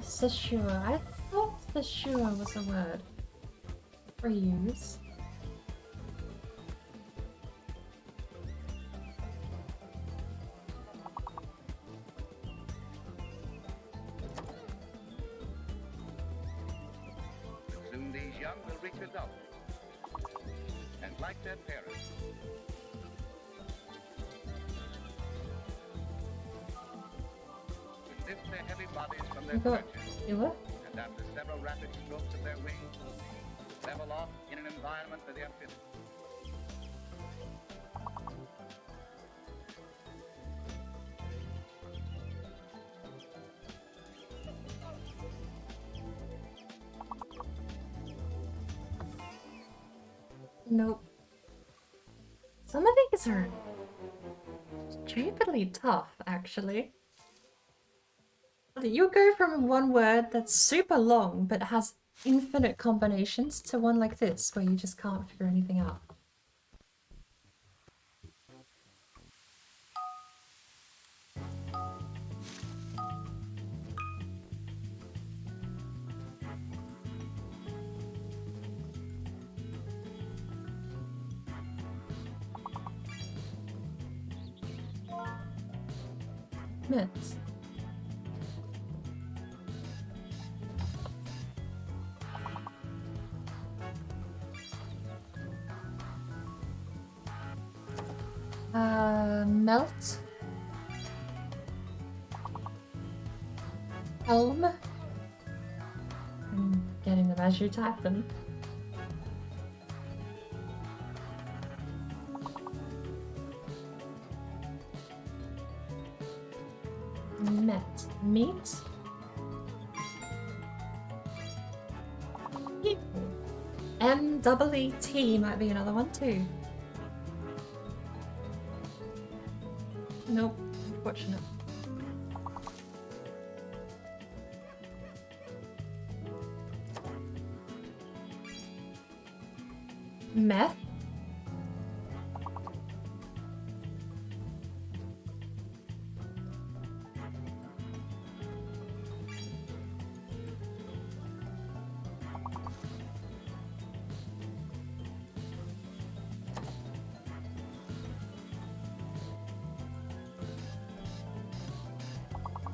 Secure. I thought secure was a word for use. Soon these young will reach adulthood. And like their parents, will lift their heavy bodies from their You got perches, Ila? and after several rapid strokes of their wings, level off in an environment where they are finished. Nope. Some of these are stupidly tough, actually. You go from one word that's super long but has infinite combinations to one like this where you just can't figure anything out. Mitts. Melt. Helm. I'm getting them as you type them. Met. Meat. M-E-E-T might be another one too. Nope, unfortunate. Meth.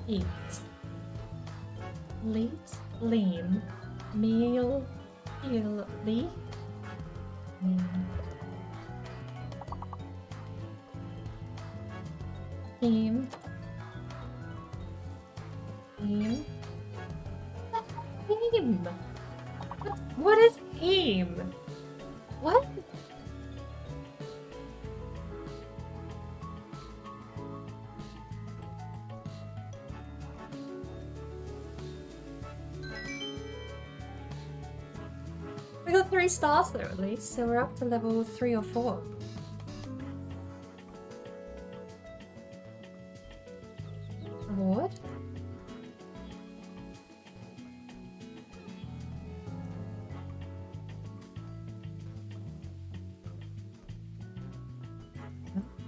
Eat. Leat. Lean. Meal. Eel. Lee. Team. Team. Team. What is team? What? We got 3 stars there at least, so we're up to level 3 or 4. Reward?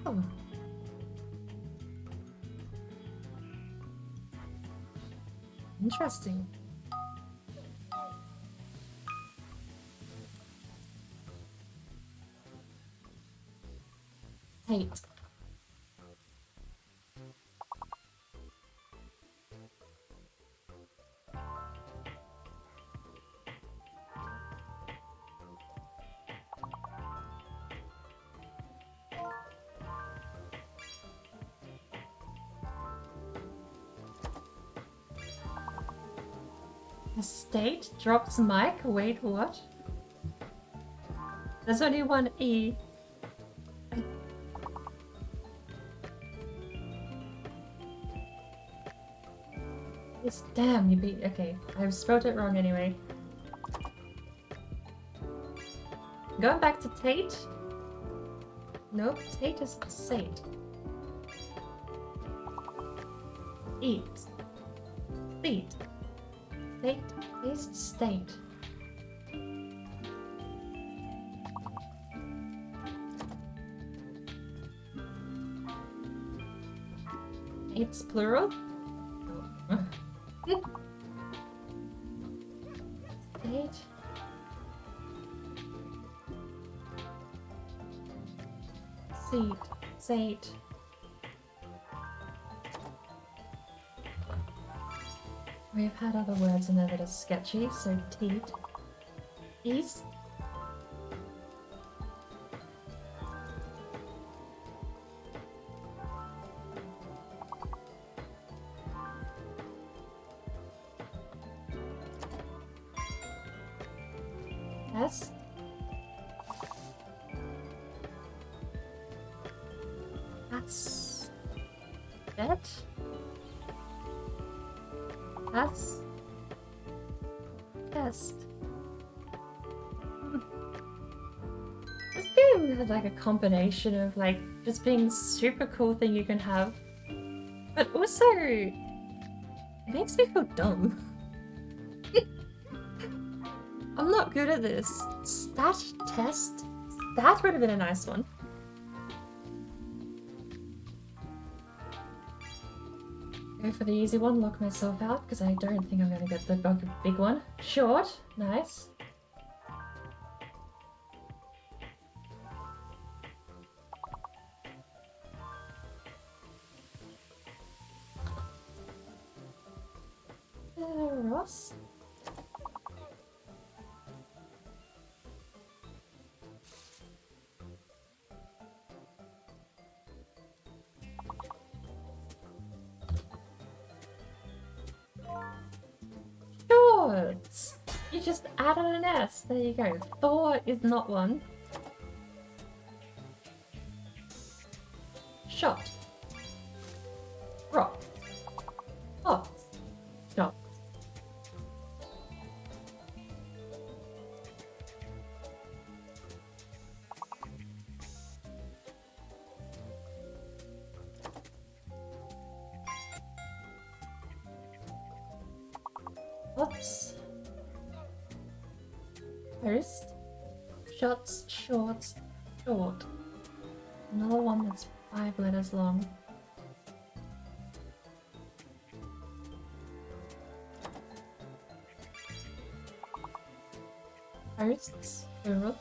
Oh. Interesting. Hate. Estate drops mic. Wait, what? There's only one E. Yes, damn, you beat. Okay, I spelled it wrong anyway. Going back to Tate. Nope, Tate is Sate. Eat. Eat. State is state. It's plural? State. Seat. Sate. We've had other words in there that are sketchy, so teat. East. West. That's it. That's test. This game has like a combination of like just being super cool thing you can have, but also it makes me feel dumb. I'm not good at this. Stat test? That would have been a nice one. Go for the easy one, lock myself out, because I don't think I'm going to get the big one. Short, nice. Ross. Shorts! You just added an S. There you go. Thor is not one. Shot. Rock. Hot. Shot. Hots. First. Shots, shorts, short. Another one that's 5 letters long. Firsts, plural.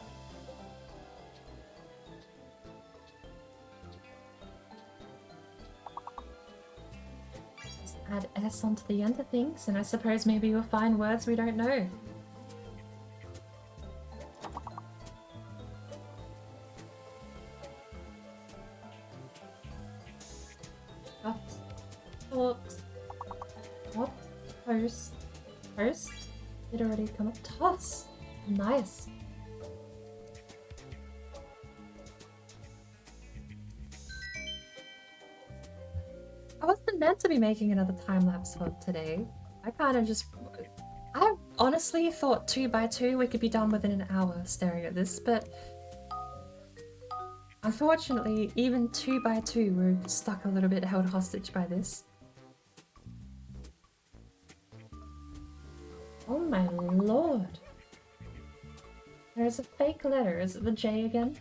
Just add S onto the end of things, and I suppose maybe you'll find words we don't know. Shot, short, what, first, it already come up, toss, nice. I wasn't meant to be making another time-lapse for today. I honestly thought 2x2 we could be done within an hour staring at this, but unfortunately, even 2x2 we're stuck a little bit held hostage by this. Oh my lord. There's a fake letter. Is it the J again?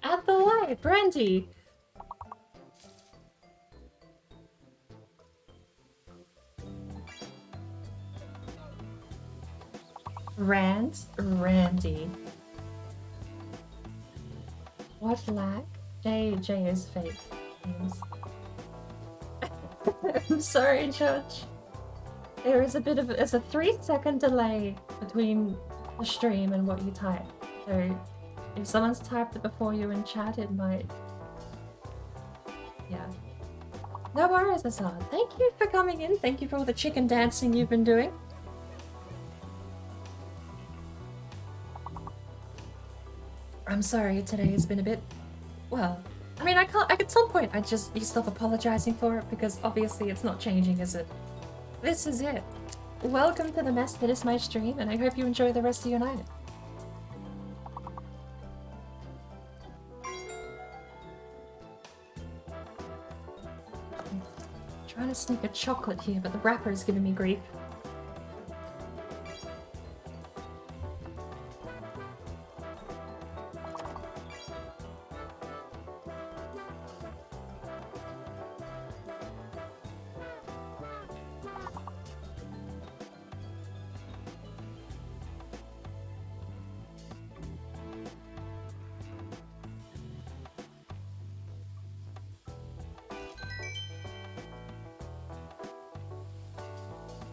At the light, Brandy. Randy. What lag? J is fake. I'm sorry, Judge. There's a 3-second delay between the stream and what you type. So if someone's typed it before you in chat, it might... Yeah. No worries, Assad. Thank you for coming in. Thank you for all the chicken dancing you've been doing. I'm sorry, today has been a bit... Well, I mean, I can't... At some point, you stop apologizing for it, because obviously it's not changing, is it? This is it. Welcome to the mess that is my stream, and I hope you enjoy the rest of your night. I'm trying to sneak a chocolate here, but the wrapper is giving me grief.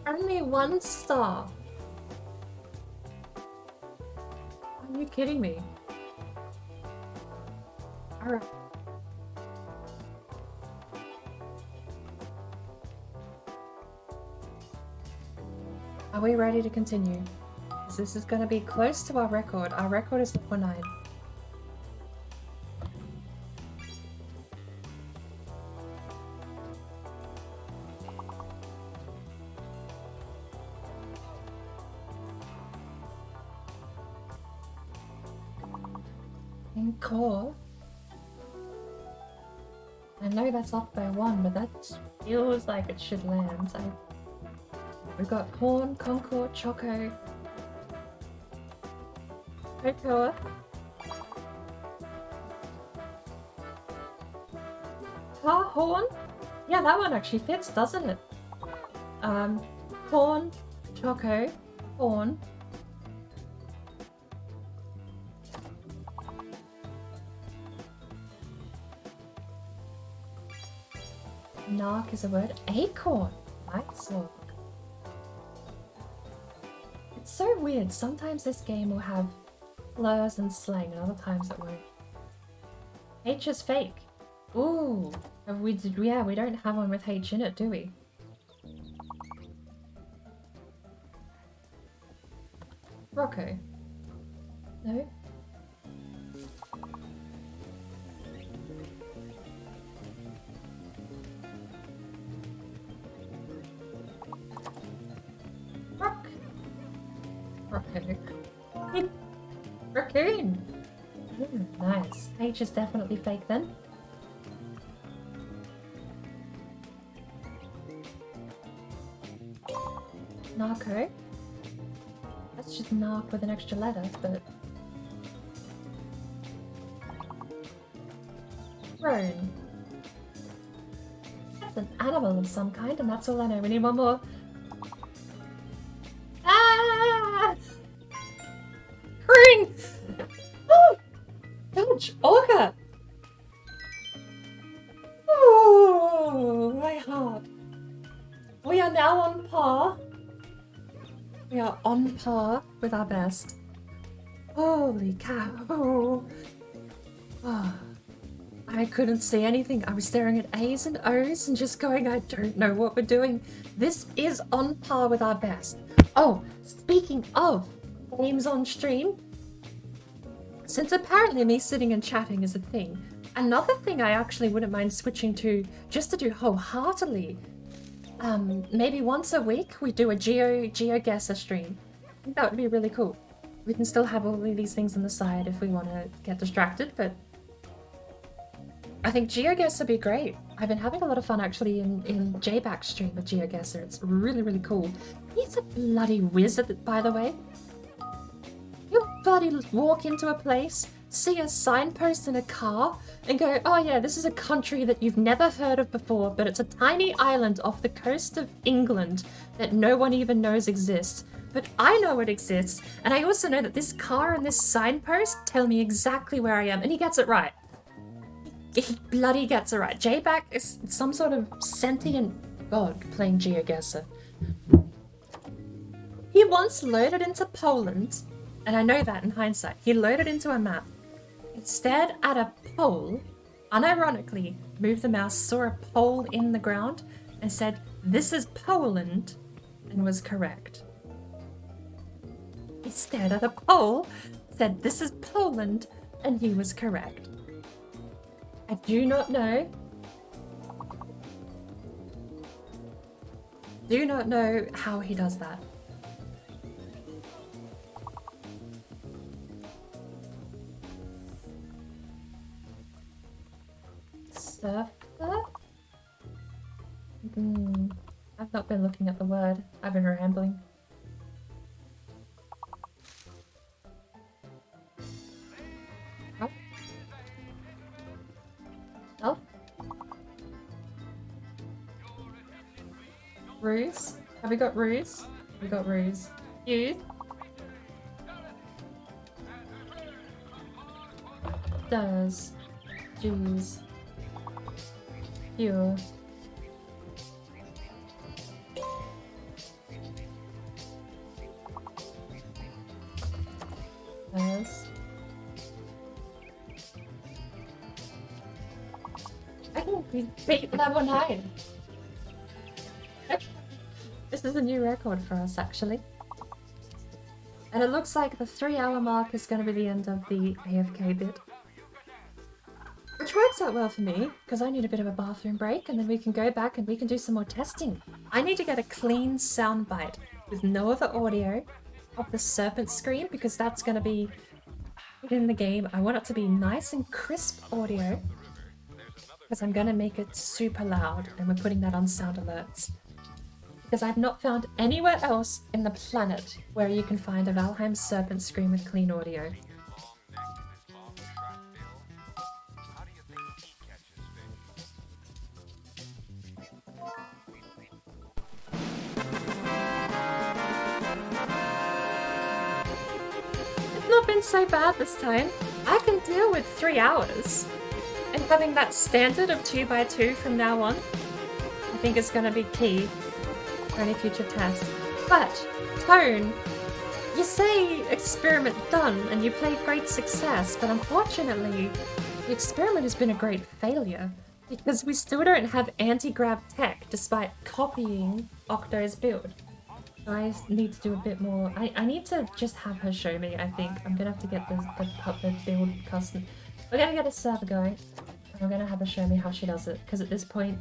Only 1 star. Are you kidding me? Alright. Are we ready to continue? 'Cause this is gonna be close to our record. Our record is level 9. In core. I know that's off by 1, but that feels like it should land. We've got Horn, Concord, Choco, Cocoa, Horn? Yeah, that one actually fits, doesn't it? Horn, Choco, Horn. Narc is a word. Acorn. Nice one. It's so weird. Sometimes this game will have slurs and slang, and other times it won't. H is fake. Ooh. Yeah, we don't have one with H in it, do we? Rocco. No? Raccoon. Raccoon! Nice. H is definitely fake then. Narco. That's just narc with an extra letter, but... Roan. That's an animal of some kind, and that's all I know. We need one more. Ah! Croon! Oh! Dodge! Orca! Oh, my heart. We are now on par. We are on par with our best. Holy cow. Oh. I couldn't see anything. I was staring at A's and O's and just going, I don't know what we're doing. This is on par with our best. Oh, speaking of games on stream, since apparently me sitting and chatting is a thing, another thing I actually wouldn't mind switching to just to do wholeheartedly, maybe once a week we do a GeoGuessr stream. I think that would be really cool. We can still have all of these things on the side if we want to get distracted, but I think GeoGuessr would be great. I've been having a lot of fun actually in JBack's stream with GeoGuessr. It's really, really cool. He's a bloody wizard, by the way. You'll bloody walk into a place, see a signpost in a car, and go, oh yeah, this is a country that you've never heard of before, but it's a tiny island off the coast of England that no one even knows exists. But I know it exists, and I also know that this car and this signpost tell me exactly where I am, and he gets it right. He bloody gets it right. JBack is some sort of sentient god playing GeoGuessr. He once loaded into Poland, and I know that in hindsight. He loaded into a map. He stared at a pole, unironically moved the mouse, saw a pole in the ground, and said, "This is Poland," and was correct. He stared at a pole, said, "This is Poland," and he was correct. I do not know how he does that. Surfer? I've not been looking at the word. I've been rambling. Oh. Oh. Ruse? Have we got ruse? We got ruse. Youth? Does. Jews. Pure. We beat level 9. This is a new record for us, actually. And it looks like the 3-hour mark is going to be the end of the AFK bit. Which works out well for me, because I need a bit of a bathroom break, and then we can go back and we can do some more testing. I need to get a clean soundbite with no other audio of the serpent scream, because that's going to be in the game. I want it to be nice and crisp audio, because I'm going to make it super loud, and we're putting that on sound alerts. Because I've not found anywhere else in the planet where you can find a Valheim serpent scream with clean audio. It's not been so bad this time. I can deal with 3 hours. And having that standard of 2x2 from now on, I think is going to be key for any future tests. But, Tone, you say experiment done and you played great success, but unfortunately, the experiment has been a great failure because we still don't have anti-grav tech despite copying Octo's build. I need to do a bit more. I need to just have her show me, I think. I'm gonna have to get the build custom. We're gonna get a server going, and we're gonna have her show me how she does it, because at this point,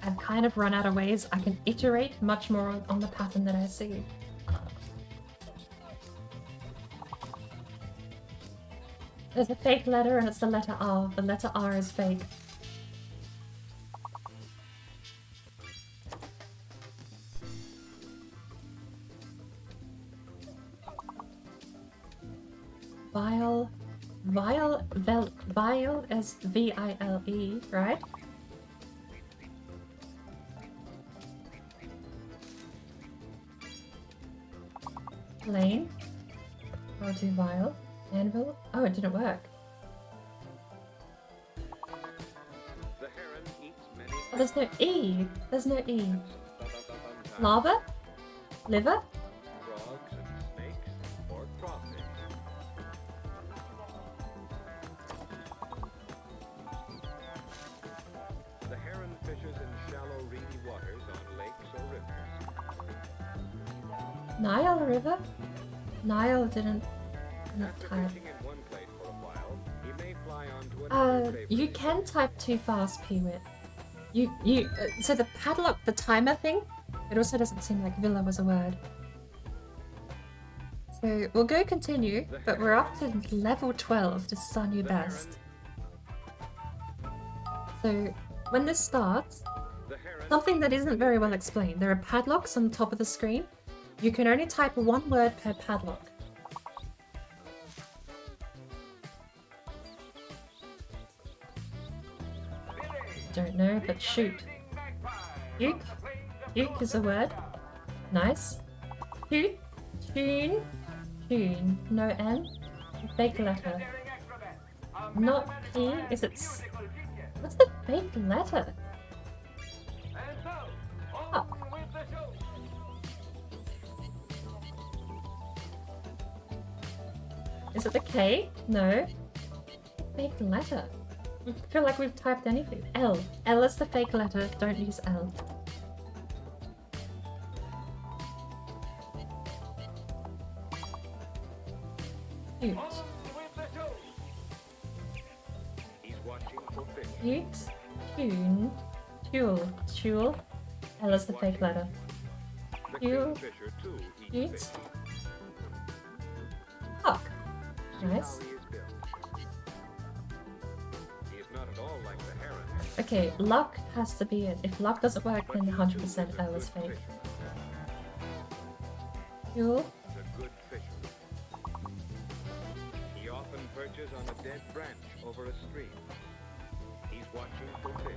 I've kind of run out of ways I can iterate much more on the pattern that I see. There's a fake letter and it's the letter R. The letter R is fake. Vile is V-I-L-E, right? Lane. Or do vile. Anvil. Oh, it didn't work. The heron eats many Oh, there's no E. There's no E. Lava? Liver? frogs and snakes or crawfish. The heron fishes in shallow, reedy waters on lakes or rivers. Nile River? Nile didn't After type. fishing in one place for a while, he may fly on to another favorite You can type too fast, Peewit. So the padlock, the timer thing, it also doesn't seem like villa was a word. So we'll go continue, but we're up to level 12, this is our new best. So when this starts, The heron something that isn't very well explained, there are padlocks on the top of the screen. You can only type one word per padlock. Don't know, but shoot. Uke? Uke is a word. Nice. Toot? Tune? Tune. No N? Fake letter. Not P? Is it What's the fake letter? Oh. Is it the K? No. Fake letter. I feel like we've typed anything. L. L is the fake letter. Don't use L. Ute. he's watching for fish. Ute. Tune. Tule. Tule. L is the fake letter. The You- kingfisher too eats Ute. fish. Fuck. See Nice. how he is built. He is not at all like the heron. Okay, luck has to be it. If luck doesn't work, then 100% L is fake. Tule. He's a good fisherman. He often perches on a dead branch over a stream. He's watching for fish.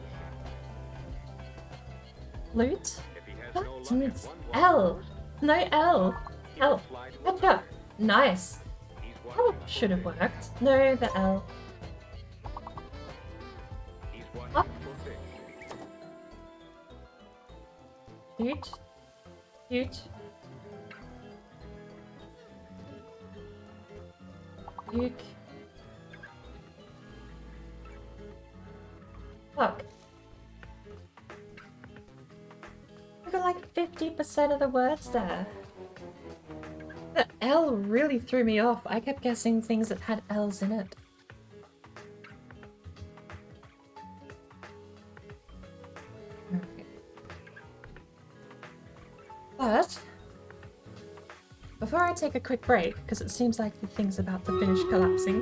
Flute. If he has God no luck damn at it. one L. watercourse, No L. he'll L. fly to a Gotcha. Nice. He's That watching should have for fish. worked. No, the L. He's watching Up. for fish. Cute. Cute. Uke. Fuck. 50% of the words there. The L really threw me off. I kept guessing things that had L's in it. Okay. But before I take a quick break, because it seems like the thing's about to finish collapsing,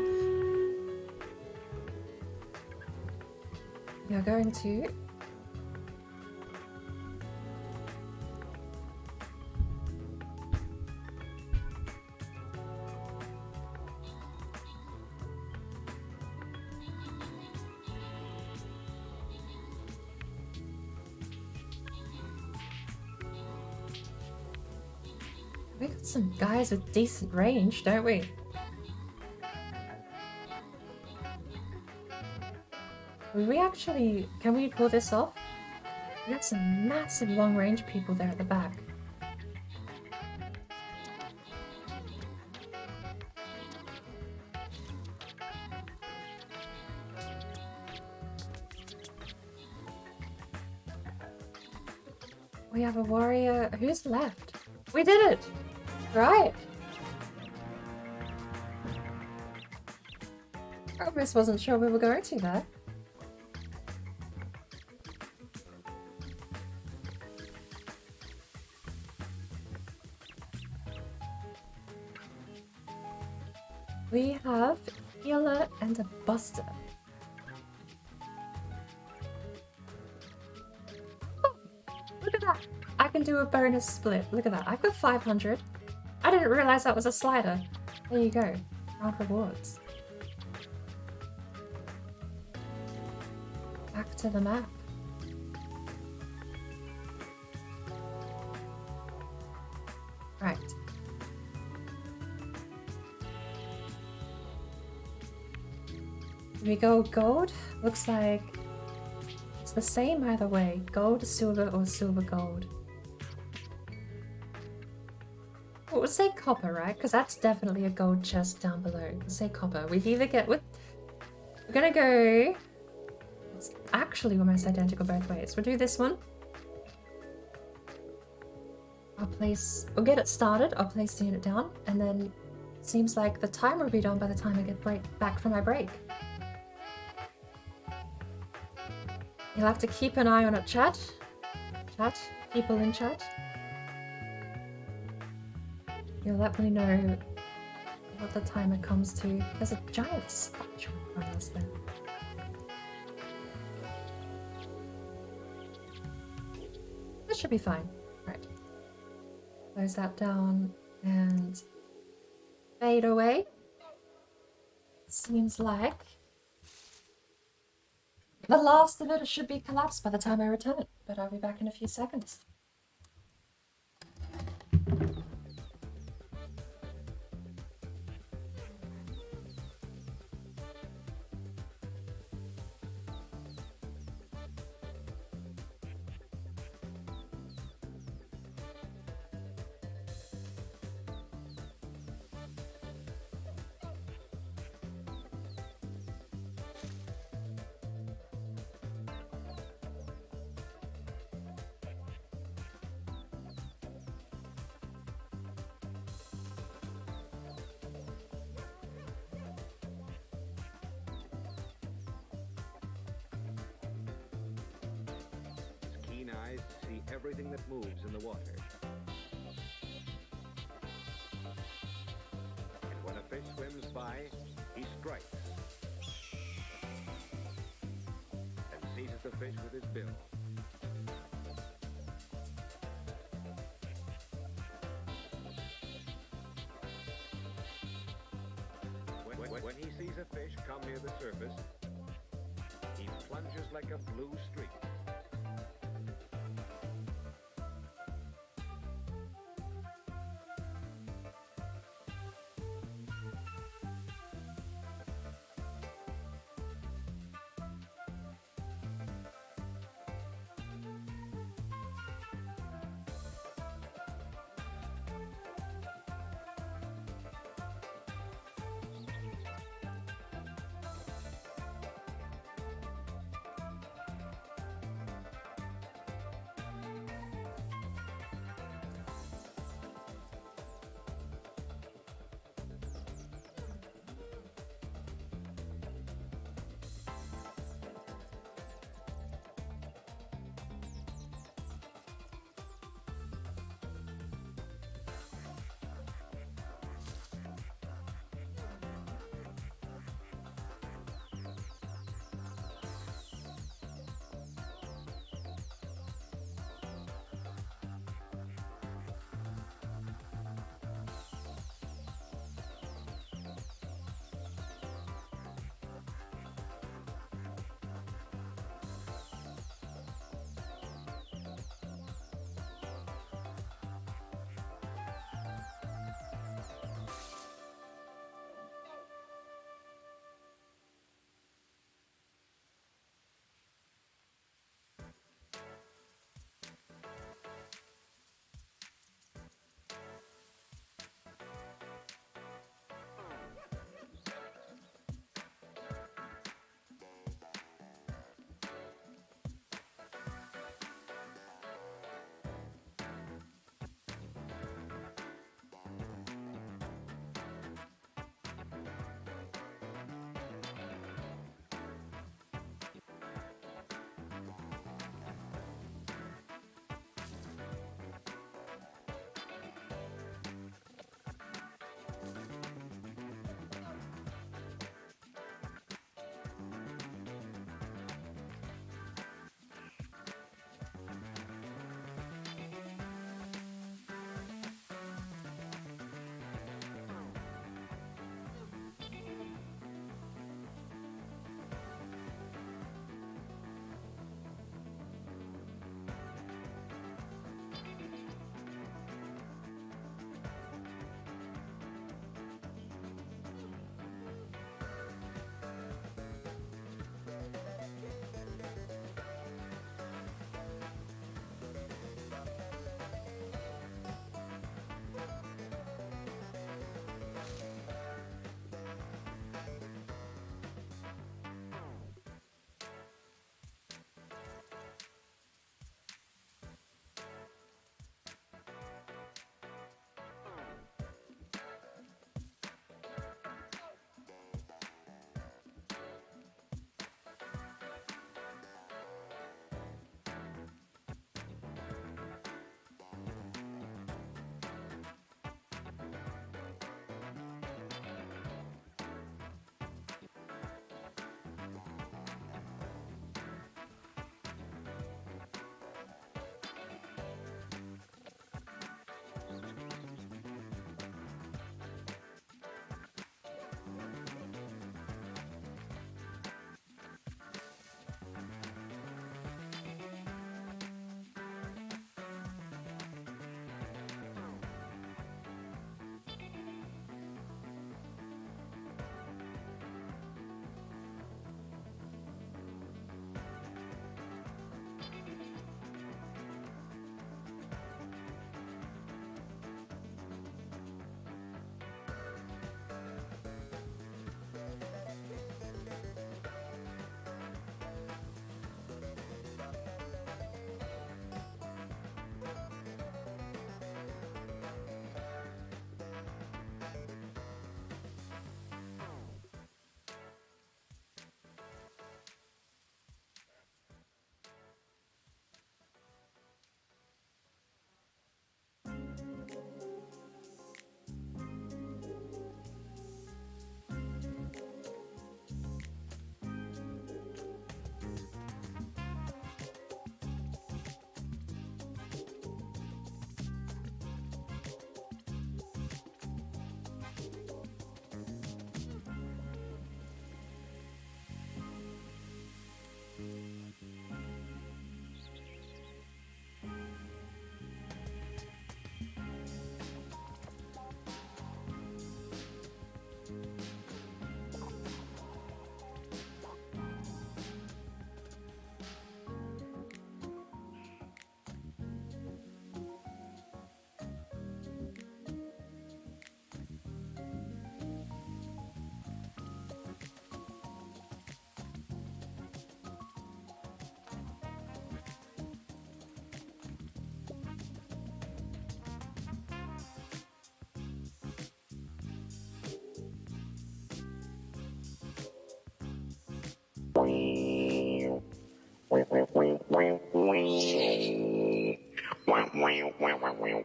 we are going to we got some guys with decent range, don't we? We actually, can we pull this off? We have some massive long range people there at the back. We have a warrior. Who's left? We did it! Right! I almost wasn't sure we were going to there. We have a healer and a buster. Oh, look at that! I can do a bonus split. Look at that. I've got 500. I didn't realize that was a slider. There you go. Round rewards. Back to the map. Right. We go gold. Looks like it's the same either way. Gold, silver, or silver gold. Well, we'll say copper, right? Because that's definitely a gold chest down below. We'll say copper. We've either we're gonna go. It's actually almost identical both ways. We'll do this one. We'll get it started. I'll place the unit down, and then it seems like the timer will be done by the time I get back from my break. You'll have to keep an eye on it, chat. Chat, people in chat. You'll let me know what the timer comes to. There's a giant statue in front of us there. That should be fine. Right. Close that down and fade away. Seems like the last of it should be collapsed by the time I return, but I'll be back in a few seconds. Keen eyes see everything that moves in the water. And when a fish swims by, he strikes and seizes the fish with his bill. When he sees a fish come near the surface, he plunges like a blue streak.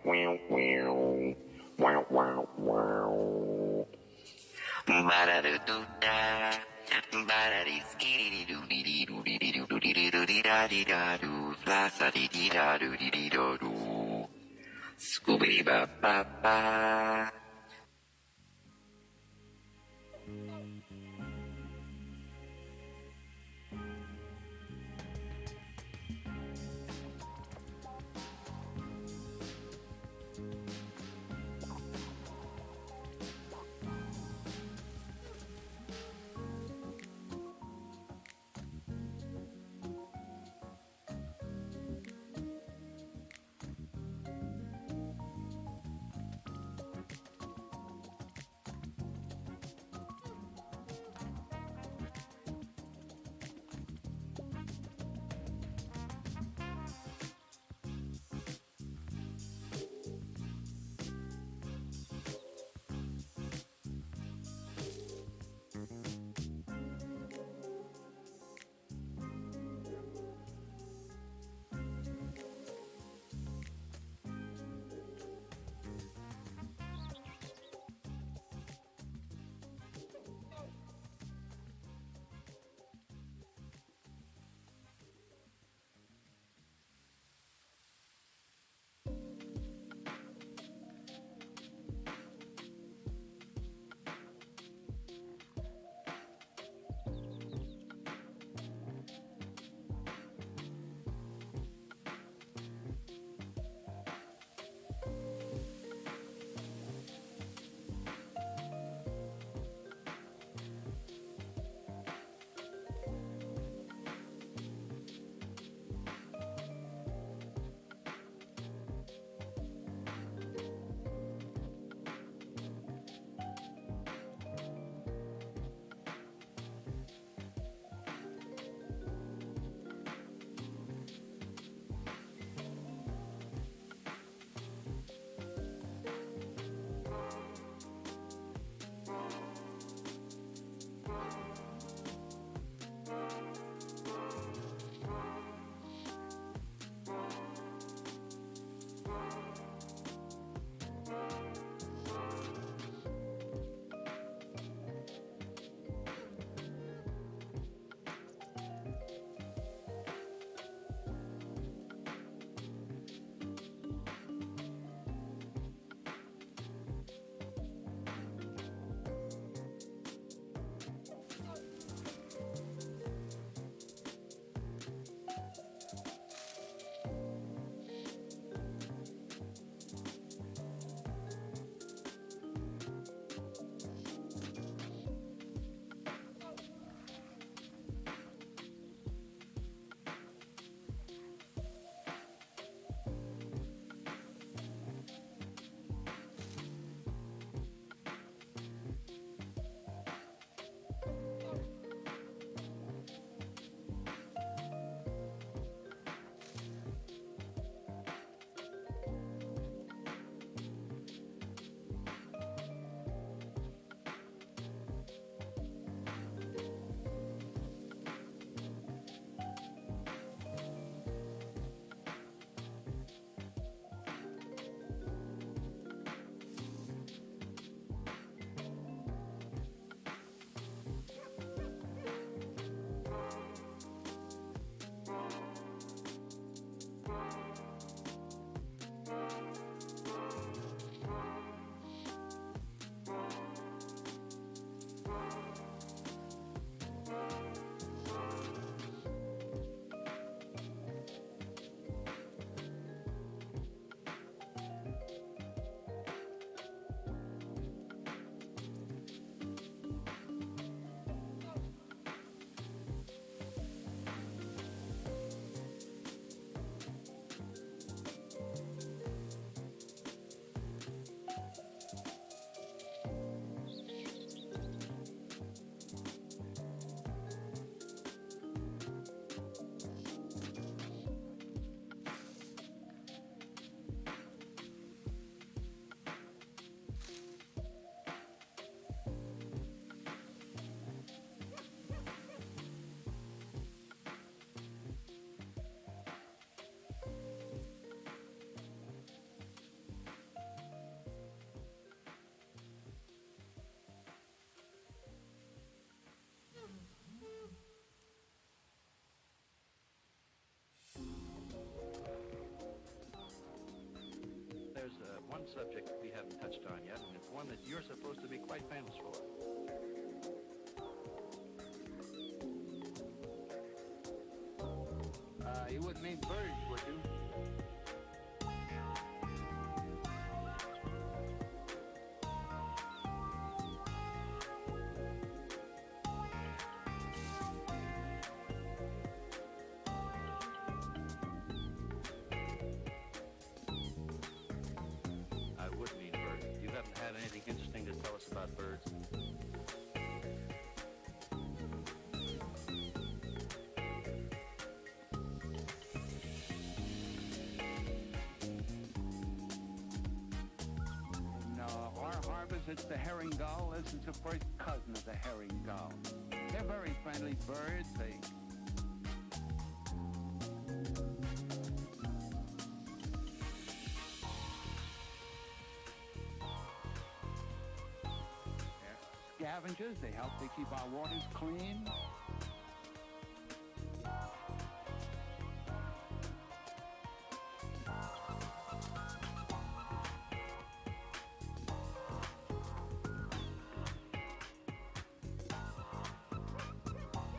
wow, wow. Wow, wow, wow. Ba-da-da-doo-da. Ba-da-dee-skee-dee-doo-dee-dee-doo-dee-dee-doo-dee-dee-da-dee-da-doo. Fla-sa-dee-dee-da-doo-dee-dee-da-doo. Scoobity-ba-ba-ba. subject we haven't touched on yet, and it's one that you're supposed to be quite famous for. You wouldn't mean birds, would you? I would mean birds. You haven't had anything interesting to tell us about birds? No, our harbors, it's the herring gull. This is the first cousin of the herring gull. They're very friendly birds. They're scavengers. They help to keep our waters clean.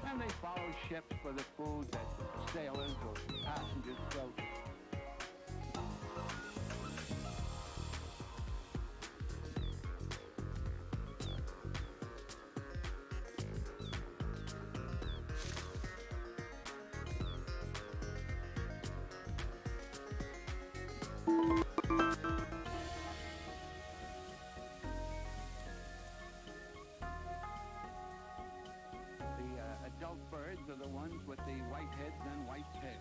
And they follow ships for the food that sailors or passengers throw. The adult birds are the ones with the white heads and white tails.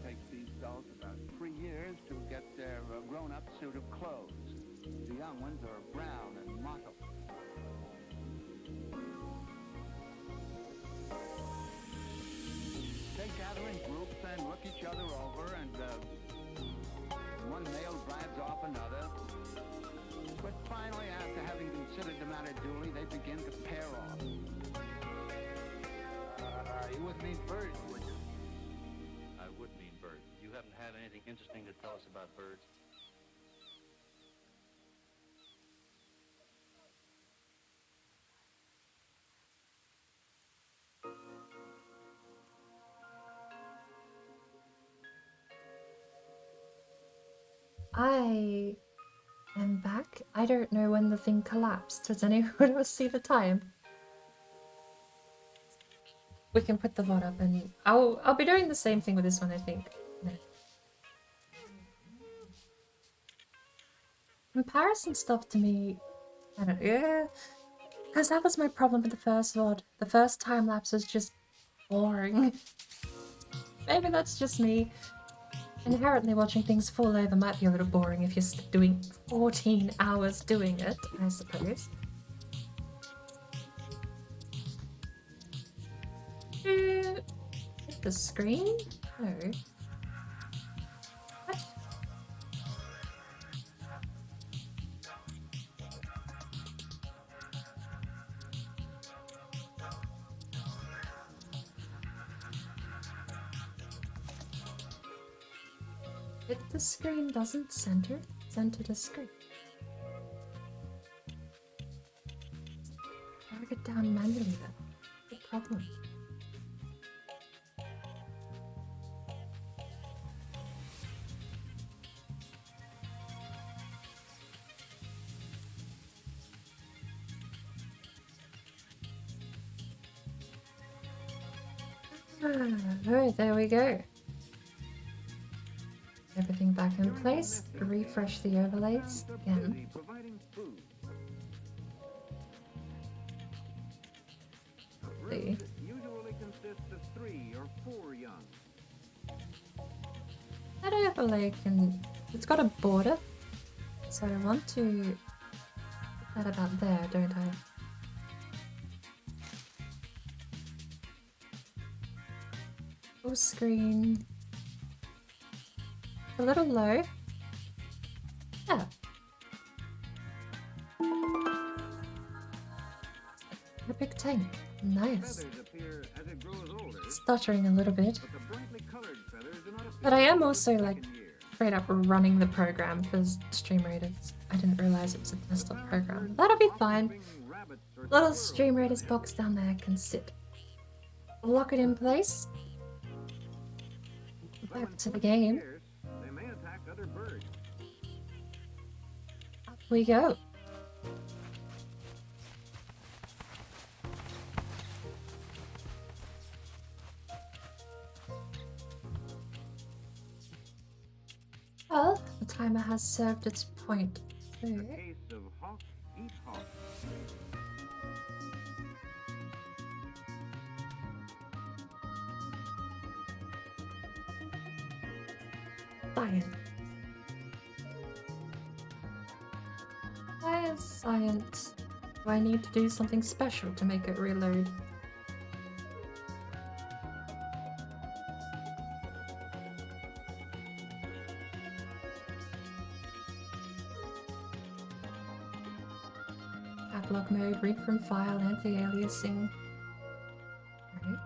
Takes these gulls about 3 years to get their grown-up suit of clothes. The young ones are brown and mottled. They gather in groups and look each other over, and one male drives off another. But finally, after having considered the matter duly, they begin to pair off. You wouldn't mean birds, would you? I would mean birds. You haven't had anything interesting to tell us about birds? I am back. I don't know when the thing collapsed. Does anyone else see the time? We can put the VOD up and I'll be doing the same thing with this one, I think. No. Comparison stuff to me, I don't know. Yeah, because that was my problem with the first VOD. The first time lapse was just boring. Maybe that's just me. Inherently watching things fall over might be a little boring if you're doing 14 hours doing it, I suppose. Hit the screen? No. What? If the screen doesn't center the screen. Drag it down manually then. What's the problem? Alright, there we go. Everything back in place. Refresh the overlays again. Providing food. See. Usually consists of 3 or 4 young. That overlay can... It's got a border. So I want to put that about there, don't I? Full screen. A little low. Yeah. A big tank. Nice. Feathers appear as it grows older, Stuttering a little bit. but the brightly colored feathers do not appear But I am until the also like second year. straight up running the program for Stream Raiders. I didn't realize it was a desktop program. That'll be fine. Little Stream Raiders box down there can sit. Lock it in place. Back to the game. They may attack other birds. Up we go. Well, the timer has served its point. So, Case of hawk eat hawk. science. Why is science? Do I need to do something special to make it reload? Catalog mode, read from file, anti-aliasing. Alright.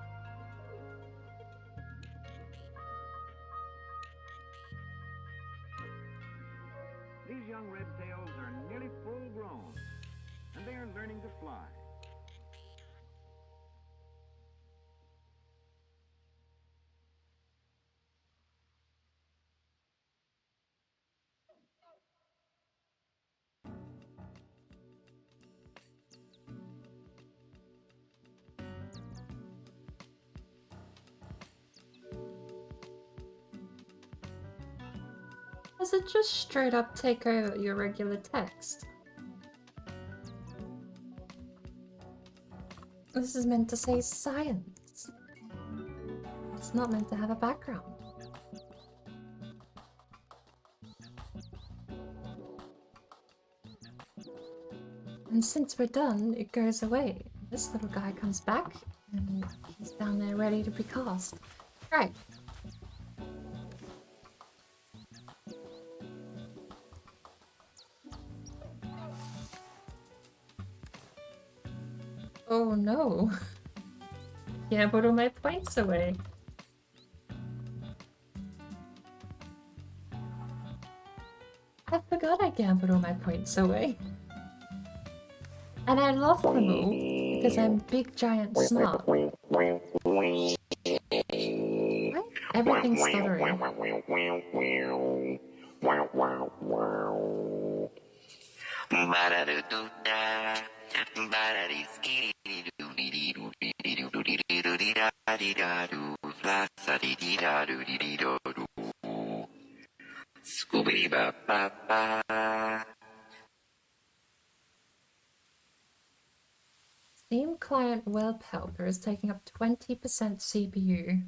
These young red tails are nearly full grown, and they are learning to fly. Does it just straight up take over your regular text? This is meant to say science. It's not meant to have a background. And since we're done, it goes away. This little guy comes back, and he's down there ready to be cast. Right. Oh no. Yeah, put all my points away. I forgot I gambled all my points away. And I lost them all because I'm big giant smart. Why? Everything's stuttering. Scooby ba ba ba. Steam client web helper is taking up 20% CPU.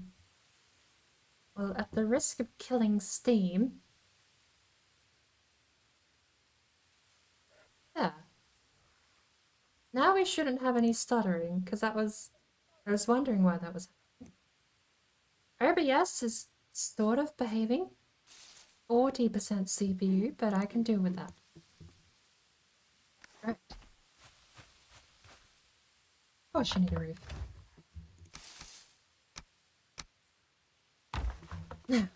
Well, at the risk of killing Steam. Yeah. Now we shouldn't have any stuttering, because I was wondering why that was happening. OBS is sort of behaving. 40% CPU, but I can deal with that. Right. Of course you need a roof. Now.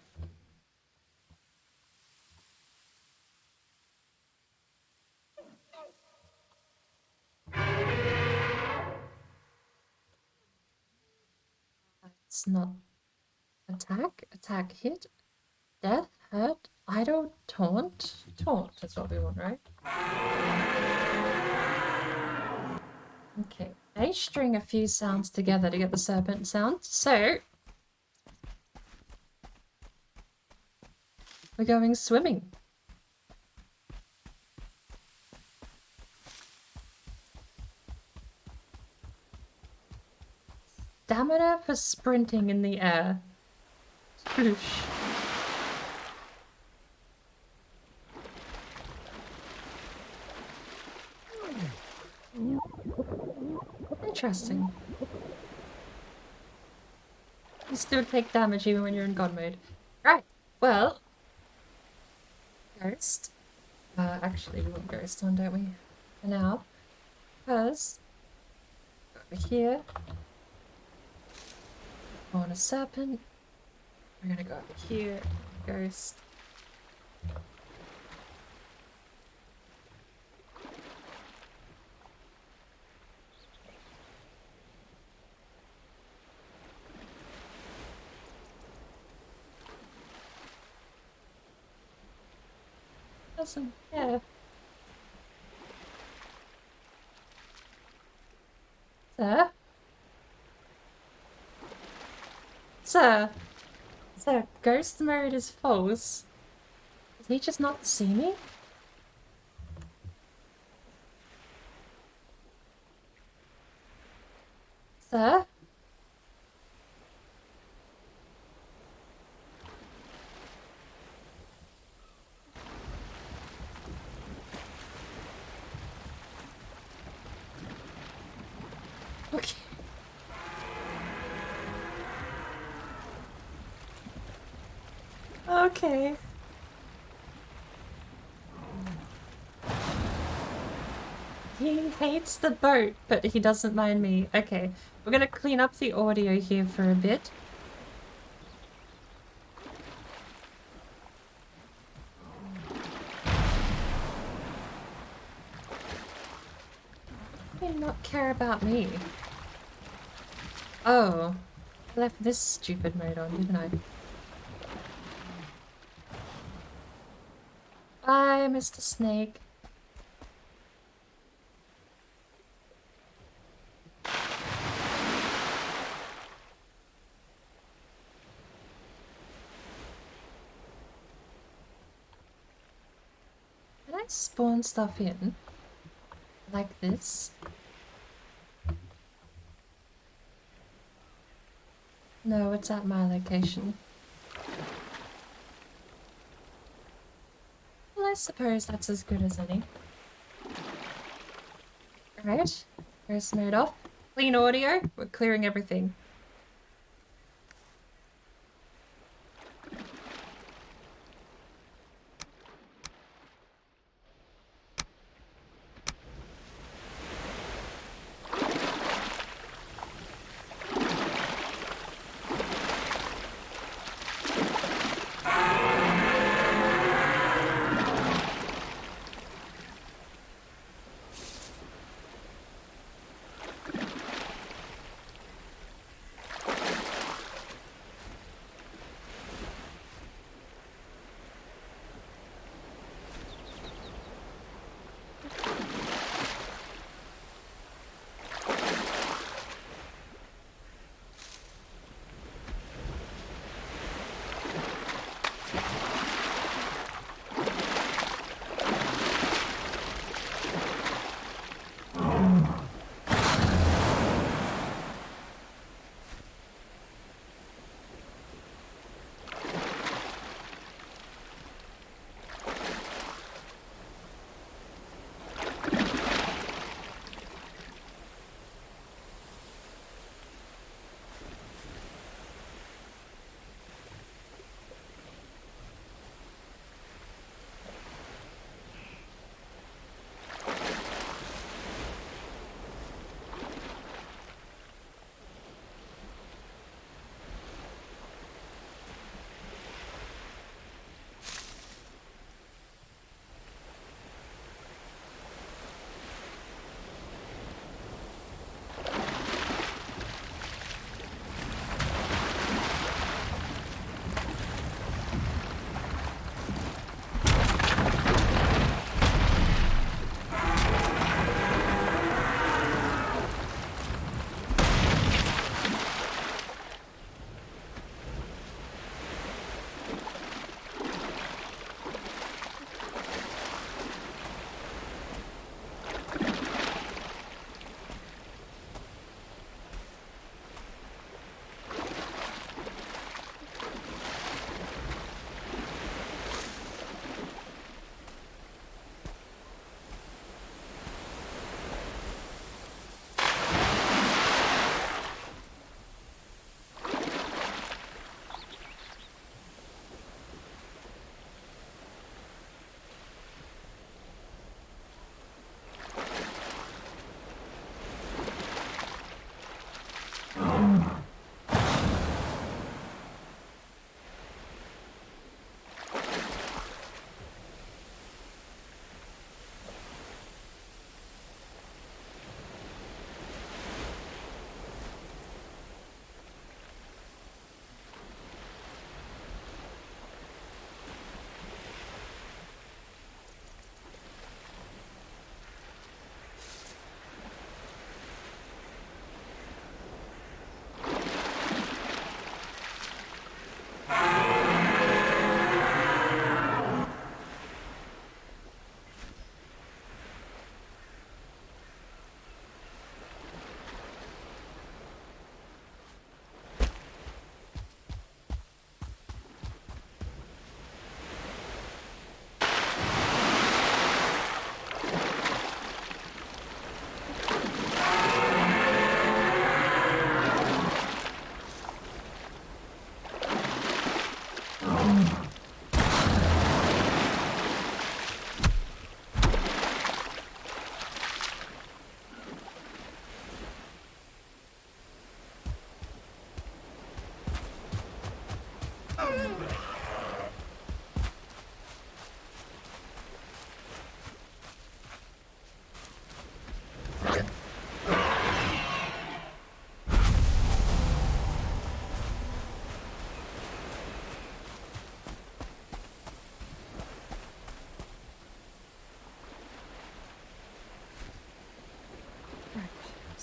It's not attack, attack hit, death, hurt, idle, taunt. Taunt is what we want, right? Okay, they string a few sounds together to get the serpent sound, so we're going swimming. Stamina for sprinting in the air. Swoosh. Interesting. You still take damage even when you're in god mode. Right, well... Ghost. Actually, we want Ghost on, don't we? For now. Because... Over here. On a serpent. We're gonna go over here. Ghost. Awesome, yeah. Sir? Sir? Sir, ghost mode is false. Did he just not see me? Sir? Okay. Okay. He hates the boat, but he doesn't mind me. Okay, we're gonna clean up the audio here for a bit. He did not care about me. Oh, I left this stupid mode on, didn't I? Bye, Mr. Snake. Can I spawn stuff in? Like this? No, it's at my location. Well, I suppose that's as good as any. Alright, first mode off. Clean audio, we're clearing everything.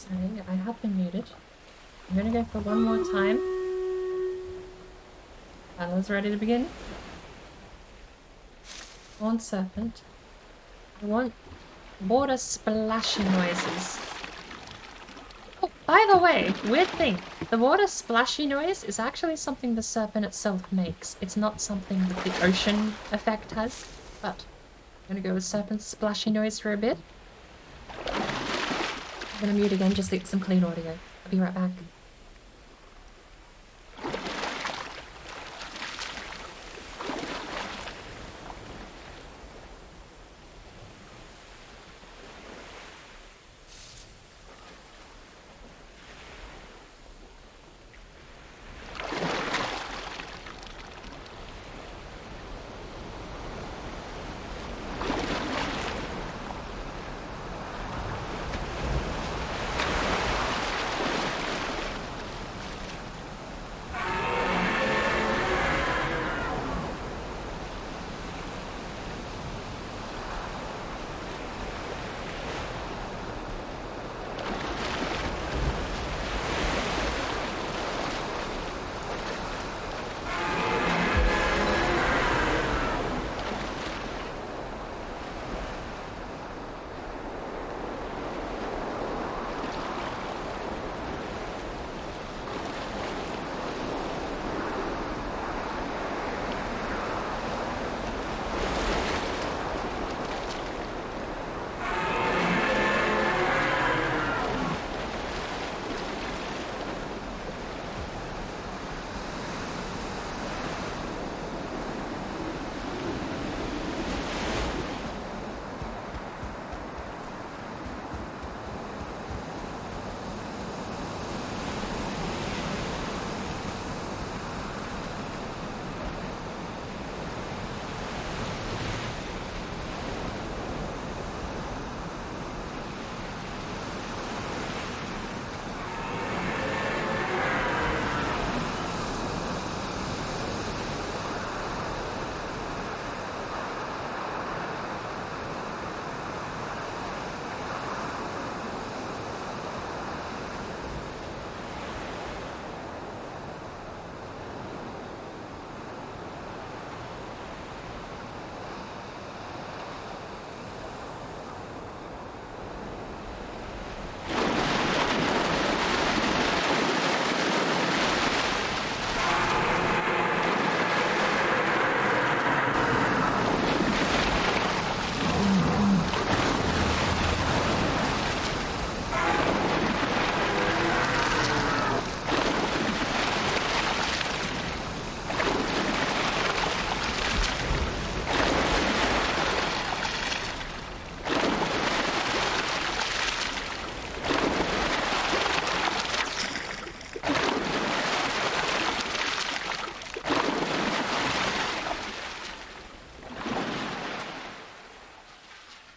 Sorry, I have been muted. I'm gonna go for one more time. Battle's ready to begin. I want serpent. I want water splashy noises. Oh, by the way, weird thing. The water splashy noise is actually something the serpent itself makes. It's not something that the ocean effect has. But I'm gonna go with serpent splashy noise for a bit. I'm gonna mute again just to get some clean audio. I'll be right back.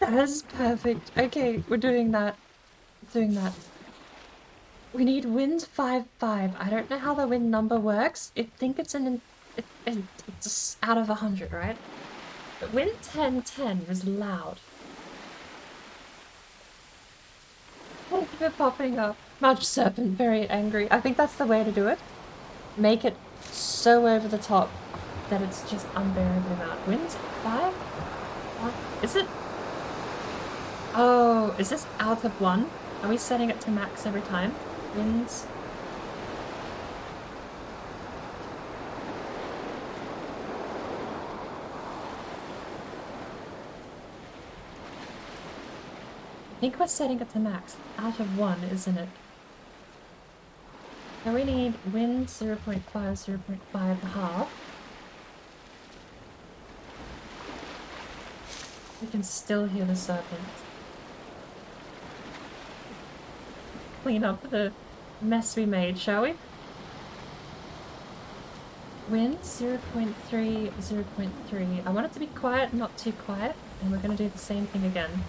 That's perfect. Okay, we're doing that. Doing that. We need wind 5-5. I don't know how the wind number works. I think it's it's out of 100, right? But wind 10-10 was loud. Thank you for popping up. Much serpent, very angry. I think that's the way to do it. Make it so over the top that it's just unbearably loud. Wind 5? What? Is it? Oh, is this out of 1? Are we setting it to max every time? Winds? I think we're setting it to max. Out of 1, isn't it? Now we need wind 0.5, 0.5 half. We can still hear the serpent. Clean up the mess we made, shall we? Wind 0.3, 0.3. I want it to be quiet, not too quiet, and we're going to do the same thing again.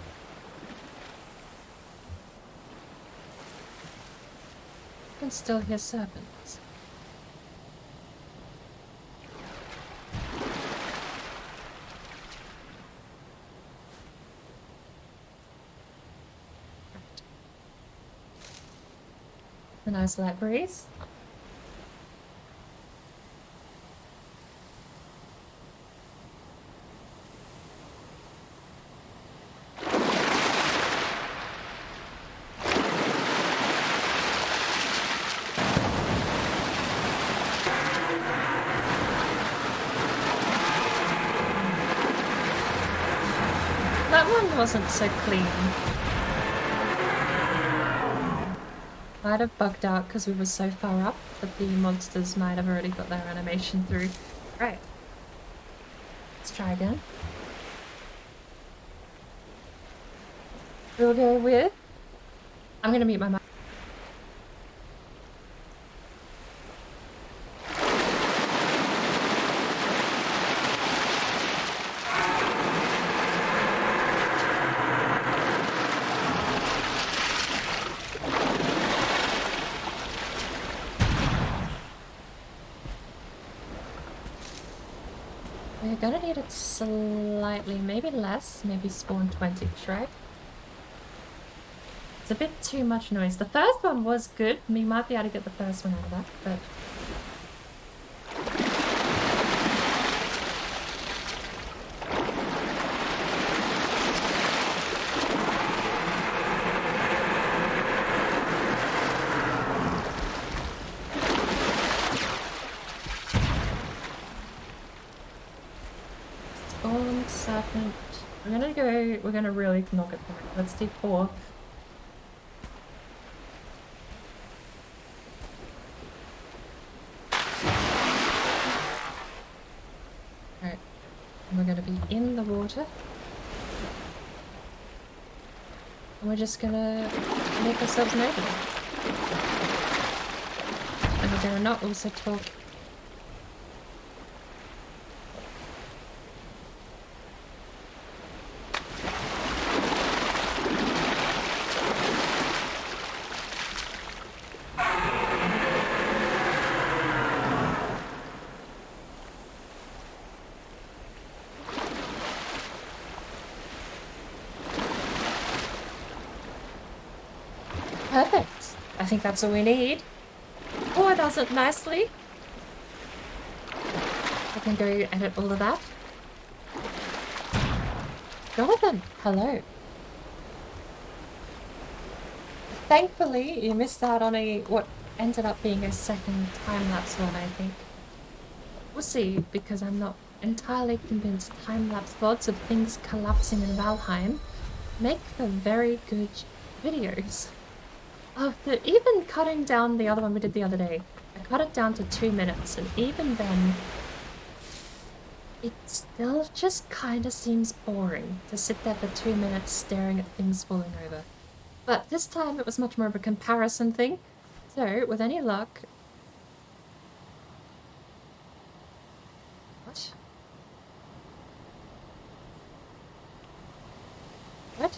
You can still hear serpents. nice light breeze. That one wasn't so clean. Might have bugged out because we were so far up that the monsters might have already got their animation through. Right. Let's try again. We'll go with... I'm gonna mute my mic. We're gonna need it slightly, maybe less, maybe spawn 20-ish, right? It's a bit too much noise. The first one was good. We might be able to get the first one out of that, but... Spawn, serpent... We're gonna really knock it through. Let's do 4. We're going to be in the water. And we're just going to make ourselves notable. And we're going to not also talk. Perfect. I think that's all we need. Oh, it does it nicely. I can go edit all of that. Jonathan, hello. Thankfully, you missed out on what ended up being a second time-lapse one, I think. We'll see, because I'm not entirely convinced time-lapse VODs of things collapsing in Valheim make for very good videos. Even cutting down the other one we did the other day, I cut it down to 2 minutes, and even then, it still just kind of seems boring to sit there for 2 minutes staring at things falling over. But this time it was much more of a comparison thing, so with any luck... What? What?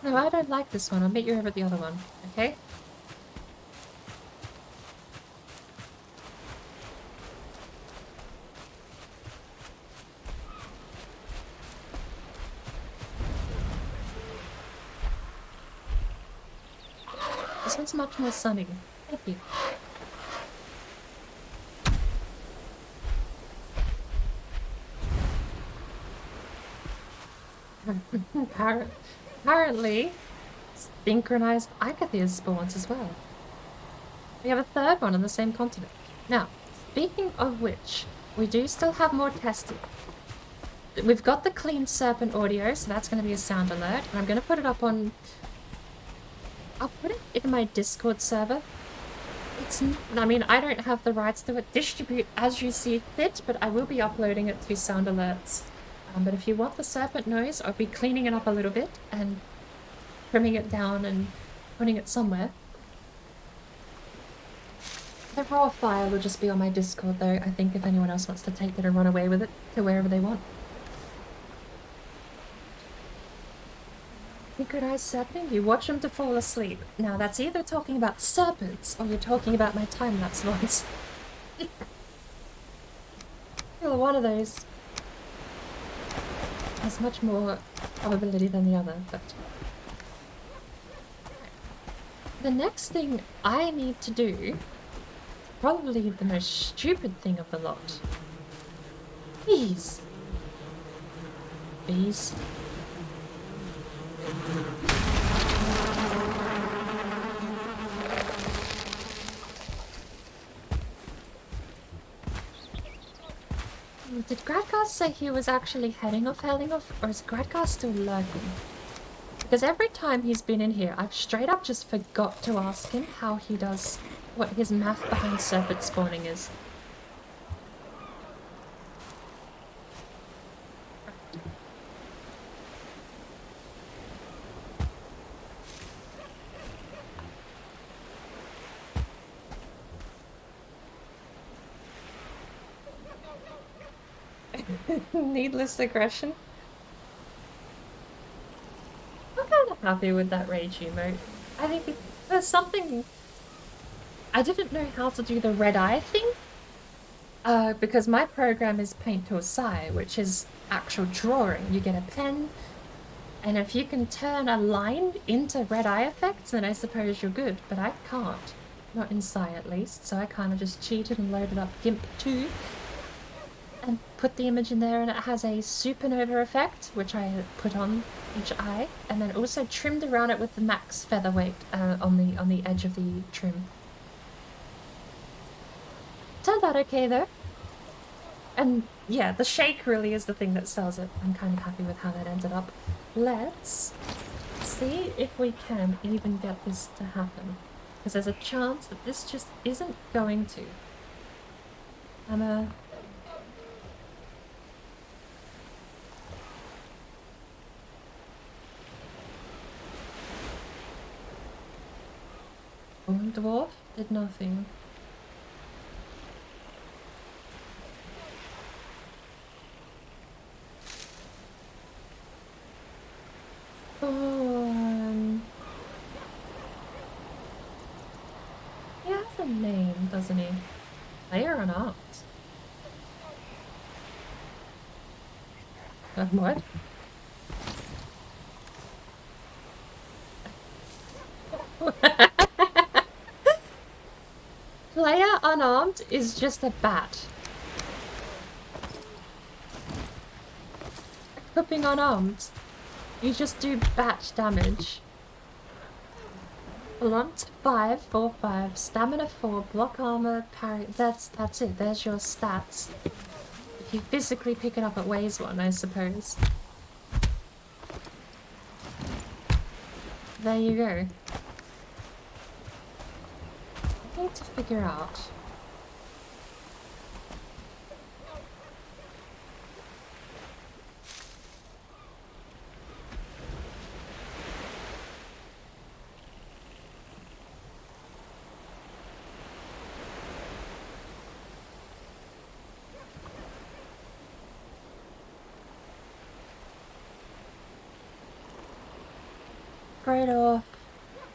No, I don't like this one. I'll meet you over at the other one, okay? This one's much more sunny. Thank you. Apparently, synchronized Ikathia spawns as well. We have a third one on the same continent. Now, speaking of which, we do still have more testing. We've got the clean serpent audio, so that's going to be a sound alert, and I'm going to put it up on... I'll put it in my Discord server. I mean, I don't have the rights to it. Distribute as you see fit, but I will be uploading it to sound alerts. But if you want the serpent noise, I'll be cleaning it up a little bit and trimming it down and putting it somewhere. The raw file will just be on my Discord though, I think, if anyone else wants to take it and run away with it to wherever they want. Synchronized serpent? You watch them to fall asleep. Now that's either talking about serpents or you're talking about my time-lapse ones. Well, one of those. has much more probability than the other, but... The next thing I need to do, probably the most stupid thing of the lot. Bees. Bees. Did Gradgar say he was actually heading off, or is Gradgar still lurking? Because every time he's been in here, I've straight up just forgot to ask him how he does, what his math behind serpent spawning is. Needless aggression. I'm kind of happy with that rage emote. I think there's something... I didn't know how to do the red eye thing. Because my program is Paint to a Sai, which is actual drawing. You get a pen, and if you can turn a line into red eye effects, then I suppose you're good. But I can't. Not in Sai at least, so I kind of just cheated and loaded up GIMP 2. And put the image in there, and it has a supernova effect, which I put on each eye, and then also trimmed around it with the max featherweight on the edge of the trim. Turned out okay though. And yeah, the shake really is the thing that sells it. I'm kind of happy with how that ended up. Let's see if we can even get this to happen, because there's a chance that this just isn't going to. Dwarf did nothing. He has a name, doesn't he? Player or not? What? Player unarmed is just a bat. Equipping unarmed, you just do bat damage. Blunt 5, 4, 5, stamina 4, block armor, parry. That's it. There's your stats. If you physically pick it up, it weighs 1, I suppose. There you go. I need to figure out.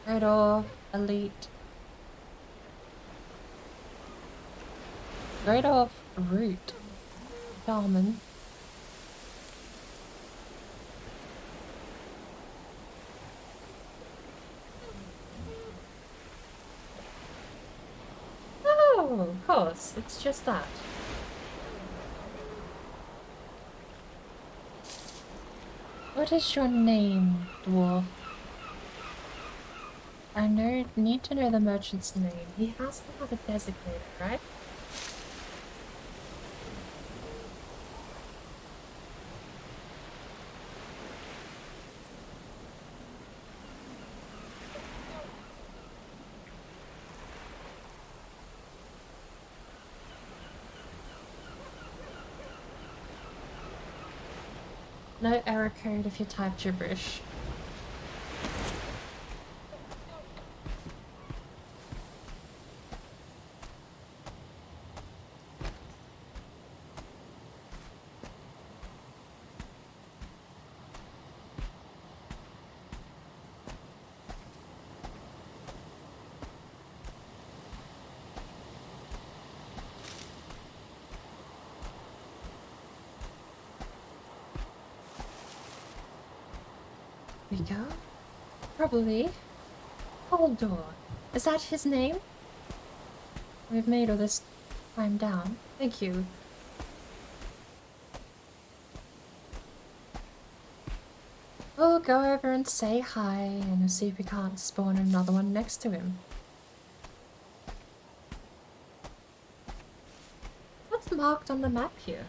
Right off, elite. Right off, root. Shaman. Oh, of course, it's just that. What is your name, dwarf? I need to know the merchant's name. He has to have a designator, right? No error code if you type gibberish. we go. Probably. Haldor. Is that his name? We've made all this time down. Thank you. We'll go over and say hi and we'll see if we can't spawn another one next to him. What's marked on the map here?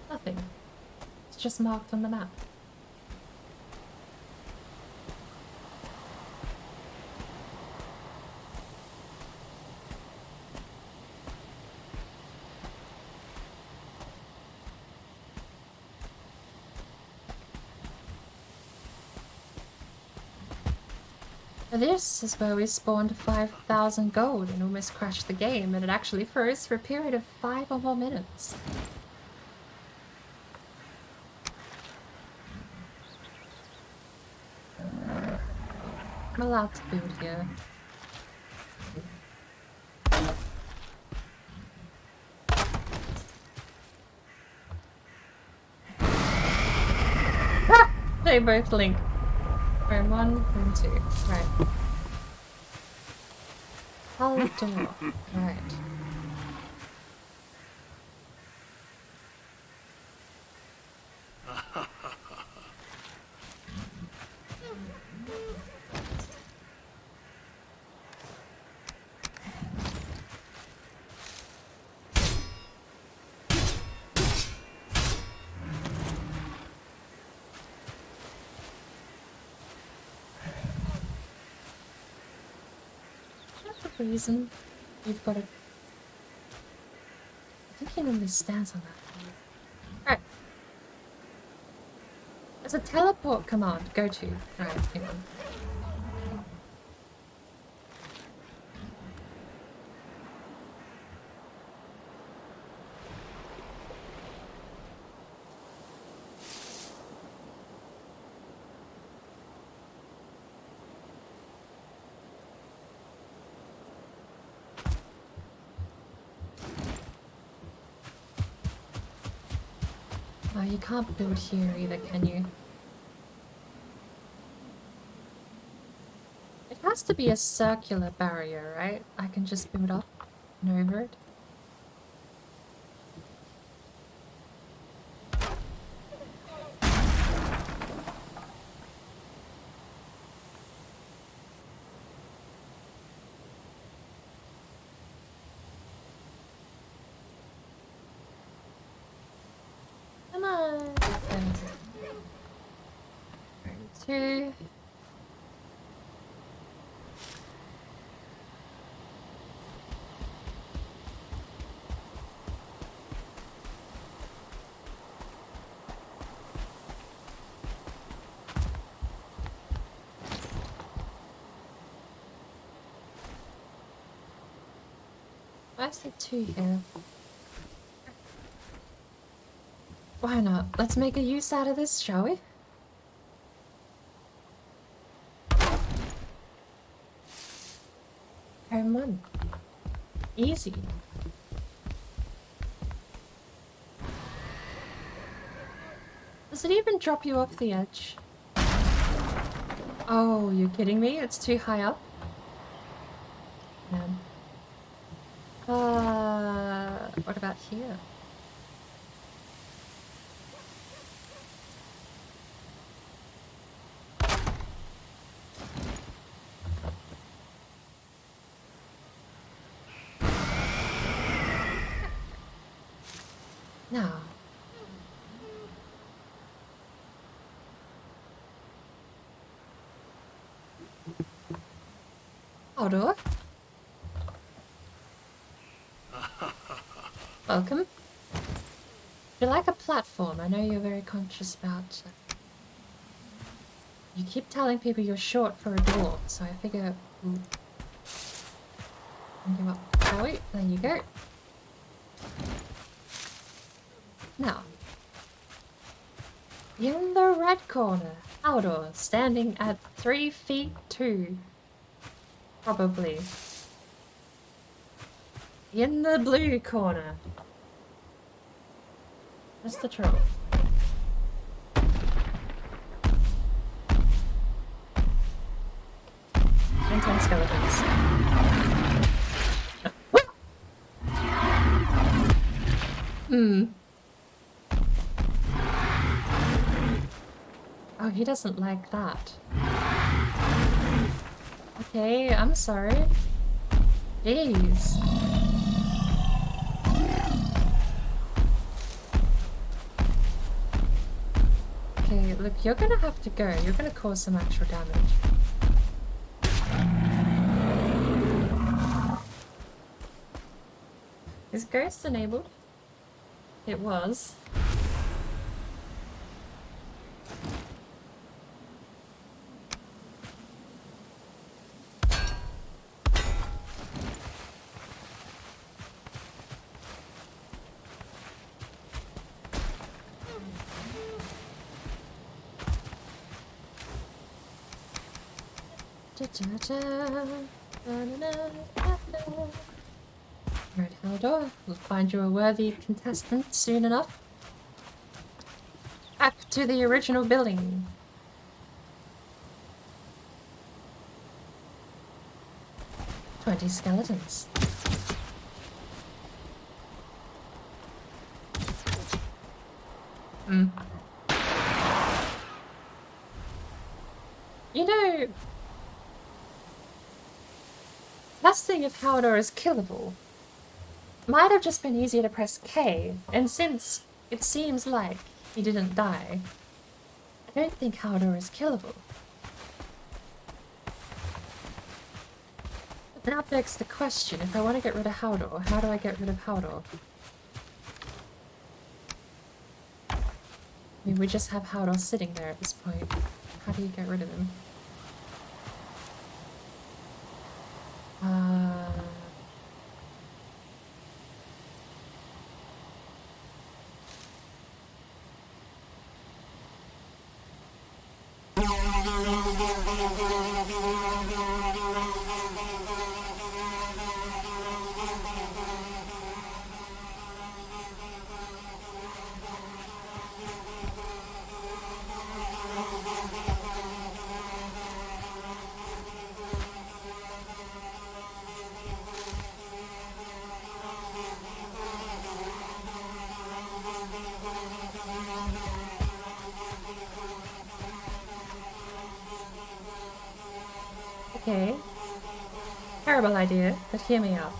Nothing. It's just marked on the map. This is where we spawned 5,000 gold and almost crashed the game, and it actually froze for a period of 5 or more minutes. I'm allowed to build here. Ah! They both link. Room 1, room 2. Right. Haldor. Right. Reason you've got a... I think he normally stands on that. Alright. There's a teleport command. Go to. Right, hang on. Oh, you can't build here either, can you? It has to be a circular barrier, right? I can just build up and over it. Come on! Two. Where's the 2 here? Why not? Let's make a use out of this, shall we? Home 1. Easy. Does it even drop you off the edge? Oh, you're kidding me? It's too high up? Man. What about here? No. Haldor? Welcome. If you like a platform, I know you're very conscious about... You keep telling people you're short for a door, so I figure we'll bring you up. Shall we? There you go. Now, in the red corner, Haldor, standing at 3 feet 2. Probably. In the blue corner, Mr. Troll. Oh, he doesn't like that. Okay, I'm sorry. Jeez. Okay, look, you're gonna have to go. You're gonna cause some actual damage. Is Ghost enabled? It was. Alright, Haldor, we'll find you a worthy contestant soon enough. Back to the original building. "20 skeletons. You know, testing if Haldor is killable might have just been easier to press K, and since it seems like he didn't die, I don't think Haldor is killable. But now begs the question, if I want to get rid of Haldor, how do I get rid of Haldor? I mean, we just have Haldor sitting there at this point. How do you get rid of him? Okay. Terrible idea, but hear me out.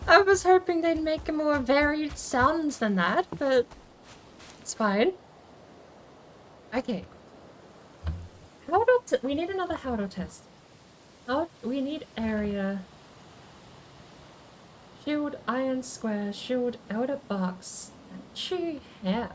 I was hoping they'd make more varied sounds than that, but it's fine. Okay. We need another Haldor test. We need area. Shield, iron square, shield, elder box, chew hair.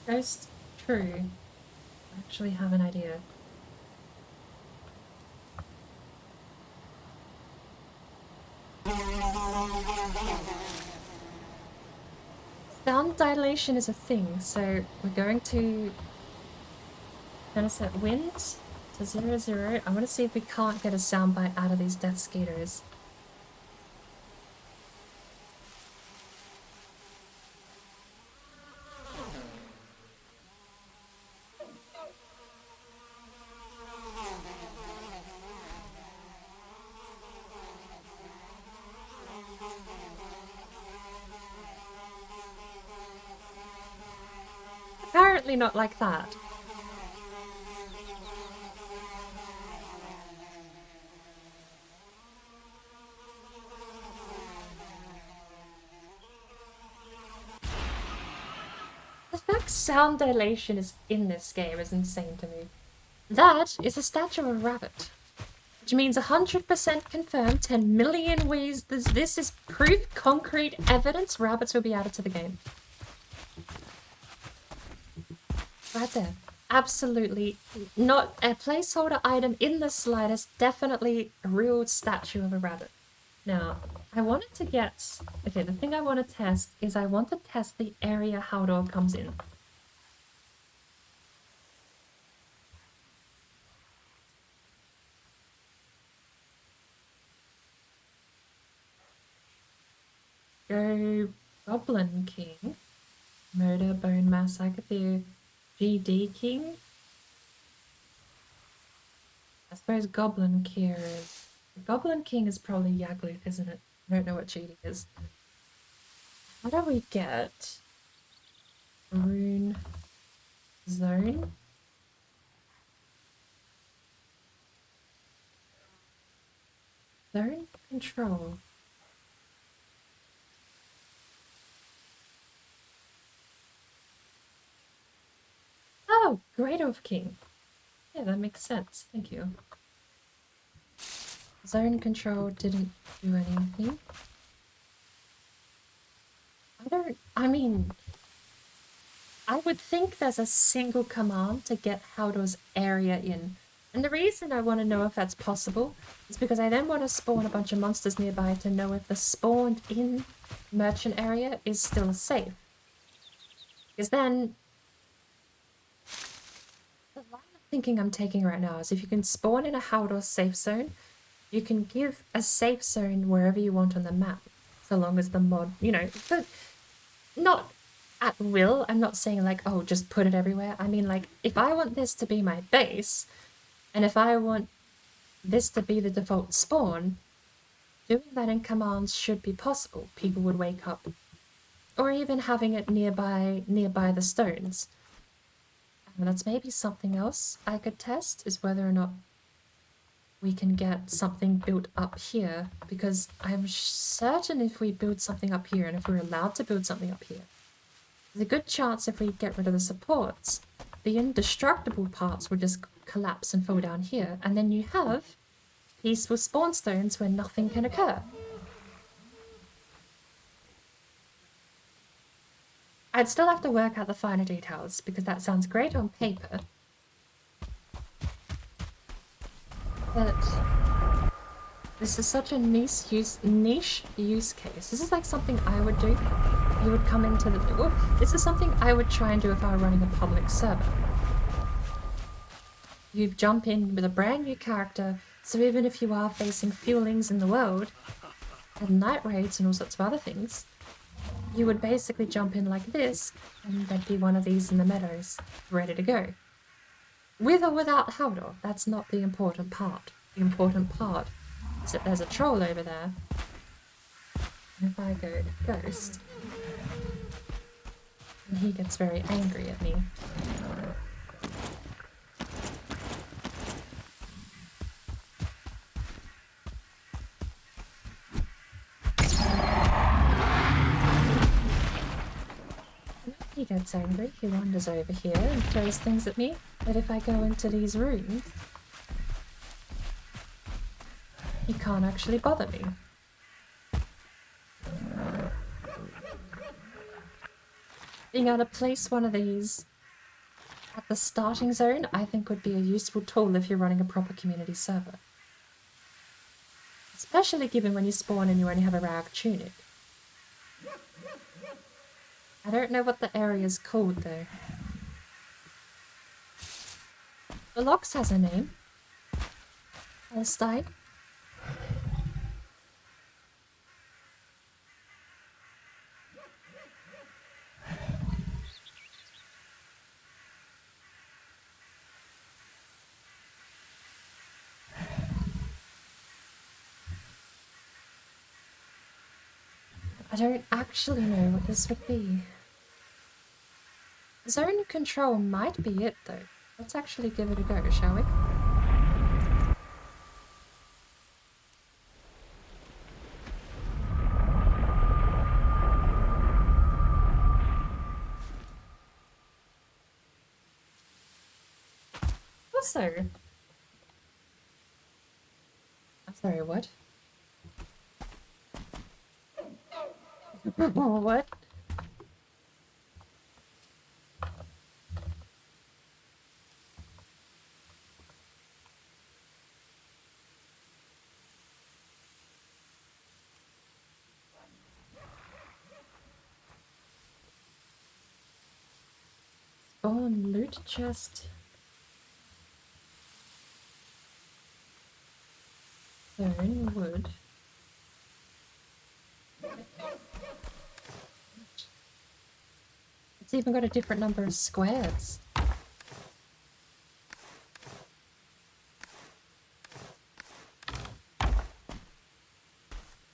Ghost, true. I actually have an idea. Sound dilation is a thing, so we're going to set wind to 0, 0. I want to see if we can't get a soundbite out of these Death Skaters. Apparently not like that. like sound dilation is in this game is insane to me. That is a statue of a rabbit. Which means 100% confirmed, 10 million ways this is proof, concrete evidence rabbits will be added to the game. Right there. Absolutely not a placeholder item in the slightest, definitely a real statue of a rabbit. Now, I wanted to get... Okay, the thing I want to test is I want to test the area Haldor comes in. Go Goblin King, Murder, Bone Massacre, GD King. I suppose Goblin King is... Goblin King is probably Yagluth, isn't it? I don't know what GD is. How do we get... Rune... Zone? Zone control. Oh, Great Oaf King. Yeah, that makes sense. Thank you. Zone control didn't do anything. I mean, I would think there's a single command to get Haldor's area in. And the reason I want to know if that's possible is because I then want to spawn a bunch of monsters nearby to know if the spawned in merchant area is still safe. Because then... The line of thinking I'm taking right now is if you can spawn in a Haldor safe zone, you can give a safe zone wherever you want on the map. So long as the mod, you know, but not at will. I'm not saying like, oh, just put it everywhere. I mean like, if I want this to be my base, and if I want this to be the default spawn, doing that in commands should be possible. People would wake up. Or even having it nearby the stones. And that's maybe something else I could test, is whether or not we can get something built up here, because I'm certain if we build something up here, and if we're allowed to build something up here, there's a good chance if we get rid of the supports, the indestructible parts will just collapse and fall down here, and then you have peaceful spawn stones where nothing can occur. I'd still have to work out the finer details, because that sounds great on paper. But this is such a niche use case. This is like something I would do. You would come into the... Well, this is something I would try and do if I were running a public server. You jump in with a brand new character, so even if you are facing feelings in the world, and night raids and all sorts of other things, you would basically jump in like this, and there'd be one of these in the meadows, ready to go. With or without Haldor, that's not the important part. The important part is that there's a troll over there. And if I go ghost, and he gets very angry at me. He gets angry, he wanders over here and throws things at me, but if I go into these rooms, he can't actually bother me. Being able to place one of these at the starting zone, I think would be a useful tool if you're running a proper community server. Especially given when you spawn and you only have a rag tunic. I don't know what the area's called though. The Lox has a name. Palestine. I don't actually know what this would be. Zone control might be it though. Let's actually give it a go, shall we? so. I'm sorry, what? What? Oh, loot chest. Stone, wood. It's even got a different number of squares.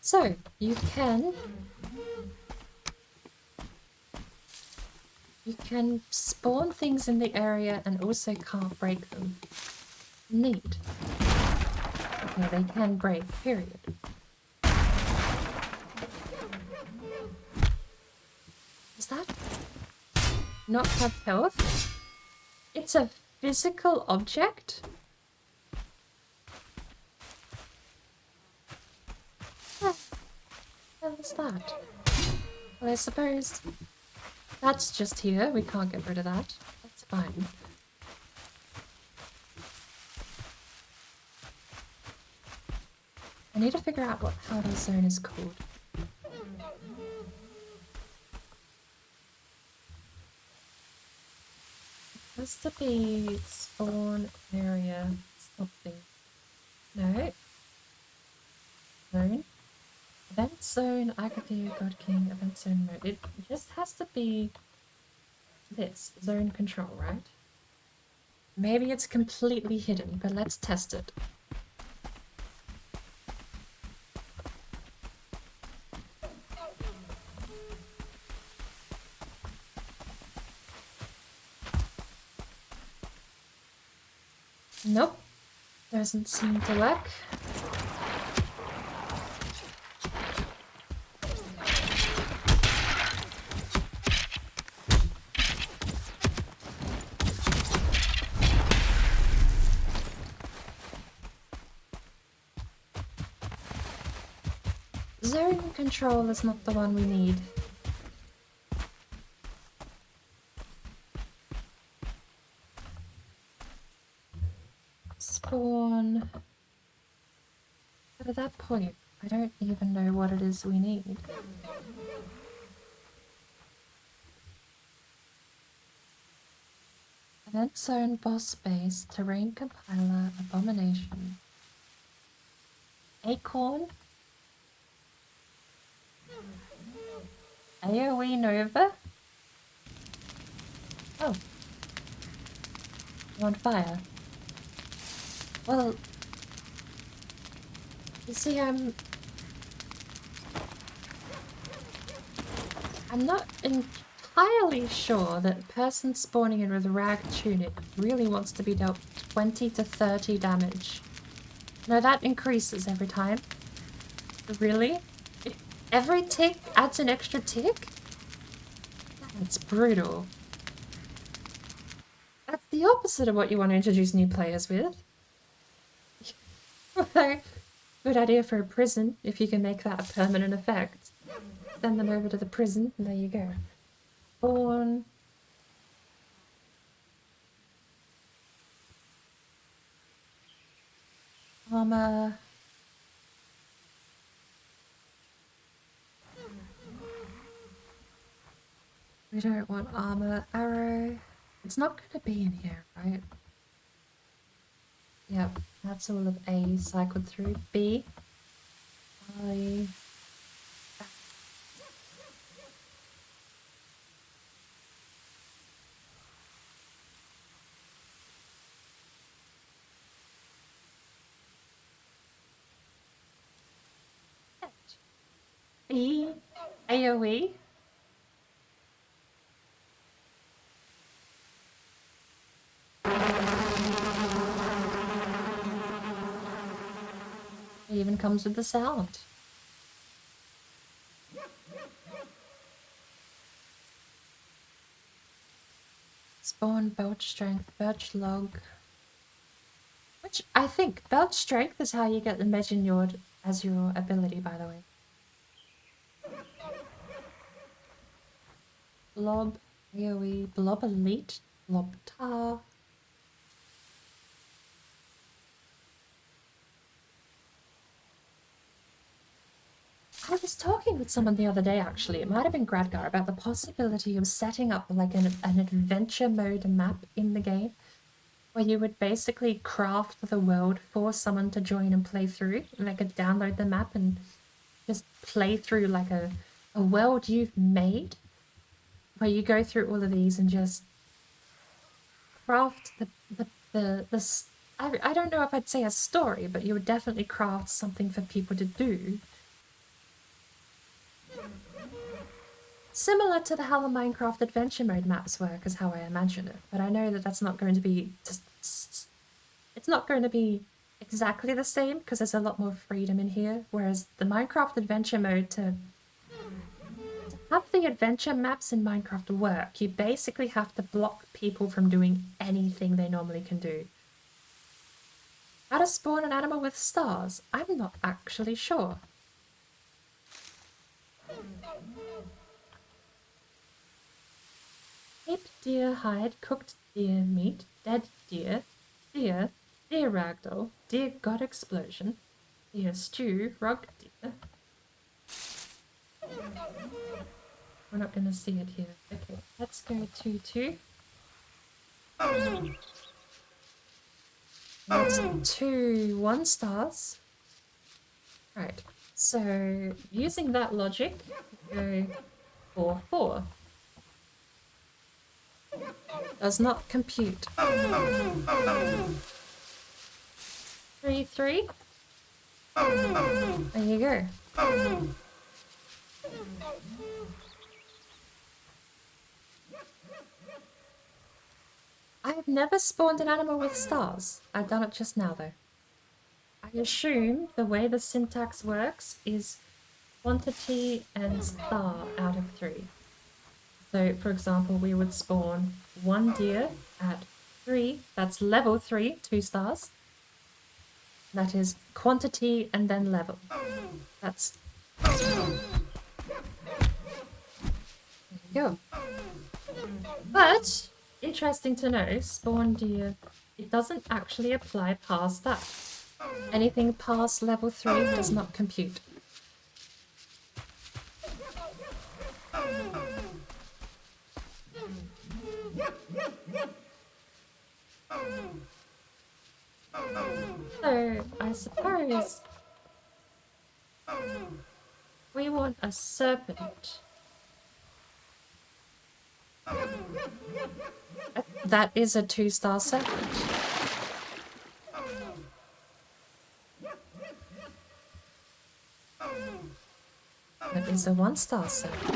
So, you can spawn things in the area and also can't break them. Neat. Okay, they can break, period. Is that not have health? It's a physical object? What the hell is that? Well, I suppose that's just here. We can't get rid of that. That's fine. I need to figure out how the zone is called. It has to be spawn area something. No. Zone. Event zone, Agatha, God King, event zone mode. It just has to be this. Zone control, right? Maybe it's completely hidden, but let's test it. Nope. Doesn't seem to work. Zone control is not the one we need. Spawn. But at that point, I don't even know what it is we need. Event zone, boss base, terrain compiler, abomination. Acorn. AoE Nova? Oh. I'm on fire. Well, you see, I'm not entirely sure that person spawning in with a rag tunic really wants to be dealt 20 to 30 damage. No, that increases every time. Really? Every tick adds an extra tick? That's brutal. That's the opposite of what you want to introduce new players with. Good idea for a prison, if you can make that a permanent effect. Send them over to the prison, and there you go. Spawn. Armor. We don't want armor. Arrow. It's not going to be in here, right? Yep, that's all of A cycled through. B. I. B. AoE. It even comes with the sound. Spawn, belch strength, birch log. Which I think belt strength is how you get the Meginord as your ability, by the way. Blob, AoE, Blob Elite, Blob Tar. I was talking with someone the other day, actually, it might have been Gradgar, about the possibility of setting up like an adventure mode map in the game, where you would basically craft the world for someone to join and play through, and they could download the map and just play through like a world you've made, where you go through all of these and just craft I don't know if I'd say a story, but you would definitely craft something for people to do. Similar to how the Minecraft adventure mode maps work is how I imagine it, but I know that that's not going to be it's not going to be exactly the same because there's a lot more freedom in here, whereas the Minecraft adventure mode, to have the adventure maps in Minecraft work, you basically have to block people from doing anything they normally can do. How to spawn an animal with stars? I'm not actually sure. Taped deer hide, cooked deer meat, dead deer, deer ragdoll, deer god explosion, deer stew, rug deer. We're not gonna see it here. Okay, let's go to 2. That's 2 1-stars. Right, so using that logic, go 4 4. Does not compute. 3 3. There you go. I've never spawned an animal with stars. I've done it just now though. I assume the way the syntax works is quantity and star out of 3. So, for example, we would spawn 1 deer at 3. That's level 3, 2 stars. That is quantity and then level. That's... There you go. But, interesting to know, spawn deer, it doesn't actually apply past that. Anything past level 3 does not compute. So, I suppose we want a serpent. That is a 2-star serpent. That is a 1-star serpent.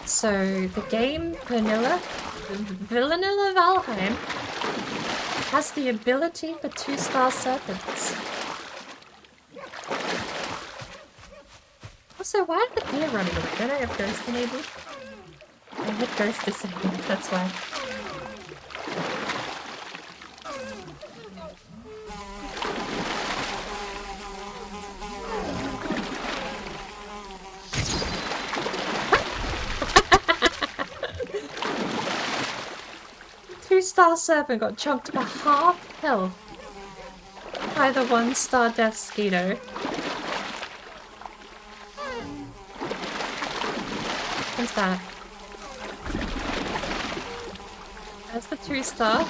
So the game Vanilla Valheim has the ability for 2-star serpents. Also, why are the deer running away? Don't I have ghost enabled? I hit ghost disabled, that's why. Two-star serpent got chunked to half health by the 1-star death skeeto. What's that? That's the 2-star.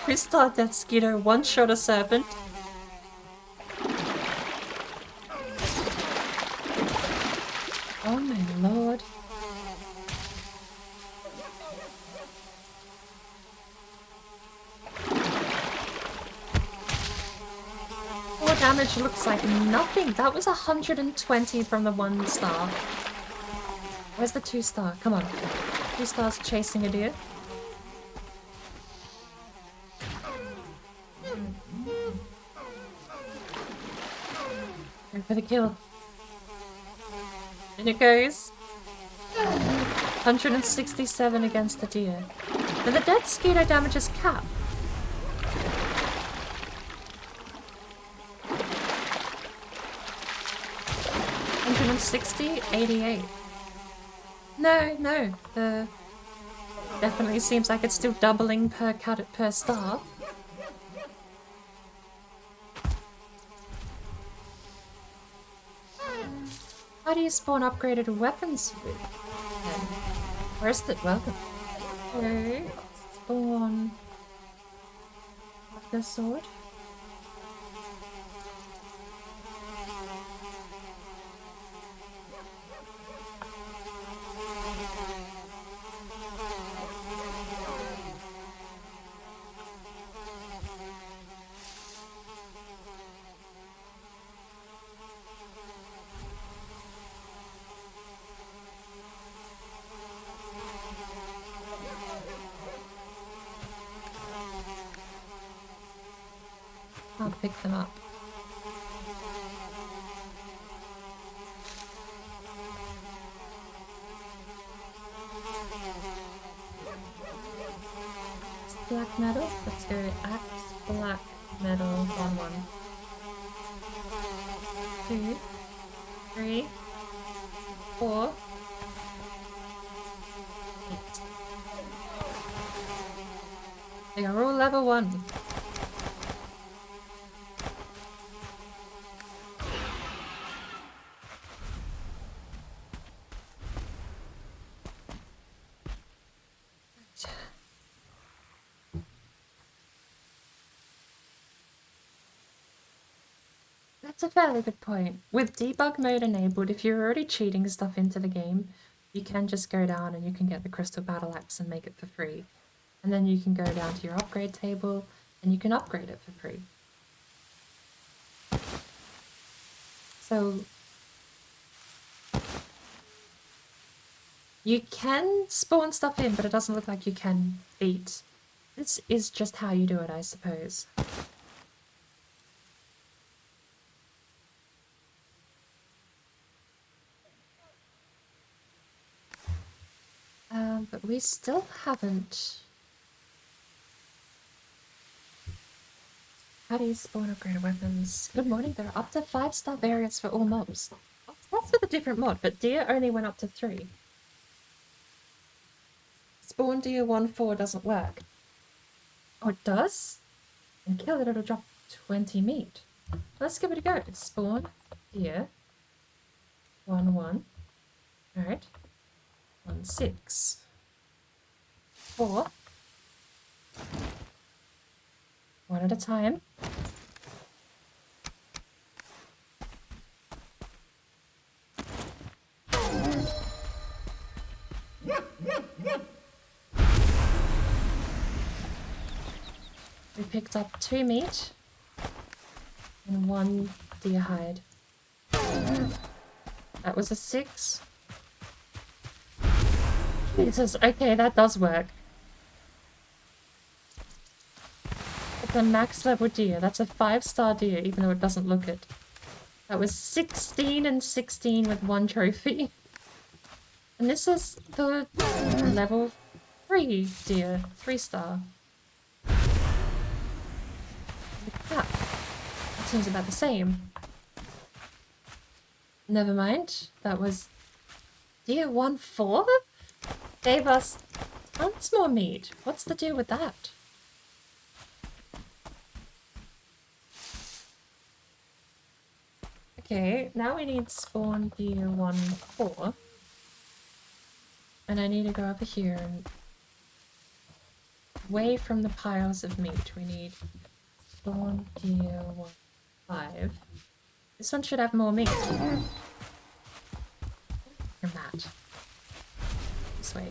Two-star death skeeto, 1-shot a serpent. Oh my lord. Four damage looks like nothing. That was 120 from the 1-star. Where's the 2-star? Come on. 2 stars chasing a deer. for the kill. And it goes. 167 against the deer. But the dead mosquito damage is capped. $160, 88. No. The definitely seems like it's still doubling per star. How do you spawn upgraded weapons with? Where's the welcome? Okay, spawn the sword. I'll pick them up. Black metal? Let's go axe, black metal, 1-1. 2, 3, 4, 8. They are all level 1. That's a fairly good point. With debug mode enabled, if you're already cheating stuff into the game, you can just go down and you can get the crystal battle axe and make it for free. And then you can go down to your upgrade table and you can upgrade it for free. So you can spawn stuff in, but it doesn't look like you can beat. This is just how you do it, I suppose. But we still haven't... How do you spawn upgraded weapons? Good morning, there are up to 5-star variants for all mobs. That's with a different mod, but deer only went up to 3. Spawn deer 1-4 doesn't work. Oh, it does? And kill it, it'll drop 20 meat. Let's give it a go. Spawn deer 1-1. Alright. 1-6. 4. One at a time. We picked up 2 meat and 1 deer hide. That was a 6. Jesus, okay, that does work. It's a max level deer. That's a 5-star deer, even though it doesn't look it. That was 16 and 16 with 1 trophy. And this is the level 3 deer, 3-star. Yeah, that seems about the same. Never mind, that was deer 1-4? Gave us tons more meat. What's the deal with that? Okay, now we need spawn deer 1-4. And I need to go over here and away from the piles of meat. We need spawn deer 1-5. This one should have more meat. You're mad. This way.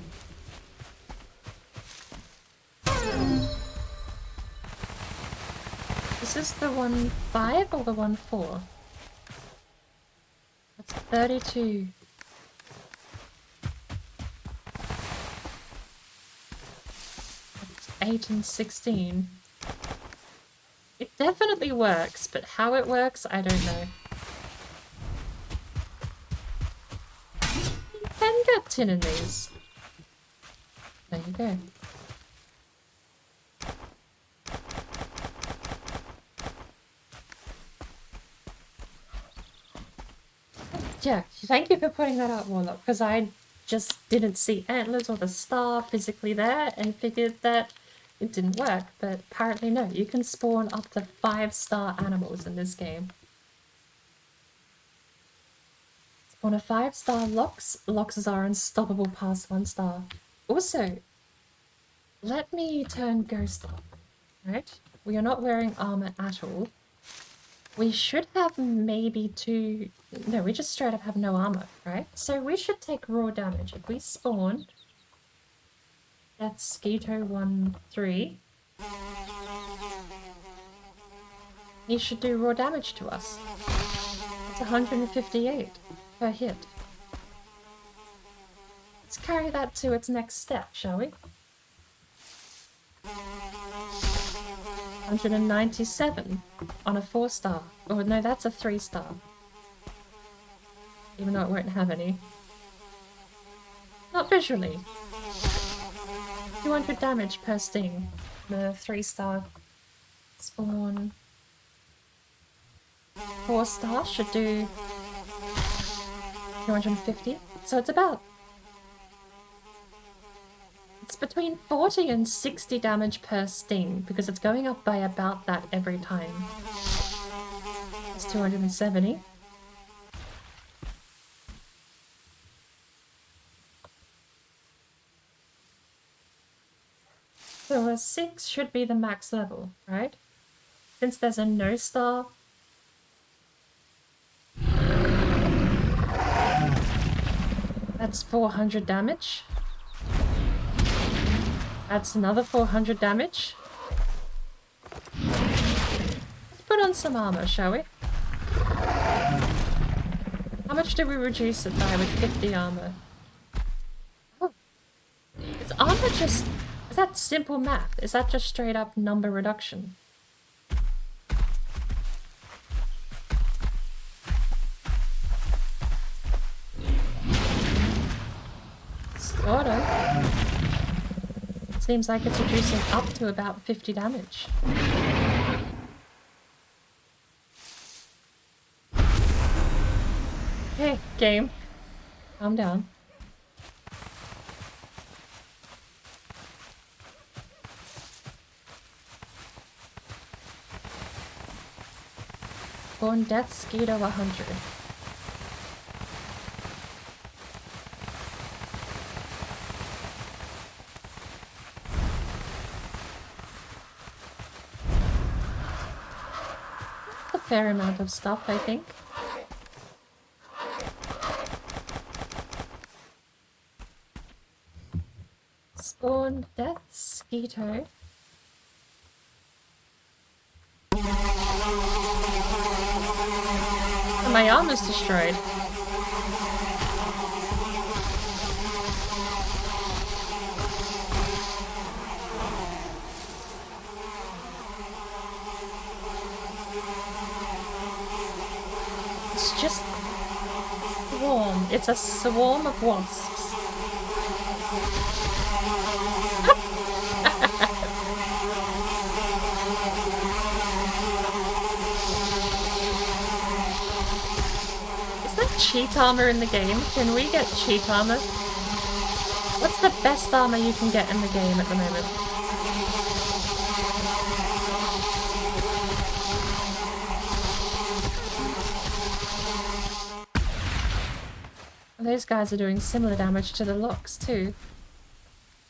This is the 1-5 or the 1-4? That's 32. That's 8 and 16. It definitely works, but how it works, I don't know. can get tin in these. There you go. Yeah, thank you for putting that out, Warlock, because I just didn't see antlers or the star physically there and figured that it didn't work, but apparently no, you can spawn up to 5-star animals in this game. Spawn a 5-star Lox. Loxes are unstoppable past 1 star. Also, let me turn Ghost up, right? We are not wearing armor at all. We should have maybe 2... No, we just straight up have no armor, right? So we should take raw damage. If we spawn... That's Skeeto 1-3. He should do raw damage to us. It's 158 per hit. Let's carry that to its next step, shall we? 197 on a 4-star. Oh no, that's a 3-star. Even though it won't have any. Not visually. 200 damage per sting. The 3-star spawn. 4-star should do 250. So it's about... It's between 40 and 60 damage per sting, because it's going up by about that every time. It's 270. So a 6 should be the max level, right? Since there's a no star. That's 400 damage. That's another 400 damage. Let's put on some armor, shall we? How much did we reduce it by with 50 armor? Oh. Is armor just... Is that simple math? Is that just straight up number reduction? Sort of. Seems like it's reducing up to about 50 damage. Okay, game. Calm down. Born Death Skeeto 100. A fair amount of stuff, I think. Spawn Death Skeeto. And my armor's destroyed. It's just swarm. It's a swarm of wasps. Cheat armor in the game? Can we get cheat armor? What's the best armor you can get in the game at the moment? Those guys are doing similar damage to the locks too.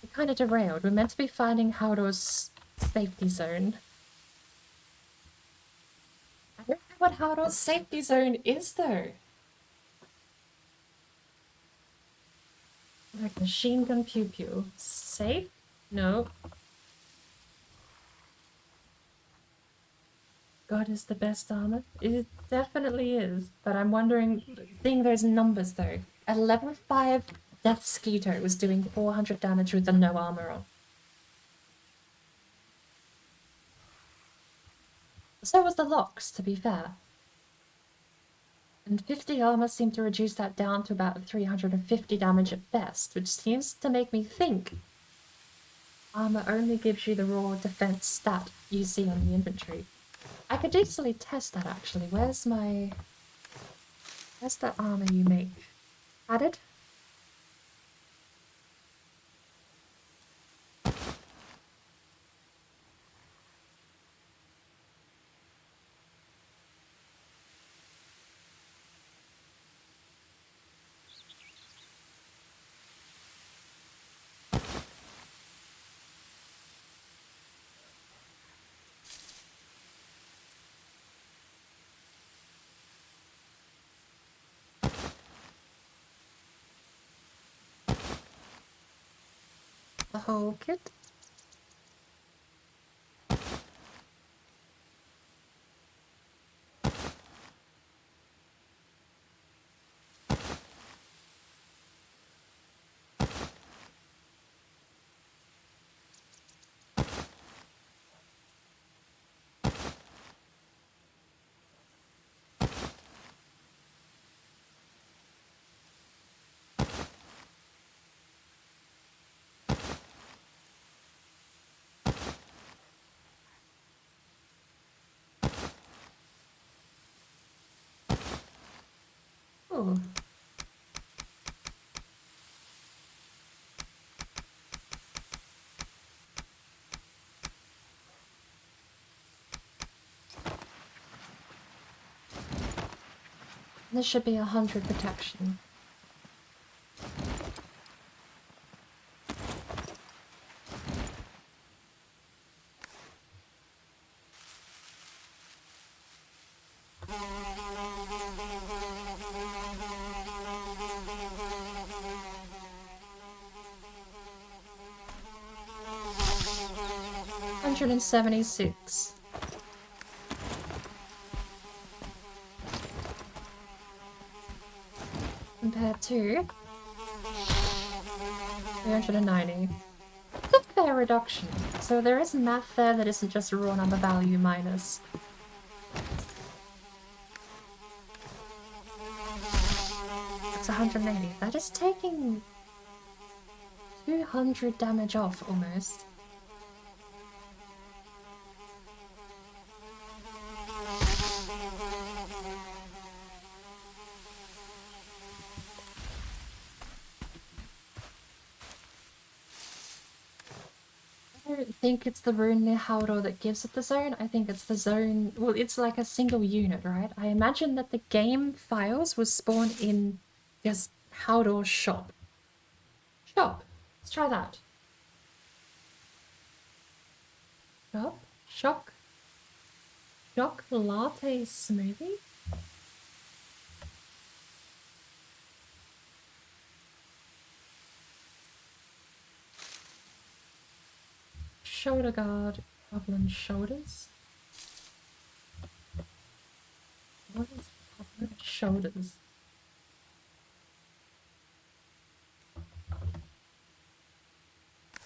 We kind of derailed. We're meant to be finding Haldor's safety zone. I don't know what Haldor's safety zone is though. Like machine gun pew pew. Safe? No. God is the best armor. It definitely is. But I'm wondering, seeing those numbers though. At level 5, Death Skeeto was doing 400 damage with the no armor on. So was the Lox, to be fair. And 50 armor seemed to reduce that down to about 350 damage at best, which seems to make me think armor only gives you the raw defense stat you see on the inventory. I could easily test that actually. Where's the armor you make? Added? The whole kit? Oh. This should be 100 protection. $176. Compared to 390. It's a fair reduction. So there is math there that isn't just a raw number value minus. It's 180. That is taking 200 damage off almost. I don't think it's the rune near Haldor that gives it the zone. I think it's the zone. Well, it's like a single unit, right? I imagine that the game files will spawn in just Haldor's shop. Shop. Let's try that. Shop. Shock latte smoothie. Shoulder guard, goblin shoulders. What is goblin shoulders?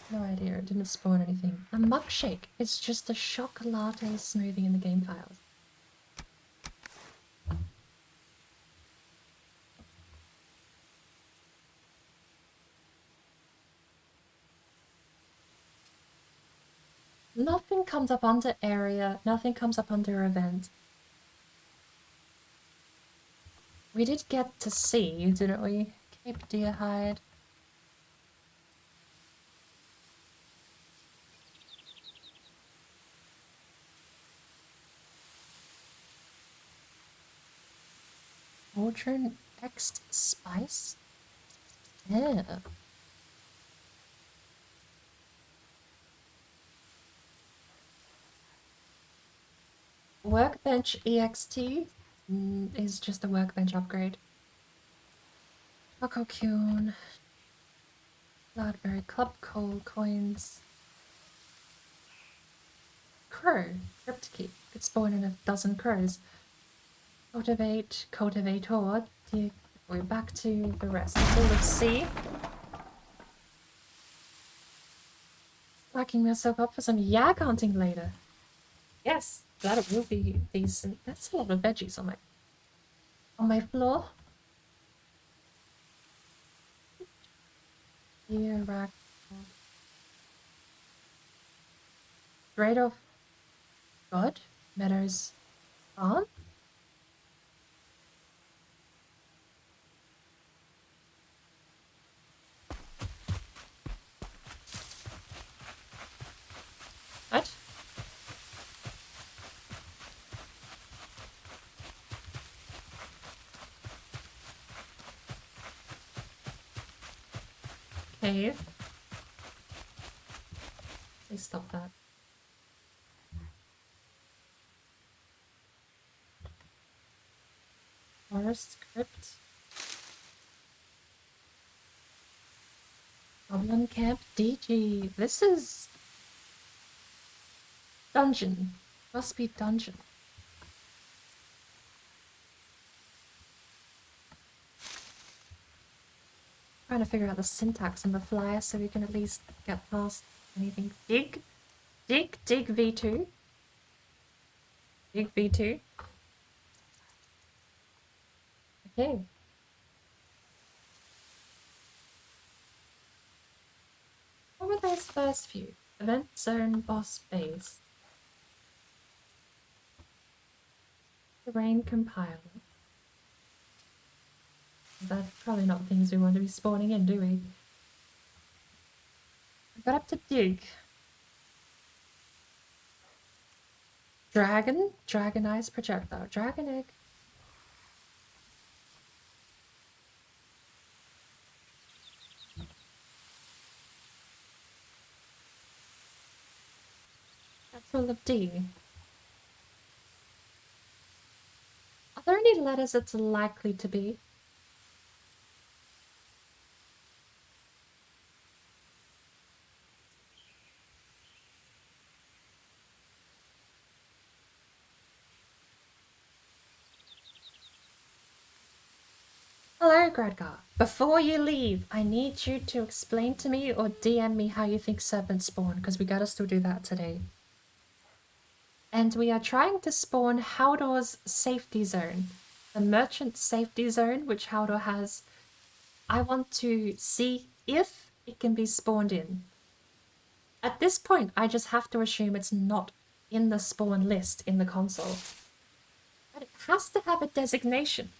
No idea, it didn't spawn anything. A muck shake. It's just a shock latte smoothie in the game files. Nothing comes up under area, nothing comes up under event. We did get to see, didn't we? Cape Deerhide. Fortune X Spice? Yeah. Workbench EXT is just a workbench upgrade. Cocoon, Bloodberry, Club Coal coins. Crow, Cryptkeep. It's spawned in a dozen crows. Cultivate, Cultivator. We're back to the rest. Field of Sea. Racking myself up for some yak hunting later. Yes, that will be decent. That's a lot of veggies on my... On my floor. Here, rack. Straight off. God. Meadows. On. What? Cave. Please stop that. Forest crypt. Goblin camp. DG. This is dungeon. Must be dungeon. Trying to figure out the syntax on the flyer so we can at least get past anything. Dig V2. Dig V2. Okay. What were those first few? Event zone, boss base. Terrain compiler. That's probably not things we want to be spawning in, do we? I got up to dig. Dragon? Dragon eyes projectile. Dragon egg. That's full of D. Are there any letters it's likely to be? Hello, Gradgar. Before you leave, I need you to explain to me or DM me how you think serpents spawn, because we gotta still do that today. And we are trying to spawn Haldor's safety zone. The merchant safety zone, which Haldor has. I want to see if it can be spawned in. At this point, I just have to assume it's not in the spawn list in the console. But it has to have a designation.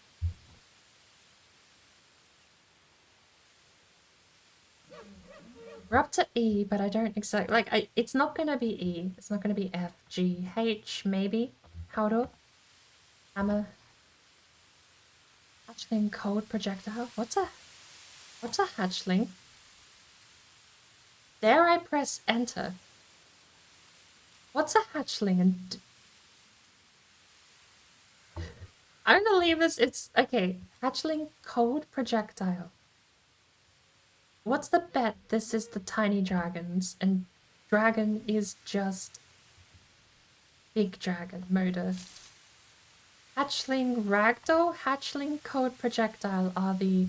We're up to E, but I don't exactly like. It's not gonna be E. It's not gonna be F, G, H, maybe. Haldor. Hammer. Hatchling cold projectile. What's a hatchling? Dare I press enter? What's a hatchling? And I'm gonna leave this. It's okay. Hatchling cold projectile. What's the bet? This is the tiny dragons, and dragon is just big dragon murder. Hatchling ragdoll, hatchling cold projectile are the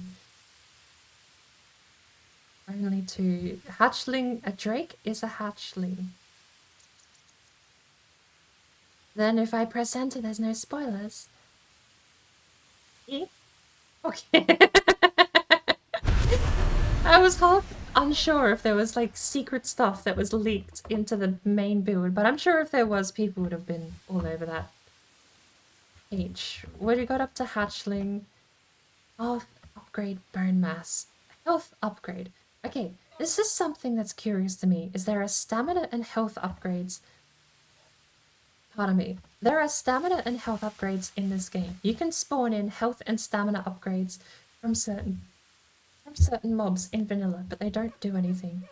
only two. Hatchling, a drake is a hatchling. Then if I press enter, there's no spoilers. E? Okay. I was half unsure if there was like secret stuff that was leaked into the main build, but I'm sure if there was, people would have been all over that. H. What we got up to hatchling? Health upgrade, bone mass. Health upgrade. Okay, this is something that's curious to me. Is there a stamina and health upgrades? Pardon me. There are stamina and health upgrades in this game. You can spawn in health and stamina upgrades from certain mobs in vanilla, but they don't do anything.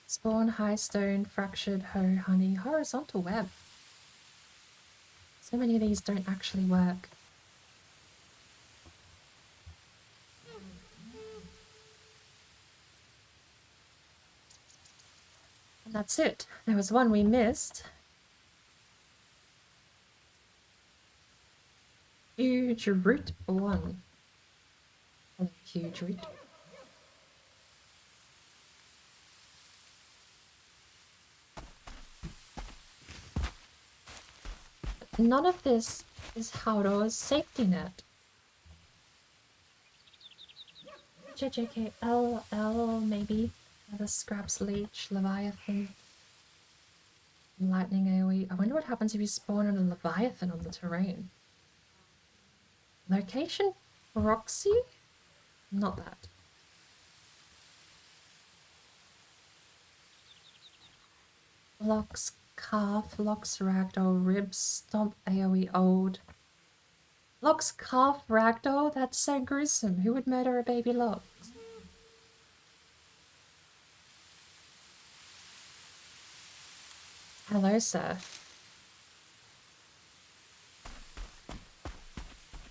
Spawn, high stone, fractured, hoe, honey, horizontal web. So many of these don't actually work. And that's it. There was one we missed. Huge root 1. Oh, huge root. none of this is Haldor's safety net. JJKLL maybe. Another Scraps Leech, Leviathan. Lightning AoE. I wonder what happens if you spawn on a Leviathan on the terrain. Location? Roxy? Not that. Locks Calf, Locks Ragdoll, Ribs, Stomp AoE Old. Locks Calf, Ragdoll? That's so gruesome. Who would murder a baby Lox? Hello, sir.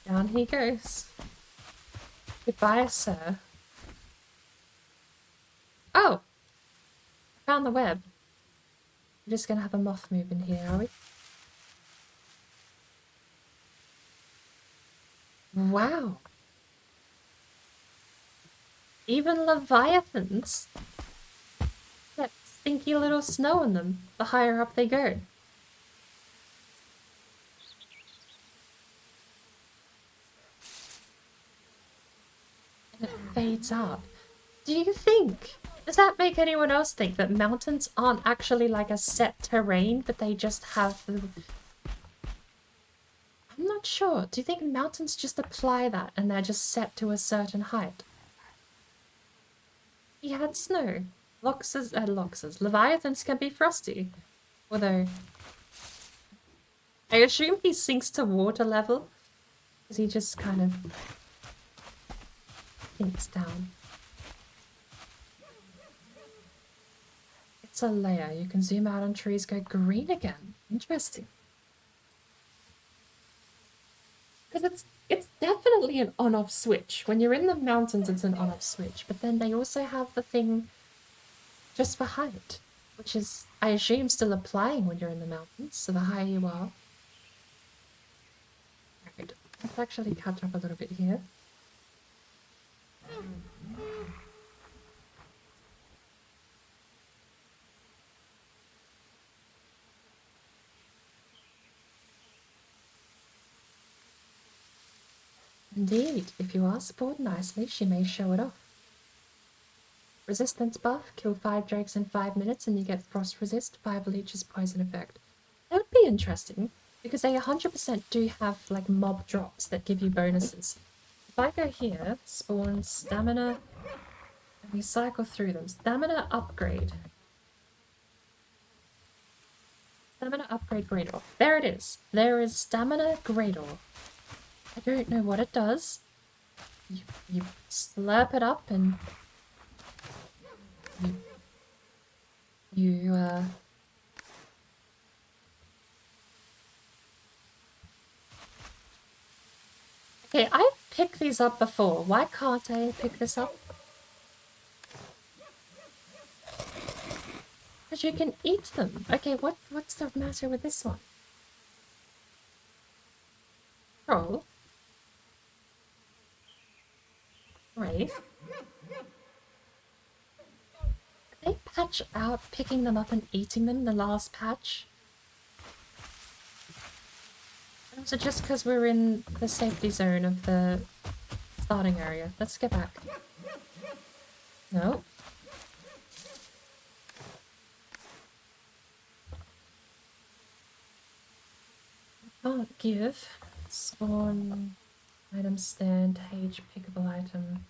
Down he goes. Goodbye, sir. Oh! Found the web. We're just gonna have a moth move in here, are we? Wow. Even Leviathans get stinky little snow in them the higher up they go. And it fades out. Do you think? Does that make anyone else think that mountains aren't actually like a set terrain, but they just have the... I'm not sure. Do you think mountains just apply that and they're just set to a certain height? He had snow. Loxes. Leviathans can be frosty. Although, I assume he sinks to water level. Because he just kind of sinks down. It's a layer. You can zoom out on trees, go green again. Interesting. Because it's definitely an on-off switch. When you're in the mountains, it's an on-off switch. But then they also have the thing just for height, which is, I assume, still applying when you're in the mountains. So the higher you are. Right. Let's actually catch up a little bit here. Indeed, if you are spoiled nicely, she may show it off. Resistance buff, kill 5 drakes in 5 minutes and you get frost resist, 5 leeches poison effect. That would be interesting, because they 100% do have like mob drops that give you bonuses. If I go here, spawn stamina, and we cycle through them. Stamina upgrade. Stamina upgrade Greydor. There it is. There is stamina Greydor. I don't know what it does. You slurp it up and you okay, I've picked these up before. Why can't I pick this up? Because you can eat them. Okay, what's the matter with this one? Roll. Wraith. Did they patch out picking them up and eating them the last patch? Or was it just because we're in the safety zone of the starting area? Let's get back. No. Can't give. Spawn. Item stand. Page. Pickable item.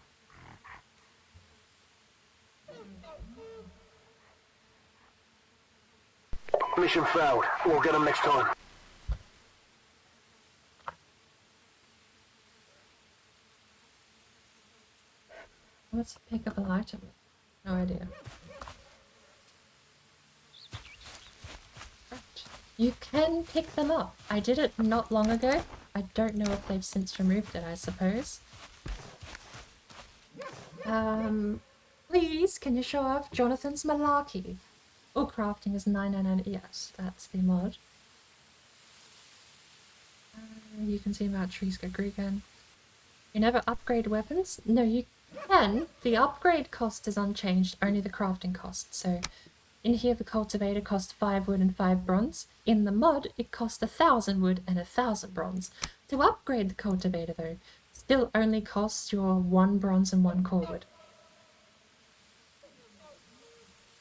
Mission failed. We'll get them next time. What's a pickable item? No idea. Right. You can pick them up. I did it not long ago. I don't know if they've since removed it, I suppose. Please, can you show off Jonathan's Malarkey? Oh, crafting is 999. Yes, that's the mod. You can see about trees go green again. You never upgrade weapons? No, you can. The upgrade cost is unchanged, only the crafting cost. So In here, the cultivator cost 5 wood and 5 bronze. In the mod, it cost 1,000 wood and 1,000 bronze. To upgrade the cultivator, though, still only costs your 1 bronze and 1 core wood.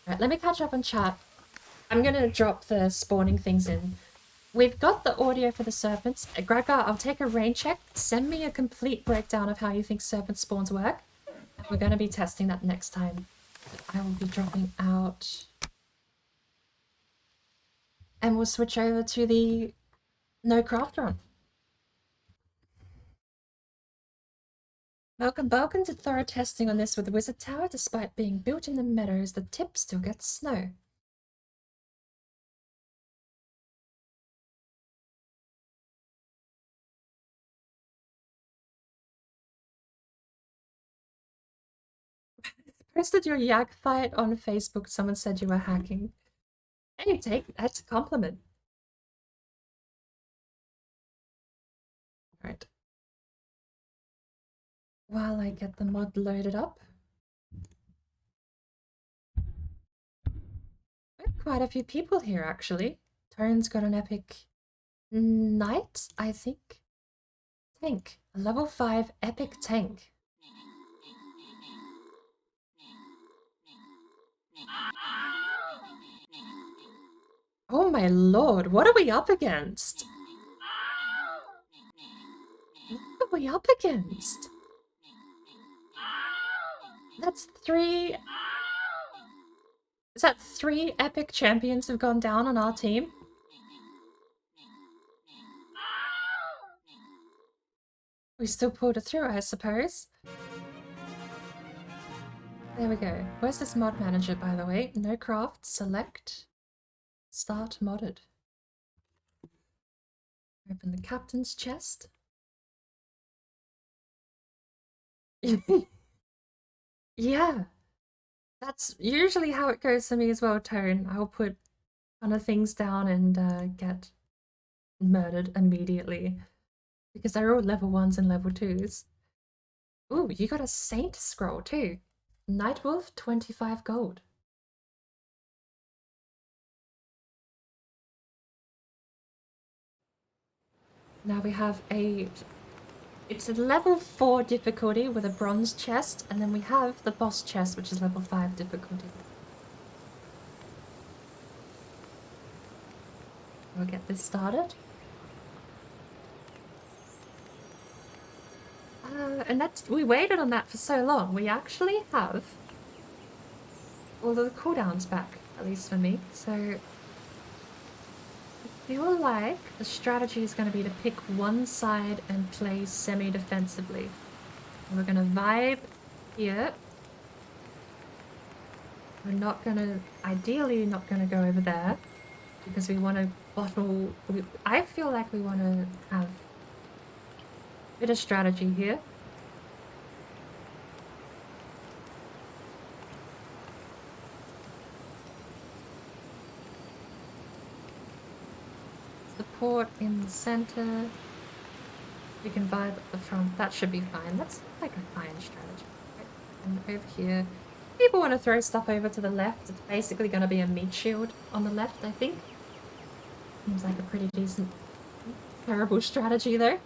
Right, let me catch up on chat. I'm gonna drop the spawning things in. We've got the audio for the serpents. Gregor, I'll take a rain check. Send me a complete breakdown of how you think serpent spawns work. And we're gonna be testing that next time. I will be dropping out. And we'll switch over to the no craft run. Welcome to thorough testing on this with the Wizard Tower. Despite being built in the meadows, the tip still gets snow. Posted your yak fight on Facebook. Someone said you were hacking. Hey, that's a compliment. Right. While I get the mod loaded up. We have quite a few people here, actually. Tone's got an epic knight, I think. Tank. A level 5 epic tank. Oh my lord, what are we up against? What are we up against? That's 3... Is that 3 epic champions have gone down on our team? We still pulled it through, I suppose. There we go. Where's this mod manager, by the way? No craft, select, start modded. Open the captain's chest. Yeah. That's usually how it goes for me as well, Tone. I'll put kind of things down and get murdered immediately. Because they're all level 1s and level 2s. Ooh, you got a saint scroll too. Nightwolf, 25 gold. Now we have it's a level 4 difficulty with a bronze chest, and then we have the boss chest, which is level 5 difficulty. We'll get this started. And we waited on that for so long. We actually have all of the cooldowns back, at least for me. So I feel like the strategy is going to be to pick one side and play semi-defensively. We're going to vibe here. We're not going to, ideally not going to go over there, because we want to bottle, I feel like we want to have a bit of strategy here. Support in the center. We can vibe at the front. That should be fine. That's like a fine strategy. And over here, people want to throw stuff over to the left. It's basically going to be a meat shield on the left, I think. Seems like a pretty decent, terrible strategy though.